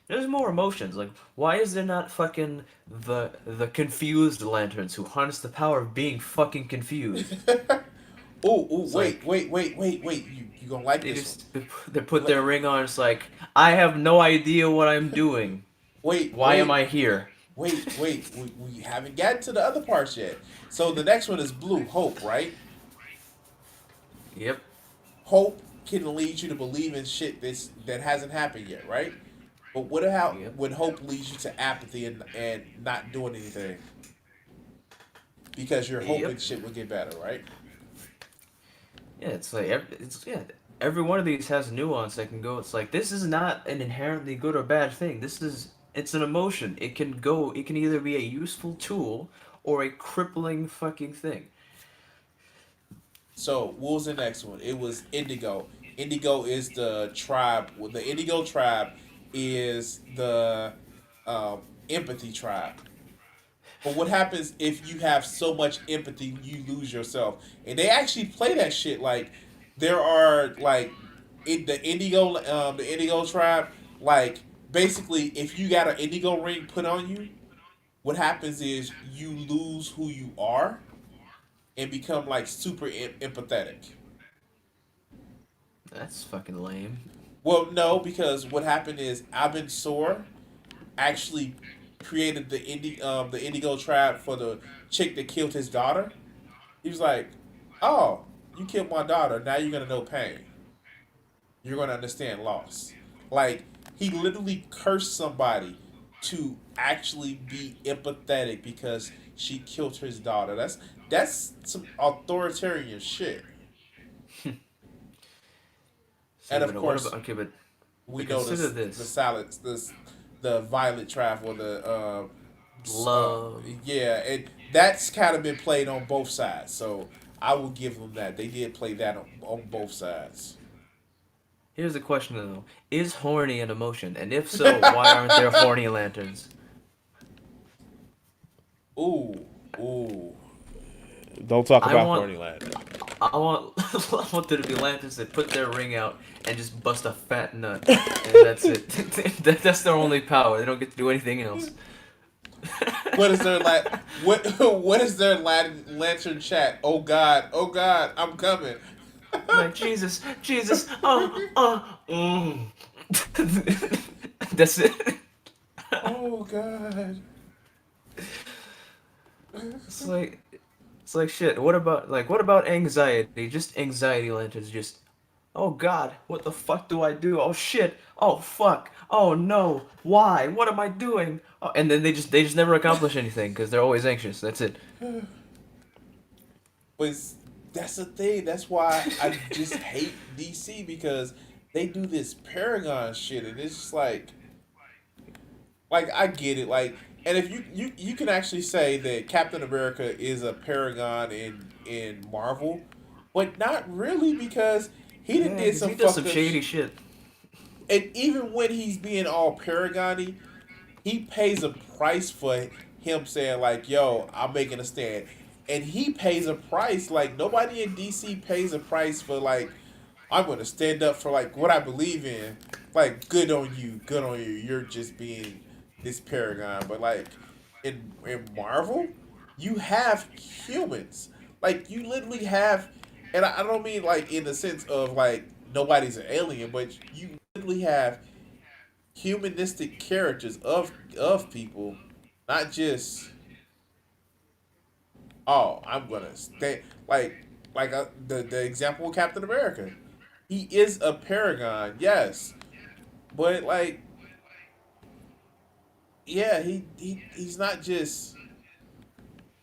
There's more emotions. Like, why is there not fucking the confused lanterns who harness the power of being fucking confused? It's Wait, like wait, wait, wait, wait. You gonna like they this one? just they put their ring on. It's like I have no idea what I'm doing. Wait, Why am wait, I here? wait. We haven't gotten to the other parts yet. So the next one is blue, hope, right? Yep. Hope can lead you to believe in shit that hasn't happened yet, right? But what how Yep. when hope leads you to apathy and not doing anything because you're hoping Yep. shit will get better, right? Yeah. It's like it's yeah. Every one of these has nuance that can go. It's like this is not an inherently good or bad thing. It's an emotion. It can go. It can either be a useful tool or a crippling fucking thing. So what was the next one? It was indigo. Indigo is the tribe. Well, the indigo tribe is the empathy tribe. But what happens if you have so much empathy you lose yourself? And they actually play that shit. Like there are like in the indigo tribe. Like basically, if you got an indigo ring put on you, what happens is you lose who you are and become like super empathetic. That's fucking lame. Well, no, because what happened is Abin Sur actually created the Indigo tribe for the chick that killed his daughter. He was like, "Oh, you killed my daughter. Now you're gonna know pain. You're gonna understand loss." Like he literally cursed somebody to actually be empathetic because she killed his daughter. That's some authoritarian shit. See, And of but what course, about okay? we But know consider the this: silence, the violet tribe or the love. yeah, and that's kind of been played on both sides. So I will give them that they did play that on both sides. Here's the question though: is horny an emotion? And if so, why aren't there horny lanterns? Ooh, ooh. Don't talk I about want, Hornyland. I want, I want there to be lanterns that put their ring out and just bust a fat nut, and that's it. That's their only power. They don't get to do anything else. What is their what is their lantern chat? Oh God, I'm coming. Like Jesus, Jesus, mm. That's it. Oh God. It's like it's like shit. What about anxiety? Just anxiety lanterns. Just oh God, what the fuck do I do? Oh shit. Oh fuck. Oh no. Why? What am I doing? Oh, and then they just never accomplish anything because they're always anxious. That's it. But that's the thing. That's why I just hate DC because they do this Paragon shit, and it's just like I get it. Like, and if you can actually say that Captain America is a Paragon in Marvel, but not really because he done Yeah, did because some he does fucked some up. shady shit. And even when he's being all Paragon-y, he pays a price for him saying like, "Yo, I'm making a stand," and he pays a price like nobody in DC pays a price for like, "I'm going to stand up for like what I believe in." Like, good on you, good on you. You're just being this paragon, but like in Marvel, you have humans. Like you literally have, and I don't mean like in the sense of like nobody's an alien, but you literally have humanistic characters of people, not just oh I'm gonna stay like the example of Captain America. He is a paragon, yes, but like yeah, he's not just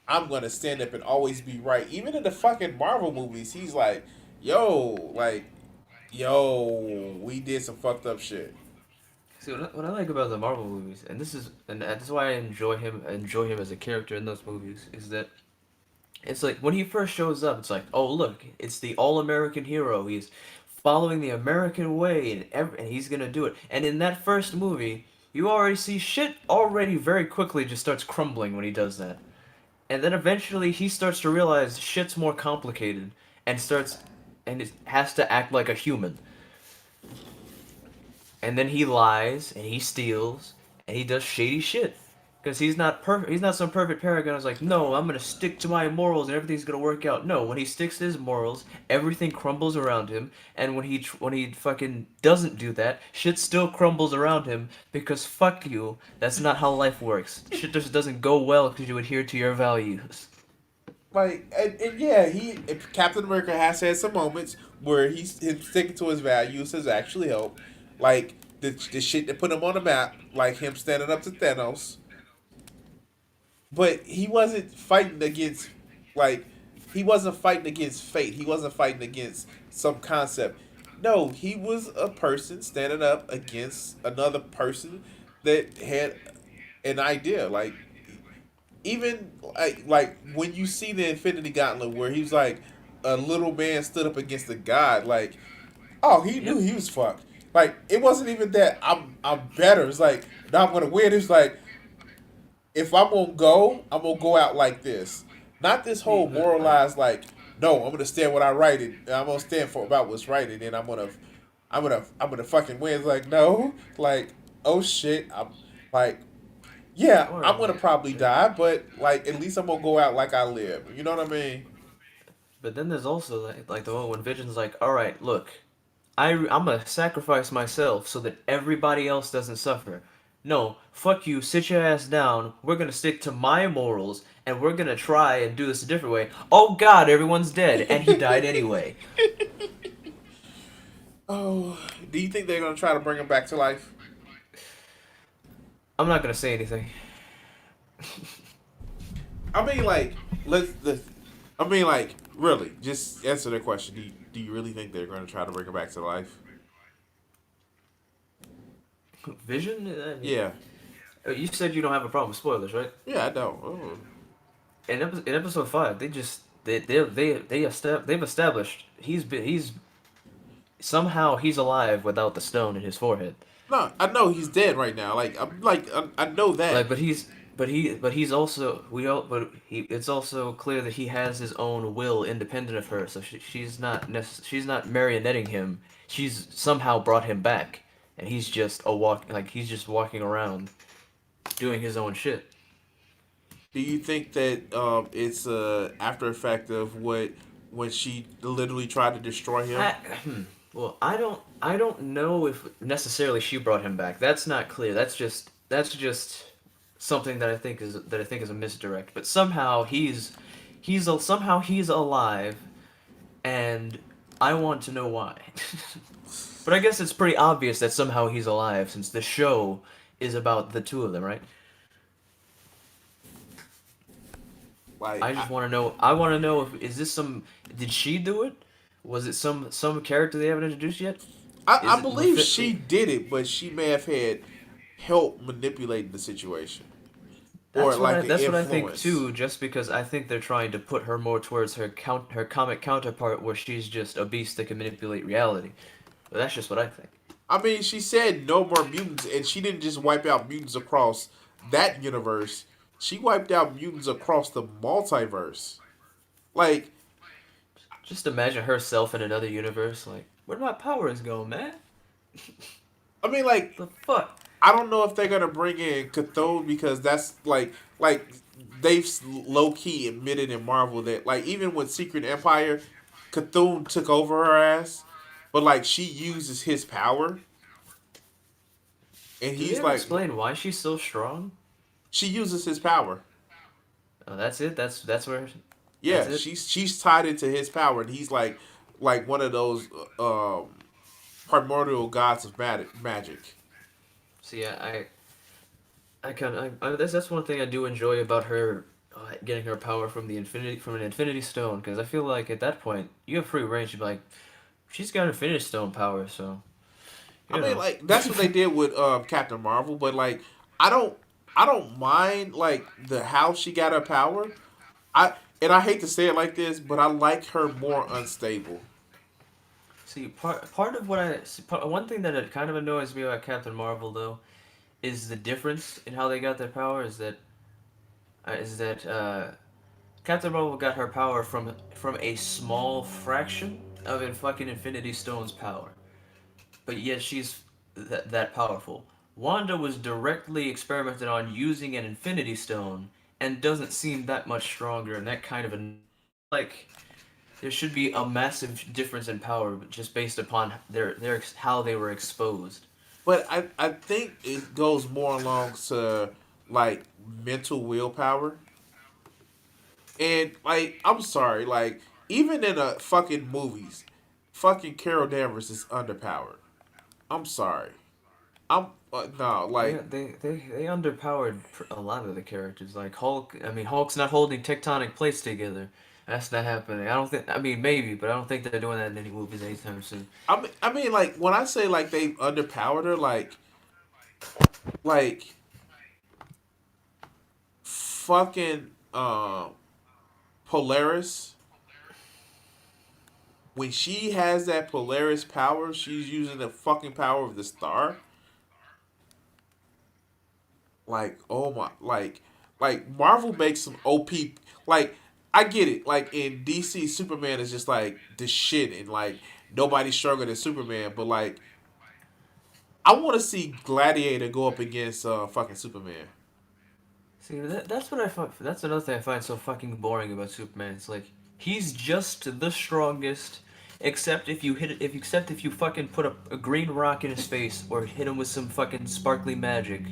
I'm gonna stand up and always be right. Even in the fucking Marvel movies, he's like, yo, like Yo, we did some fucked up shit. See, what I like about the Marvel movies, and that's why I enjoy him as a character in those movies, is that it's like when he first shows up, it's like, oh look, it's the all-American hero. He's following the American way, and he's gonna do it. And in that first movie, you already see shit already very quickly just starts crumbling when he does that. And then eventually he starts to realize shit's more complicated and it has to act like a human. And then he lies and he steals and he does shady shit. Because he's not perfect. He's not some perfect paragon. Who's like, no, I'm gonna stick to my morals and everything's gonna work out. No, when he sticks to his morals, everything crumbles around him. And when he fucking doesn't do that, shit still crumbles around him. Because fuck you, that's not how life works. Shit just doesn't go well because you adhere to your values. Like, and yeah, Captain America has had some moments where him sticking to his values has actually helped. Like the shit that put him on the map, like him standing up to Thanos. But he wasn't fighting against, like, he wasn't fighting against fate. He wasn't fighting against some concept. No, he was a person standing up against another person that had an idea. Like, even like when you see the Infinity Gauntlet where he's like a little man stood up against a god, like, oh, he knew Yep. he was fucked. Like, it wasn't even that I'm better. It's like, no, I'm gonna win. It's like, if I'm gonna go out like this. Not this See, whole moralized like, no, I'm gonna stand what I write and I'm gonna stand for about what's right and then I'm gonna fucking win. It's like, no, like, oh shit, I'm like, yeah, or I'm gonna probably yeah. die, but like at least I'm gonna go out like I live. You know what I mean? But then there's also like the one when Vision's like, all right, look, I'm gonna sacrifice myself so that everybody else doesn't suffer. No, fuck you, sit your ass down. We're gonna stick to my morals and we're gonna try and do this a different way. Oh god, everyone's dead, and he died anyway. Oh, do you think they're gonna try to bring him back to life? I'm not gonna say anything. I mean, like, let's I mean, like, really, just answer the question. Do you really think they're gonna try to bring him back to life? Vision? I mean, Yeah, you said you don't have a problem with spoilers, right? yeah, I don't. Oh. In episode 5, they've established he's somehow he's alive without the stone in his forehead. No, I know he's dead right now. I know that. Like, but he's also we all but he it's also clear that he has his own will independent of her. So she's not marionetting him. She's somehow brought him back, and he's just walking around doing his own shit. Do you think that it's a after effect of what when she literally tried to destroy him? I, well, I don't know if necessarily she brought him back. That's not clear. That's just something that I think is a misdirect. But somehow he's alive, and I want to know why. But I guess it's pretty obvious that somehow he's alive since the show is about the two of them, right? Like, I just want to know. I want to know if is this some? Did she do it? Was it some character they haven't introduced yet? Is I it believe she did it, but she may have had help manipulating the situation, or like an That's what I think influence. too. Just because I think they're trying to put her more towards her comic counterpart, where she's just a beast that can manipulate reality. But that's just what I think. I mean, she said no more mutants, and she didn't just wipe out mutants across that universe. She wiped out mutants across the multiverse. Like, Just imagine herself in another universe. Like, where'd my powers go, man? I mean, like, The fuck? I don't know if they're gonna bring in Cthulhu because that's like they've low key admitted in Marvel that like even with Secret Empire, Cthulhu took over her ass, but like she uses his power, and Do they he's ever like explain why she's so strong? she uses his power. Oh, that's it. That's where. That's Yeah, it. she's tied into his power, and he's like one of those primordial gods of magic. See, I kind of that's one thing I do enjoy about her getting her power from an Infinity Stone because I feel like at that point you have free range to be like, She's got Infinity Stone power, so I you mean, know. like that's what they did with Captain Marvel, but like I don't I don't mind like the how she got her power. I and I hate to say it like this, but I like her more unstable. See, part of what one thing that it kind of annoys me about Captain Marvel though is the difference in how they got their power. Is that Captain Marvel got her power from a small fraction of a fucking Infinity Stone's power, but yet she's that powerful. Wanda was directly experimented on using an Infinity Stone and doesn't seem that much stronger, and that kind of like there should be a massive difference in power just based upon their how they were exposed. But I think it goes more along to like mental willpower. And like I'm sorry, like even in a fucking movies, fucking Carol Danvers is underpowered. I'm sorry. I'm no like They underpowered a lot of the characters. Like Hulk, I mean Hulk's not holding tectonic plates together. That's not happening. I don't think. I mean, maybe, but I don't think they're doing that in any movies anytime soon. I mean like when I say like they underpowered her, like fucking Polaris, when she has that Polaris power, she's using the fucking power of the star. Like, oh my, like Marvel makes some OP. Like, I get it. Like in DC, Superman is just like the shit, and like nobody's stronger than Superman. But like, I want to see Gladiator go up against fucking Superman. See, that's what I find. That's another thing I find so fucking boring about Superman. It's like he's just the strongest, except if you hit it. Except if you fucking put a green rock in his face or hit him with some fucking sparkly magic,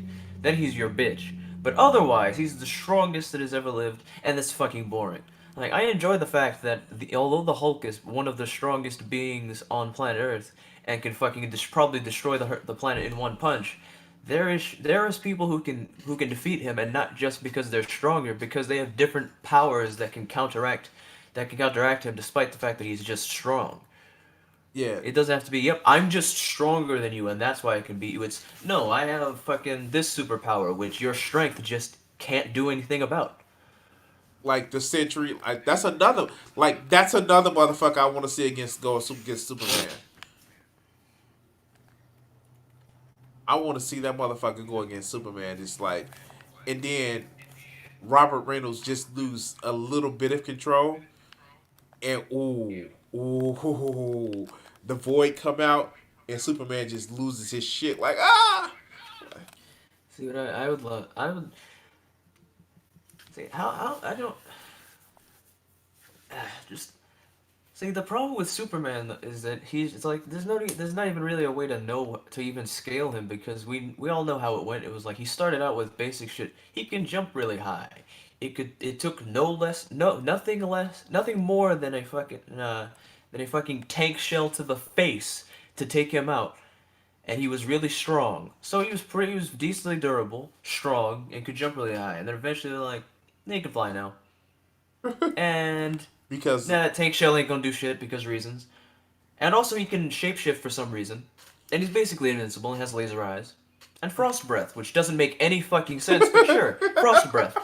then he's your bitch. But otherwise, he's the strongest that has ever lived, and that's fucking boring. Like I enjoy the fact that although the Hulk is one of the strongest beings on planet Earth and can fucking probably destroy the planet in one punch, there is people who can defeat him, and not just because they're stronger, because they have different powers that can counteract him, despite the fact that he's just strong. Yeah, It doesn't have to be, yep, I'm just stronger than you, and that's why I can beat you. It's no, I have fucking this superpower, which your strength just can't do anything about. like the Century. That's another motherfucker I want to see against Superman. I want to see that motherfucker go against Superman. Just like, and then Robert Reynolds just lose a little bit of control, and the Void come out, and Superman just loses his shit. Like See what I would love. I would see how I don't just see, the problem with Superman is that it's like there's not even really a way to know to even scale him, because we all know how it went. It was like he started out with basic shit. He can jump really high. It took nothing more than a fucking tank shell to the face to take him out, and he was really strong. So he was decently durable, strong, and could jump really high. And then eventually they're like, "He can fly now." And because nah, tank shell ain't gonna do shit because reasons. And also he can shapeshift for some reason. And he's basically invincible and has laser eyes. And frost breath, which doesn't make any fucking sense, but sure, frost breath.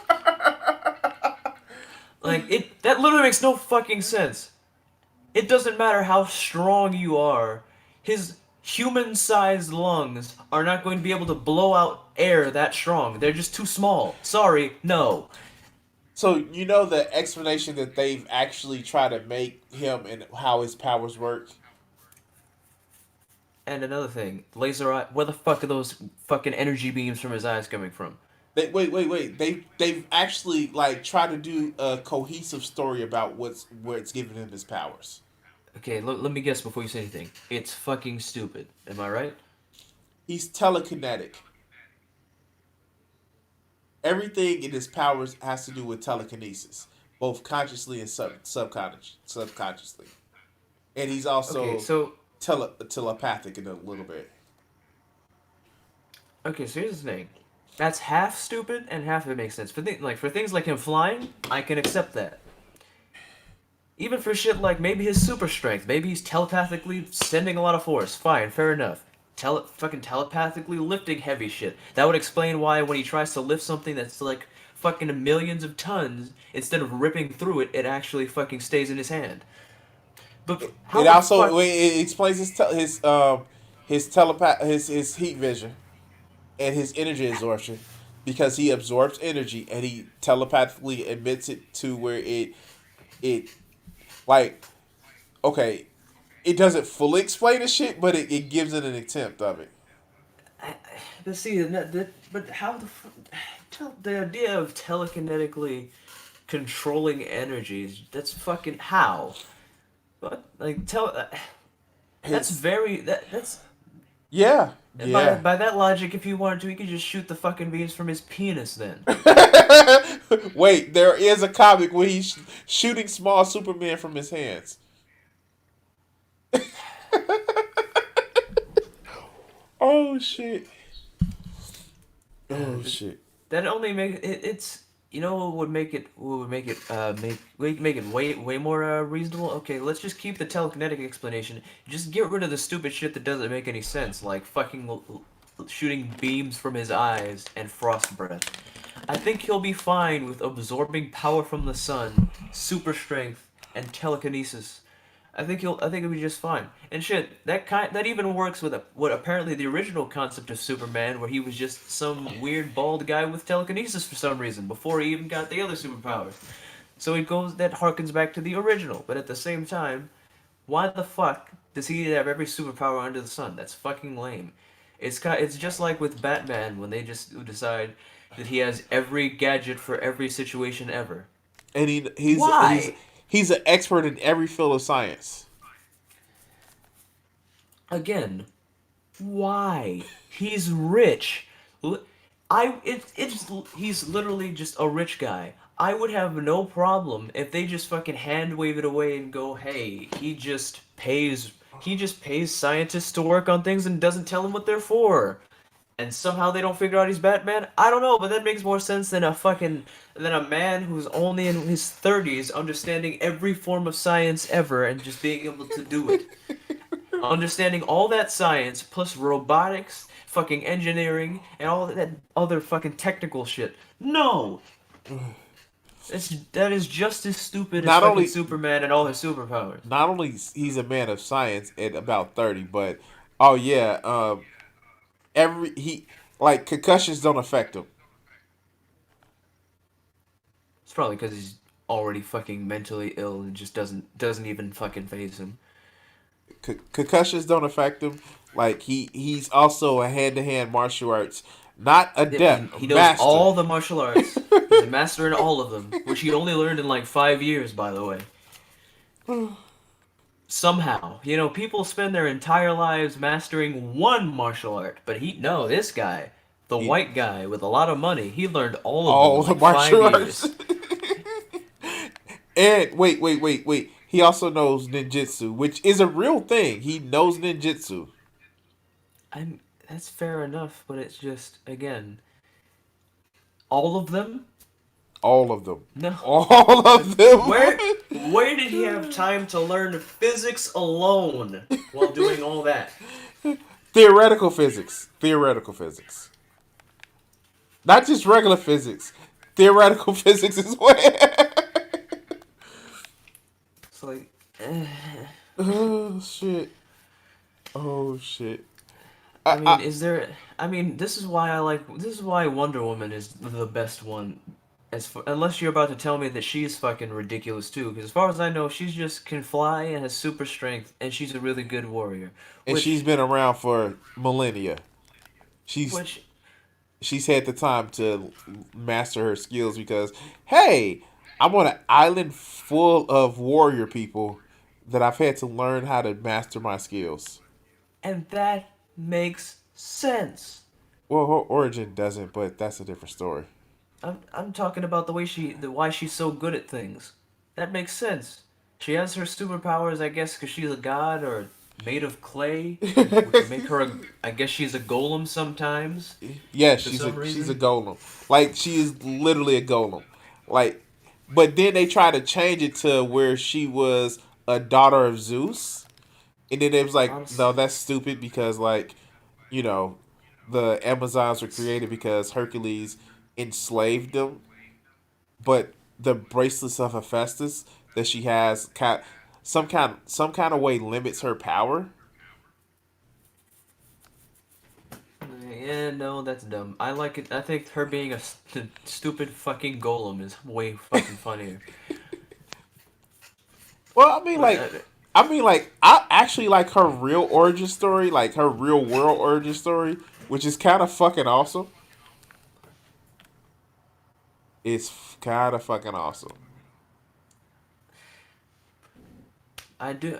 Like that literally makes no fucking sense. It doesn't matter how strong you are. His human-sized lungs are not going to be able to blow out air that strong. They're just too small. Sorry, no. so you know the explanation that they've actually tried to make him and how his powers work. And another thing, laser eye. Where the fuck are those fucking energy beams from his eyes coming from? Wait. They've actually like tried to do a cohesive story about where it's giving him his powers. Okay, let me guess before you say anything. It's fucking stupid. Am I right? He's telekinetic. Everything in his powers has to do with telekinesis, both consciously and subconsciously. And he's Okay, also so telepathic in a little bit. here's the thing. That's half stupid and half of it makes sense. For things like him flying, I can accept that. Even for shit like maybe his super strength, maybe he's telepathically sending a lot of force. Fine, fair enough. Fucking telepathically lifting heavy shit. That would explain why when he tries to lift something that's like fucking millions of tons, instead of ripping through it, it actually fucking stays in his hand. But how It the also fuck? it explains his heat vision and his energy absorption because he absorbs energy and he telepathically emits it to where it like okay, it doesn't fully explain the shit, but it gives it an attempt of it. But see, but how the idea of telekinetically controlling energies? That's fucking how. But like that's His very that's yeah and by yeah. by that logic, if he wanted to, he could just shoot the fucking beams from his penis then. Wait, there is a comic where he's shooting small Superman from his hands. Oh shit! Oh shit! That only make it's what would make it way more reasonable. Okay, let's just keep the telekinetic explanation. Just get rid of the stupid shit that doesn't make any sense, like fucking shooting beams from his eyes and frost breath. I think he'll be fine with absorbing power from the sun, super strength, and telekinesis. I think it'll be just fine. And shit, that even works with what apparently the original concept of Superman, where he was just some weird bald guy with telekinesis for some reason before he even got the other superpowers. So that harkens back to the original. But at the same time, why the fuck does he have every superpower under the sun? That's fucking lame. It's just like with Batman when they just decide that he has every gadget for every situation ever. And Why? he's an expert in every field of science. Again, why? He's rich. He's literally just a rich guy. I would have no problem if they just fucking hand wave it away and go, "Hey, he just pays scientists to work on things and doesn't tell them what they're for." And somehow they don't figure out he's Batman. I don't know, but that makes more sense than a man who's only in his 30s understanding every form of science ever and just being able to do it. Understanding all that science plus robotics, fucking engineering, and all that other fucking technical shit. No, that is just as stupid as Not fucking only Superman and all his superpowers. not only he's a man of science at about 30, but oh yeah, every he like concussions don't affect him. It's probably because he's already fucking mentally ill and just doesn't even fucking phase him. Concussions don't affect him. Like he's also a hand to hand martial arts, not Yep, adept, he a knows master. all the martial arts. He's a master in all of them, which he only learned in like 5 years, by the way. Somehow, people spend their entire lives mastering one martial art, but no, this guy, the He white guy with a lot of money, he learned all of them in all the like five martial arts. years. And wait. He also knows ninjutsu, which is a real thing. He knows ninjutsu. I'm That's fair enough, but it's just again, all of them? All of them. No. All of them. Where did he have time to learn physics alone while doing all that? Theoretical physics. Theoretical physics. Not just regular physics. Theoretical physics as well. It's like, Oh shit. Oh shit. I mean, this is why Wonder Woman is the best one. Unless you're about to tell me that she's fucking ridiculous too, because as far as I know, she's just can fly and has super strength, and she's a really good warrior. And she's been around for millennia. She's Which she's had the time to master her skills because hey, I'm on an island full of warrior people that I've had to learn how to master my skills. and that makes sense. Well, her origin doesn't, but that's a different story. I'm talking about why she's so good at things. That makes sense. She has her superpowers, I guess, because she's a god or made of clay, which would make her I guess she's a golem sometimes Yes, for she's some a reason. golem. Like she is literally a golem. Like But then they tried to change it to where she was a daughter of Zeus, and then it was like, no, Honestly, that's stupid because like, you know, the Amazons were created because Hercules enslaved them, but the bracelets of Hephaestus that she has some kind of way limits her power. yeah, no, that's dumb. I like it. I think her being a stupid fucking golem is way fucking funnier. Well, But I actually like her real origin story, like her real world origin story, which is kind of fucking awesome. It's kind of fucking awesome. I do.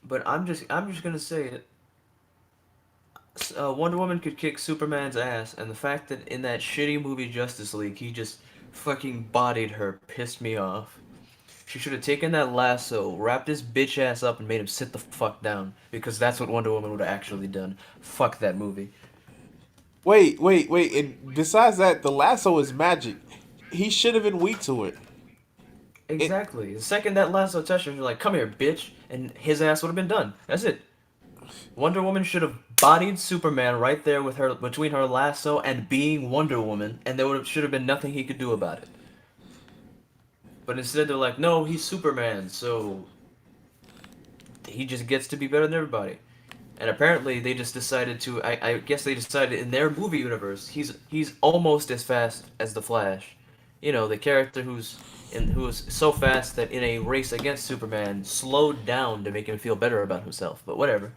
But I'm just gonna say it. Wonder Woman could kick Superman's ass, and the fact that in that shitty movie Justice League he just fucking bodied her pissed me off. She should have taken that lasso, wrapped his bitch ass up, and made him sit the fuck down. Because that's what Wonder Woman would have actually done. Fuck that movie. Wait, and besides that, the lasso is magic. He should have been weak to it. It Exactly. The second that lasso touched her, you're like, come here, bitch. And his ass would have been done. That's it. Wonder Woman should have bodied Superman right there with her between her lasso and being Wonder Woman, and there should have been nothing he could do about it. But instead, they're like, no, he's Superman, so he just gets to be better than everybody. And apparently, they just decided to. I guess they decided in their movie universe, he's almost as fast as the Flash. You know, the character who's so fast that in a race against Superman slowed down to make him feel better about himself. But whatever.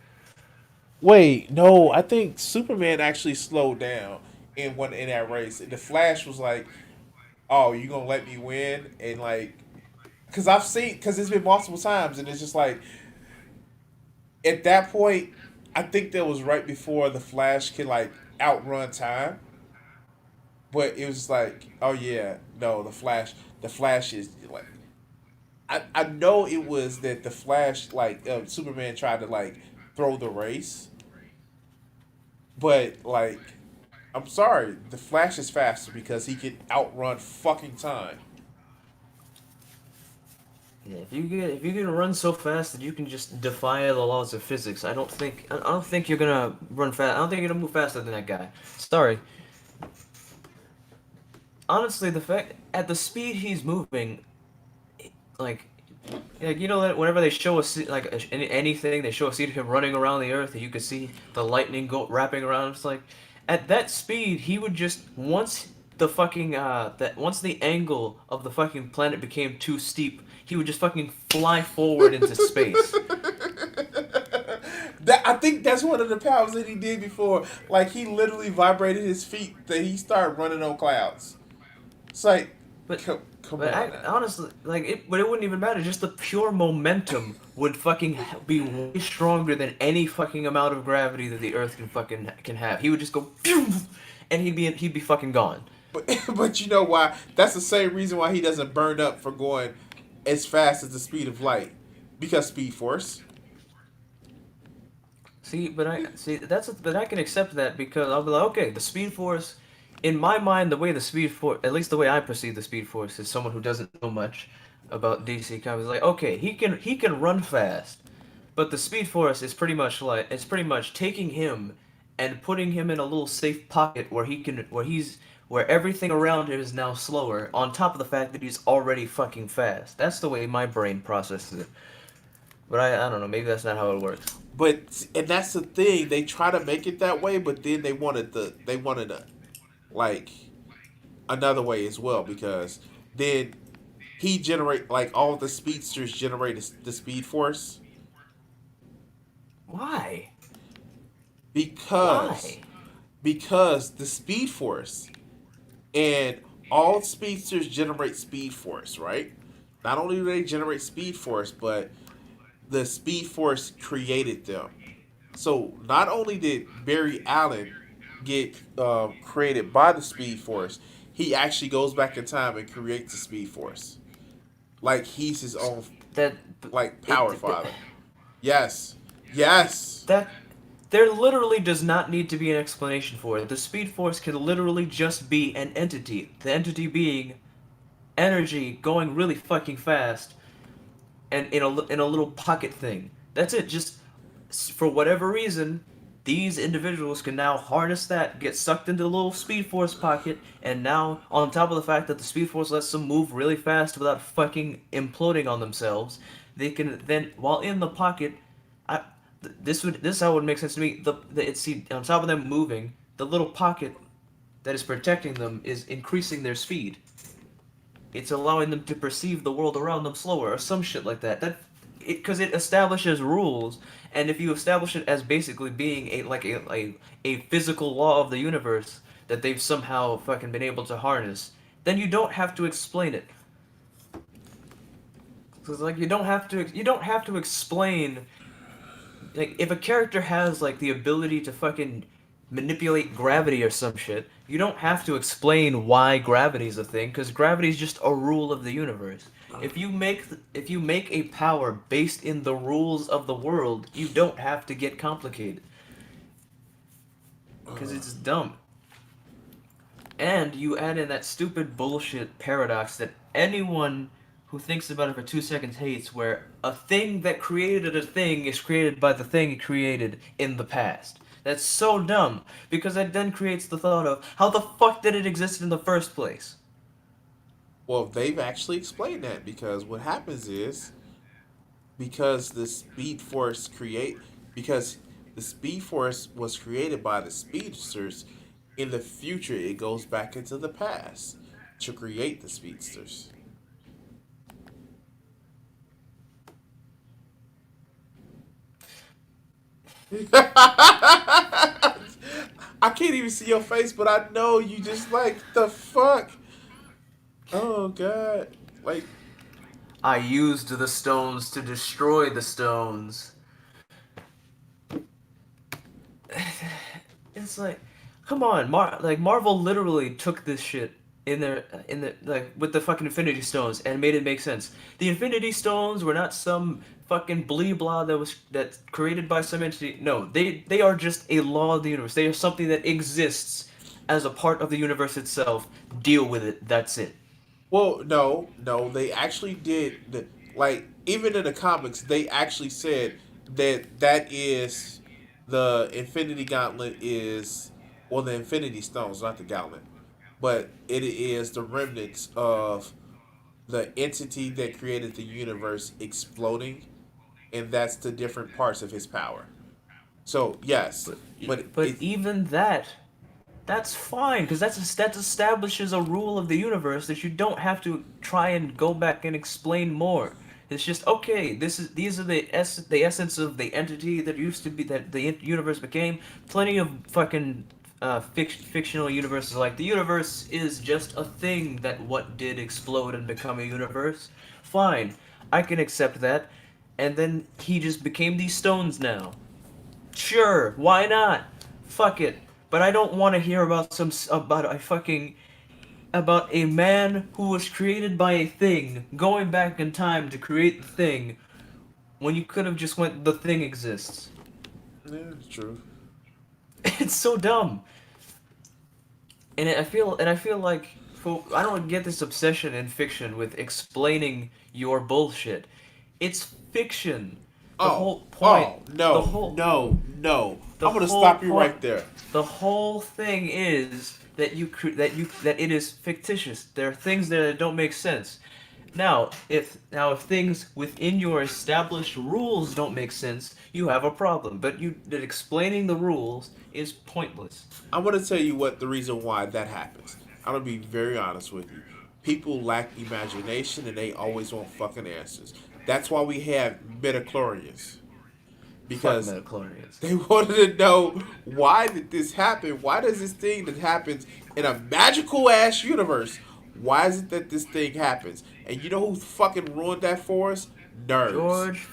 Wait, no, I think Superman actually slowed down in that race. And the Flash was like, "Oh, you gonna let me win?" And like, because it's been multiple times, and it's just like at that point, I think that was right before the Flash could like outrun time. But it was like, oh yeah, no, the Flash is like, I know it was that the Flash like Superman tried to like throw the race, but like, I'm sorry, the Flash is faster because he can outrun fucking time. Yeah, if you can run so fast that you can just defy the laws of physics, I don't think you're gonna run fast. I don't think you're gonna move faster than that guy. Sorry. Honestly, the fact at the speed he's moving, like, you know that whenever they show anything, they show a scene of him running around the earth, and you can see the lightning go wrapping around. It's like, at that speed, he would just once the angle of the fucking planet became too steep, he would just fucking fly forward into space. That I think that's one of the powers that he did before. Like he literally vibrated his feet that he started running on clouds. It's like, But come But on I now. honestly but it wouldn't even matter. Just the pure momentum would fucking be way stronger than any fucking amount of gravity that the Earth can have. He would just go, phew, and he'd be fucking gone. But you know why? That's the same reason why he doesn't burn up for going as fast as the speed of light. Because Speed Force. But I can accept that because I'll be like, okay, the Speed Force. In my mind, the way the Speed Force, at least the way I perceive the Speed Force, is someone who doesn't know much about DC Comics. Like, okay, he can run fast, but the Speed Force is pretty much taking him and putting him in a little safe pocket where everything around him is now slower. On top of the fact that he's already fucking fast. That's the way my brain processes it. But I don't know. Maybe that's not how it works. And that's the thing. They try to make it that way, but then they wanted a like another way as well because then he generate like all the speedsters generate the speed force Why? because Why? the speed force and all speedsters generate speed force, right? Not only do they generate speed force, but the speed force created them. So not only did Barry Allen get created by the Speed Force, he actually goes back in time and creates the Speed Force. Like he's his own That like it, power father. Yes, yes. that there literally does not need to be an explanation for it. The Speed Force can literally just be an entity. The entity being energy going really fucking fast, and in a little pocket thing. That's it. Just for whatever reason, these individuals can now harness that, get sucked into the little Speed Force pocket, and now, on top of the fact that the Speed Force lets them move really fast without fucking imploding on themselves, they can then, while in the pocket, I, this how would make sense to me. See, on top of them moving, the little pocket that is protecting them is increasing their speed. It's allowing them to perceive the world around them slower, or some shit like that. Because it establishes rules, and if you establish it as basically being a physical law of the universe that they've somehow fucking been able to harness, then you don't have to explain it. Because like you don't have to explain, like, if a character has like the ability to fucking manipulate gravity or some shit, you don't have to explain why gravity's a thing, because gravity's just a rule of the universe. If you make a power based in the rules of the world, you don't have to get complicated, because it's dumb. And you add in that stupid bullshit paradox that anyone who thinks about it for 2 seconds hates, where a thing that created a thing is created by the thing it created in the past. That's so dumb, because that then creates the thought of, how the fuck did it exist in the first place? Well, they've actually explained that, because what happens is, because the Speed Force because the Speed Force was created by the speedsters, in the future it goes back into the past to create the speedsters. I can't even see your face, but I know you just like the fuck. Oh god. Like, I used the stones to destroy the stones. It's like, come on, Marvel literally took this shit like with the fucking Infinity Stones and made it make sense. The Infinity Stones were not some fucking blee blah that's created by some entity. No, they are just a law of the universe. They are something that exists as a part of the universe itself. Deal with it. That's it. well, no, they actually did. Like, even in the comics, they actually said that is the Infinity Gauntlet is, well, the Infinity Stones, not the Gauntlet, but it is the remnants of the entity that created the universe exploding, and that's the different parts of his power. So yes, But but but it even that's fine, because that establishes a rule of the universe that you don't have to try and go back and explain more. It's just, okay. These are the essence of the entity that used to be, that the universe became. Plenty of fucking fictional universes, like the universe is just a thing that what did explode and become a universe. Fine, I can accept that. And then he just became these stones now. Sure, why not? Fuck it. But I don't want to hear about about a man who was created by a thing going back in time to create the thing, when you could have just went, the thing exists. yeah, it's true. It's so dumb. And I feel like, I don't get this obsession in fiction with explaining your bullshit. It's fiction. The whole point. The No, whole no, no. the I'm gonna whole stop you point. right there. The whole thing is that that it is fictitious. There are things there that don't make sense. Now if things within your established rules don't make sense, you have a problem. But that explaining the rules is pointless. I'm gonna tell you what the reason why that happens. I'm gonna be very honest with you. People lack imagination and they always want fucking answers. That's why we have midichlorians. Fuck Because metachlorians. they wanted to know, why did this happen? Why does this thing that happens in a magical ass universe? Why is it that this thing happens? And you know who fucking ruined that for us? Nerds. George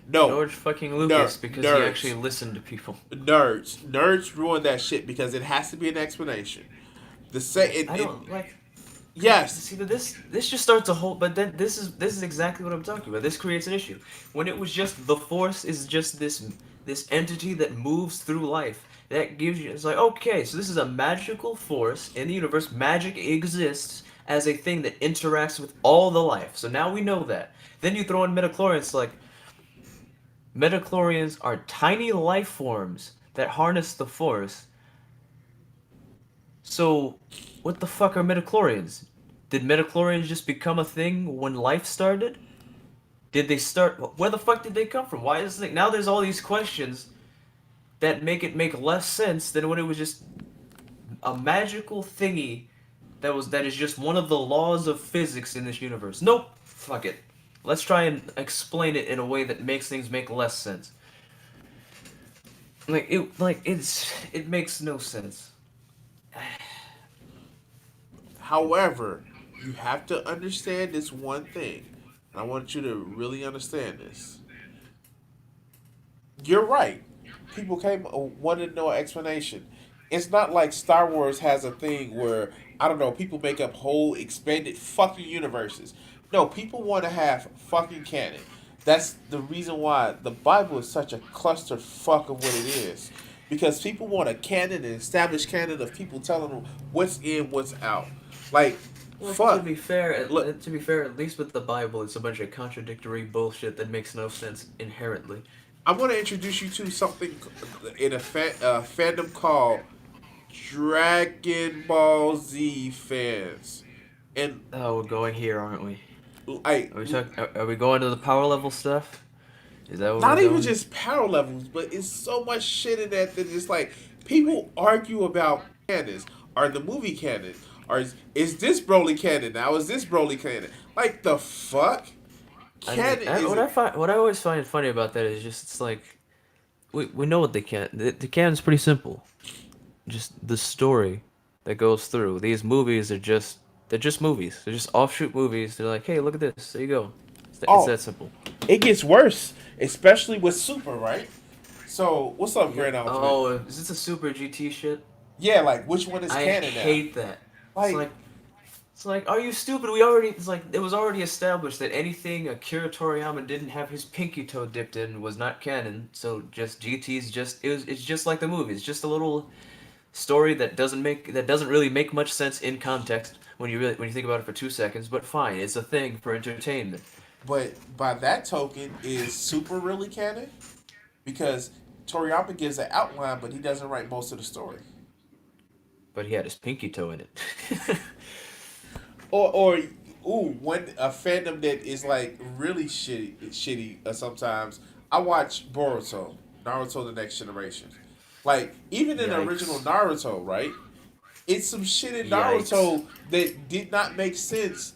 No, George fucking Lucas, because he nerds. actually listened to people. Nerds ruined that shit because it has to be an explanation. The say it, I don't like. yes. See, but this just starts a whole. But then this is exactly what I'm talking about. This creates an issue. When it was just the Force is just this entity that moves through life. That gives you, it's like, okay, so this is a magical force in the universe. Magic exists. as a thing that interacts with all the life. So now we know that. Then you throw in midichlorians, like midichlorians are tiny life forms that harness the force. So what the fuck are midichlorians? Did midichlorians just become a thing when life started? Did they start? Where the fuck did they come from? Why is it now? There's all these questions that make it make less sense than when it was just a magical thingy that is just one of the laws of physics in this universe. Nope. Fuck it. Let's try and explain it in a way that makes things make less sense. It makes no sense. However, you have to understand this one thing. And I want you to really understand this. You're right. People came wanted to know an explanation. It's not like Star Wars has a thing where I don't know. People make up whole expanded fucking universes. No, people want to have fucking canon. That's the reason why the Bible is such a cluster fuck of what it is. Because people want a canon, an established canon of people telling them what's in, what's out. Like, Well, fuck. to be fair, at least with the Bible, it's a bunch of contradictory bullshit that makes no sense inherently. I'm going to introduce you to something in a fandom called Dragon Ball Z fans. And Oh, we're going here, aren't we? I Are we going to the power level stuff? Is that what not we're even doing? just power levels, but it's so much shit in that it's like people argue about canons. Are the movie canon? Or is this Broly canon now? Is this Broly canon? Like the fuck? I mean, Canon is what I always find funny about that is just it's like we know what they can. The canon's pretty simple. Just the story that goes through. These movies are just they're just movies. They're just offshoot movies. They're like, hey, look at this. There you go. It's oh, that simple. it gets worse, especially with Super, right? So what's up, Grand Ultimate? Oh, is this a Super GT shit? Yeah, like which one is I canon now? hate that. It's Like, like it's like, are you stupid? We already it's like it was already established that anything Akira Toriyama didn't have his pinky toe dipped in was not canon. So just GT's just it's just like the movie. It's just a little story that doesn't really make much sense in context when you think about it for 2 seconds. But fine, it's a thing for entertainment. but by that token, is Super really canon? Because Toriyama gives an outline, but he doesn't write most of the story. But he had his pinky toe in it. Or one a fandom that is like really shitty. Sometimes I watch Boruto, Naruto: The Next Generation. Like even in the original Yikes. Naruto, right? It's some shit in Yikes. Naruto that did not make sense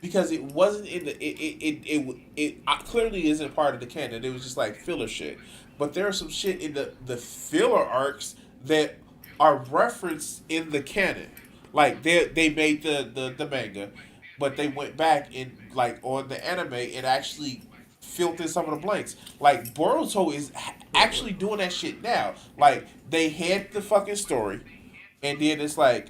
because it wasn't in the clearly isn't part of the canon. It was just like filler shit. But there's some shit in the filler arcs that are referenced in the canon. Like they made the manga, but they went back and like on the anime and actually filled in some of the blanks. Like Boruto is actually doing that shit now. Like they had the fucking story, and then it's like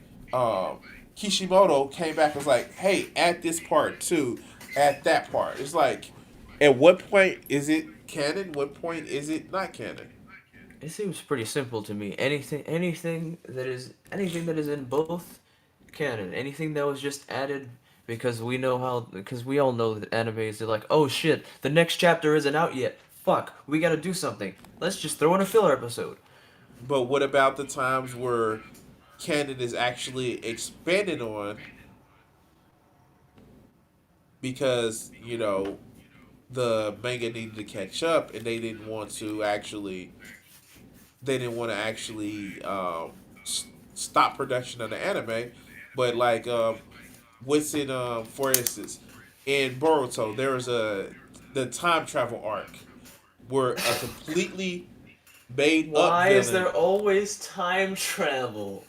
Kishimoto came back and was like, "Hey, add this part too, add that part." It's like, at what point is it canon? What point is it not canon? It seems pretty simple to me. Anything that is in both canon, anything that was just added because we all know that animes are like, oh shit, the next chapter isn't out yet. Fuck, we gotta do something. Let's just throw in a filler episode. But what about the times where canon is actually expanded on because the manga needed to catch up and they didn't want to actually stop production of the anime, but like what's in for instance in Boruto there was the time travel arc where a completely made up Why is villain. there always time travel?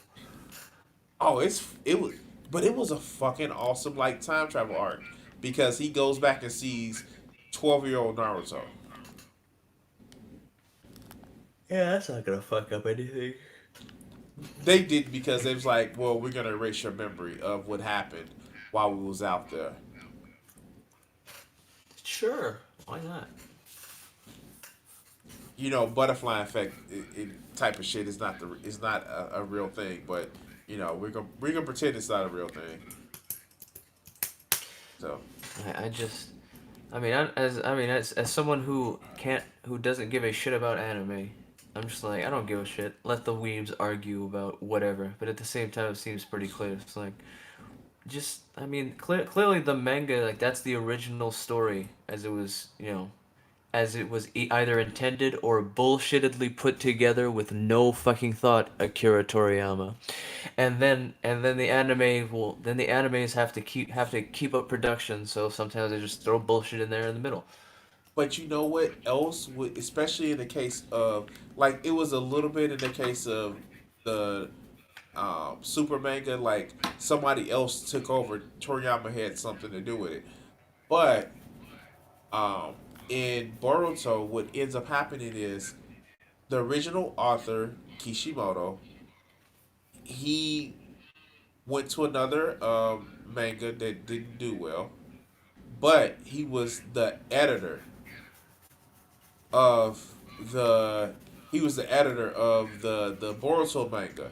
Oh, it was, but it was a fucking awesome like time travel arc because he goes back and sees 12-year-old Naruto. Yeah, that's not gonna fuck up anything. They did because it was like, well, we're gonna erase your memory of what happened while we was out there. Sure, why not? Butterfly effect type of shit is not a real thing, but we're gonna pretend it's not a real thing. So I just, as someone who doesn't give a shit about anime, I'm just like, I don't give a shit. Let the weebs argue about whatever. But at the same time, it seems pretty clear. It's like, clearly the manga, like, that's the original story as it was, as it was either intended or bullshittedly put together with no fucking thought, Akira Toriyama. And then the animes have to keep up production, so sometimes they just throw bullshit in there in the middle. but you know what else would, especially in the case of, like, it was a little bit in the case of the super manga, like somebody else took over. Toriyama had something to do with it, but um, in Boruto, what ends up happening is the original author Kishimoto, he went to another manga that didn't do well, but of the he was the editor of the Boruto manga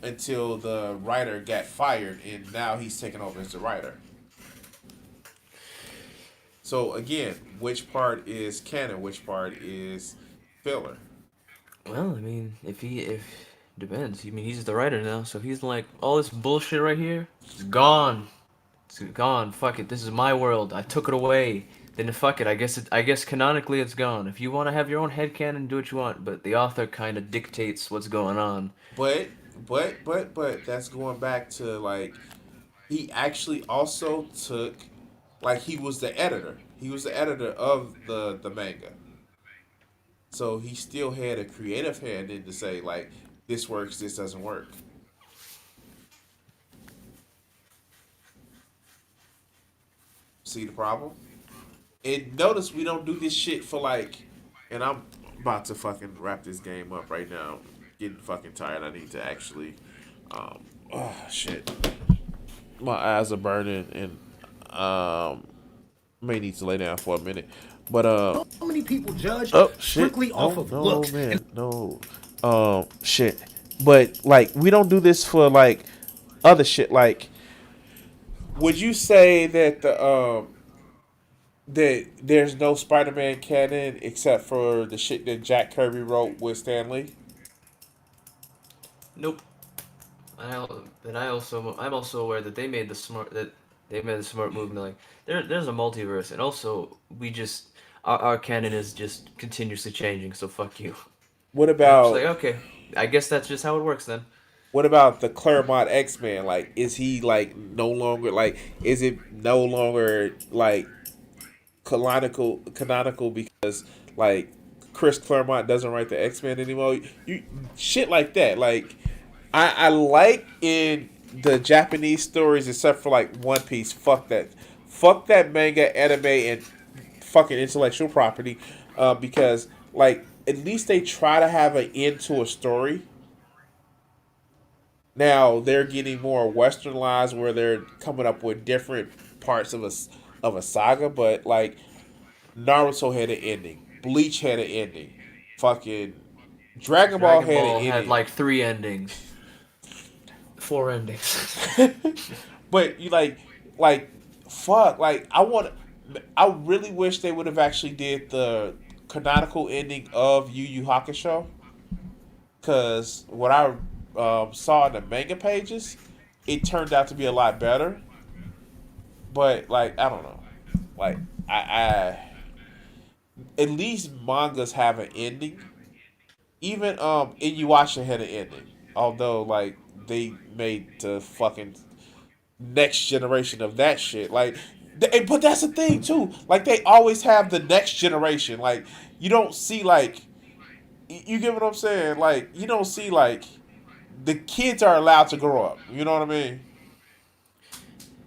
until the writer got fired, and now he's taking over as the writer. So again, which part is canon? Which part is filler? Well, if depends. He's the writer now, so he's like, all this bullshit right here, it's gone. It's gone. Fuck it. This is my world. I took it away. Then fuck it. I guess canonically it's gone. If you want to have your own headcanon, do what you want. But the author kind of dictates what's going on. But but that's going back to, like, he actually also took, like, he was the editor. He was the editor of the manga. So he still had a creative hand in to say, like, this works, this doesn't work. See the problem? And notice we don't do this shit for, like, and I'm about to fucking wrap this game up right now. Getting fucking tired. I need to actually oh shit. My eyes are burning, and may need to lay down for a minute. But So many people judge oh shit. strictly off of no, looks. man. And No. Shit. But, like, we don't do this for, like, other shit. Like, would you say that that there's no Spider-Man canon except for the shit that Jack Kirby wrote with Stan Lee? Nope. I'm also aware that they made the smart move. And they're like, there's a multiverse, and also our canon is just continuously changing. So fuck you. What And I'm just about like, okay, I guess that's just how it works then. the Claremont X-Men? Like, is he, like, no longer, like, is it no longer, like, canonical because, like, Chris Claremont doesn't write the X-Men anymore? You shit like that. Like, I like in the Japanese stories, except for, like, One Piece. Fuck that manga, anime, and fucking intellectual property. Because, like, at least they try to have an end to a story. Now they're getting more westernized, where they're coming up with different parts of a saga. But, like, Naruto had an ending, Bleach had an ending, fucking Dragon Ball Dragon had an Ball had ending. like 3 endings, 4 endings. But you, like, fuck, like, I really wish they would have actually did the canonical ending of Yu Yu Hakusho, because what I saw in the manga pages, it turned out to be a lot better. But, like, I don't know, like, I at least mangas have an ending. Even Inuyasha had an ending, although, like, they made the fucking next generation of that shit. Like, but that's the thing too. Like, they always have the next generation. Like, you don't see, like, you get what I'm saying. Like, you don't see, like, the kids are allowed to grow up. You know what I mean?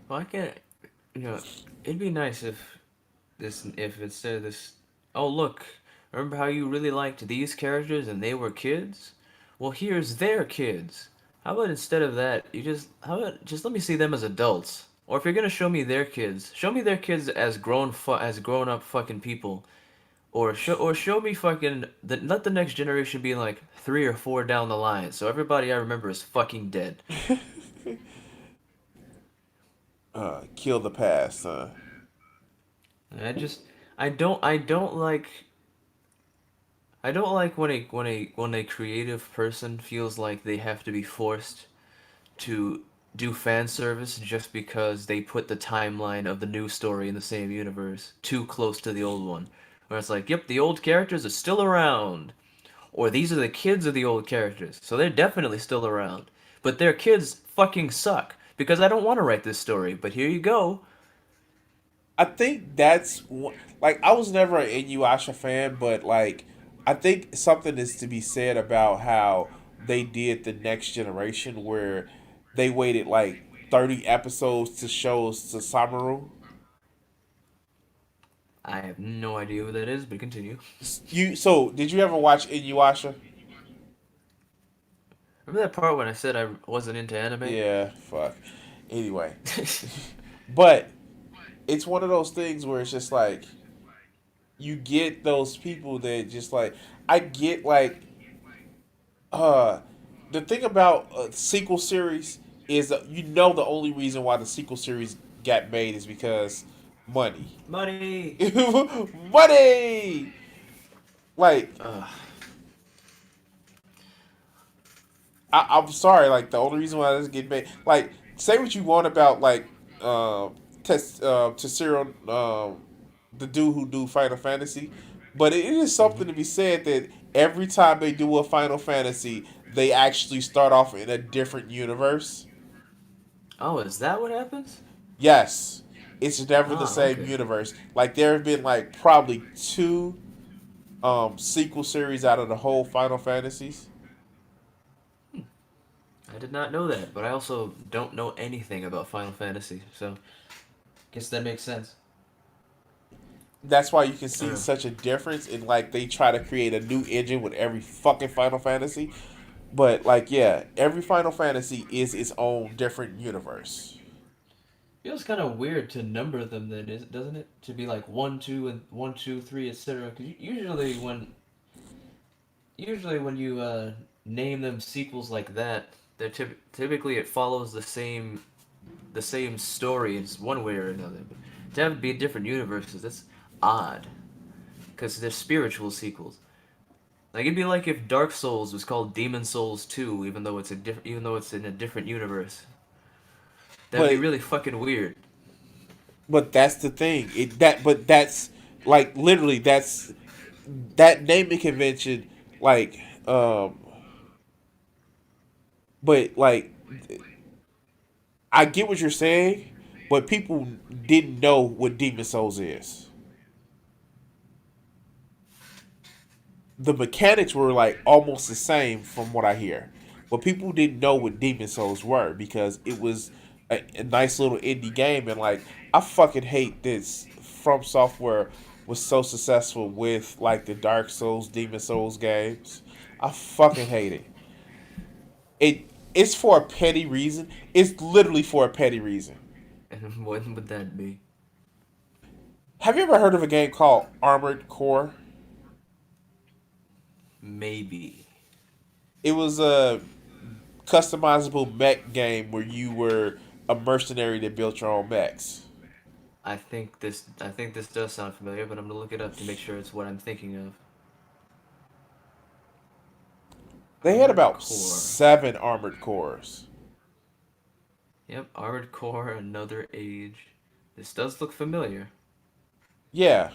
Well, I can't. You know, it'd be nice if instead of this, oh look, remember how you really liked these characters and they were kids? Well, here's their kids. How about instead of that, how about just let me see them as adults? Or if you're gonna show me their kids as grown up fucking people. Or show me let the next generation be like 3 or 4 down the line, so everybody I remember is fucking dead. kill the past. I just I don't like when a creative person feels like they have to be forced to do fan service just because they put the timeline of the new story in the same universe too close to the old one. Where it's like, yep, the old characters are still around. Or these are the kids of the old characters, so they're definitely still around. But their kids fucking suck because I don't want to write this story. But here you go. I think like I was never an Inuyasha fan, but like I think something is to be said about how they did the next generation, where they waited like 30 episodes to show us to Samaru. I have no idea who that is, but continue. Did you ever watch Inuyasha? Remember that part when I said I wasn't into anime? Yeah, fuck. Anyway, but it's one of those things where it's just like you get those people that just like I get like uh the thing about a sequel series is the only reason why the sequel series got made is because money. Money. Money. Like Ugh. I'm sorry, like the only reason why this get made, like say what you want about like Tessero, the dude who do Final Fantasy, but it is something to be said that every time they do a Final Fantasy, they actually start off in a different universe. Oh, is that what happens? Yes, it's never the Ah, same okay. universe. Like there have been like probably two sequel series out of the whole Final Fantasies. I did not know that, but I also don't know anything about Final Fantasy, so guess that makes sense. That's why you can see Uh, such a difference in like they try to create a new engine with every fucking Final Fantasy. But like yeah, every Final Fantasy is its own different universe. Feels kind of weird to number them then, doesn't it? To be like one, two, and one, two, three, etc. Because usually when you name them sequels like that, they're typically it follows the same story. It's one way or another. But to have it be different universes, that's odd. Because they're spiritual sequels. Like it'd be like if Dark Souls was called Demon Souls 2, even though it's in a different universe. That'd be But really fucking weird. that's the thing. That's like literally that naming convention like but like I get what you're saying, but people didn't know what Demon Souls is. The mechanics were like almost the same from what I hear, but people didn't know what Demon Souls were because it was a nice little indie game, and like I fucking hate this From Software was so successful with like the Dark Souls, Demon Souls games. I fucking hate it. It's for a petty reason. It's literally for a petty reason. And what would that be? Have you ever heard of a game called Armored Core? Maybe. It was a customizable mech game where you were a mercenary that built your own mechs. I think this does sound familiar, but I'm gonna look it up to make sure it's what I'm thinking of. They had Armored about Core. 7 armored cores. Yep, Armored Core, Another Age. This does look familiar. Yeah,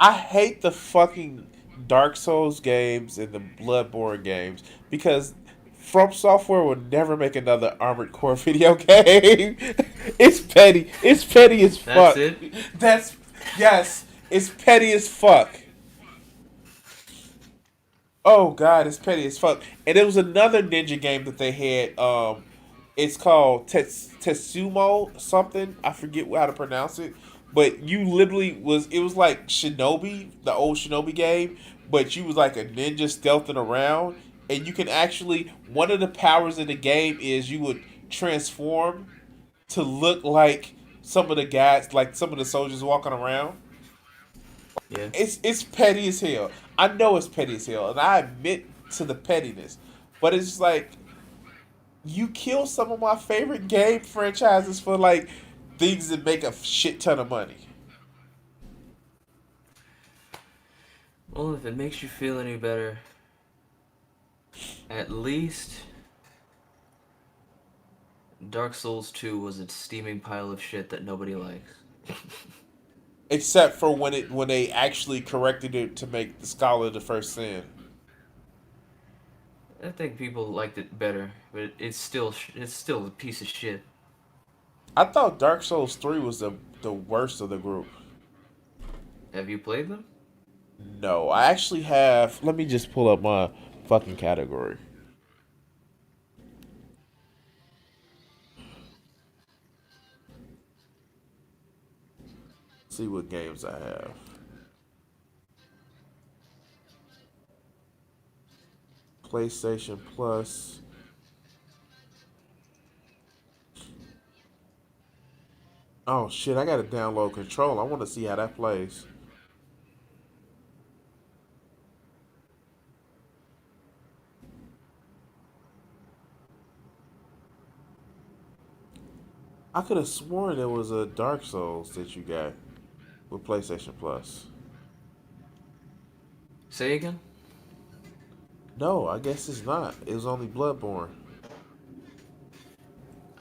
I hate the fucking Dark Souls games and the Bloodborne games because From Software would never make another Armored Core video game. It's petty. It's petty as That's fuck. it? That's yes. It's petty as fuck. Oh god, it's petty as fuck. And there was another ninja game that they had. It's called Tetsumo something. I forget how to pronounce it. But you literally was it was like Shinobi, the old Shinobi game, but you was like a ninja stealthing around, and you can actually one of the powers in the game is you would transform to look like some of the guys, like some of the soldiers walking around. Yeah. It's petty as hell. I know it's petty as hell, and I admit to the pettiness. But it's like you kill some of my favorite game franchises for like things that make a shit ton of money. Well, if it makes you feel any better, at least Dark Souls 2 was a steaming pile of shit that nobody likes. Except for when they actually corrected it to make the Scholar the first sin. I think people liked it better, but it's still a piece of shit. I thought Dark Souls 3 was the worst of the group. Have you played them? No, I actually have. Let me just pull up my fucking category. See what games I have. PlayStation Plus. Oh shit, I gotta download Control. I want to see how that plays. I could have sworn there was a Dark Souls that you got with PlayStation Plus. Say again? No, I guess it's not. It was only Bloodborne.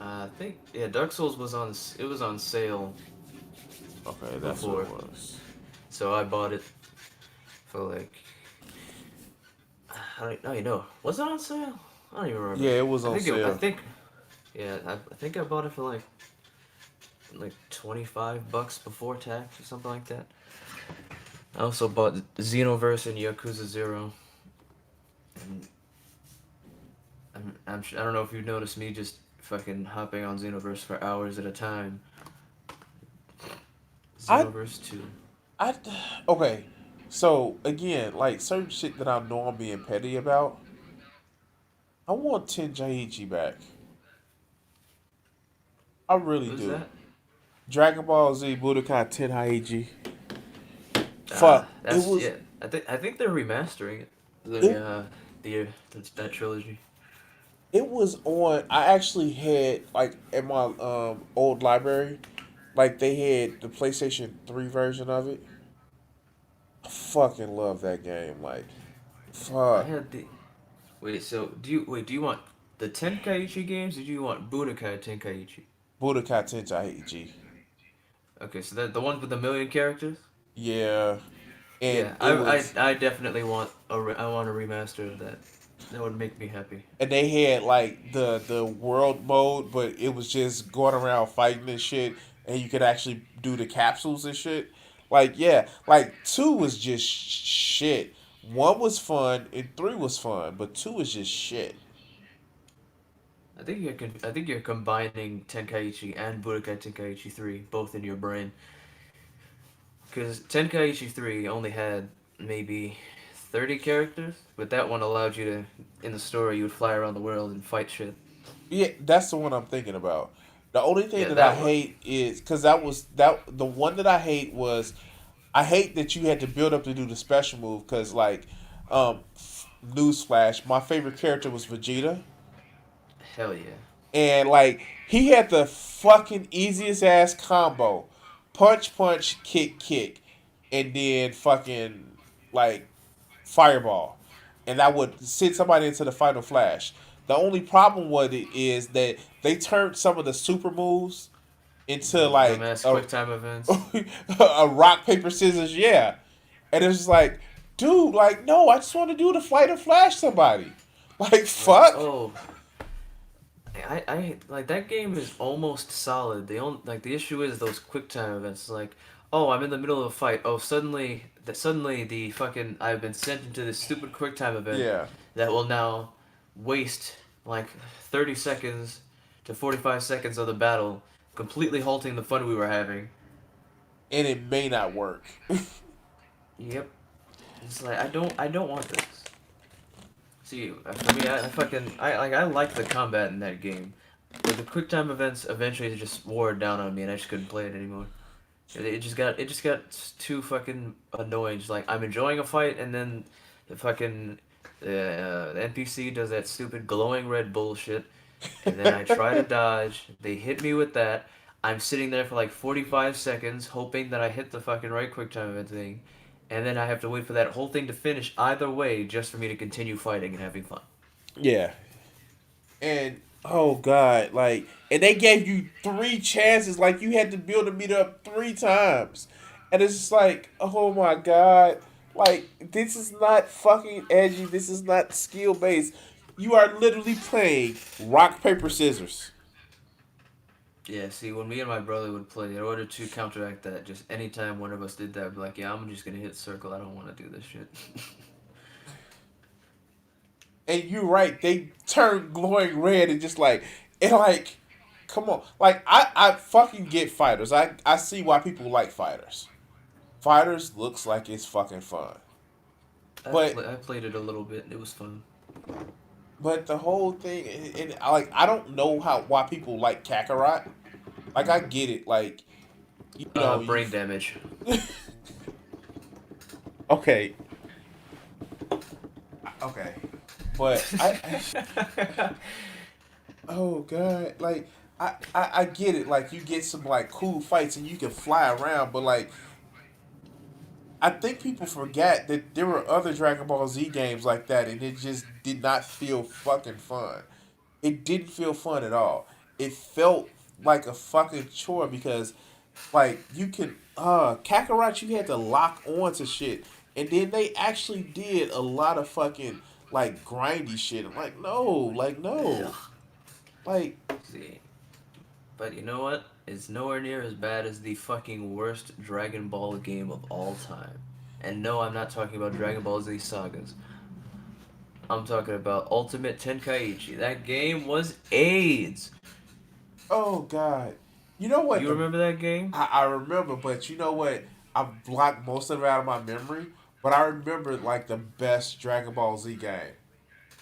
I think yeah, Dark Souls it was on sale Okay, that's what before, it was. so I bought it for like I don't know. Was it on sale? I don't even remember. Yeah, it was I on think I sale. think yeah, I think I bought it for like $25 before tax or something like that. I also bought Xenoverse and Yakuza 0. And I don't know if you've noticed me just fucking hopping on Xenoverse for hours at a time. I Xenoverse 2. I okay. So again, like certain shit that I know I'm being petty about, I want Tenjaichi back. I really Who's do. that? Dragon Ball Z Budokai Tenjaichi. Fuck. It That's was yeah. I think they're remastering it. it That trilogy. it was on. I actually had like in my old library, like they had the PlayStation 3 version of it. I fucking love that game. Like I fuck. had the wait. So do you want the Tenkaichi games, or do you want Budokai Tenkaichi? Budokai Tenjaichi. Okay, so that the ones with a million characters. Yeah. And Yeah, it was I definitely want I want a remaster of that. That would make me happy. and they had like the world mode, but it was just going around fighting and shit, and you could actually do the capsules and shit. Like yeah, like two was just shit. One was fun and three was fun, but two was just shit. I think you're combining Tenkaichi and Budokai Tenkaichi 3 both in your brain. Because Tenkaichi 3 only had maybe 30 characters, but that one allowed you to, in the story, you would fly around the world and fight shit. Yeah, that's the one I'm thinking about. The only thing Yeah, that I that one. hate is because that was that the one that I hate was I hate that you had to build up to do the special move because like newsflash, my favorite character was Vegeta. Hell yeah. And like he had the fucking easiest ass combo, punch punch kick kick, and then fucking like fireball, and that would send somebody into the final flash. The only problem with it is that they turned some of the super moves into like Dumbass quick time events. a rock paper scissors, yeah, and it's just like, dude, like no, I just want to do the fight or flash somebody, like Like, fuck. oh, I like that game is almost solid. The issue is those quick time events. Like, oh, I'm in the middle of a fight. Oh, suddenly the fucking I've been sent into this stupid quick time event Yeah, that will now waste like 30 seconds to 45 seconds of the battle, completely halting the fun we were having. and it may not work. Yep. It's like I don't want this. See, for me, I like the combat in that game, but the quick time events eventually just wore down on me, and I just couldn't play it anymore. It just got too fucking annoying. Just like I'm enjoying a fight, and then the NPC does that stupid glowing red bullshit, and then I try to dodge. They hit me with that. I'm sitting there for like 45 seconds, hoping that I hit the fucking right quick time event thing, and then I have to wait for that whole thing to finish either way just for me to continue fighting and having fun. Yeah. And oh god, like, and they gave you 3 chances, like you had to build a meter up 3 times, and it's just like, oh my god, like this is not fucking edgy. This is not skill based. You are literally playing rock paper scissors. Yeah, see, when me and my brother would play, in order to counteract that, just anytime one of us did that, I'd be like, yeah, I'm just gonna hit circle. I don't want to do this shit. And you're right, they turn glowing red and just like, and like, come on, like I fucking get fighters. I see why people like fighters. Fighters looks like it's fucking fun. But I played it a little bit. It was fun. the whole thing, and I don't know why people like Kakarot. Like I get it, like Brain damage. okay, okay, but oh god, like I get it. Like you get some like cool fights and you can fly around, but like I think people forget that there were other Dragon Ball Z games like that, and it just did not feel fucking fun. It didn't feel fun at all. It felt like a fucking chore because, like, you could, Kakarot, you had to lock on to shit, and then they actually did a lot of fucking like grindy shit. I'm like, no, Ugh. like, See, but you know what? It's nowhere near as bad as the fucking worst Dragon Ball game of all time. And no, I'm not talking about Dragon Ball Z sagas. I'm talking about Ultimate Tenkaichi. That game was AIDS. oh god, you know what? You remember that game? I remember, but you know what? I blocked most of it out of my memory. But I remember like the best Dragon Ball Z game.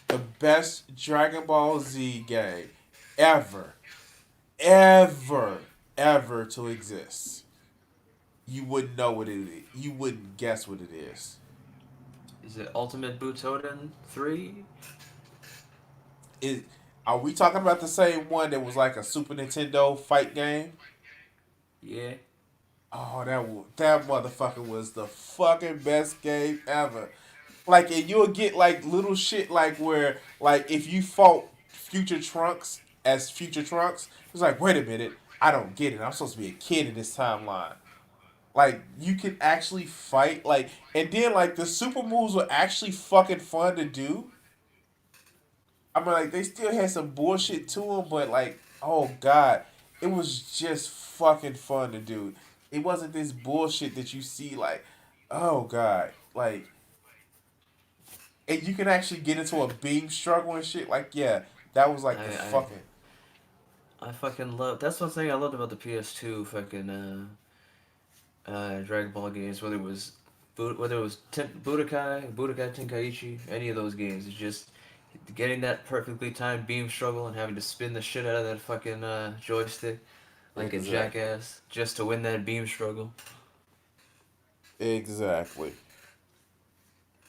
The best Dragon Ball Z game ever. Ever. Ever to exist. You wouldn't know what it is. You wouldn't guess what it is. Is it Ultimate Butoden 3? It, are we talking about the same one that was like a Super Nintendo fight game? Yeah. Oh, that motherfucker was the fucking best game ever. Like, and you'll get like little shit like where like if you fought Future Trunks as Future Trunks, it's like, wait a minute, I don't get it. I'm supposed to be a kid in this timeline. Like you can actually fight like, and then like the super moves were actually fucking fun to do. I mean, like they still had some bullshit to them, but like, oh god, it was just fucking fun to do. It wasn't this bullshit that you see like, oh god, like, and you can actually get into a beam struggle and shit. Like, yeah, that was like the I, fucking. I fucking love. That's one thing I loved about the PS2 fucking Dragon Ball games. Budokai Tenkaichi, any of those games. It's just getting that perfectly timed beam struggle and having to spin the shit out of that fucking joystick like a jackass just to win that beam struggle. Exactly.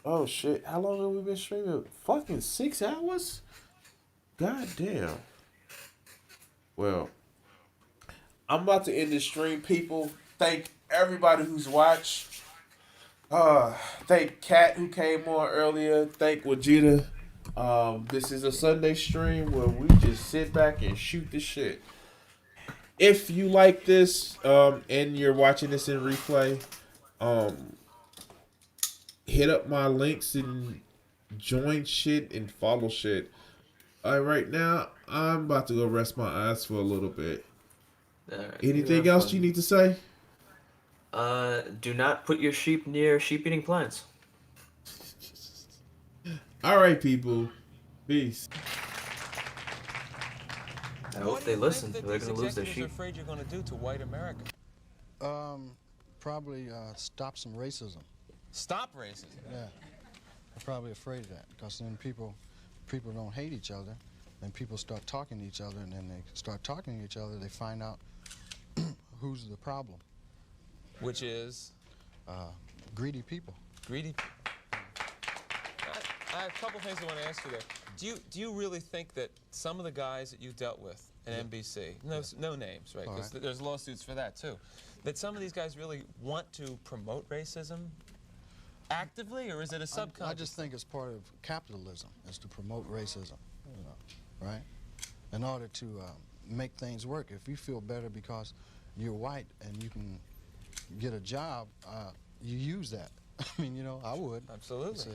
Oh shit! How long have we been streaming? Fucking 6 hours. God damn. Well, I'm about to end the stream, people. Thank everybody who's watched. Thank Kat who came on earlier. Thank Wajita. This is a Sunday stream where we just sit back and shoot the shit. If you like this, and you're watching this in replay, hit up my links and join shit and follow shit. Right now, I'm about to go rest my eyes for a little bit. Right, Anything else you need to say? Do not put your sheep near sheep-eating plants. All right, people. Peace. I hope they listen. They're gonna lose their sheep. Afraid you're gonna do to white America? Probably stop some racism. Stop racism. Yeah, I'm probably afraid of that because then people don't hate each other, then people start talking to each other, and then they start talking to each other. They find out who's the problem. Which is Greedy people. greedy. I have a couple things I want to ask you there. Do you really think that some of the guys that you dealt with and NBC. No names, right? Because Right. there's lawsuits for that too. That some of these guys really want to promote racism actively, or is it a subconscious? I just think it's part of capitalism, is to promote racism, you know, right? In order to make things work. If you feel better because you're white and you can get a job, you use that. I mean, you know, I would. Absolutely. Say,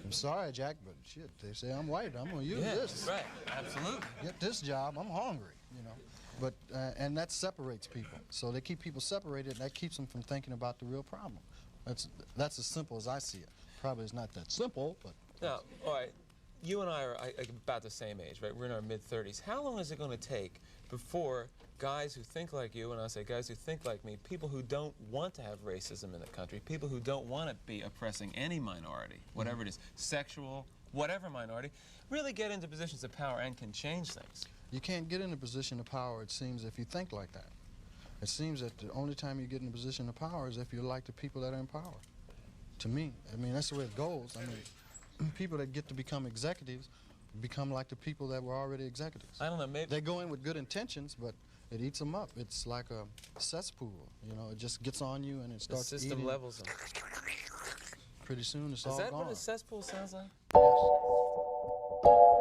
I'm sorry, Jack, but shit, they say I'm white. I'm going to use this. Right, absolutely. Get this job. I'm hungry, you know. But and that separates people. So they keep people separated, and that keeps them from thinking about the real problem. That's as simple as I see it. Probably it's not that simple, but... Now, all right, you and I are about the same age, right? We're in our mid-30s. How long is it going to take before guys who think like you, and I say guys who think like me, people who don't want to have racism in the country, people who don't want to be oppressing any minority, whatever it is, sexual, whatever minority, really get into positions of power and can change things? You can't get in a position of power, it seems, if you think like that. It seems that the only time you get in a position of power is if you're like the people that are in power. To me, I mean, that's the way it goes. I mean, people that get to become executives become like the people that were already executives. I don't know, maybe... They go in with good intentions, but it eats them up. It's like a cesspool, you know, it just gets on you and it starts the system eating. levels them. Pretty soon it's Is all that gone. what a cesspool sounds like? Yes.